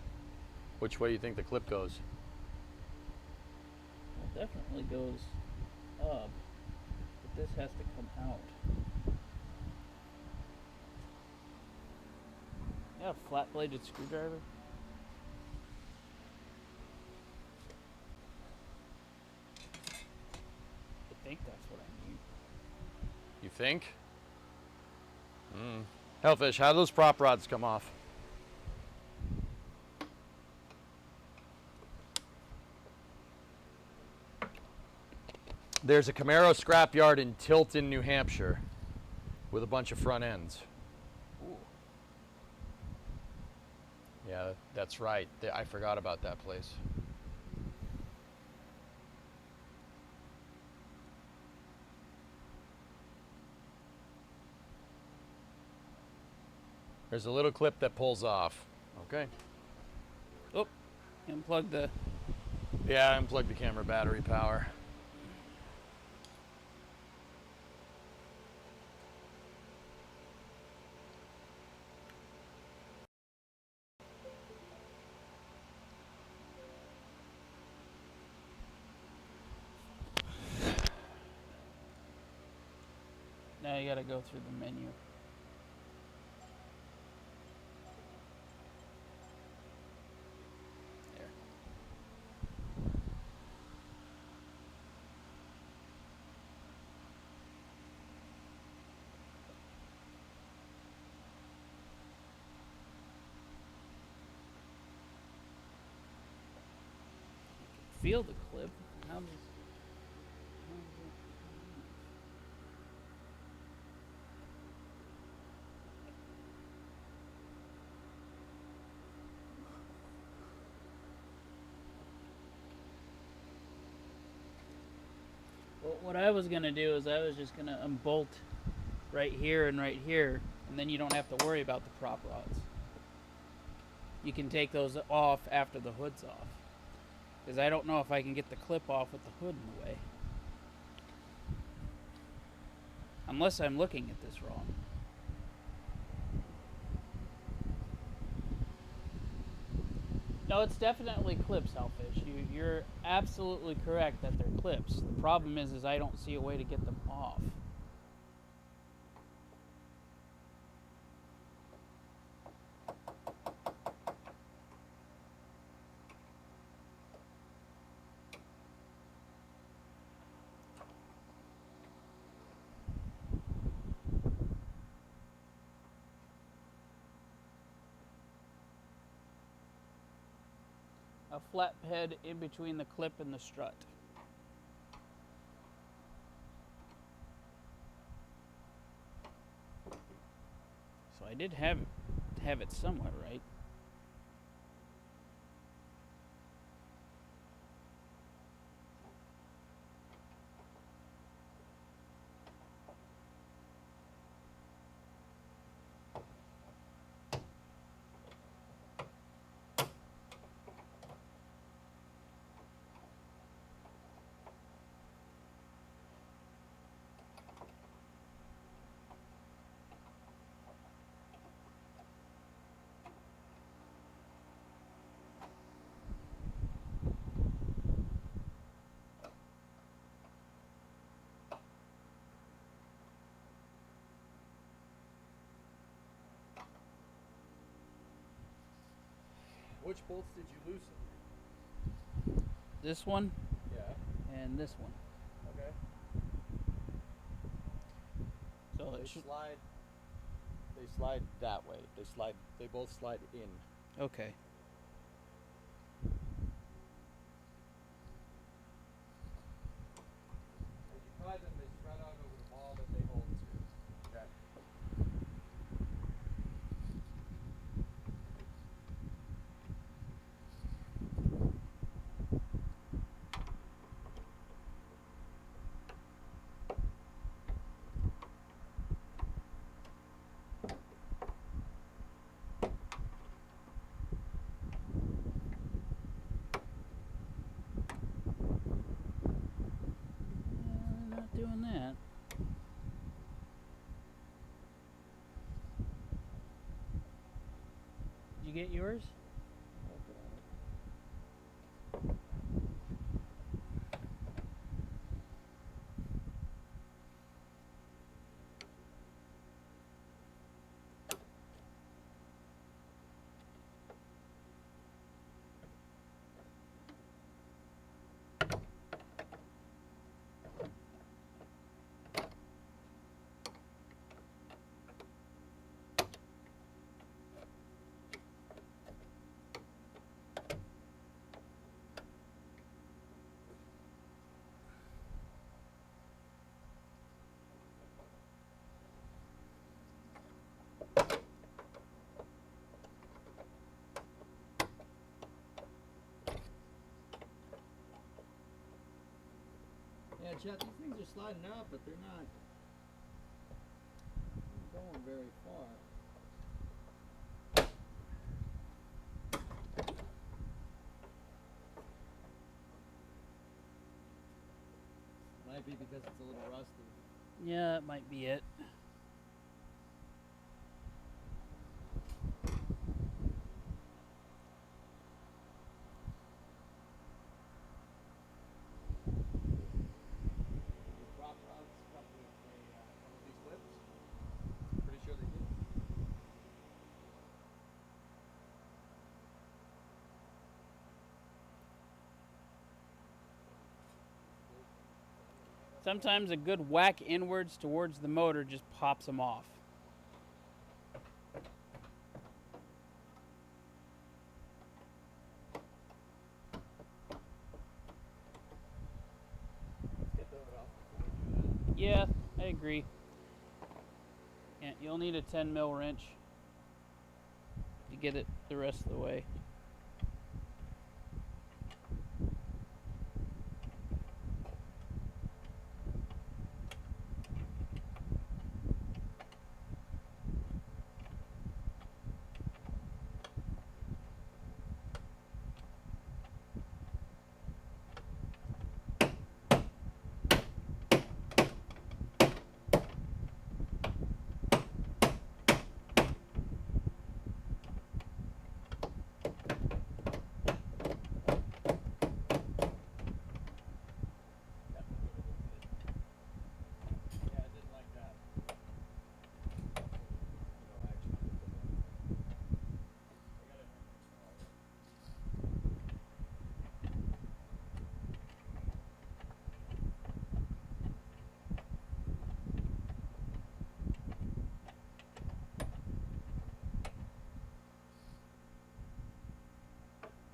Which way do you think the clip goes? Well, it definitely goes up, but this has to come out. You have a flat-bladed screwdriver? I think that's what I need. You think? Hellfish, how do those prop rods come off? There's a Camaro scrapyard in Tilton, New Hampshire with a bunch of front ends. Ooh. Yeah, that's right. I forgot about that place. There's a little clip that pulls off. Okay. Oh, unplug the... Yeah, unplug the camera battery power. Now you gotta go through the menu. There. Feel the clip. How does... Well, what I was gonna do is I was just gonna unbolt right here, and then you don't have to worry about the prop rods. You can take those off after the hood's off. Because I don't know if I can get the clip off with the hood in the way. Unless I'm looking at this wrong. No, it's definitely clips, Hellfish. You're absolutely correct that they're clips. The problem is I don't see a way to get them off. A flat head in between the clip and the strut. So I did have it somewhere, right? Which bolts did you loosen? This one Yeah. and this one. Okay. So They it should... slide. They slide that way. They both slide in. Okay. you get yours? Yeah, Chet, these things are sliding out, but they're not going very far. Might be because it's a little rusty. Yeah, that might be it. Prop rods come with one of these whips. Pretty sure they did. Sometimes a good whack inwards towards the motor just pops them off. Yeah, I agree. Yeah, you'll need a 10 mil wrench to get it the rest of the way. Yeah, I didn't like that.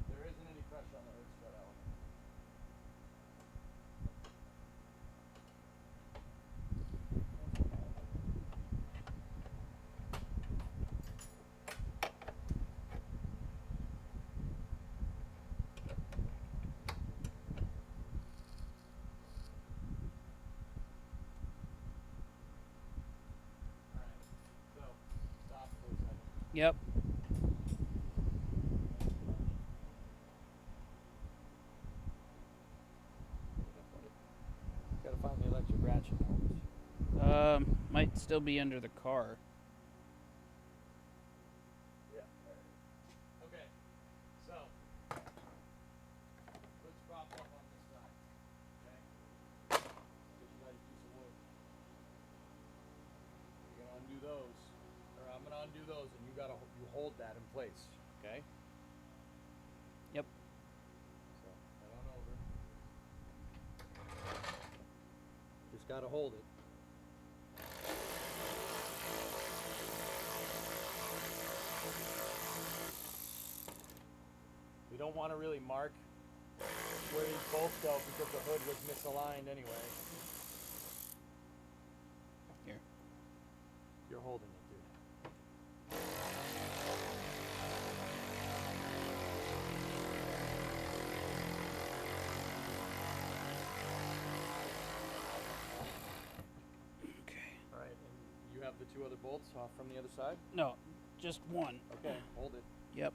There isn't any pressure on the hood strut element. Alright, so stop for a second. Yep. Gotta find the electric ratchet. Might still be under the car. Yeah. Okay, so let's prop up on this side. Okay? Get you guys a piece of wood. You're gonna undo those, or I'm gonna undo those, and you hold that in place. Okay? Yep. So head on over. Just gotta hold it. We don't want to really mark where these bolts go because the hood was misaligned anyway. Here. You're holding it, dude. Okay. All right, and you have the two other bolts off from the other side? No, just one. Okay, hold it. Yep.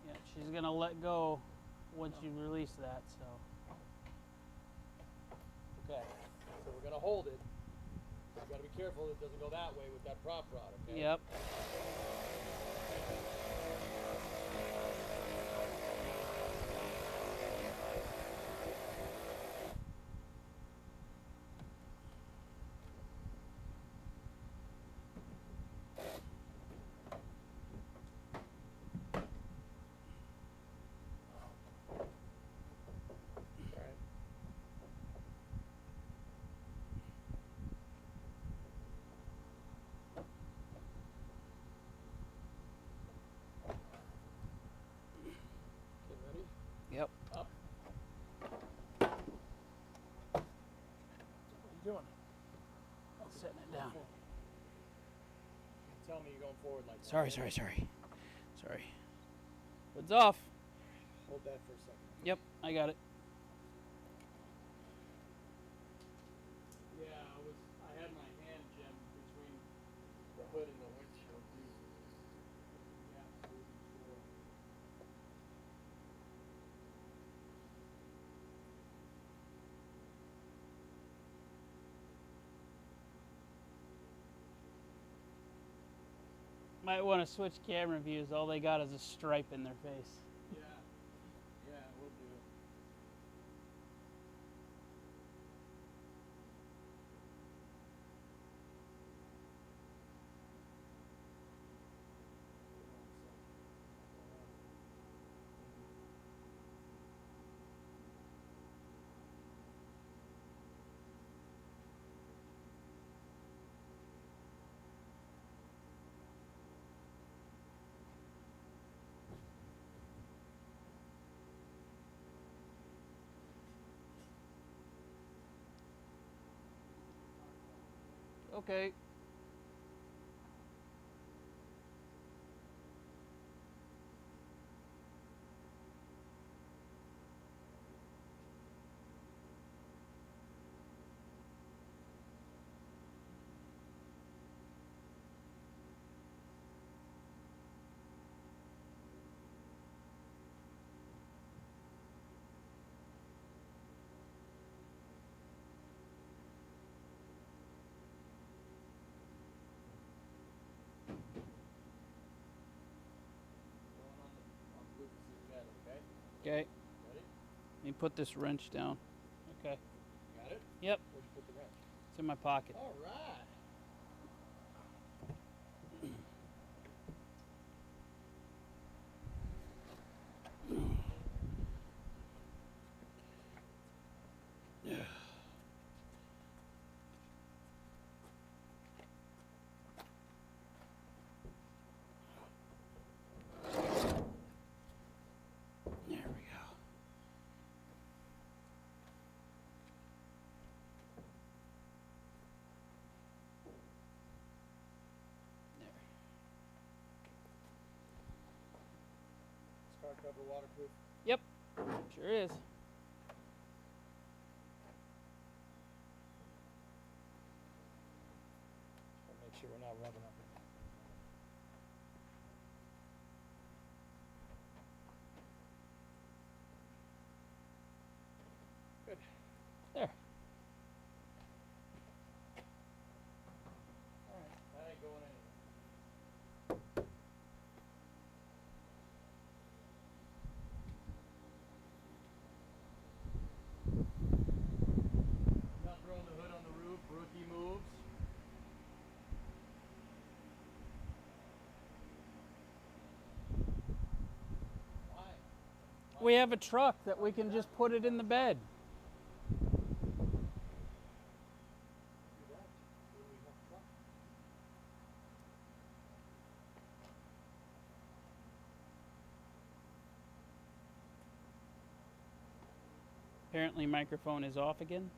Yeah, she's gonna let go once you release that, so. Okay. hold it. You gotta be careful it doesn't go that way with that prop rod, okay? Yep. Alright. Okay, ready? Yep. Up. What are you doing? Setting it down. Tell me you're going forward like that. Sorry. Hood's off. Hold that for a second. Yep, I got it. Yeah, I had my hand jammed between the hood and the windshield. Yeah, sure. Might want to switch camera views. All they got is a stripe in their face. Yeah, we'll do. Okay. Okay. Ready? Let me put this wrench down. Okay. Got it? Yep. Where'd you put the wrench? It's in my pocket. All right. There we go. Is car cover waterproof? Yep. Sure is. I'll make sure we're not rubbing up against it. Good. There. All right. That ain't going anywhere. Not throwing the hood on the roof. Rookie moves. Why? We have a truck that we can just put it in the bed. Do that. When we have truck. Apparently microphone is off again.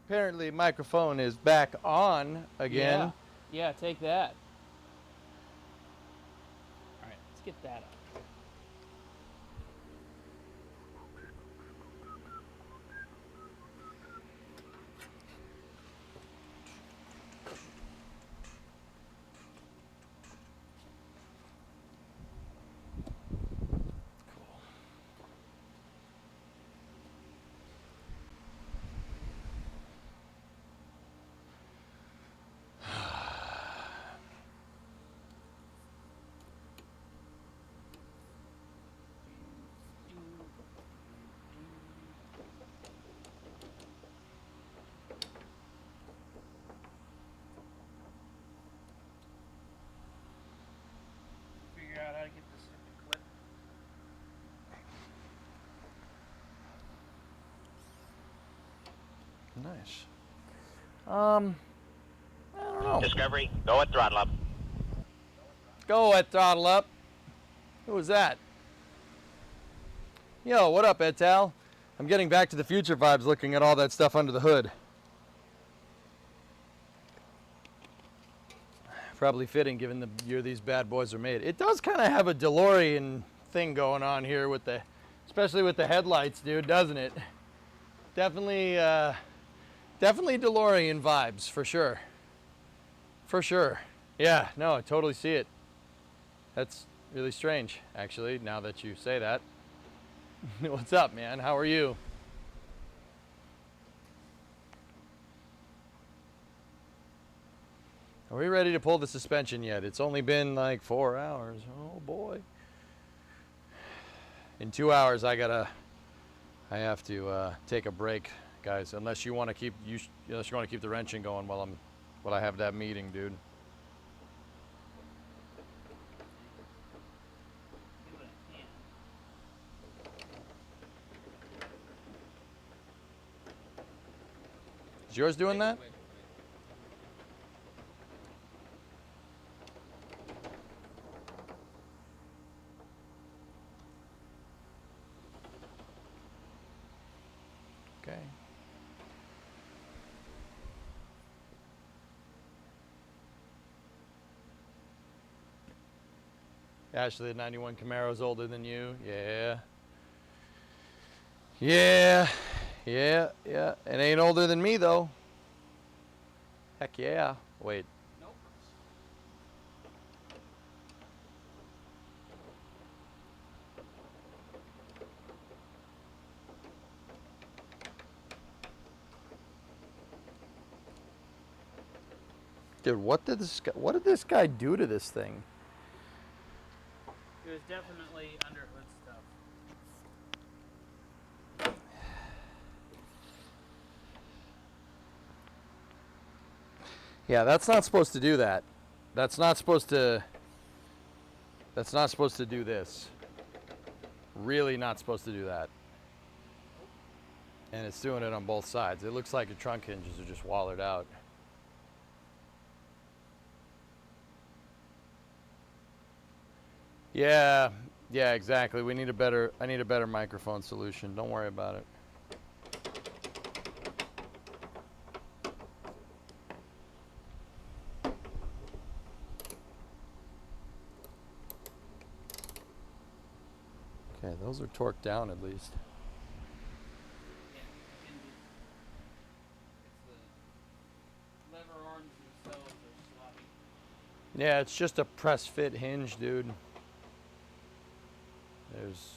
Apparently, microphone is back on again. Yeah, take that. All right, let's get that up. nice. I don't know. Discovery, go at throttle up. Go at throttle up. Who was that? Yo, what up, Etal? I'm getting Back to the Future vibes looking at all that stuff under the hood. Probably fitting given the year these bad boys are made. It does kind of have a DeLorean thing going on here with the, especially with the headlights, dude, doesn't it? Definitely, definitely DeLorean vibes, for sure. For sure. Yeah, no, I totally see it. That's really strange, actually, now that you say that. What's up, man? How are you? Are we ready to pull the suspension yet? It's only been like 4 hours. Oh boy. In 2 hours, I have to take a break, guys. Unless you want to keep the wrenching going while I have that meeting, dude. Is yours doing that? Okay. Ashley, the 91 Camaro's older than you. Yeah. Yeah. Yeah. Yeah. It ain't older than me, though. Heck yeah. Wait. Nope. Dude, what did this guy do to this thing? It was definitely underhood stuff. Yeah, that's not supposed to do that. That's not supposed to do this. Really not supposed to do that. And it's doing it on both sides. It looks like your trunk hinges are just wallered out. Yeah, exactly. I need a better microphone solution. Don't worry about it. Okay, those are torqued down at least. Yeah, can be. It's the lever arms themselves are sloppy. Yeah, it's just a press fit hinge, dude. There's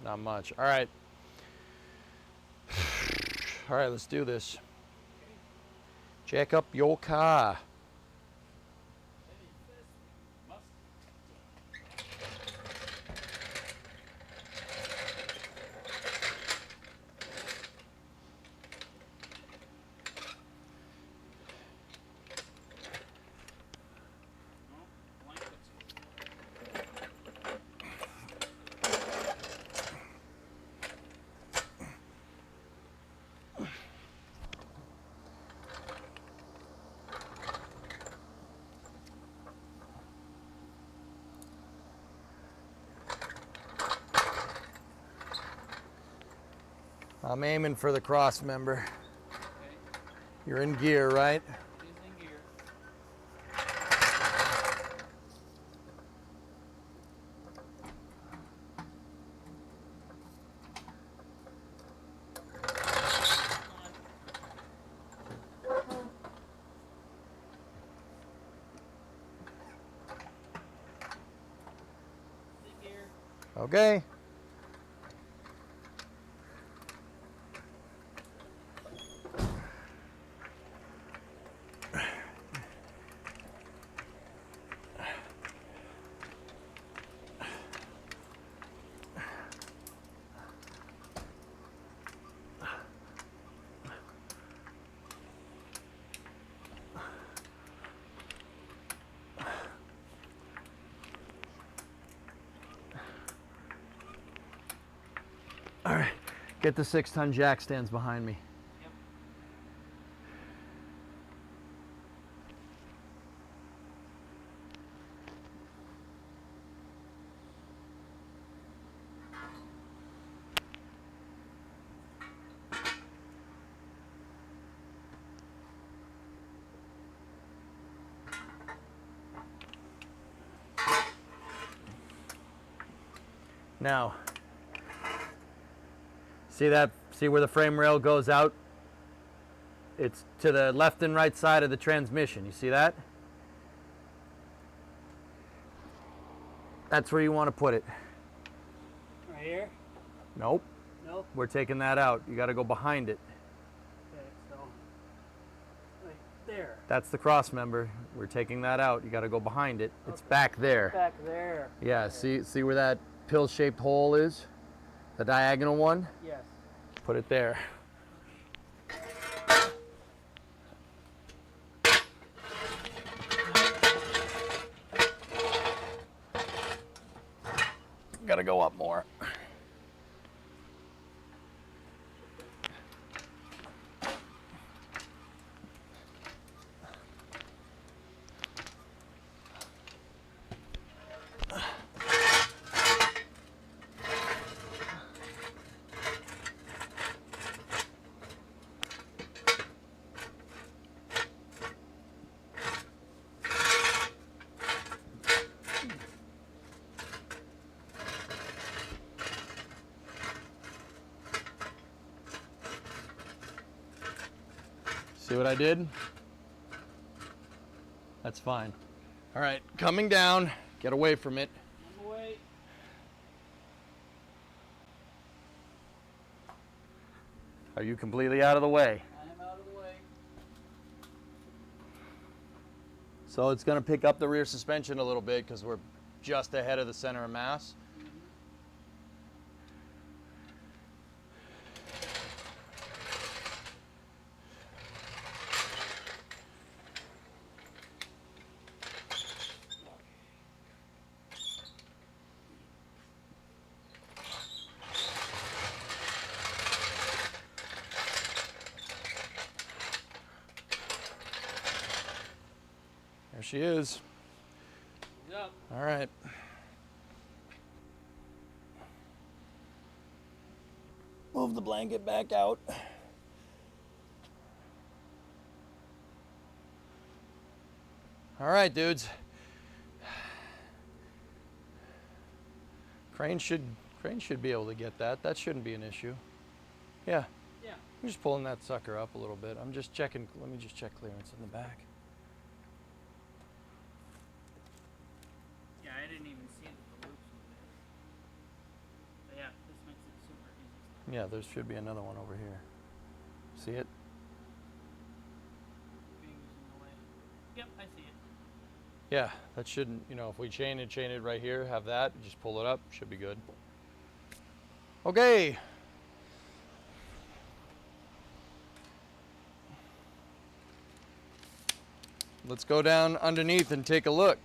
not much. All right. All right, let's do this. Jack up your car. I'm aiming for the cross member. Okay. You're in gear, right? It is in gear. Okay. All right, get the 6-ton jack stands behind me. Yep. Now, see that? See where the frame rail goes out? It's to the left and right side of the transmission. You see that? That's where you want to put it. Right here? Nope. Nope. We're taking that out. You got to go behind it. Okay, so right there. That's the cross member. We're taking that out. You got to go behind it. It's back there. Back there. Yeah, Okay. see where that pill-shaped hole is? The diagonal one? Yes. Put it there. Got to go up more. See what I did? That's fine. All right, coming down, get away from it. I'm away. Are you completely out of the way? I am out of the way. So it's gonna pick up the rear suspension a little bit because we're just ahead of the center of mass. There she is. Yep. All right. Move the blanket back out. All right, dudes. Crane should be able to get that. That shouldn't be an issue. Yeah. Yeah. I'm just pulling that sucker up a little bit. I'm just checking. Let me just check clearance in the back. Yeah, I didn't even see the loops with this. But yeah, this makes it super easy. Yeah, there should be another one over here. See it? Fingers in the way. Yep, I see it. Yeah, that shouldn't, if we chain it right here, have that, just pull it up, should be good. Okay. Let's go down underneath and take a look.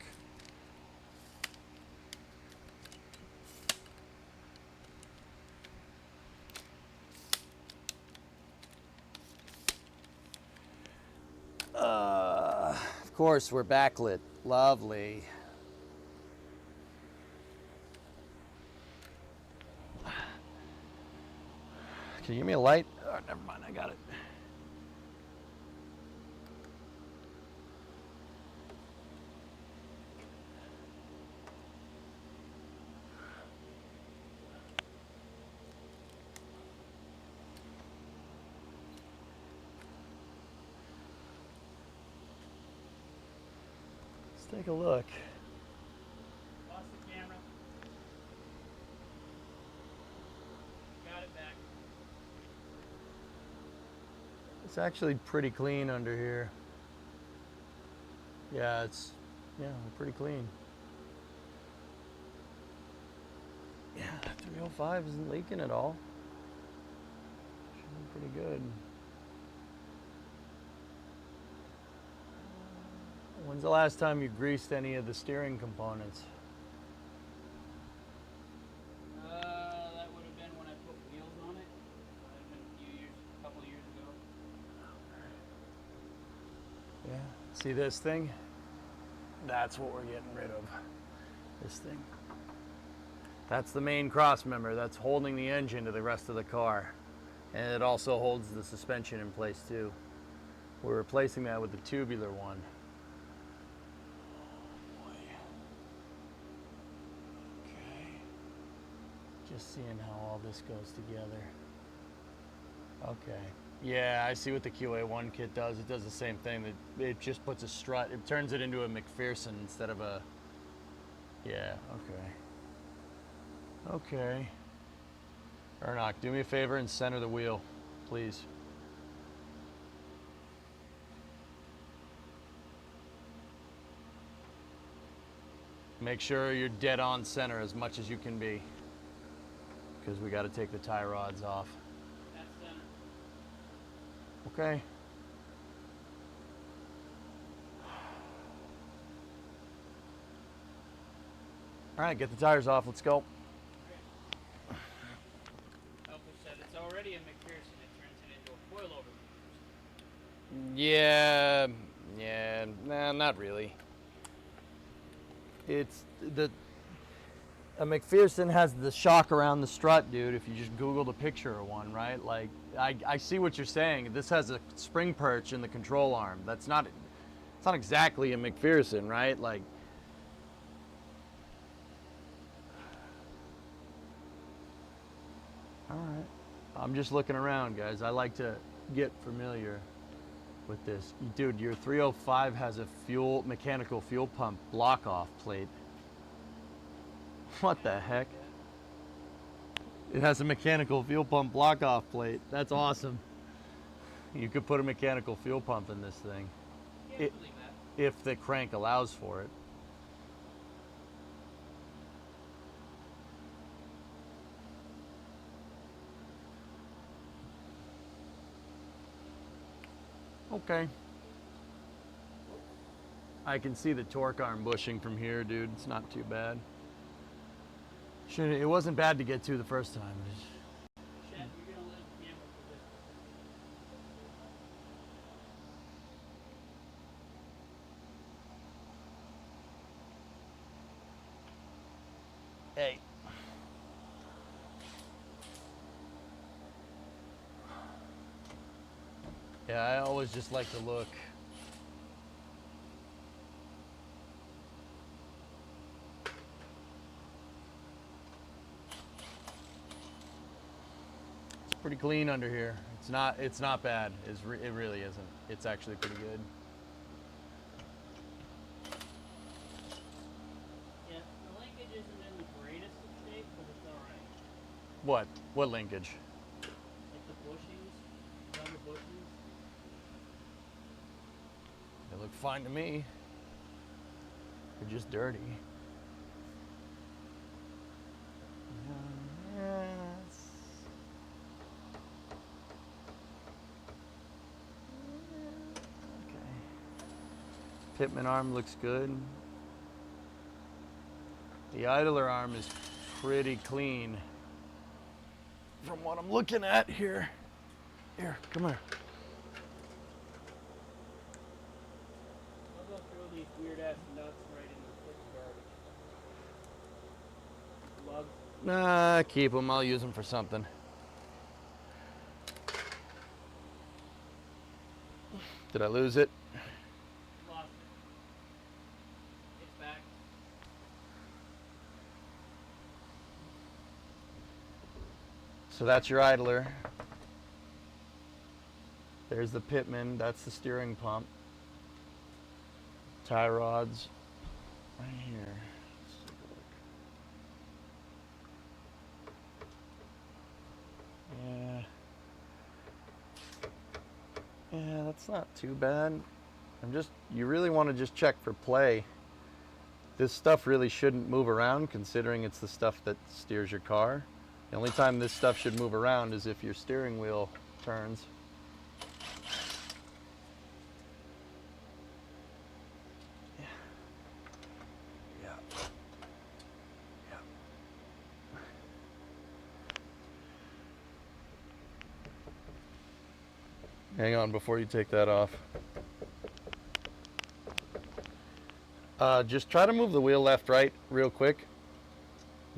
Of course, we're backlit. Lovely. Can you give me a light? Oh, never mind, I got it. Let's take a look. Lost the camera. Got it back. It's actually pretty clean under here. Yeah, it's pretty clean. Yeah, 305 isn't leaking at all. Should be pretty good. When's the last time you greased any of the steering components? That would have been when I put wheels on it. That would have been a couple years ago. Yeah. See this thing? That's what we're getting rid of. This thing. That's the main cross member that's holding the engine to the rest of the car. And it also holds the suspension in place too. We're replacing that with the tubular one. Just seeing how all this goes together. Okay. Yeah, I see what the QA1 kit does. It does the same thing. It just puts a strut. It turns it into a McPherson instead of a... Yeah, okay. Okay. Ernock, do me a favor and center the wheel, please. Make sure you're dead on center as much as you can be, because we got to take the tie rods off. That's center. Okay. All right, get the tires off. Let's go. Elvis said it's already a McPherson. It turns it into a coilover McPherson. Yeah, nah, not really. It's a McPherson has the shock around the strut, dude. If you just Google the picture of one, right? Like, I see what you're saying. This has a spring perch in the control arm. It's not exactly a McPherson, right? Like, all right. I'm just looking around, guys. I like to get familiar with this. Dude, your 305 has a mechanical fuel pump block off plate. What the heck? It has a mechanical fuel pump block off plate. That's awesome. You could put a mechanical fuel pump in this thing. Can't believe that. If the crank allows for it. Okay. I can see the torque arm bushing from here, dude. It's not too bad. It wasn't bad to get to the first time. Chad, you're gonna live gamble for this. Hey. Yeah, I always just like to look. It's pretty clean under here. It's not bad. It really isn't. It's actually pretty good. Yeah, the linkage isn't in the greatest of shape, but it's alright. What linkage? Like the bushings, rubber bushings. They look fine to me. They're just dirty. Pitman arm looks good. The idler arm is pretty clean from what I'm looking at here. Here, come here. I'll go throw these weird ass nuts right in the garbage. Lugs. Nah, keep them. I'll use them for something. Did I lose it? Lost it. It's back. So that's your idler. There's the pitman. That's the steering pump. Tie rods right here. Let's take a look. Yeah, that's not too bad. You really want to just check for play. This stuff really shouldn't move around considering it's the stuff that steers your car. The only time this stuff should move around is if your steering wheel turns. Hang on before you take that off. Just try to move the wheel left, right real quick.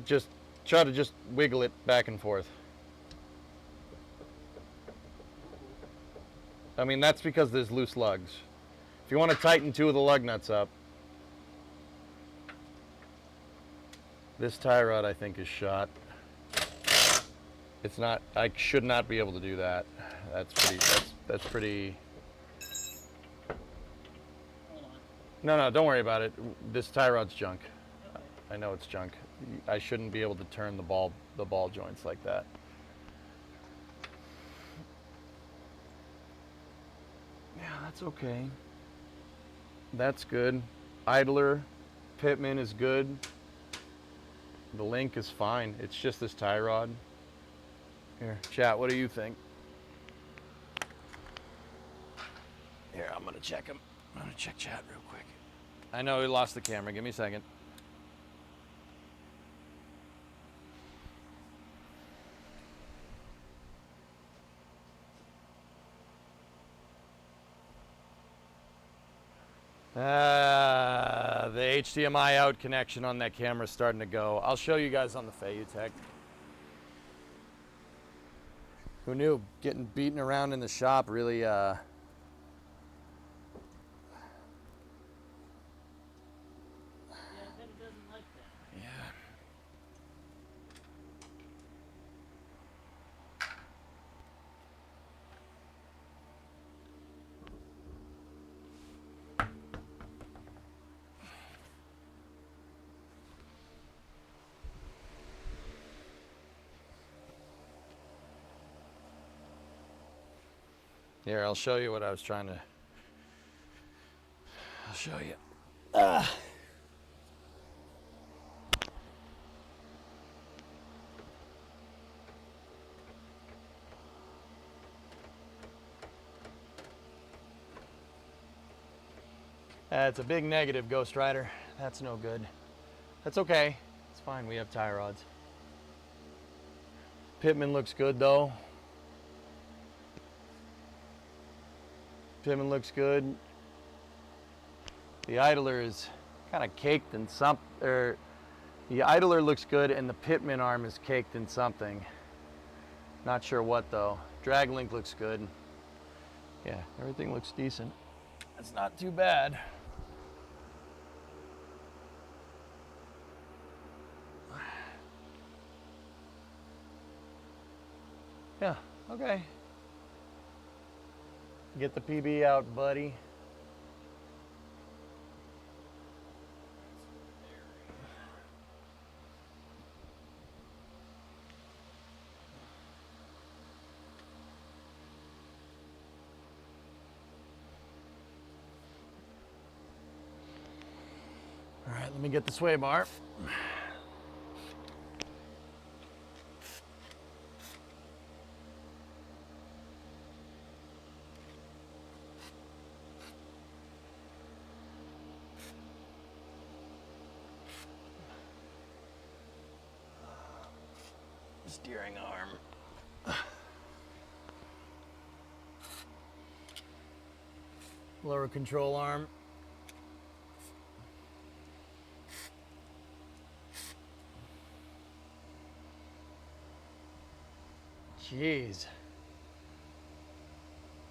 Just try to wiggle it back and forth. I mean, that's because there's loose lugs. If you want to tighten two of the lug nuts up. This tie rod I think is shot. It's not, I should not be able to do that. That's pretty. Hold on. No, don't worry about it. This tie rod's junk. I know it's junk. I shouldn't be able to turn the ball joints like that. Yeah, that's okay. That's good. Idler, pitman is good. The link is fine. It's just this tie rod. Here, chat, what do you think? Here, I'm gonna check him. I'm gonna check chat real quick. I know we lost the camera. Give me a second. The HDMI out connection on that camera is starting to go. I'll show you guys on the Fayutech. Who knew? Getting beaten around in the shop really Yeah, I bet it doesn't like that. yeah. Here, I'll show you what I was trying to. I'll show you. That's a big negative, Ghost Rider. That's no good. That's okay. It's fine. We have tie rods. Pitman looks good though. Pitman looks good. The idler is kind of caked in the idler looks good and the pitman arm is caked in something. Not sure what though. Drag link looks good. Yeah, everything looks decent. That's not too bad. Yeah, okay. Get the PB out, buddy. All right, let me get the sway bar. Steering arm. Lower control arm. Jeez.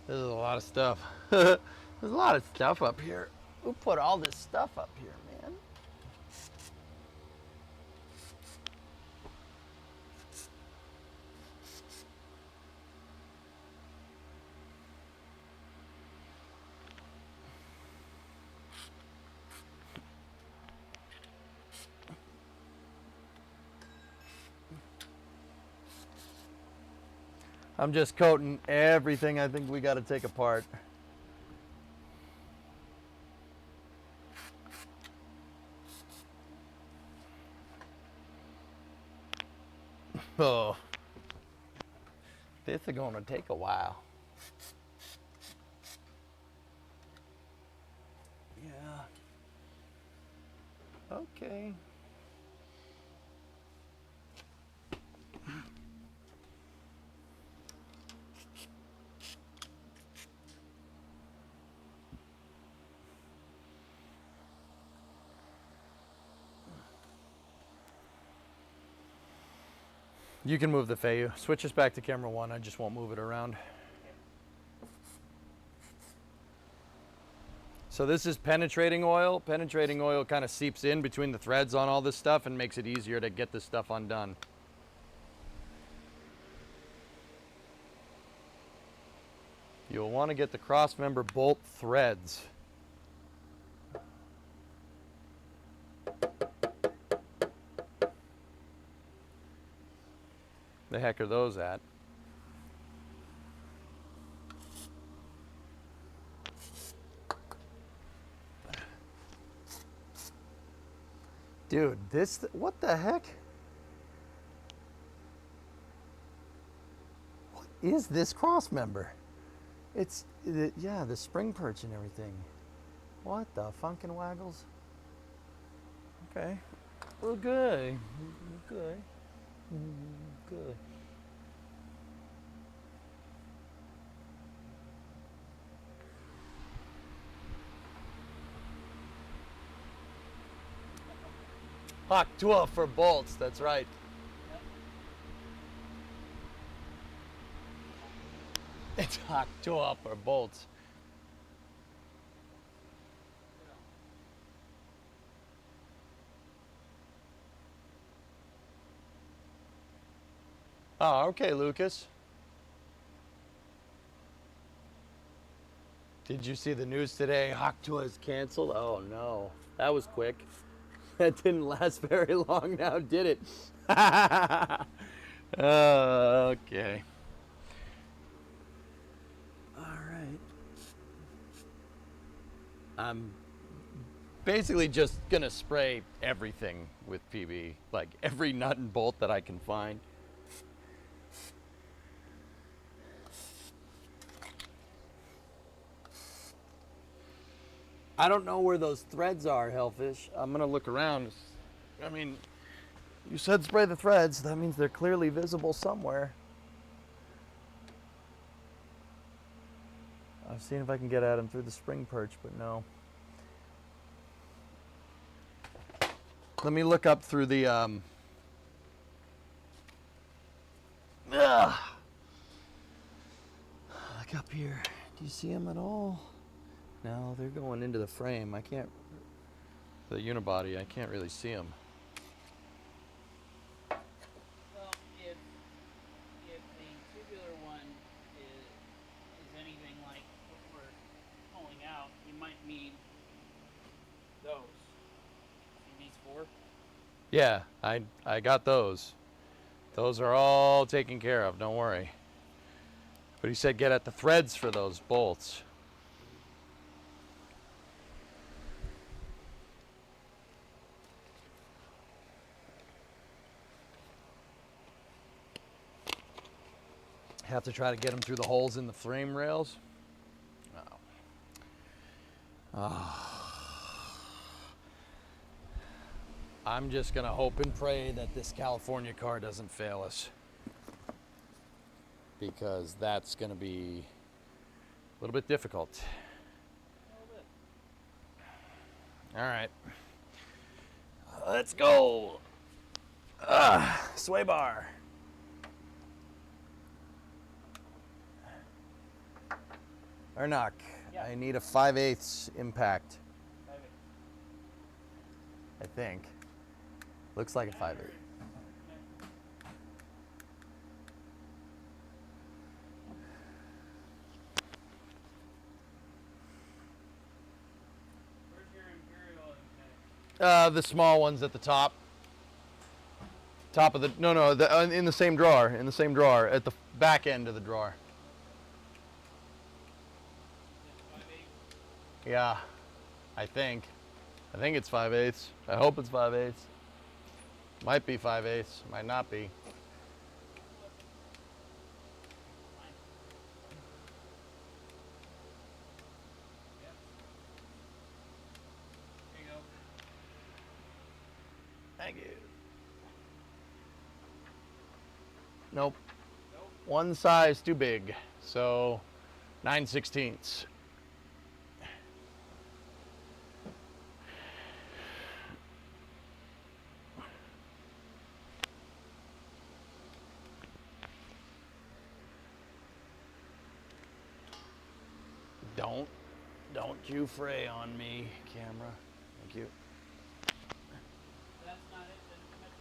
This is a lot of stuff. There's a lot of stuff up here. Who put all this stuff up here, man? I'm just coating everything I think we got to take apart. Oh, this is going to take a while. Yeah. Okay. You can move the Fayu. Switch us back to camera 1. I just won't move it around. So this is penetrating oil. Penetrating oil kind of seeps in between the threads on all this stuff and makes it easier to get this stuff undone. you'll want to get the cross-member bolt threads. The heck are those at? Dude, what the heck? What is this cross member? Yeah, the spring perch and everything. What the funkin' waggles? Okay. Well, good. Good. Good. Hawk 12 for bolts, that's right. It's Hawk 12 for bolts. Oh, okay, Lucas. Did you see the news today? Hawk 12 is canceled? Oh no, that was quick. That didn't last very long now, did it? Okay. All right. I'm basically just gonna spray everything with PB, like every nut and bolt that I can find. I don't know where those threads are, Hellfish. I'm gonna look around. I mean, you said spray the threads. That means they're clearly visible somewhere. I've seen if I can get at them through the spring perch, but no. Let me look up through the look up here. Do you see them at all? No, they're going into the frame. I can't, the unibody, I can't really see them. Well, if the tubular one is anything like what we're pulling out, you might need those. See these four? Yeah, I got those. Those are all taken care of, don't worry. But he said get at the threads for those bolts. Have to try to get them through the holes in the frame rails. I'm just gonna hope and pray that this California car doesn't fail us, because that's gonna be a little bit difficult. All right, let's go. Sway bar. Ernock, Yeah. I need a 5/8 impact. 5/8. I think. Looks like a 5/8. Where's your Imperial impact? The small ones at the top. Top of the, no, in the same drawer, at the back end of the drawer. 5/8? Yeah, I think it's 5/8. I hope it's 5/8. Might be 5/8, might not be. There you go. Thank you. Nope. Nope. One size too big, so 9/16. Don't you fray on me, camera. Thank you. That's not it, then commit.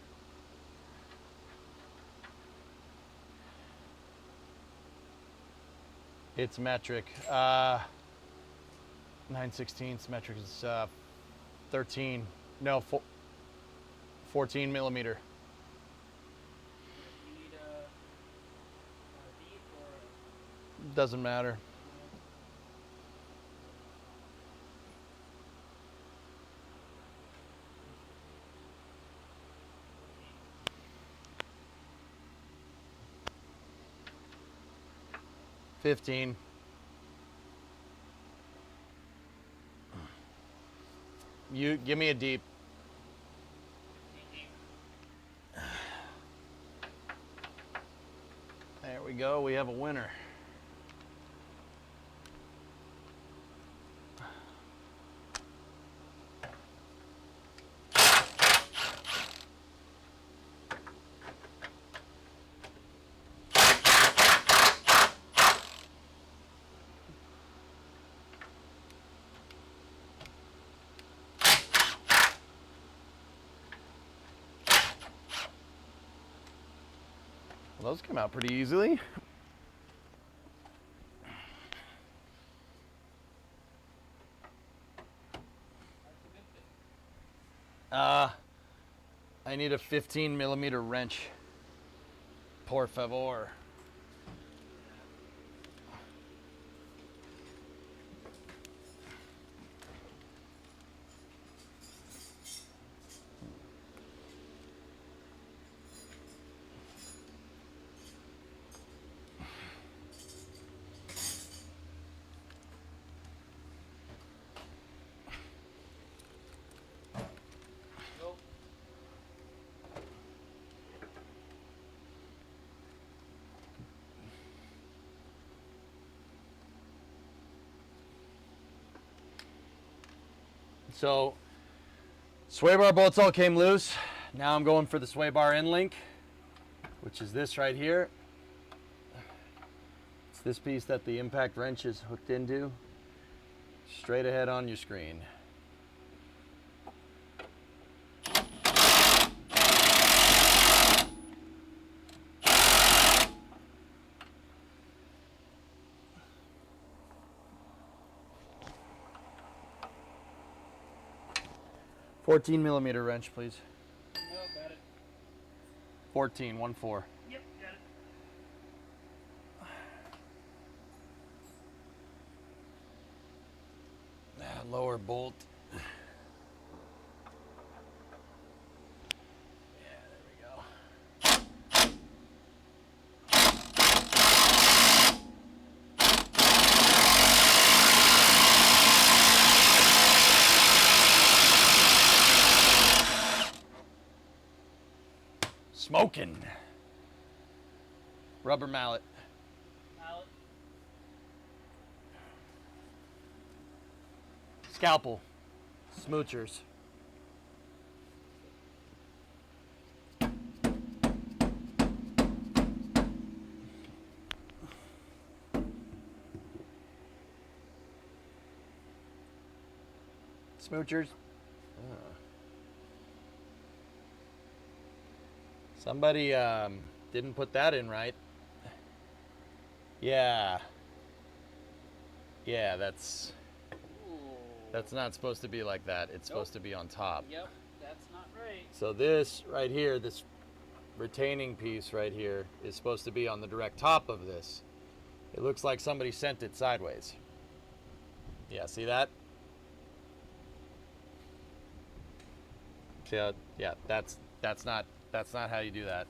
It's metric. 9/16 metric is 13. No, 14 millimeter. You need a beat or Doesn't matter. a 15. You give me a deep. There we go. We have a winner. Well, those came out pretty easily. I need a 15 millimeter wrench. Por favor. go. So, sway bar bolts all came loose. Now I'm going for the sway bar end link, which is this right here. It's this piece that the impact wrench is hooked into. Straight ahead on your screen. $14 millimeter wrench, please. No, got it. 14, 1-4. Yep, got it. Lower bolt. Yeah, there we go. Smoking. Rubber mallet. Mallet. Scalpel. Smoochers. Smoochers. Somebody didn't put that in right. Yeah. Yeah, that's not supposed to be like that. It's supposed to be on top. Yep, that's not right. So this right here, this retaining piece right here is supposed to be on the direct top of this. It looks like somebody sent it sideways. Yeah, see that? See how, yeah, that's not how you do that.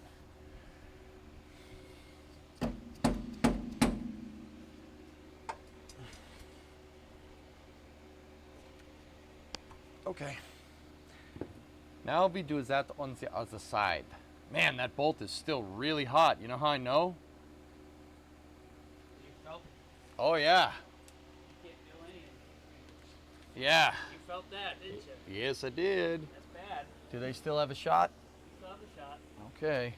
Okay. Now we do that on the other side. Man, that bolt is still really hot. You know how I know? You felt Oh yeah. you can't feel anything. Yeah. You felt that, didn't you? Yes, I did. That's bad. Do they still have a shot? You still have a shot. Okay.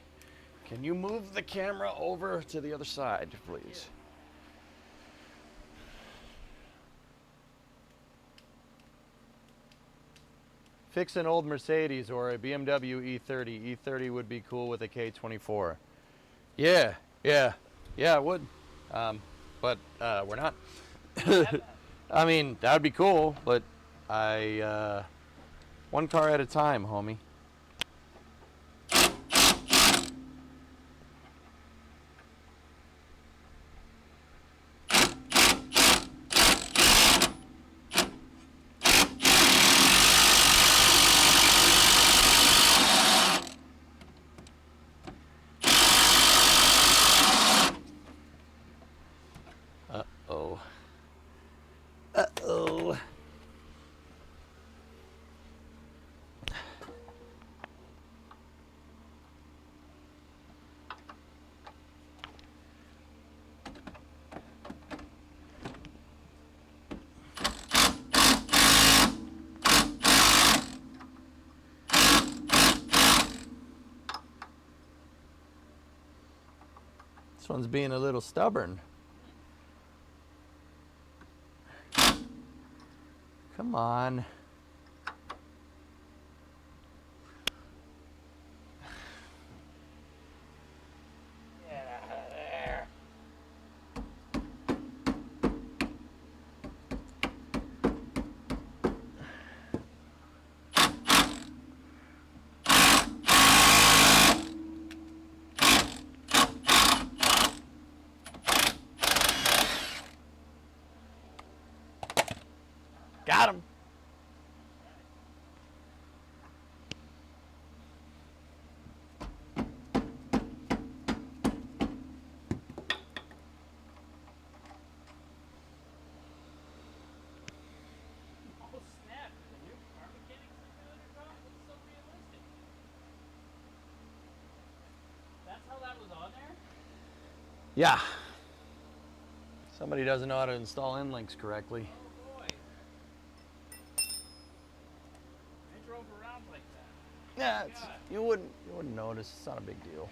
Can you move the camera over to the other side, please? Fix an old Mercedes or a BMW E30. E30 would be cool with a K24. Yeah, it would. But but we're not. Have I mean, that would be cool, but one car at a time, homie. Uh-oh. Uh-oh. This one's being a little stubborn. Come on. Got him. Oh snap! The new car mechanics simulator drop? It's so realistic. That's how that was on there? Yeah. Somebody doesn't know how to install N-links correctly. Oh boy. I drove around like that. Yeah, you wouldn't notice. It's not a big deal.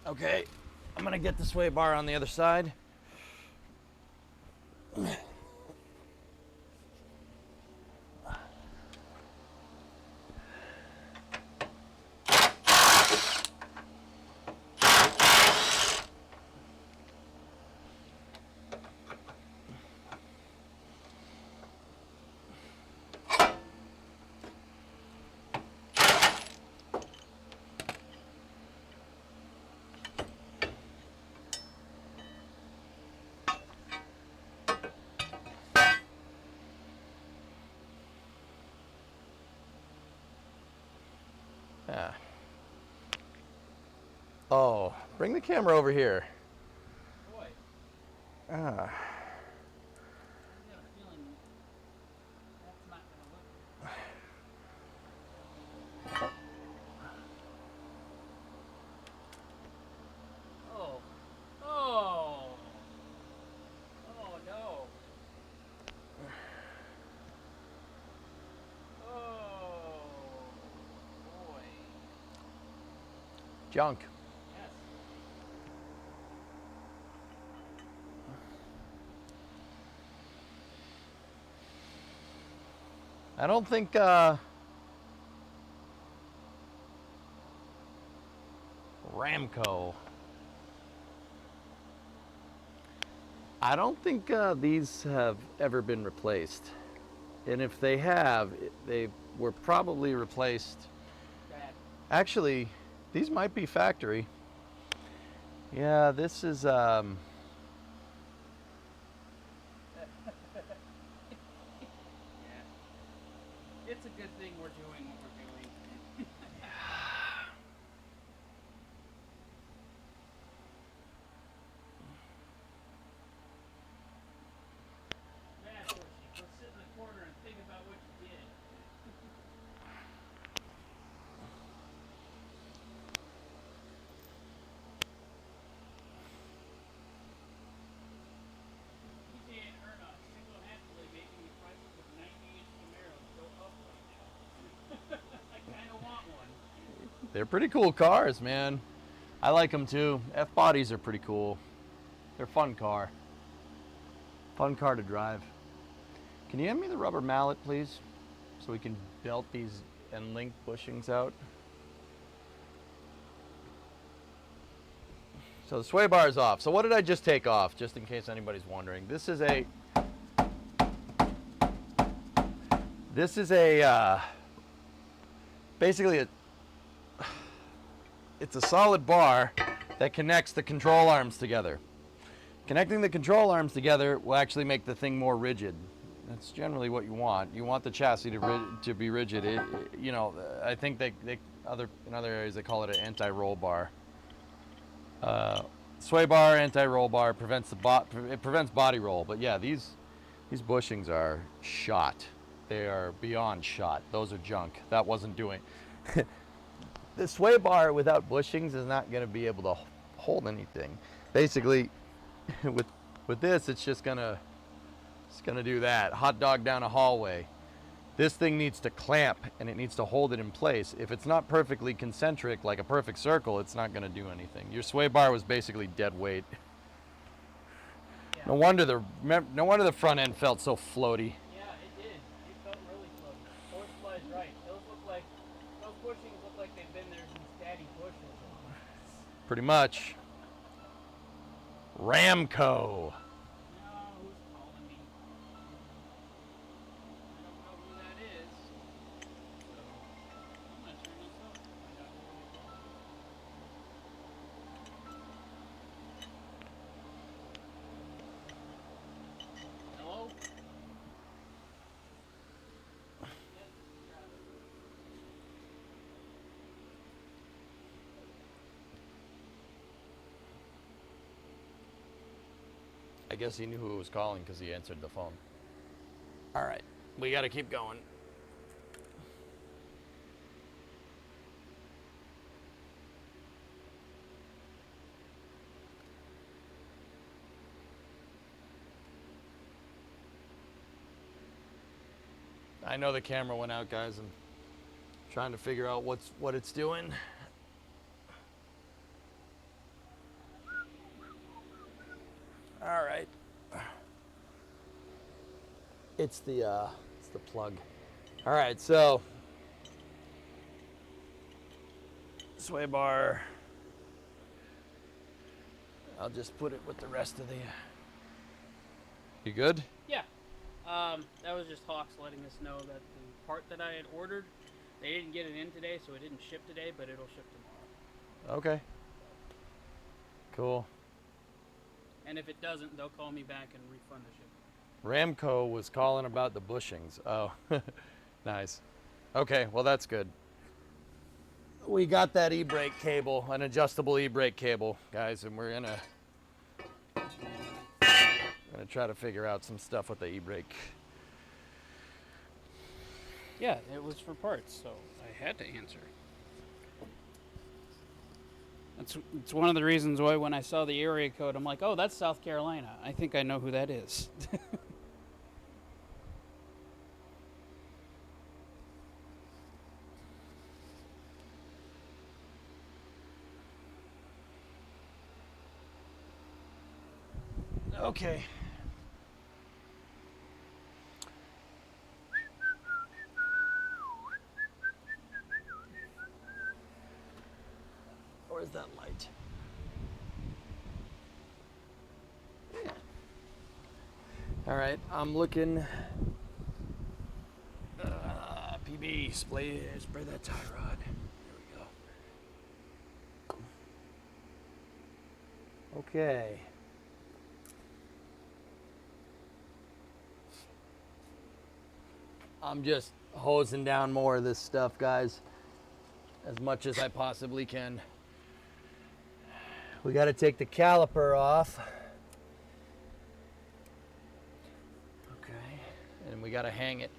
Okay, I'm gonna get the sway bar on the other side. Yeah. Oh, bring the camera over here. Boy, Ah. I got a feeling that's not gonna look. Oh. Oh. Oh no. Oh boy. Junk. Yes. I don't think Ramco. I don't think these have ever been replaced. And if they have, they were probably replaced. Bad. Actually, these might be factory. Yeah, this is Yeah. It's a good thing we're doing what we're doing. Bad Horsey, go sit in the corner and think about what you did. TJ and Erna single-handedly making the prices of 90-inch Camaros go up like They're pretty cool cars, man. I like them too. F-bodies are pretty cool. They're a fun car. Fun car to drive. Can you hand me the rubber mallet, please? So we can belt these and link bushings out. So the sway bar is off. So what did I just take off, just in case anybody's wondering? This is a basically it's a solid bar that connects the control arms together. Connecting the control arms together will actually make the thing more rigid. That's generally what you want. You want the chassis to be rigid. You know, I think in other areas they call it an anti-roll bar. Sway bar, anti-roll bar prevents body roll. But yeah, these bushings are shot. They are beyond shot. Those are junk. That wasn't doing. The sway bar without bushings is not going to be able to hold anything. Basically, with this, it's just gonna do that. Hot dog down a hallway. This thing needs to clamp and it needs to hold it in place. If it's not perfectly concentric, like a perfect circle, it's not gonna do anything. Your sway bar was basically dead weight. Yeah. No wonder the front end felt so floaty. Yeah, it did. It felt really close. Horse flies right. Those bushings look like they've been there since Daddy Bush was on. Pretty much. Ramco. No, who's calling me? I don't know who that is. So, I'm gonna turn this off. Find out who it is. Hello? I guess he knew who was calling because he answered the phone. All right, we got to keep going. I know the camera went out, guys. I'm trying to figure out what it's doing. All right. It's the plug. All right, so sway bar. I'll just put it with the rest of the. You good? Yeah. That was just Hawks letting us know that the part that I had ordered, they didn't get it in today, so it didn't ship today, but it'll ship tomorrow. Okay. Cool. And if it doesn't, they'll call me back and refund the shipment. Ramco was calling about the bushings. Oh, nice. Okay, well that's good. We got that e-brake cable, an adjustable e-brake cable, guys, and we're gonna try to figure out some stuff with the e-brake. Yeah, it was for parts, so I had to answer. It's one of the reasons why when I saw the area code, I'm like, oh, that's South Carolina. I think I know who that is. Okay. Where's that light? Yeah. All right, I'm looking. PB, spray that tie rod. There we go. Okay. I'm just hosing down more of this stuff, guys, as much as I possibly can. We got to take the caliper off. Okay. And we got to hang it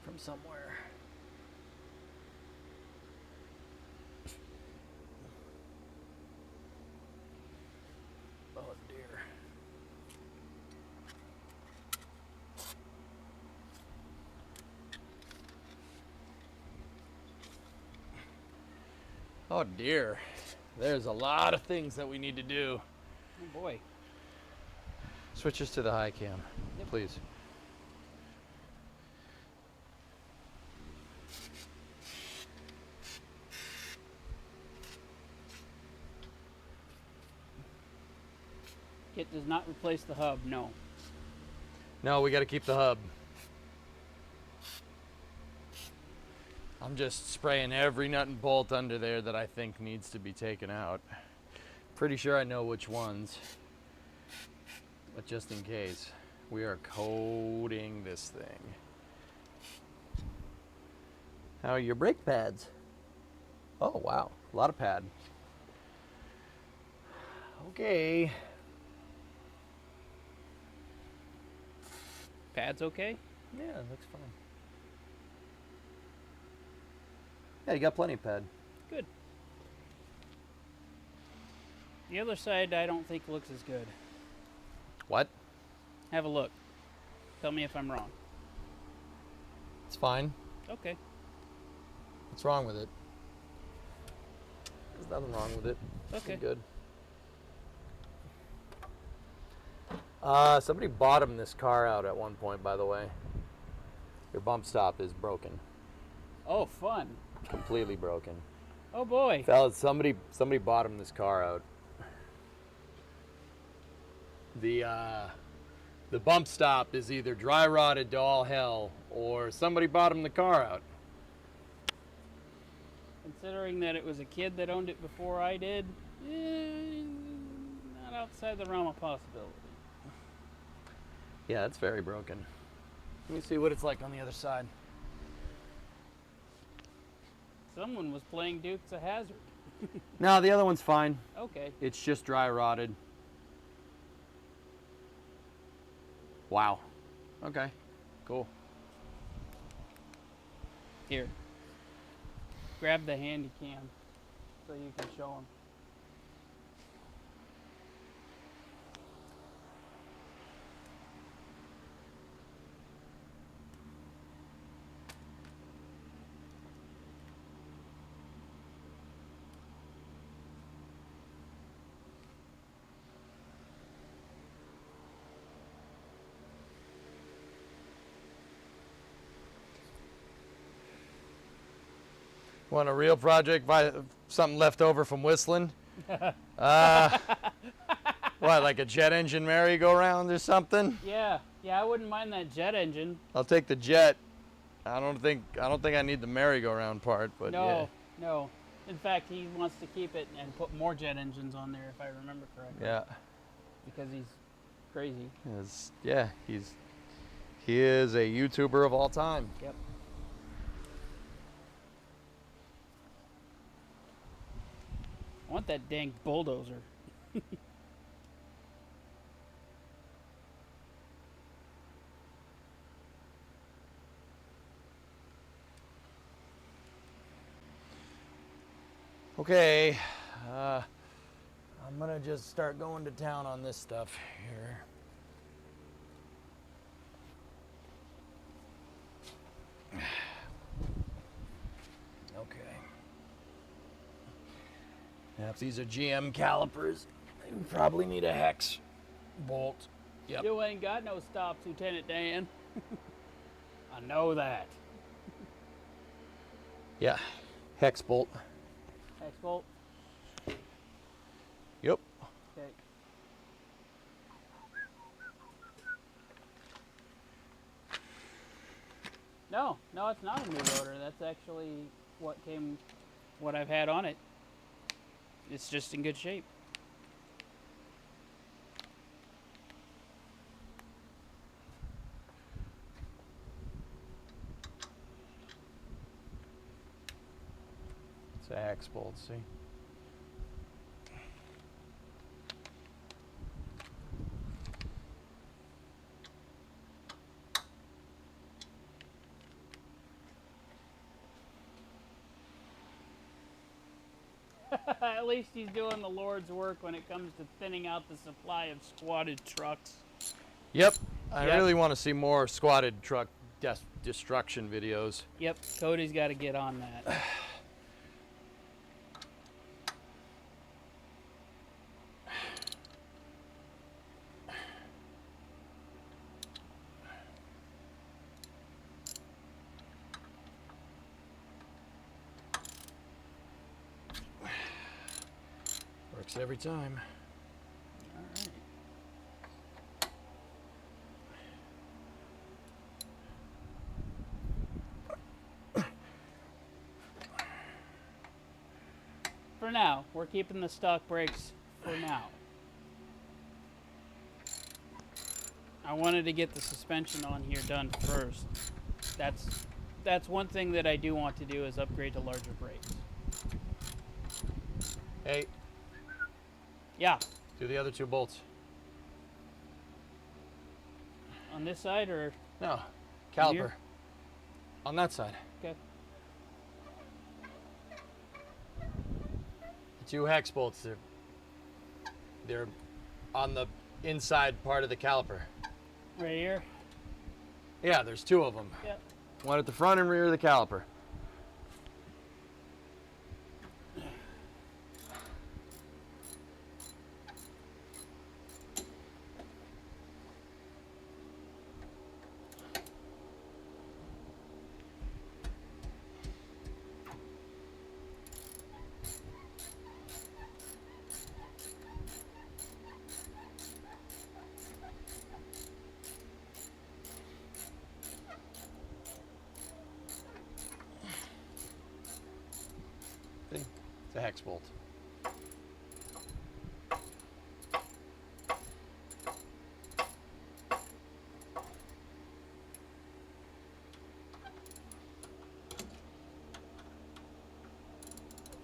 from somewhere. Oh dear. Oh dear. There's a lot of things that we need to do. Oh boy. Switch us to the high cam, please. Kit does not replace the hub, no. No, we got to keep the hub. I'm just spraying every nut and bolt under there that I think needs to be taken out. Pretty sure I know which ones. But just in case, we are coating this thing. How are your brake pads? Oh, wow. A lot of pad. Okay. Pad's okay? Yeah, looks fine. Yeah, you got plenty of pad. Good. The other side I don't think looks as good. What? Have a look. Tell me if I'm wrong. It's fine. Okay. What's wrong with it? There's nothing wrong with it. Okay. It's good. Somebody bottomed this car out at one point, by the way. Your bump stop is broken. Oh, fun. Completely broken. Oh boy. Fellas, somebody bottomed this car out. The bump stop is either dry rotted to all hell or somebody bottomed the car out. Considering that it was a kid that owned it before I did, not outside the realm of possibility. Yeah, it's very broken. Let me see what it's like on the other side. Someone was playing Dukes of Hazzard. No, the other one's fine. Okay. It's just dry rotted. Wow. Okay. Cool. Here. Grab the handy cam so you can show them. Want a real project by something left over from whistling? What, like a jet engine merry-go-round or something? Yeah, I wouldn't mind that jet engine. I'll take the jet. I don't think I need the merry-go-round part, but No. In fact, he wants to keep it and put more jet engines on there, if I remember correctly. yeah. Because he's crazy. He is a YouTuber of all time. Yep. I want that dang bulldozer. Okay, I'm gonna just start going to town on this stuff here. Okay. Now, if these are GM calipers, they probably need a hex bolt. Yep. You ain't got no stops, Lieutenant Dan. I know that. Yeah, hex bolt. X-Bolt. Yep. Okay. No, it's not a new rotor. That's actually what I've had on it. It's just in good shape. It's a hex bolt, see? At least he's doing the Lord's work when it comes to thinning out the supply of squatted trucks. Yep. I Yep. really want to see more squatted truck destruction videos. Yep, Cody's got to get on that. Works every time. All right. For now, we're keeping the stock brakes for now. I wanted to get the suspension on here done first. That's one thing that I do want to do is upgrade to larger brakes. Hey, Yeah, do the other 2 bolts. on this side or No, Here? caliper. On that side. okay. The 2 hex bolts, they're on the inside part of the caliper. Right here. Yeah, there's 2 of them. Yep. One at the front and rear of the caliper. See? It's a hex bolt.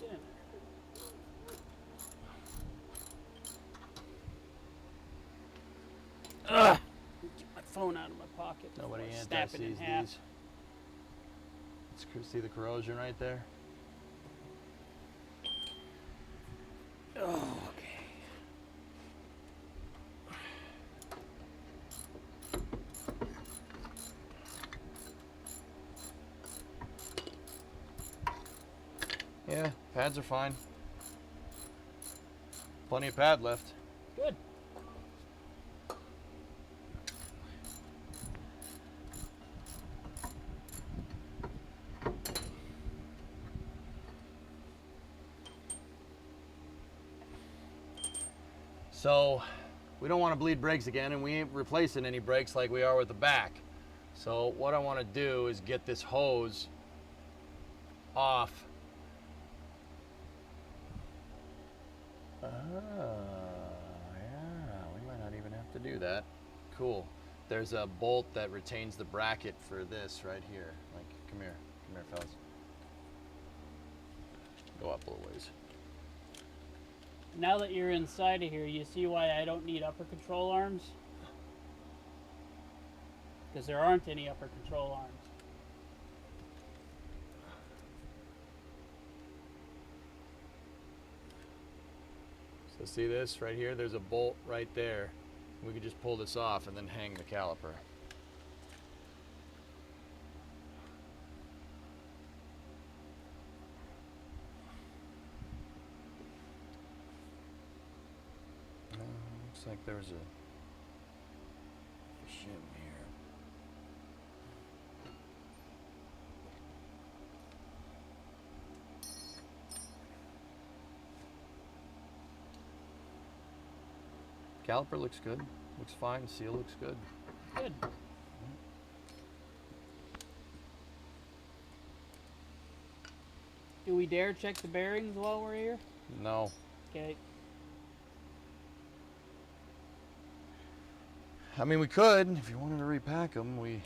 Get in there. Ugh. Get my phone out of my pocket. before Nobody I snap it in anti-sees half. these. See the corrosion right there? Oh, okay. Yeah, pads are fine. Plenty of pad left. Good. So, we don't want to bleed brakes again, and we ain't replacing any brakes like we are with the back. So what I want to do is get this hose off. Yeah, we might not even have to do that. Cool. There's a bolt that retains the bracket for this right here. Like, come here, fellas. Go up a little ways. Now that you're inside of here, you see why I don't need upper control arms? Because there aren't any upper control arms. So see this right here? There's a bolt right there. We could just pull this off and then hang the caliper. Looks like there's a shim here. Caliper looks good. Looks fine. Seal looks good. Good. Do we dare check the bearings while we're here? No. Okay. I mean, we could. If you wanted to repack them, we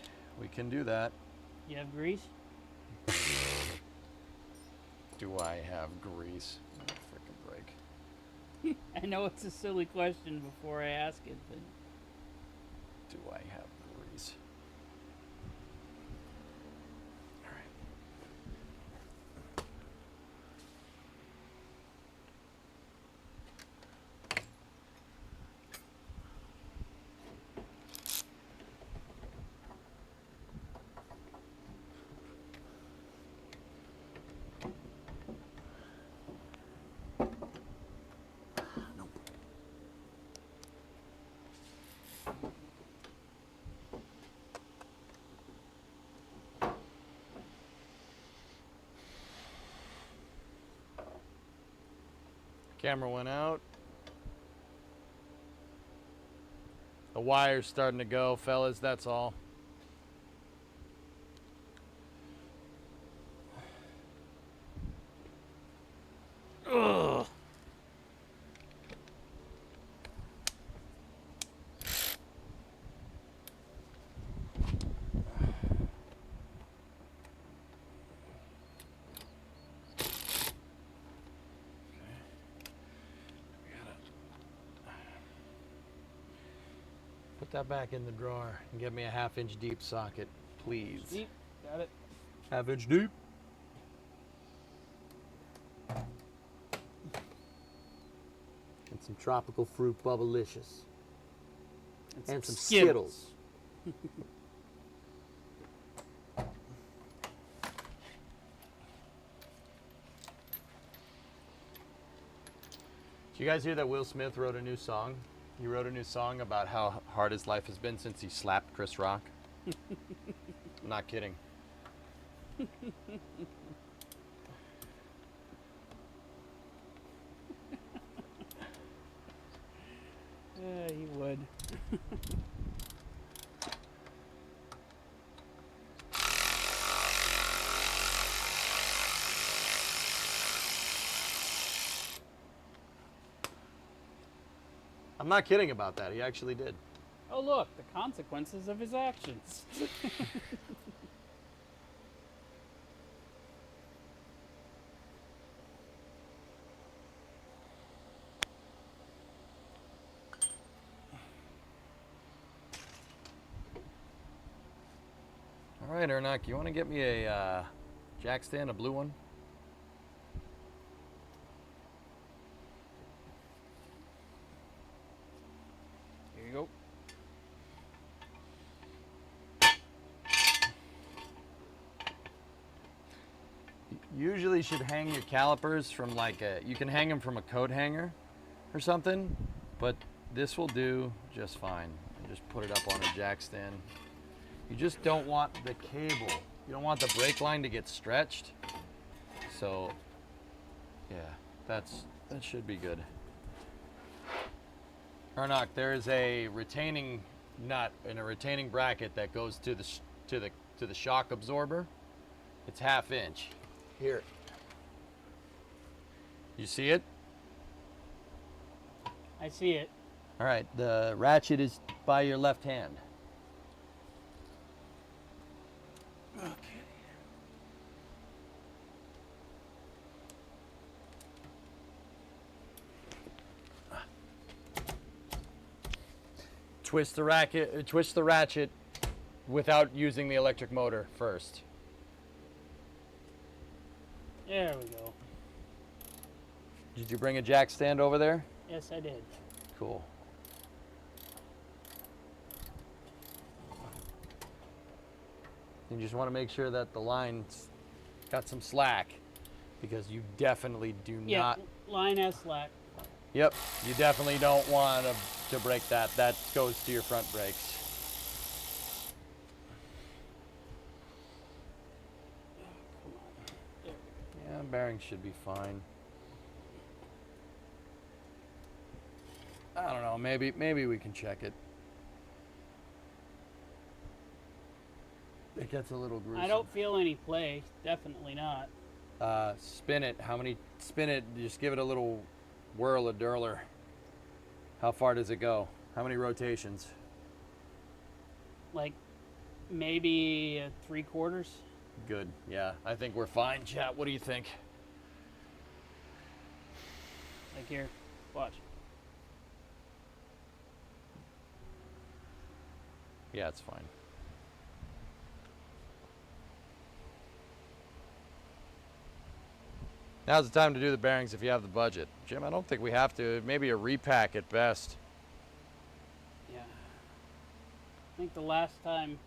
can do that. You have grease? Do I have grease? Frickin' break. I know it's a silly question before I ask it, but Do I have grease? All right. Camera went out. The wire's starting to go, fellas, that's all. Ugh. Put that back in the drawer and get me a 1/2 inch deep socket, please. Deep. Got it. 1/2 inch deep. And some tropical fruit bubblicious. And some Skittles. Did you guys hear that Will Smith wrote a new song? He wrote a new song about how hard his life has been since he slapped Chris Rock. I'm not kidding. Yeah, he would. I'm not kidding about that. He actually did. Oh, look, the consequences of his actions. All right, Ernak, you want to get me a jack stand, a blue one? Here you go. Usually should hang your calipers from like you can hang them from a coat hanger or something, but this will do just fine. Just put it up on a jack stand. You just don't want the cable, you don't want the brake line to get stretched. So yeah, that should be good. Ernak, there is a retaining nut and a retaining bracket that goes to the shock absorber. It's 1/2 inch. Here. You see it? I see it. All right, the ratchet is by your left hand. Okay. Twist the ratchet without using the electric motor first. There we go. Did you bring a jack stand over there? Yes, I did. Cool. You just want to make sure that the line's got some slack, because you definitely do Yeah, not. line has slack. Yep, you definitely don't want to break that. That goes to your front brakes. Yeah, bearings should be fine. I don't know. Maybe we can check it. It gets a little gruesome. I don't feel any play. Definitely not. Spin it. Spin it. Just give it a little whirl, a dirler. How far does it go? How many rotations? Like maybe 3/4. Good. Yeah, I think we're fine. Chat, what do you think? Like here. Watch. Yeah, it's fine. Now's the time to do the bearings if you have the budget. Jim, I don't think we have to. Maybe a repack at best. Yeah. I think the last time.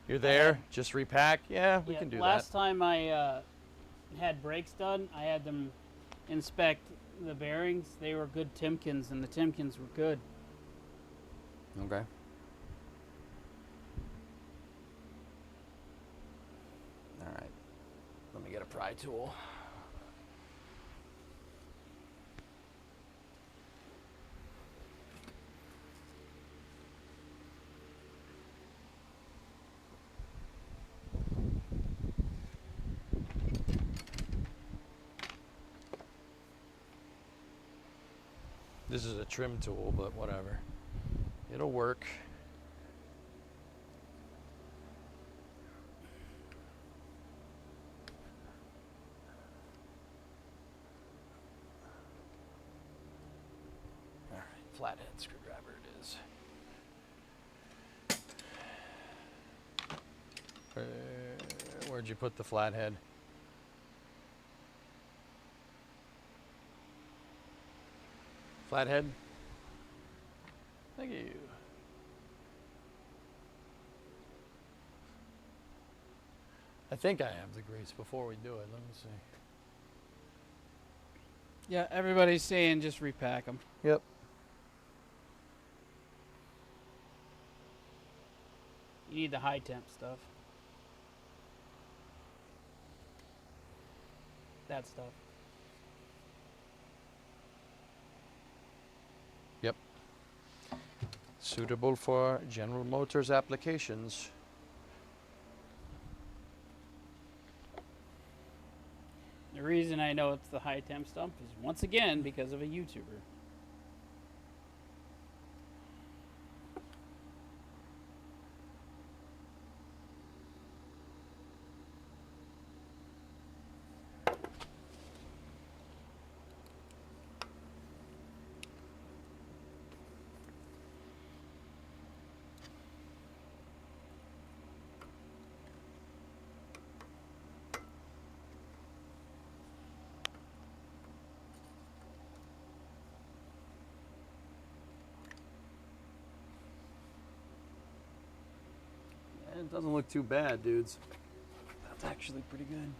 You're there? Just repack? Yeah, we can do last that. time I had brakes done, I had them inspect the bearings. They were good Timkins, and the Timkins were good. Okay. All right. Let me get a pry tool. This is a trim tool, but whatever. It'll work. All right, flathead screwdriver it is. Where'd you put the flathead? Flathead? Thank you. I think I have the grease before we do it. Let me see. Yeah, everybody's saying just repack them. Yep. You need the high temp stuff. That stuff. Yep. Suitable for General Motors applications. The reason I know it's the high temp stuff is once again because of a YouTuber. It doesn't look too bad, dudes. That's actually pretty good.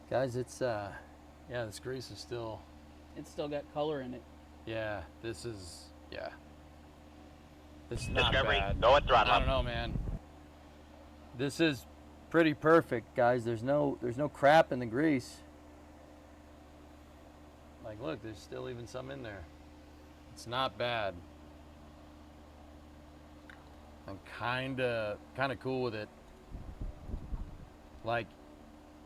Guys, it's yeah, this grease is still, It's still got color in it. yeah, this is, yeah. This is not Discovery, bad. go at throttle I up. don't know, man. This is pretty perfect, guys. There's no crap in the grease. Like, look, there's still even some in there. It's not bad. I'm kind of cool with it. Like,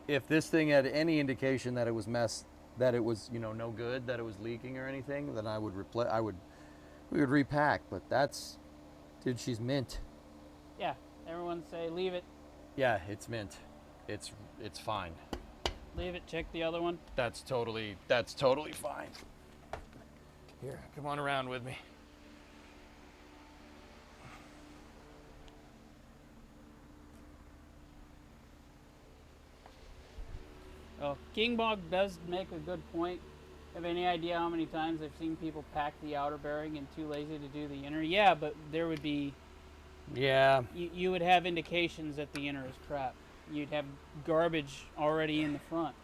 if this thing had any indication that it was that it was, you know, no good, that it was leaking or anything, then I would we would repack. But that's, dude, she's mint. Yeah, everyone say leave it, Yeah, it's mint. It's fine. leave it, check the other one. That's totally fine. Here, come on around with me. Oh, Kingbog does make a good point. Have any idea how many times I've seen people pack the outer bearing and too lazy to do the inner? Yeah, but there would be, Yeah. you would have indications that the inner is crap. You'd have garbage already in the front.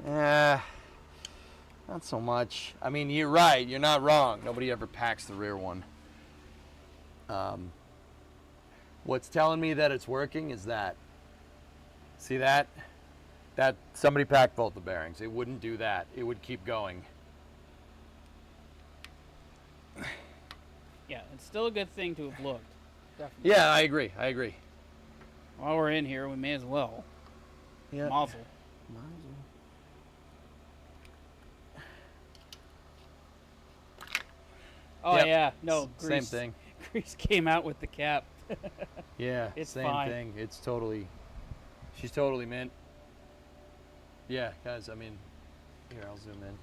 Not so much. I mean, you're right. You're not wrong. Nobody ever packs the rear one. What's telling me that it's working is that, see that? That somebody packed both the bearings. It wouldn't do that. It would keep going. Yeah, it's still a good thing to have looked. Definitely. Yeah, I agree. While we're in here, we may as well. Yeah. Mazel. Oh Yep. yeah, no, Same grease. thing. Grease came out with the cap. Yeah, It's same fine. thing. It's totally, she's totally mint. Yeah, guys, I mean, here, I'll zoom in.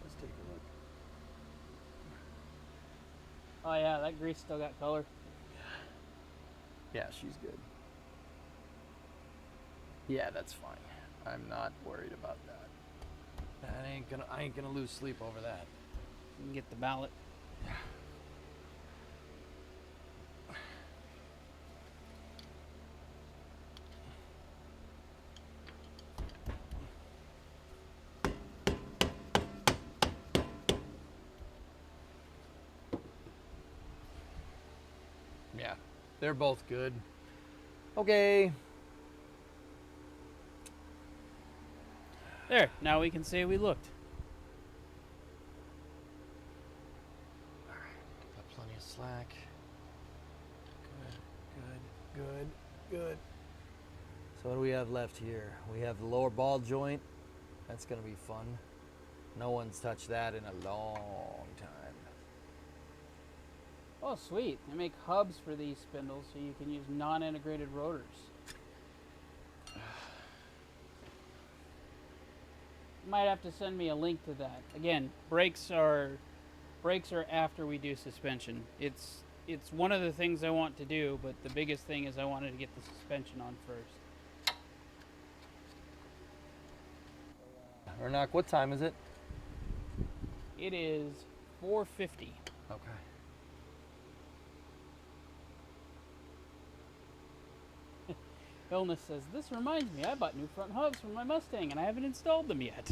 Let's take a look. Oh yeah, that grease still got color. Yeah, she's good. Yeah, that's fine. I'm not worried about that. I ain't gonna lose sleep over that. You can get the ballot. Yeah, they're both good. Okay. There, now we can say we looked. Got plenty of slack. Good. So what do we have left here? We have the lower ball joint. That's gonna be fun. No one's touched that in a long time. Oh, sweet. They make hubs for these spindles so you can use non-integrated rotors. You might have to send me a link to that. Again, brakes are after we do suspension. It's one of the things I want to do, but the biggest thing is I wanted to get the suspension on first. Ernock, what time is it? It is 4:50. Okay. Illness says, this reminds me, I bought new front hubs for my Mustang and I haven't installed them yet.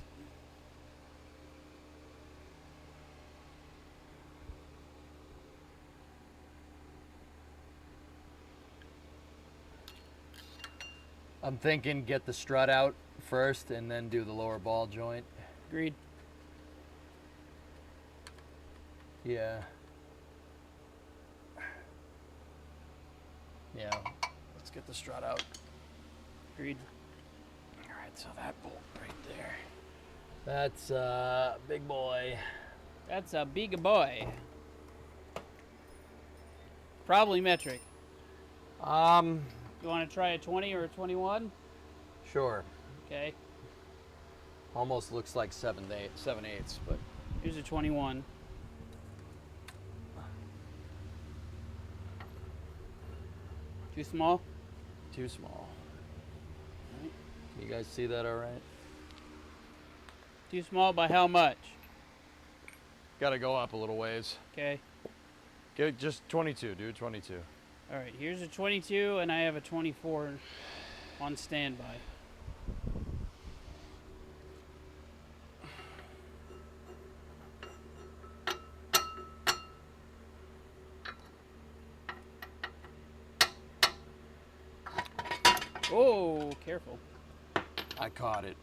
I'm thinking get the strut out first and then do the lower ball joint. Agreed. Yeah. Yeah. Let's get the strut out. Agreed. All right, so that bolt right there. That's big boy. That's a big boy. Probably metric. You want to try a 20 or a 21? Sure. Okay. Almost looks like 7/8, but Here's a 21. Too small? too small. Right. Can you guys see that all right? Too small by how much? Got to go up a little ways. Okay. Get just 22, dude. 22. All right, here's a 22 and I have a 24 on standby. Oh, careful. I caught it.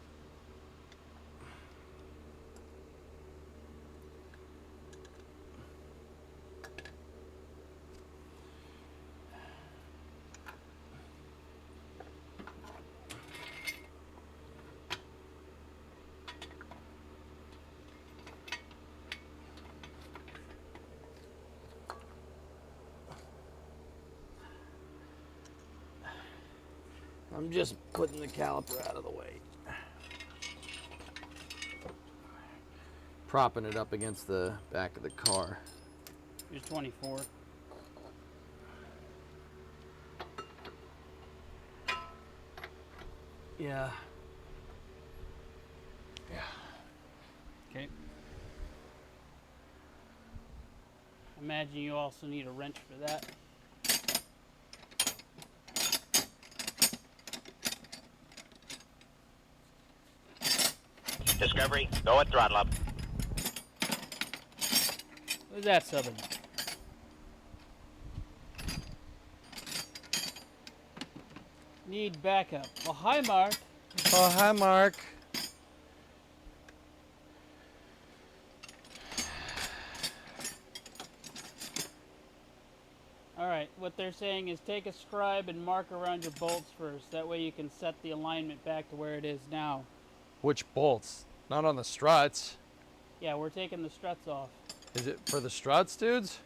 I'm just putting the caliper out of the way. Propping it up against the back of the car. Here's 24. Yeah. Okay. Imagine you also need a wrench for that. Discovery, go at throttle up. Who's that subbing? Need backup. Well, hi, Mark. Oh, hi, Mark. All right, what they're saying is take a scribe and mark around your bolts first. That way you can set the alignment back to where it is now. Which bolts? Not on the struts. Yeah, we're taking the struts off. Is it for the struts, dudes?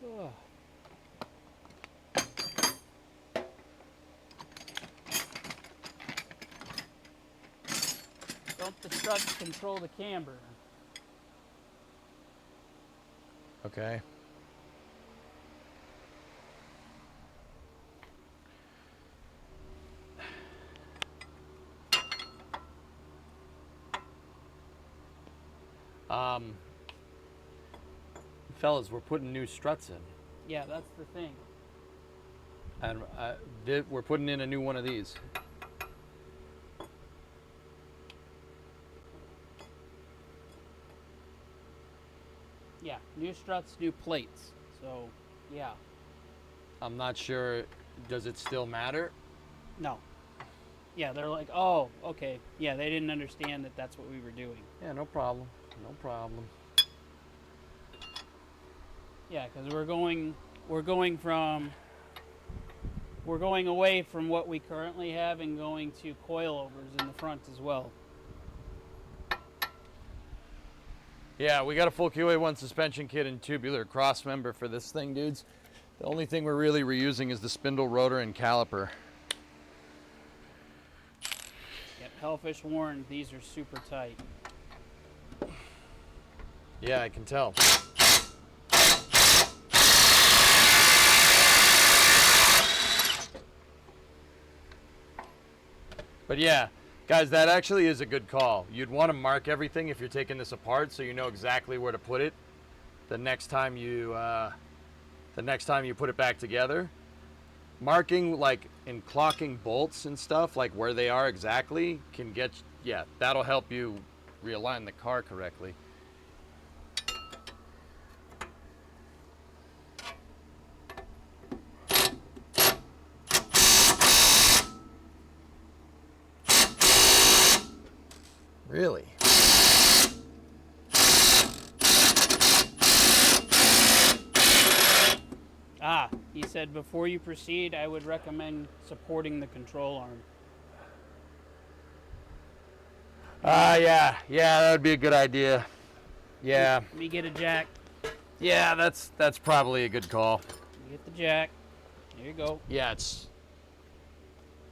Ugh. Don't the struts control the camber? Okay. Fellas, we're putting new struts in. Yeah, that's the thing. And we're putting in a new one of these. Yeah, new struts, new plates. So, yeah. I'm not sure, does it still matter? No. Yeah, they're like, oh, okay. Yeah, they didn't understand that that's what we were doing. Yeah, no problem. No problem. Yeah, because we're going away from what we currently have and going to coilovers in the front as well. Yeah, we got a full QA1 suspension kit and tubular cross member for this thing, dudes. The only thing we're really reusing is the spindle, rotor, and caliper. Yep, Hellfish warned these are super tight. Yeah, I can tell. But yeah, guys, that actually is a good call. You'd want to mark everything if you're taking this apart so you know exactly where to put it the next time you put it back together. Marking, like, and clocking bolts and stuff, like where they are exactly, can get, yeah, that'll help you realign the car correctly. Really? Ah, he said before you proceed, I would recommend supporting the control arm. Yeah, that would be a good idea. Yeah. Let me get a jack. Yeah, that's probably a good call. Get the jack. There you go. Yeah, it's,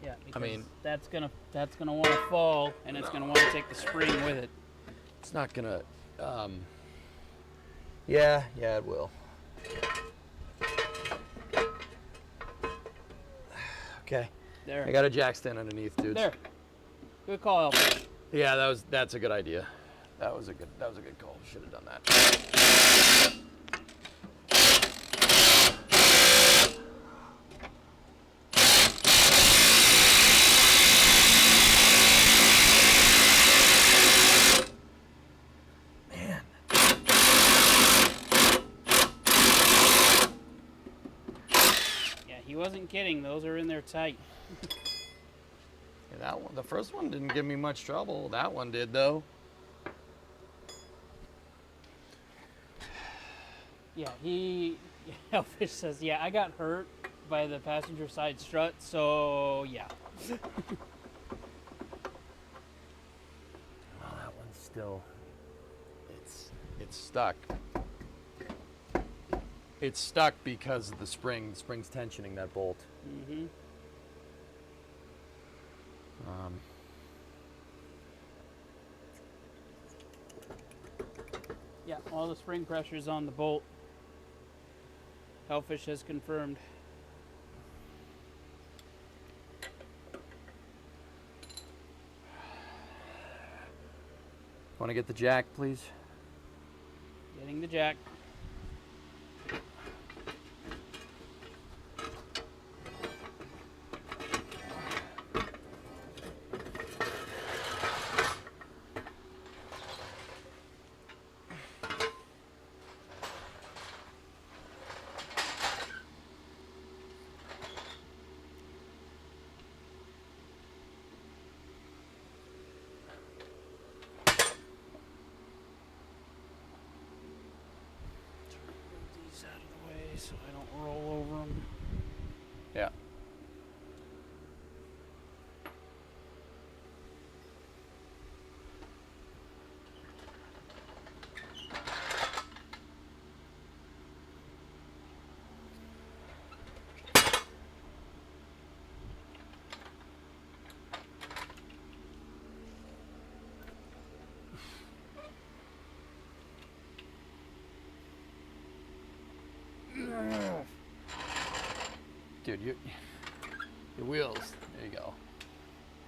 Yeah, because mean- that's gonna want to fall, and it's gonna want to take the spring with it. it's not gonna, yeah, it will. Okay, There. I got a jack stand underneath, dudes. There. Good call, Elvis. Yeah, that's a good idea. That was a good call. Should have done that. Yeah, he wasn't kidding. Those are in there tight. Yeah, that one, the first one didn't give me much trouble. That one did, though. Yeah, Hellfish says, yeah, I got hurt by the passenger side strut, so yeah. Well, that one's still, it's stuck. It's stuck because of the spring. The spring's tensioning that bolt. Mm-hmm. Yeah, all the spring pressure's on the bolt. Hellfish has confirmed. Want to get the jack, please? Getting the jack. These out of the way so I don't roll over them. Yeah. Dude, your wheels, there you go.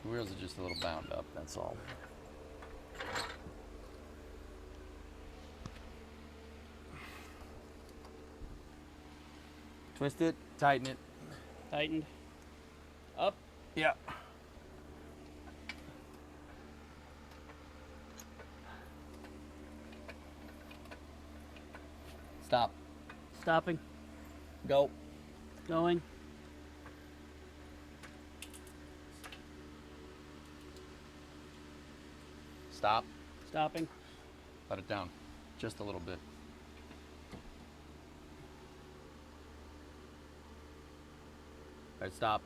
Your wheels are just a little bound up, that's all. Twist it, tighten it. Tightened. Up. Yeah. Stop. Stopping. Go. Going. Stop. Stopping. Let it down. Just a little bit. All right, stop.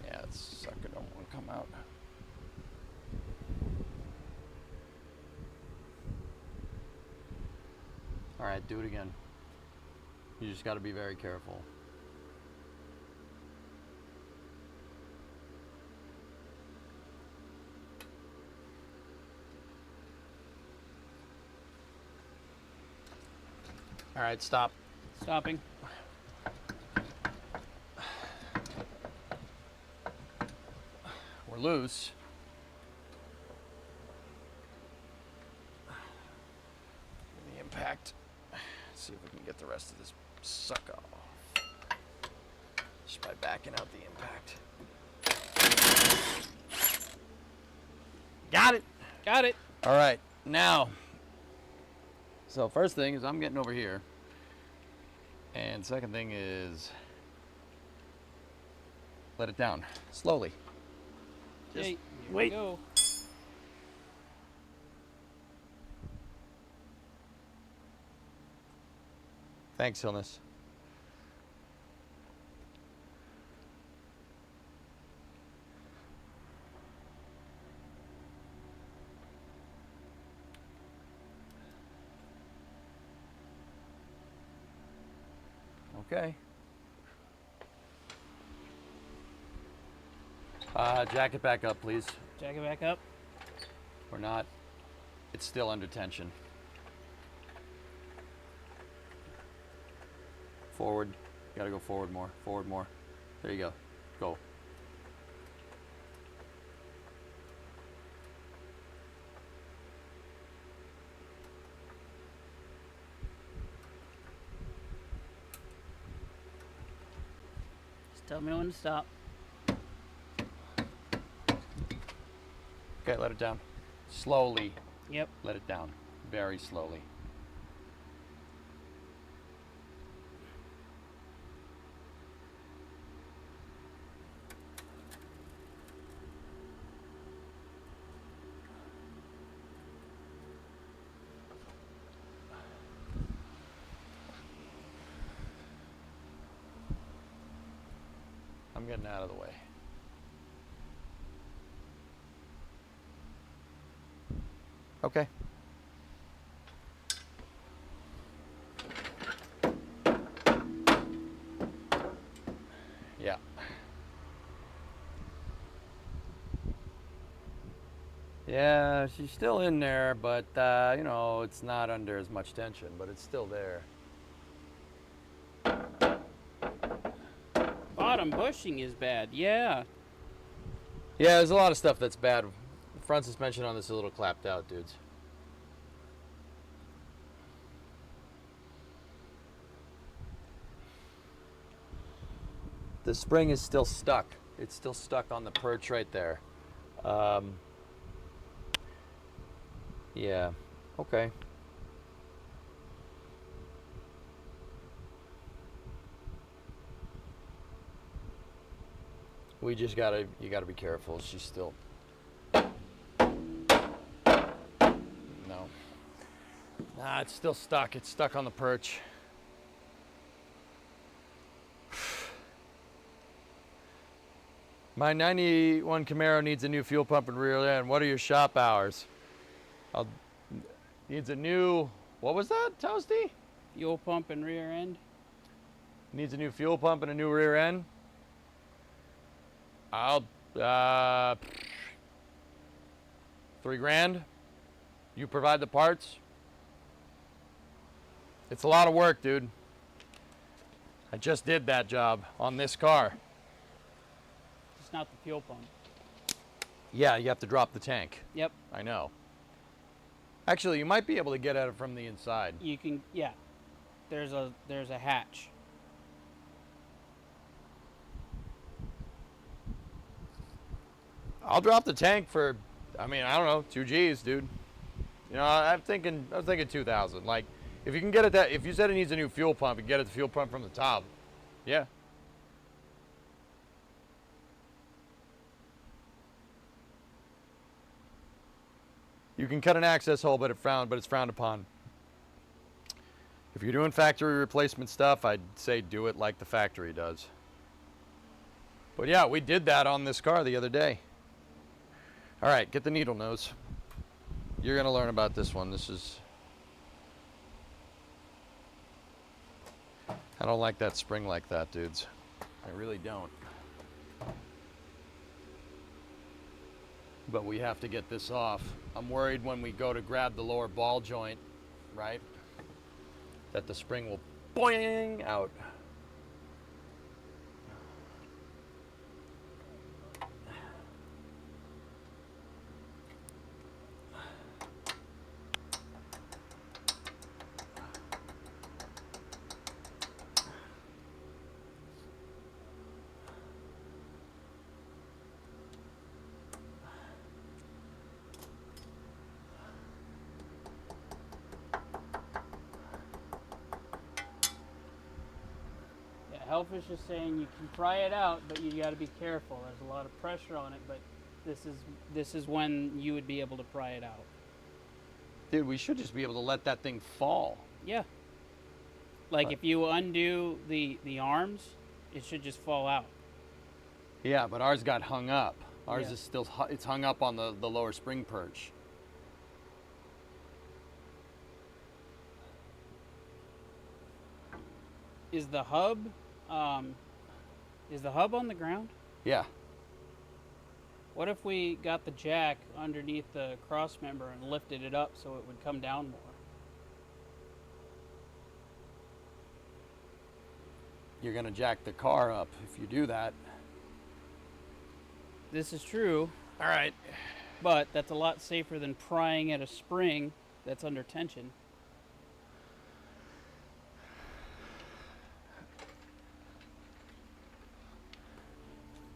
Yeah, that sucker don't want to come out. All right, do it again. You just got to be very careful. All right, stop. Stopping. We're loose. The impact. Let's see if we can get the rest of this sucker off. Just by backing out the impact. Got it. Got it. All right, now. So first thing is I'm getting over here. And second thing is let it down slowly. Just Okay, here wait. we go. Thanks, Hilness. Okay. Jack it back up, please. Jack it back up. We're not. It's still under tension. Forward. You gotta go forward more. Forward more. There you go. Go. Just tell me when to stop. Okay, let it down. Slowly. Yep. Let it down. Very slowly. I'm getting out of the way. Okay. Yeah. Yeah, she's still in there, but you know, it's not under as much tension, but it's still there. Bottom bushing is bad. Yeah. Yeah, there's a lot of stuff that's bad. The front suspension on this is a little clapped out, dudes. The spring is still stuck. It's still stuck on the perch right there. Yeah, okay. We just you gotta be careful. She's still. No. Nah, it's still stuck. It's stuck on the perch. My 91 Camaro needs a new fuel pump and rear end. What are your shop hours? Needs a new, what was that, Toasty? Fuel pump and rear end. Needs a new fuel pump and a new rear end. I'll, $3 grand. You provide the parts. It's a lot of work, dude. I just did that job on this car. It's not the fuel pump. Yeah, you have to drop the tank. Yep. I know. Actually, you might be able to get at it from the inside. You can, yeah. There's a hatch. I'll drop the tank for, I mean, I don't know, 2 G's, dude. You know, I was thinking 2,000. Like, if you can get it that, if you said it needs a new fuel pump, you can get it the fuel pump from the top. Yeah. You can cut an access hole, but it's frowned upon. If you're doing factory replacement stuff, I'd say do it like the factory does. But yeah, we did that on this car the other day. All right, get the needle nose. You're gonna learn about this one. I don't like that spring like that, dudes. I really don't. But we have to get this off. I'm worried when we go to grab the lower ball joint, right, that the spring will boing out. Hellfish is saying you can pry it out, but you got to be careful. There's a lot of pressure on it, but this is when you would be able to pry it out. Dude, we should just be able to let that thing fall. Yeah. Like if you undo the arms, it should just fall out. Yeah, but ours got hung up. Ours Yeah. is still, it's hung up on the lower spring perch. Is the hub on the ground? Yeah. What if we got the jack underneath the cross member and lifted it up so it would come down more? You're gonna jack the car up if you do that. This is true, All right. but that's a lot safer than prying at a spring that's under tension.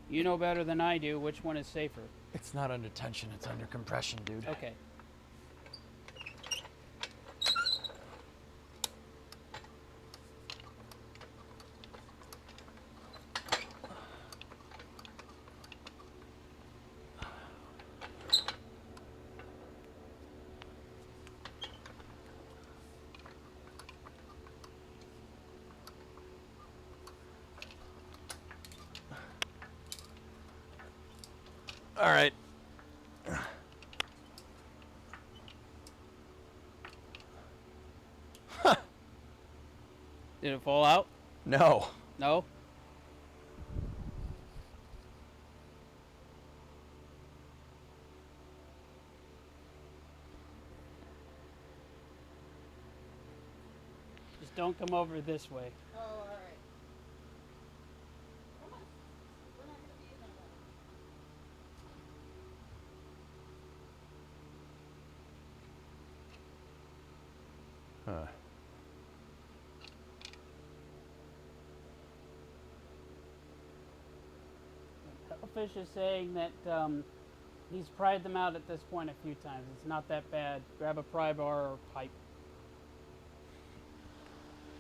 You know better than I do which one is safer. It's not under tension, it's under compression, dude. Okay. All right. Did it fall out? No. No? Just don't come over this way. Oh, all right. Come on. We're not gonna be in that Huh. Fish is saying that he's pried them out at this point a few times. It's not that bad. Grab a pry bar or pipe.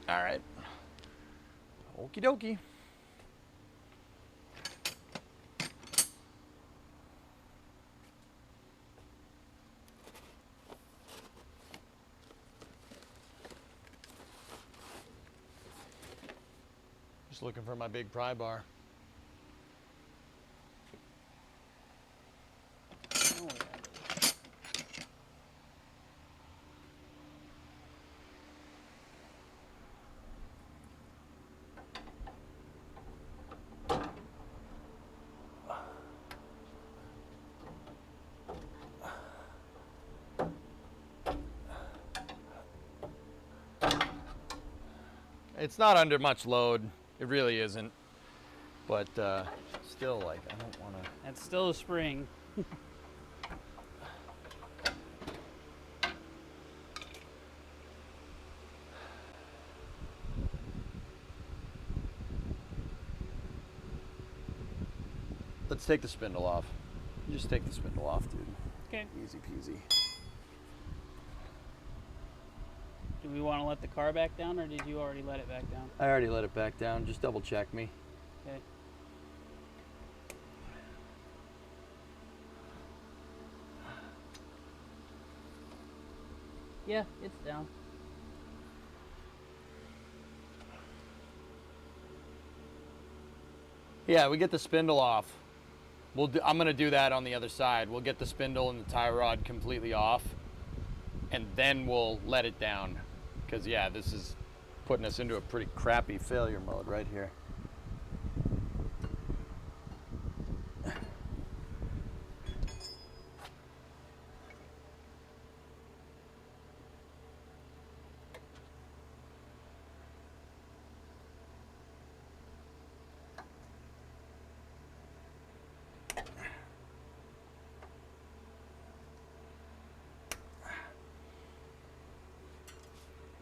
All right. Okie dokie. Just looking for my big pry bar. Oh, yeah. It's not under much load. It really isn't. But still, like, I don't want to. That's still a spring. Let's take the spindle off. You just take the spindle off, dude. Okay. Easy peasy. Do we want to let the car back down, or did you already let it back down? I already let it back down. Just double check me. Okay. Yeah, it's down. Yeah, we get the spindle off. I'm gonna do that on the other side. We'll get the spindle and the tie rod completely off, and then we'll let it down. Because yeah, this is putting us into a pretty crappy failure mode right here.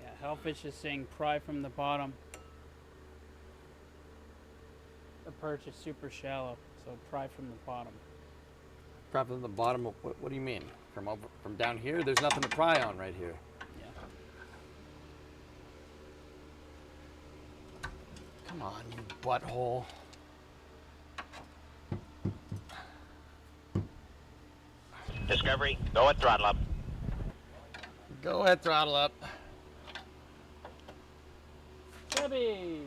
Yeah, Hellfish is saying pry from the bottom. The perch is super shallow, so pry from the bottom. Pry from the bottom. What do you mean? From down here? There's nothing to pry on right here. Yeah. Come on, you butthole. Discovery, go at throttle up. Go ahead, throttle up. Debbie!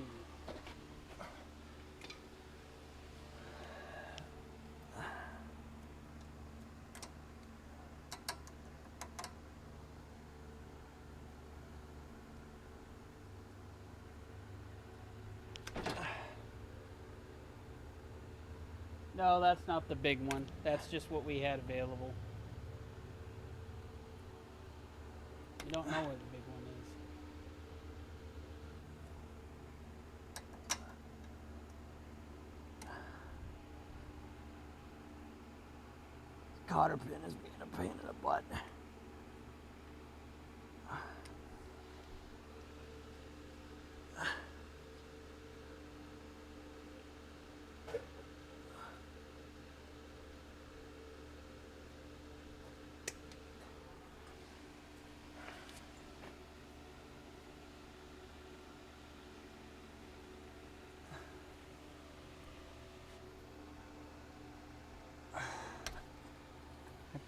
No, that's not the big one. That's just what we had available. You don't know where the big one is. Cotter pin is being a pain in the butt.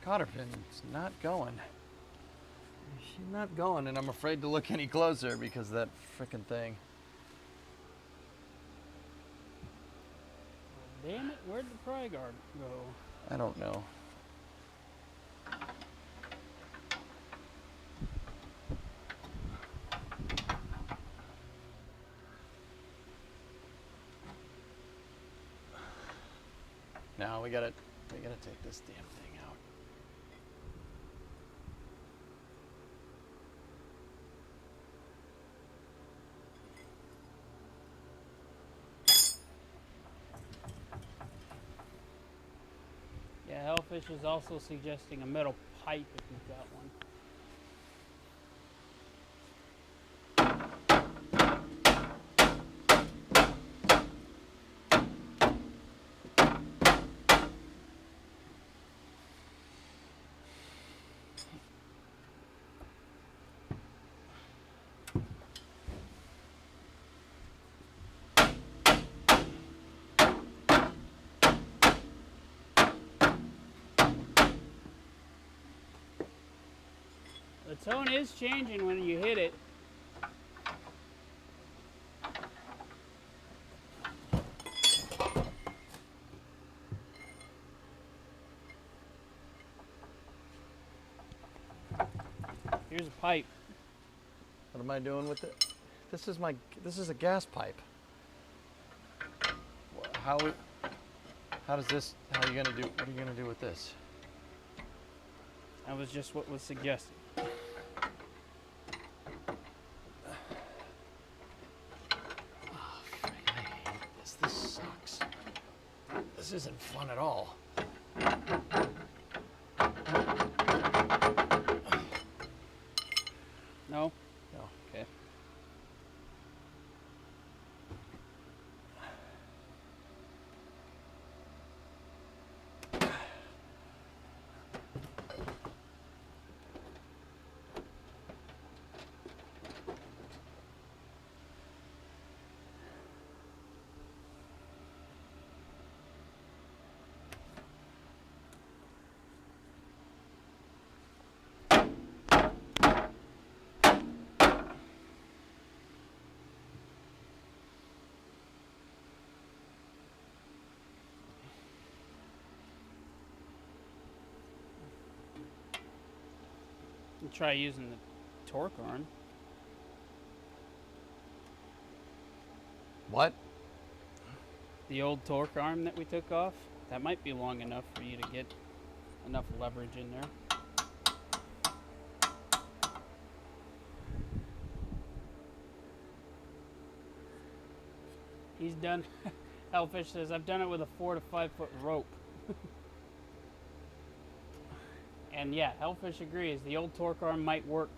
Cotter pin is not going. She's not going, and I'm afraid to look any closer because of that frickin' thing. Damn it, where'd the pry guard go? I don't know. Now we gotta take this damn thing out. Yeah, Hellfish is also suggesting a metal pipe if you've got one. The tone is changing when you hit it. Here's a pipe. What am I doing with it? This is a gas pipe. How are you gonna do, what are you gonna do with this? That was just what was suggested. This sucks. This isn't fun at all. No? No. Okay. try using the torque arm. What? The old torque arm that we took off. That might be long enough for you to get enough leverage in there. He's done. Hellfish says, I've done it with a 4 to 5 foot rope. And yeah, Hellfish agrees. The old torque arm might work.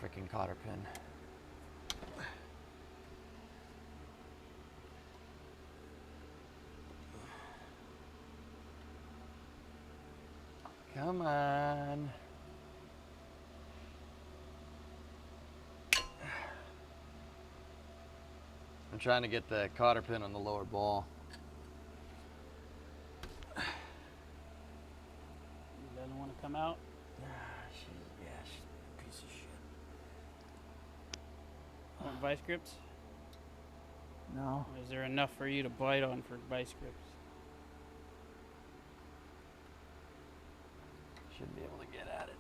Freaking cotter pin. Come on. I'm trying to get the cotter pin on the lower ball. He doesn't want to come out. She's a piece of shit. Want vice grips? No. Or is there enough for you to bite on for vice grips? Should be able to get at it.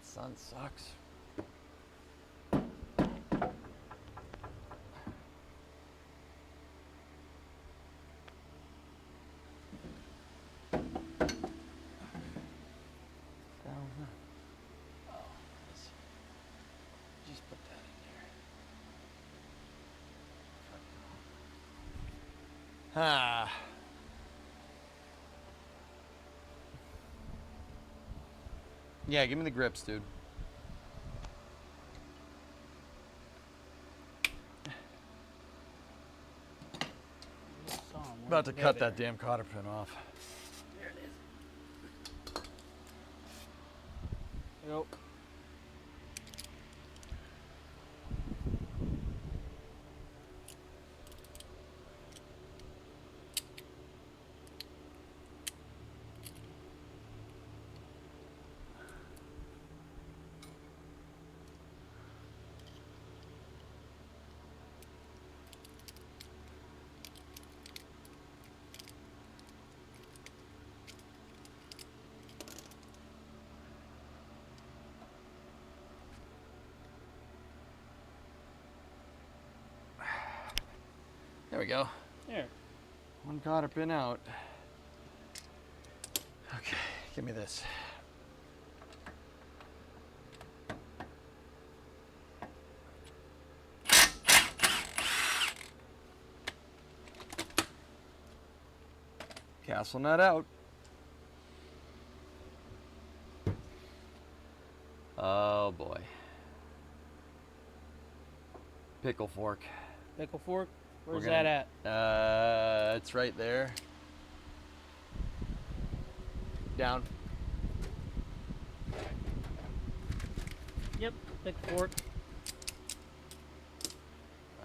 The sun sucks. Just put that in there. Ah. Yeah, give me the grips, dude. About to cut that damn cotter pin off. There it is. Yep. There we go. There. One cotter pin out. Okay, give me this. Castle nut out. Oh boy. Pickle fork. Pickle fork? Where's We're that gonna- at? It's right there. Down. Yep, pickle fork.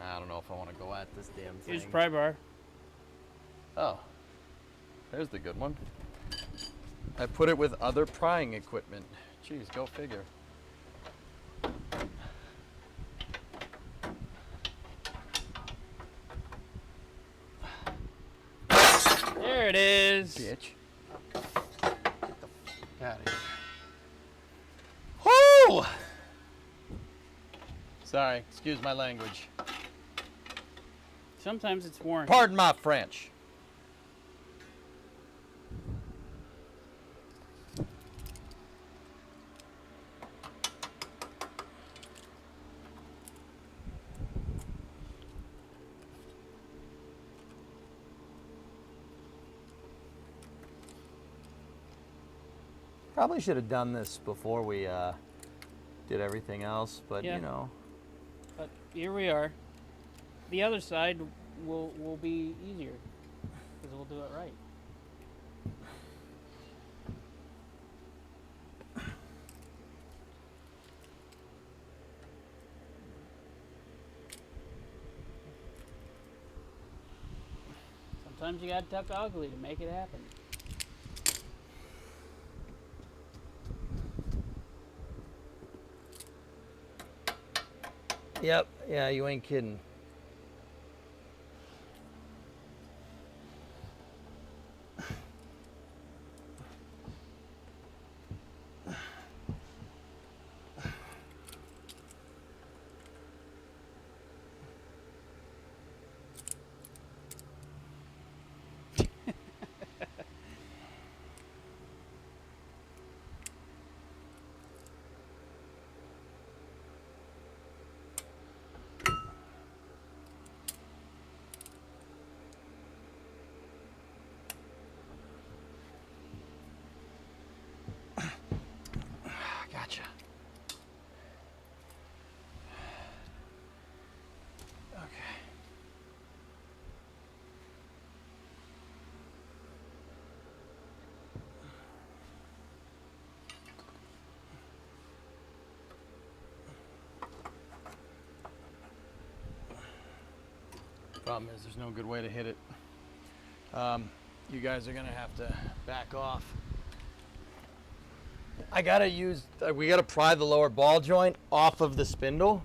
I don't know if I want to go at this damn thing. Here's pry bar. Oh, there's the good one. I put it with other prying equipment. Jeez, go figure. There it is. Bitch. Get the fuck out of here. Whoo! Sorry, excuse my language. Sometimes it's warranted. Pardon my French. Probably should have done this before we did everything else, but Yeah. you know. But here we are. The other side, will be easier because we'll do it right. Sometimes you gotta tuck ugly to make it happen. Yep, yeah, you ain't kidding. Gotcha. Okay. Problem is, there's no good way to hit it. You guys are gonna have to back off. We gotta pry the lower ball joint off of the spindle.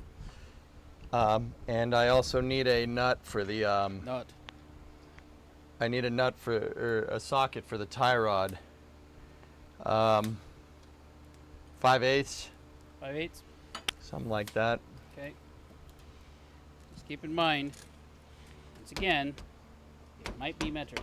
And I also need a nut for the, Nut. I need a nut or a socket for the tie rod. 5/8, 5/8. something like that. Okay. Just keep in mind, once again, it might be metric.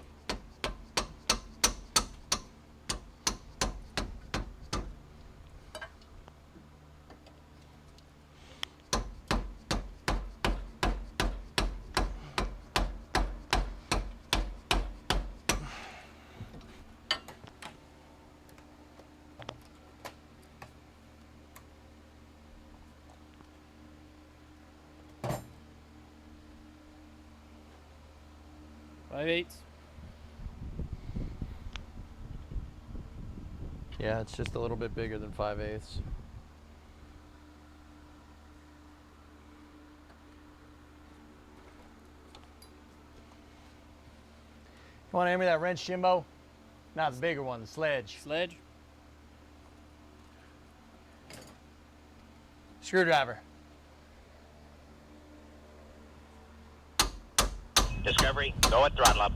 Five-eighths. Yeah, it's just a little bit bigger than 5/8. You want to hand me that wrench, Jimbo? Not the bigger one, the sledge. Sledge. Screwdriver. Discovery, go at throttle up.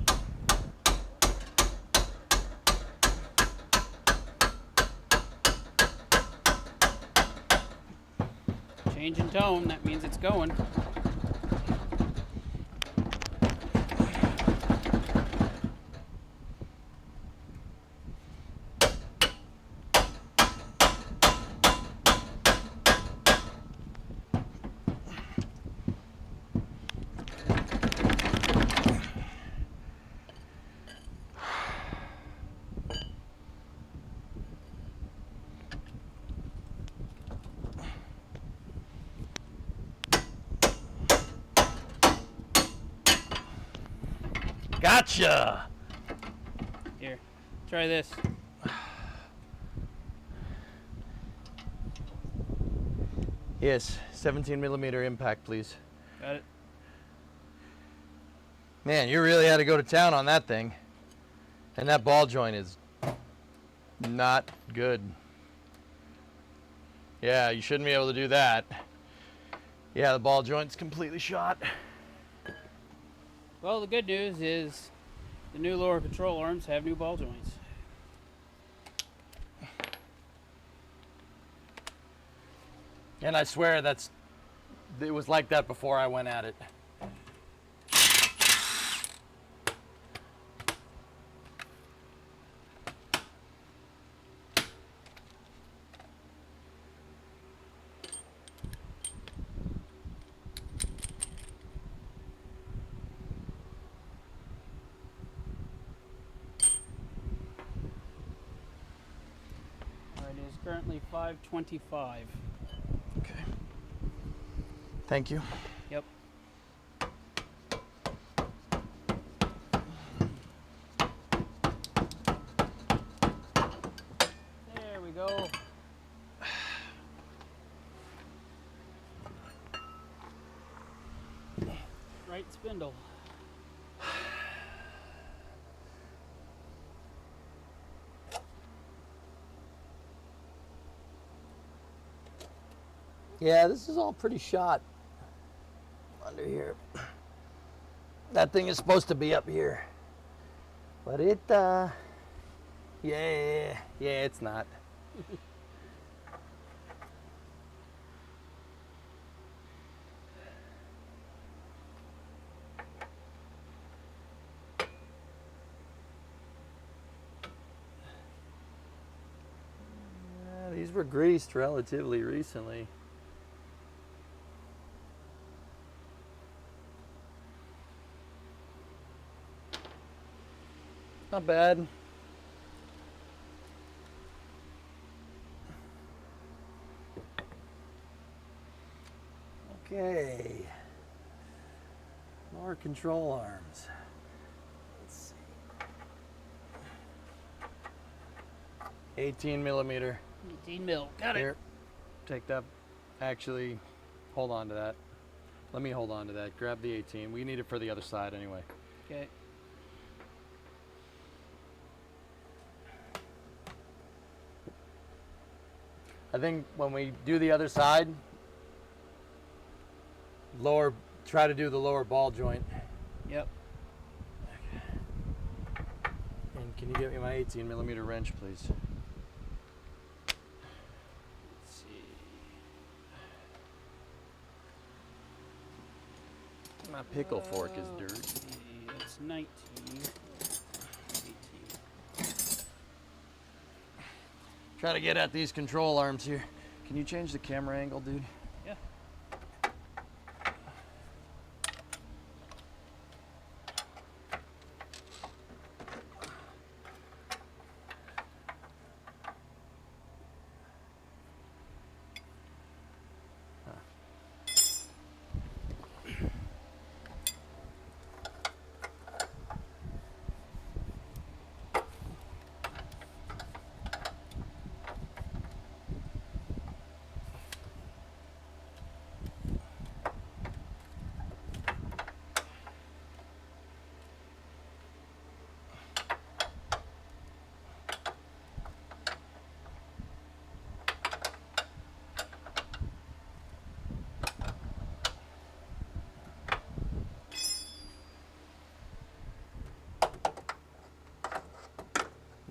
Change in tone, that means it's going. Gotcha! Here, try this. Yes, 17 millimeter impact, please. Got it? Man, you really had to go to town on that thing. And that ball joint is not good. Yeah, you shouldn't be able to do that. Yeah, the ball joint's completely shot. Well, the good news is the new lower control arms have new ball joints. And I swear it was like that before I went at it. Alright, it is currently 5:25. Okay. Thank you. Yep. go. Right spindle. Yeah, this is all pretty shot under here. That thing is supposed to be up here. But it, yeah, it's not. These were greased relatively recently. Not bad. Okay. More control arms. Let's see. 18 millimeter. 18 mil. Got it. Here, take that. Actually, hold on to that. Let me hold on to that. Grab the 18. We need it for the other side anyway. Okay. I think when we do the other side, try to do the lower ball joint. Yep. And can you get me my 18 millimeter wrench, please? Let's see. My pickle fork is dirty. That's 19. 18. Try to get at these control arms here. Can you change the camera angle, dude? Yeah.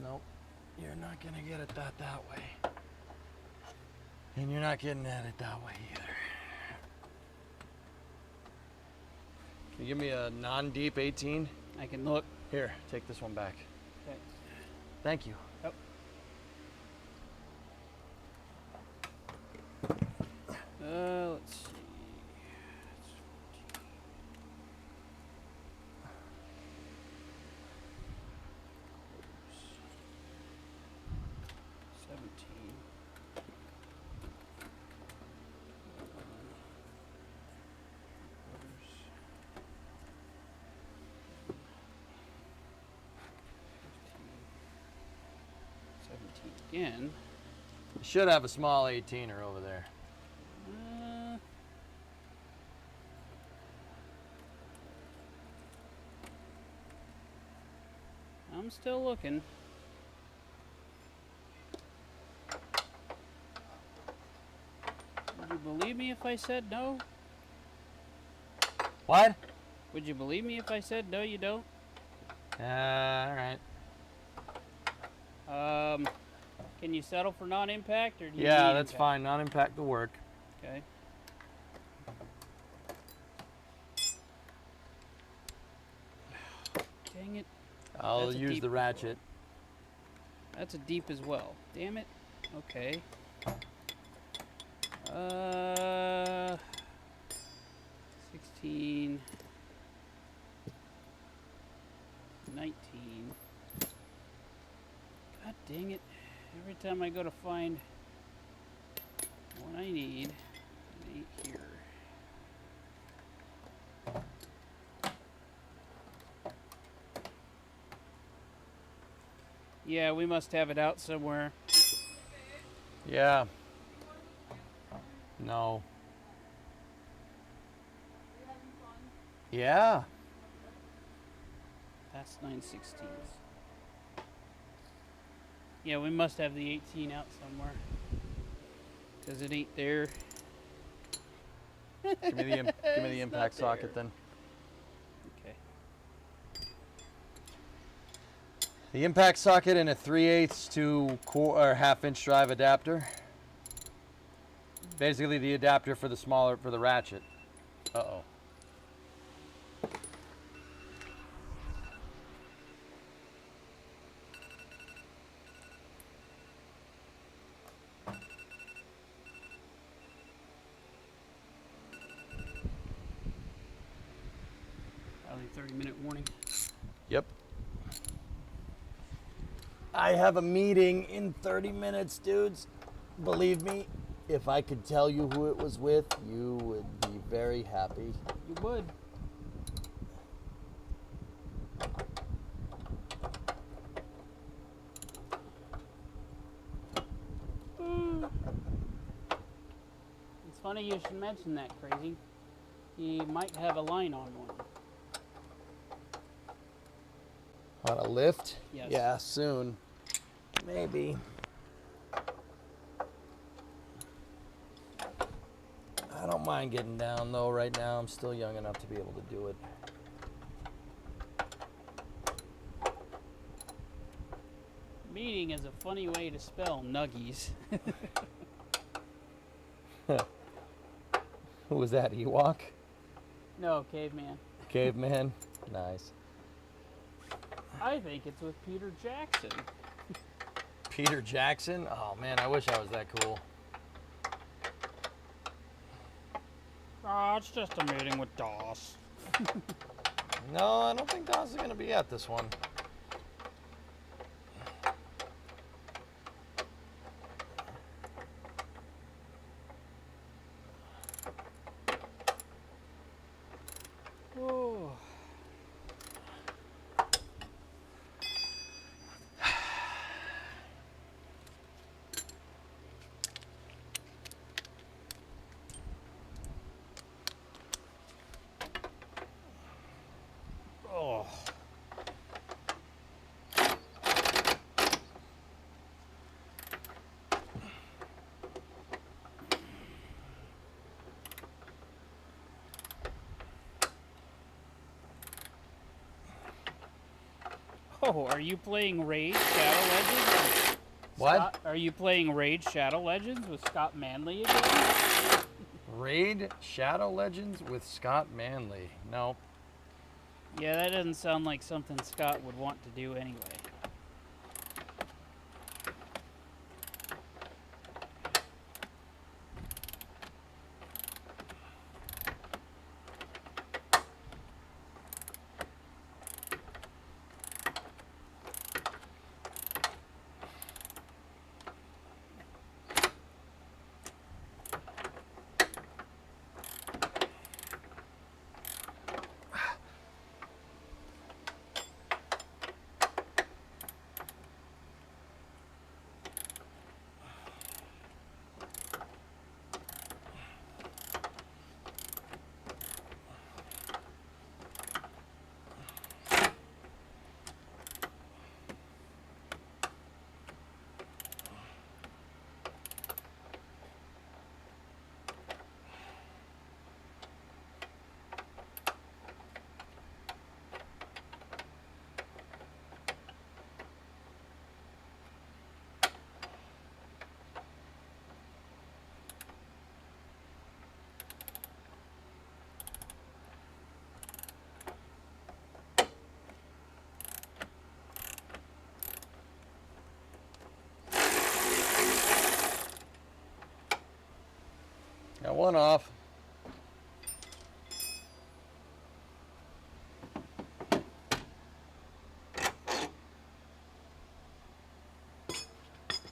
Nope. You're not gonna get it that way. And you're not getting at it that way either. Can you give me a non-deep 18? I can look. Here, take this one back. Okay. Thank you. Yep. Let's see. It's 17. Again. You should have a small 18er over there. I'm still looking. Would you believe me if I said no? What? Would you believe me if I said no, you don't? All right. Can you settle for non-impact, or do you Yeah, need that's impact? fine. Non-impact will work. Okay. Dang it. I'll That's a use deep the ratchet. That's a deep as well. Damn it. Okay. 16. 19. God dang it. Every time I go to find what I need, it ain't here. Yeah, we must have it out somewhere. Yeah. No. Yeah. That's 9/16. Yeah, we must have the 18 out somewhere. Because it ain't there. Give me the impact socket then. Okay. The impact socket and a 3/8 to half-inch drive adapter. Basically the adapter for the ratchet. Uh-oh. Probably 30-minute warning. Yep. I have a meeting in 30 minutes, dudes. Believe me, if I could tell you who it was with, you would be very happy. You would. It's funny you should mention that, Crazy. He might have a line on one. On a lift? Yes. Yeah, soon. Maybe. I don't mind getting down though right now. I'm still young enough to be able to do it. Meeting is a funny way to spell nuggies. Who was that? Ewok? No, caveman. Caveman? Nice. I think it's with Peter Jackson. Peter Jackson? Oh man, I wish I was that cool. Oh, it's just a meeting with Doss. No, I don't think Dawes is going to be at this one. Oh. Oh. Oh, are you playing Raid Shadow Legends? What? Scott, are you playing Raid Shadow Legends with Scott Manley again? Raid Shadow Legends with Scott Manley. No. Yeah, that doesn't sound like something Scott would want to do anyway. Got one off.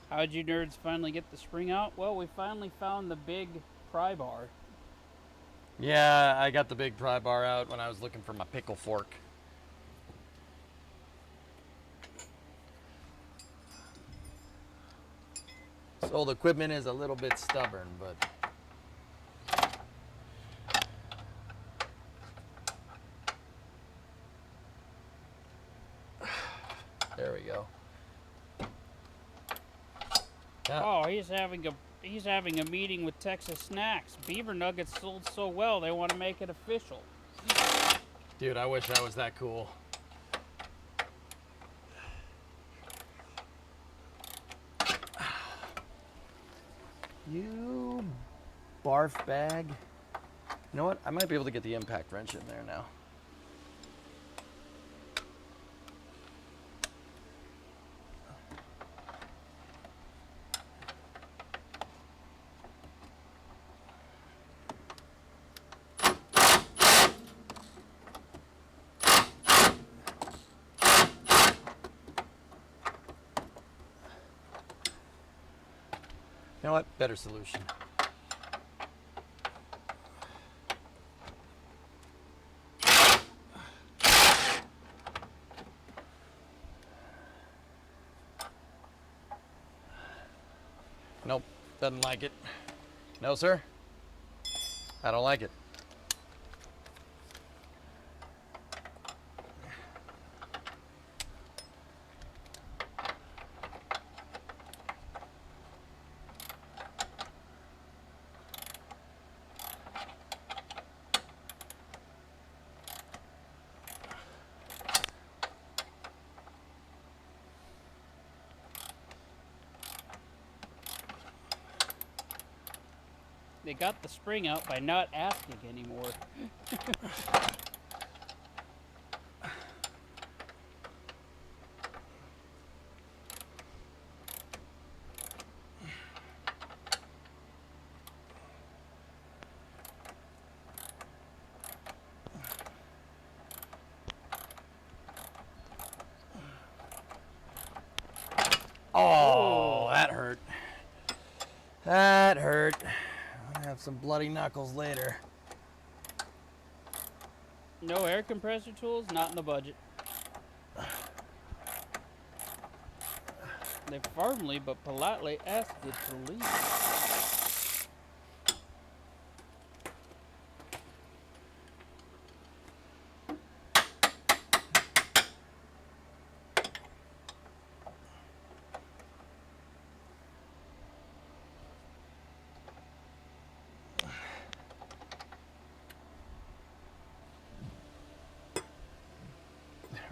How'd you nerds finally get the spring out? Well, we finally found the big pry bar. Yeah, I got the big pry bar out when I was looking for my pickle fork. This old equipment is a little bit stubborn, but there we go. Yeah. Oh, he's having a meeting with Texas Snacks. Beaver nuggets sold so well, they want to make it official. Dude, I wish I was that cool. You barf bag. You know what? I might be able to get the impact wrench in there now. You know what? Better solution. Nope, doesn't like it. No, sir. I don't like it. They got the spring out by not asking anymore. Oh, that hurt. That hurt. I'll have some bloody knuckles later. No air compressor tools, not in the budget. They firmly but politely asked you to leave.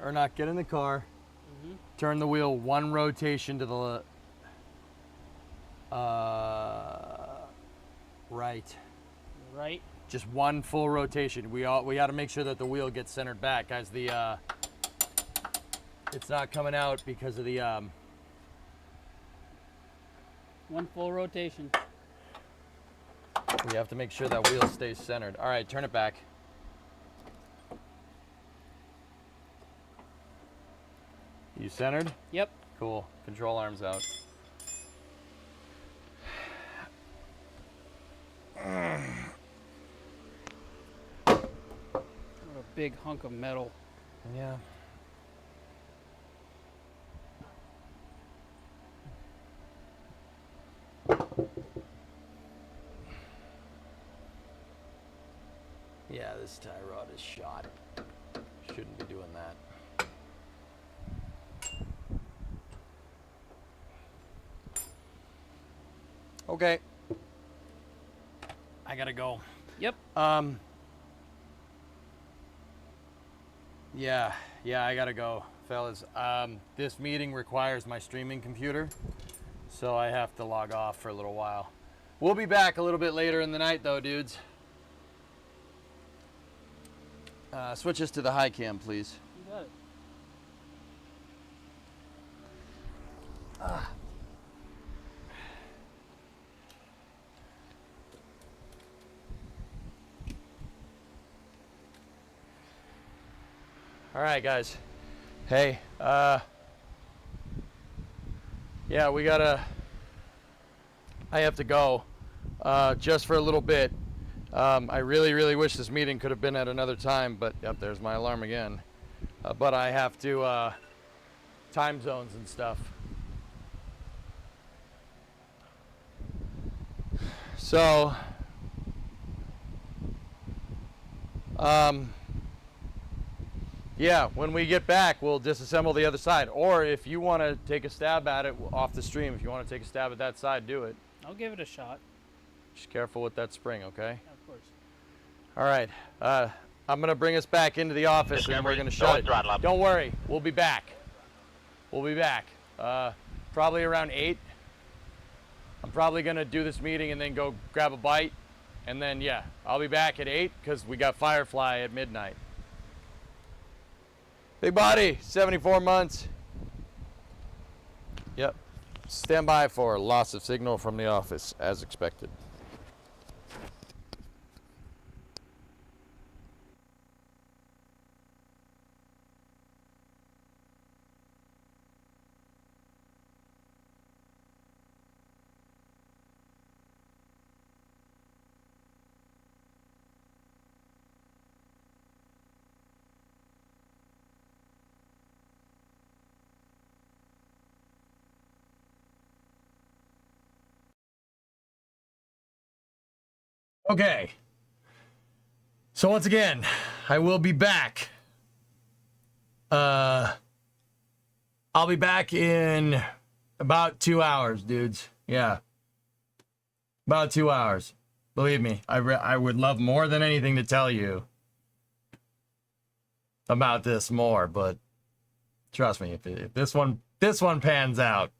Or not, get in the car. Turn the wheel one rotation to the right. Right? Just one full rotation. We got to make sure that the wheel gets centered back, guys. It's not coming out because of the One full rotation. we have to make sure that wheel stays centered. All right, turn it back. You centered? Yep. Cool. Control arms out. What a big hunk of metal. Yeah. Yeah, this tie rod is shot. Shouldn't be doing that. Okay. I gotta go. Yep. Yeah, I gotta go, fellas. This meeting requires my streaming computer, so I have to log off for a little while. We'll be back a little bit later in the night, though, dudes. Switch us to the high cam, please. You got it. All right, guys. Hey, yeah, I have to go, just for a little bit. I really, really wish this meeting could have been at another time, but yep, there's my alarm again. But I have to, time zones and stuff. So, yeah, when we get back, we'll disassemble the other side. Or if you want to take a stab at it off the stream, if you want to take a stab at that side, do it. I'll give it a shot. Just careful with that spring, okay? Of course. All right. I'm going to bring us back into the office and we're going to shut it. Throttle up. Don't worry. We'll be back. We'll be back. Probably around 8. I'm probably going to do this meeting and then go grab a bite. And then, yeah, I'll be back at 8 because we got Firefly at midnight. Big body, 74 months. Yep. Stand by for loss of signal from the office, as expected. Okay. So once again, I will be back. I'll be back in about 2 hours, dudes. Yeah. About 2 hours. Believe me, I would love more than anything to tell you about this more, but trust me, if this one pans out,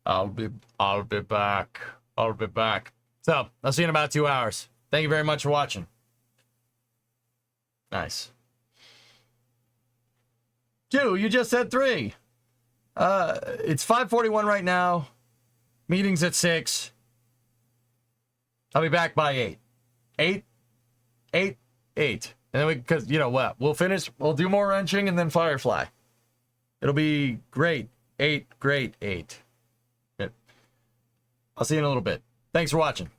I'll be back. I'll be back. So, I'll see you in about 2 hours. Thank you very much for watching. Nice. 2, you just said 3. It's 5:41 right now. Meeting's at 6. I'll be back by 8. 8. And then because you know what? We'll finish, we'll do more wrenching and then Firefly. It'll be great. 8. I'll see you in a little bit. Thanks for watching.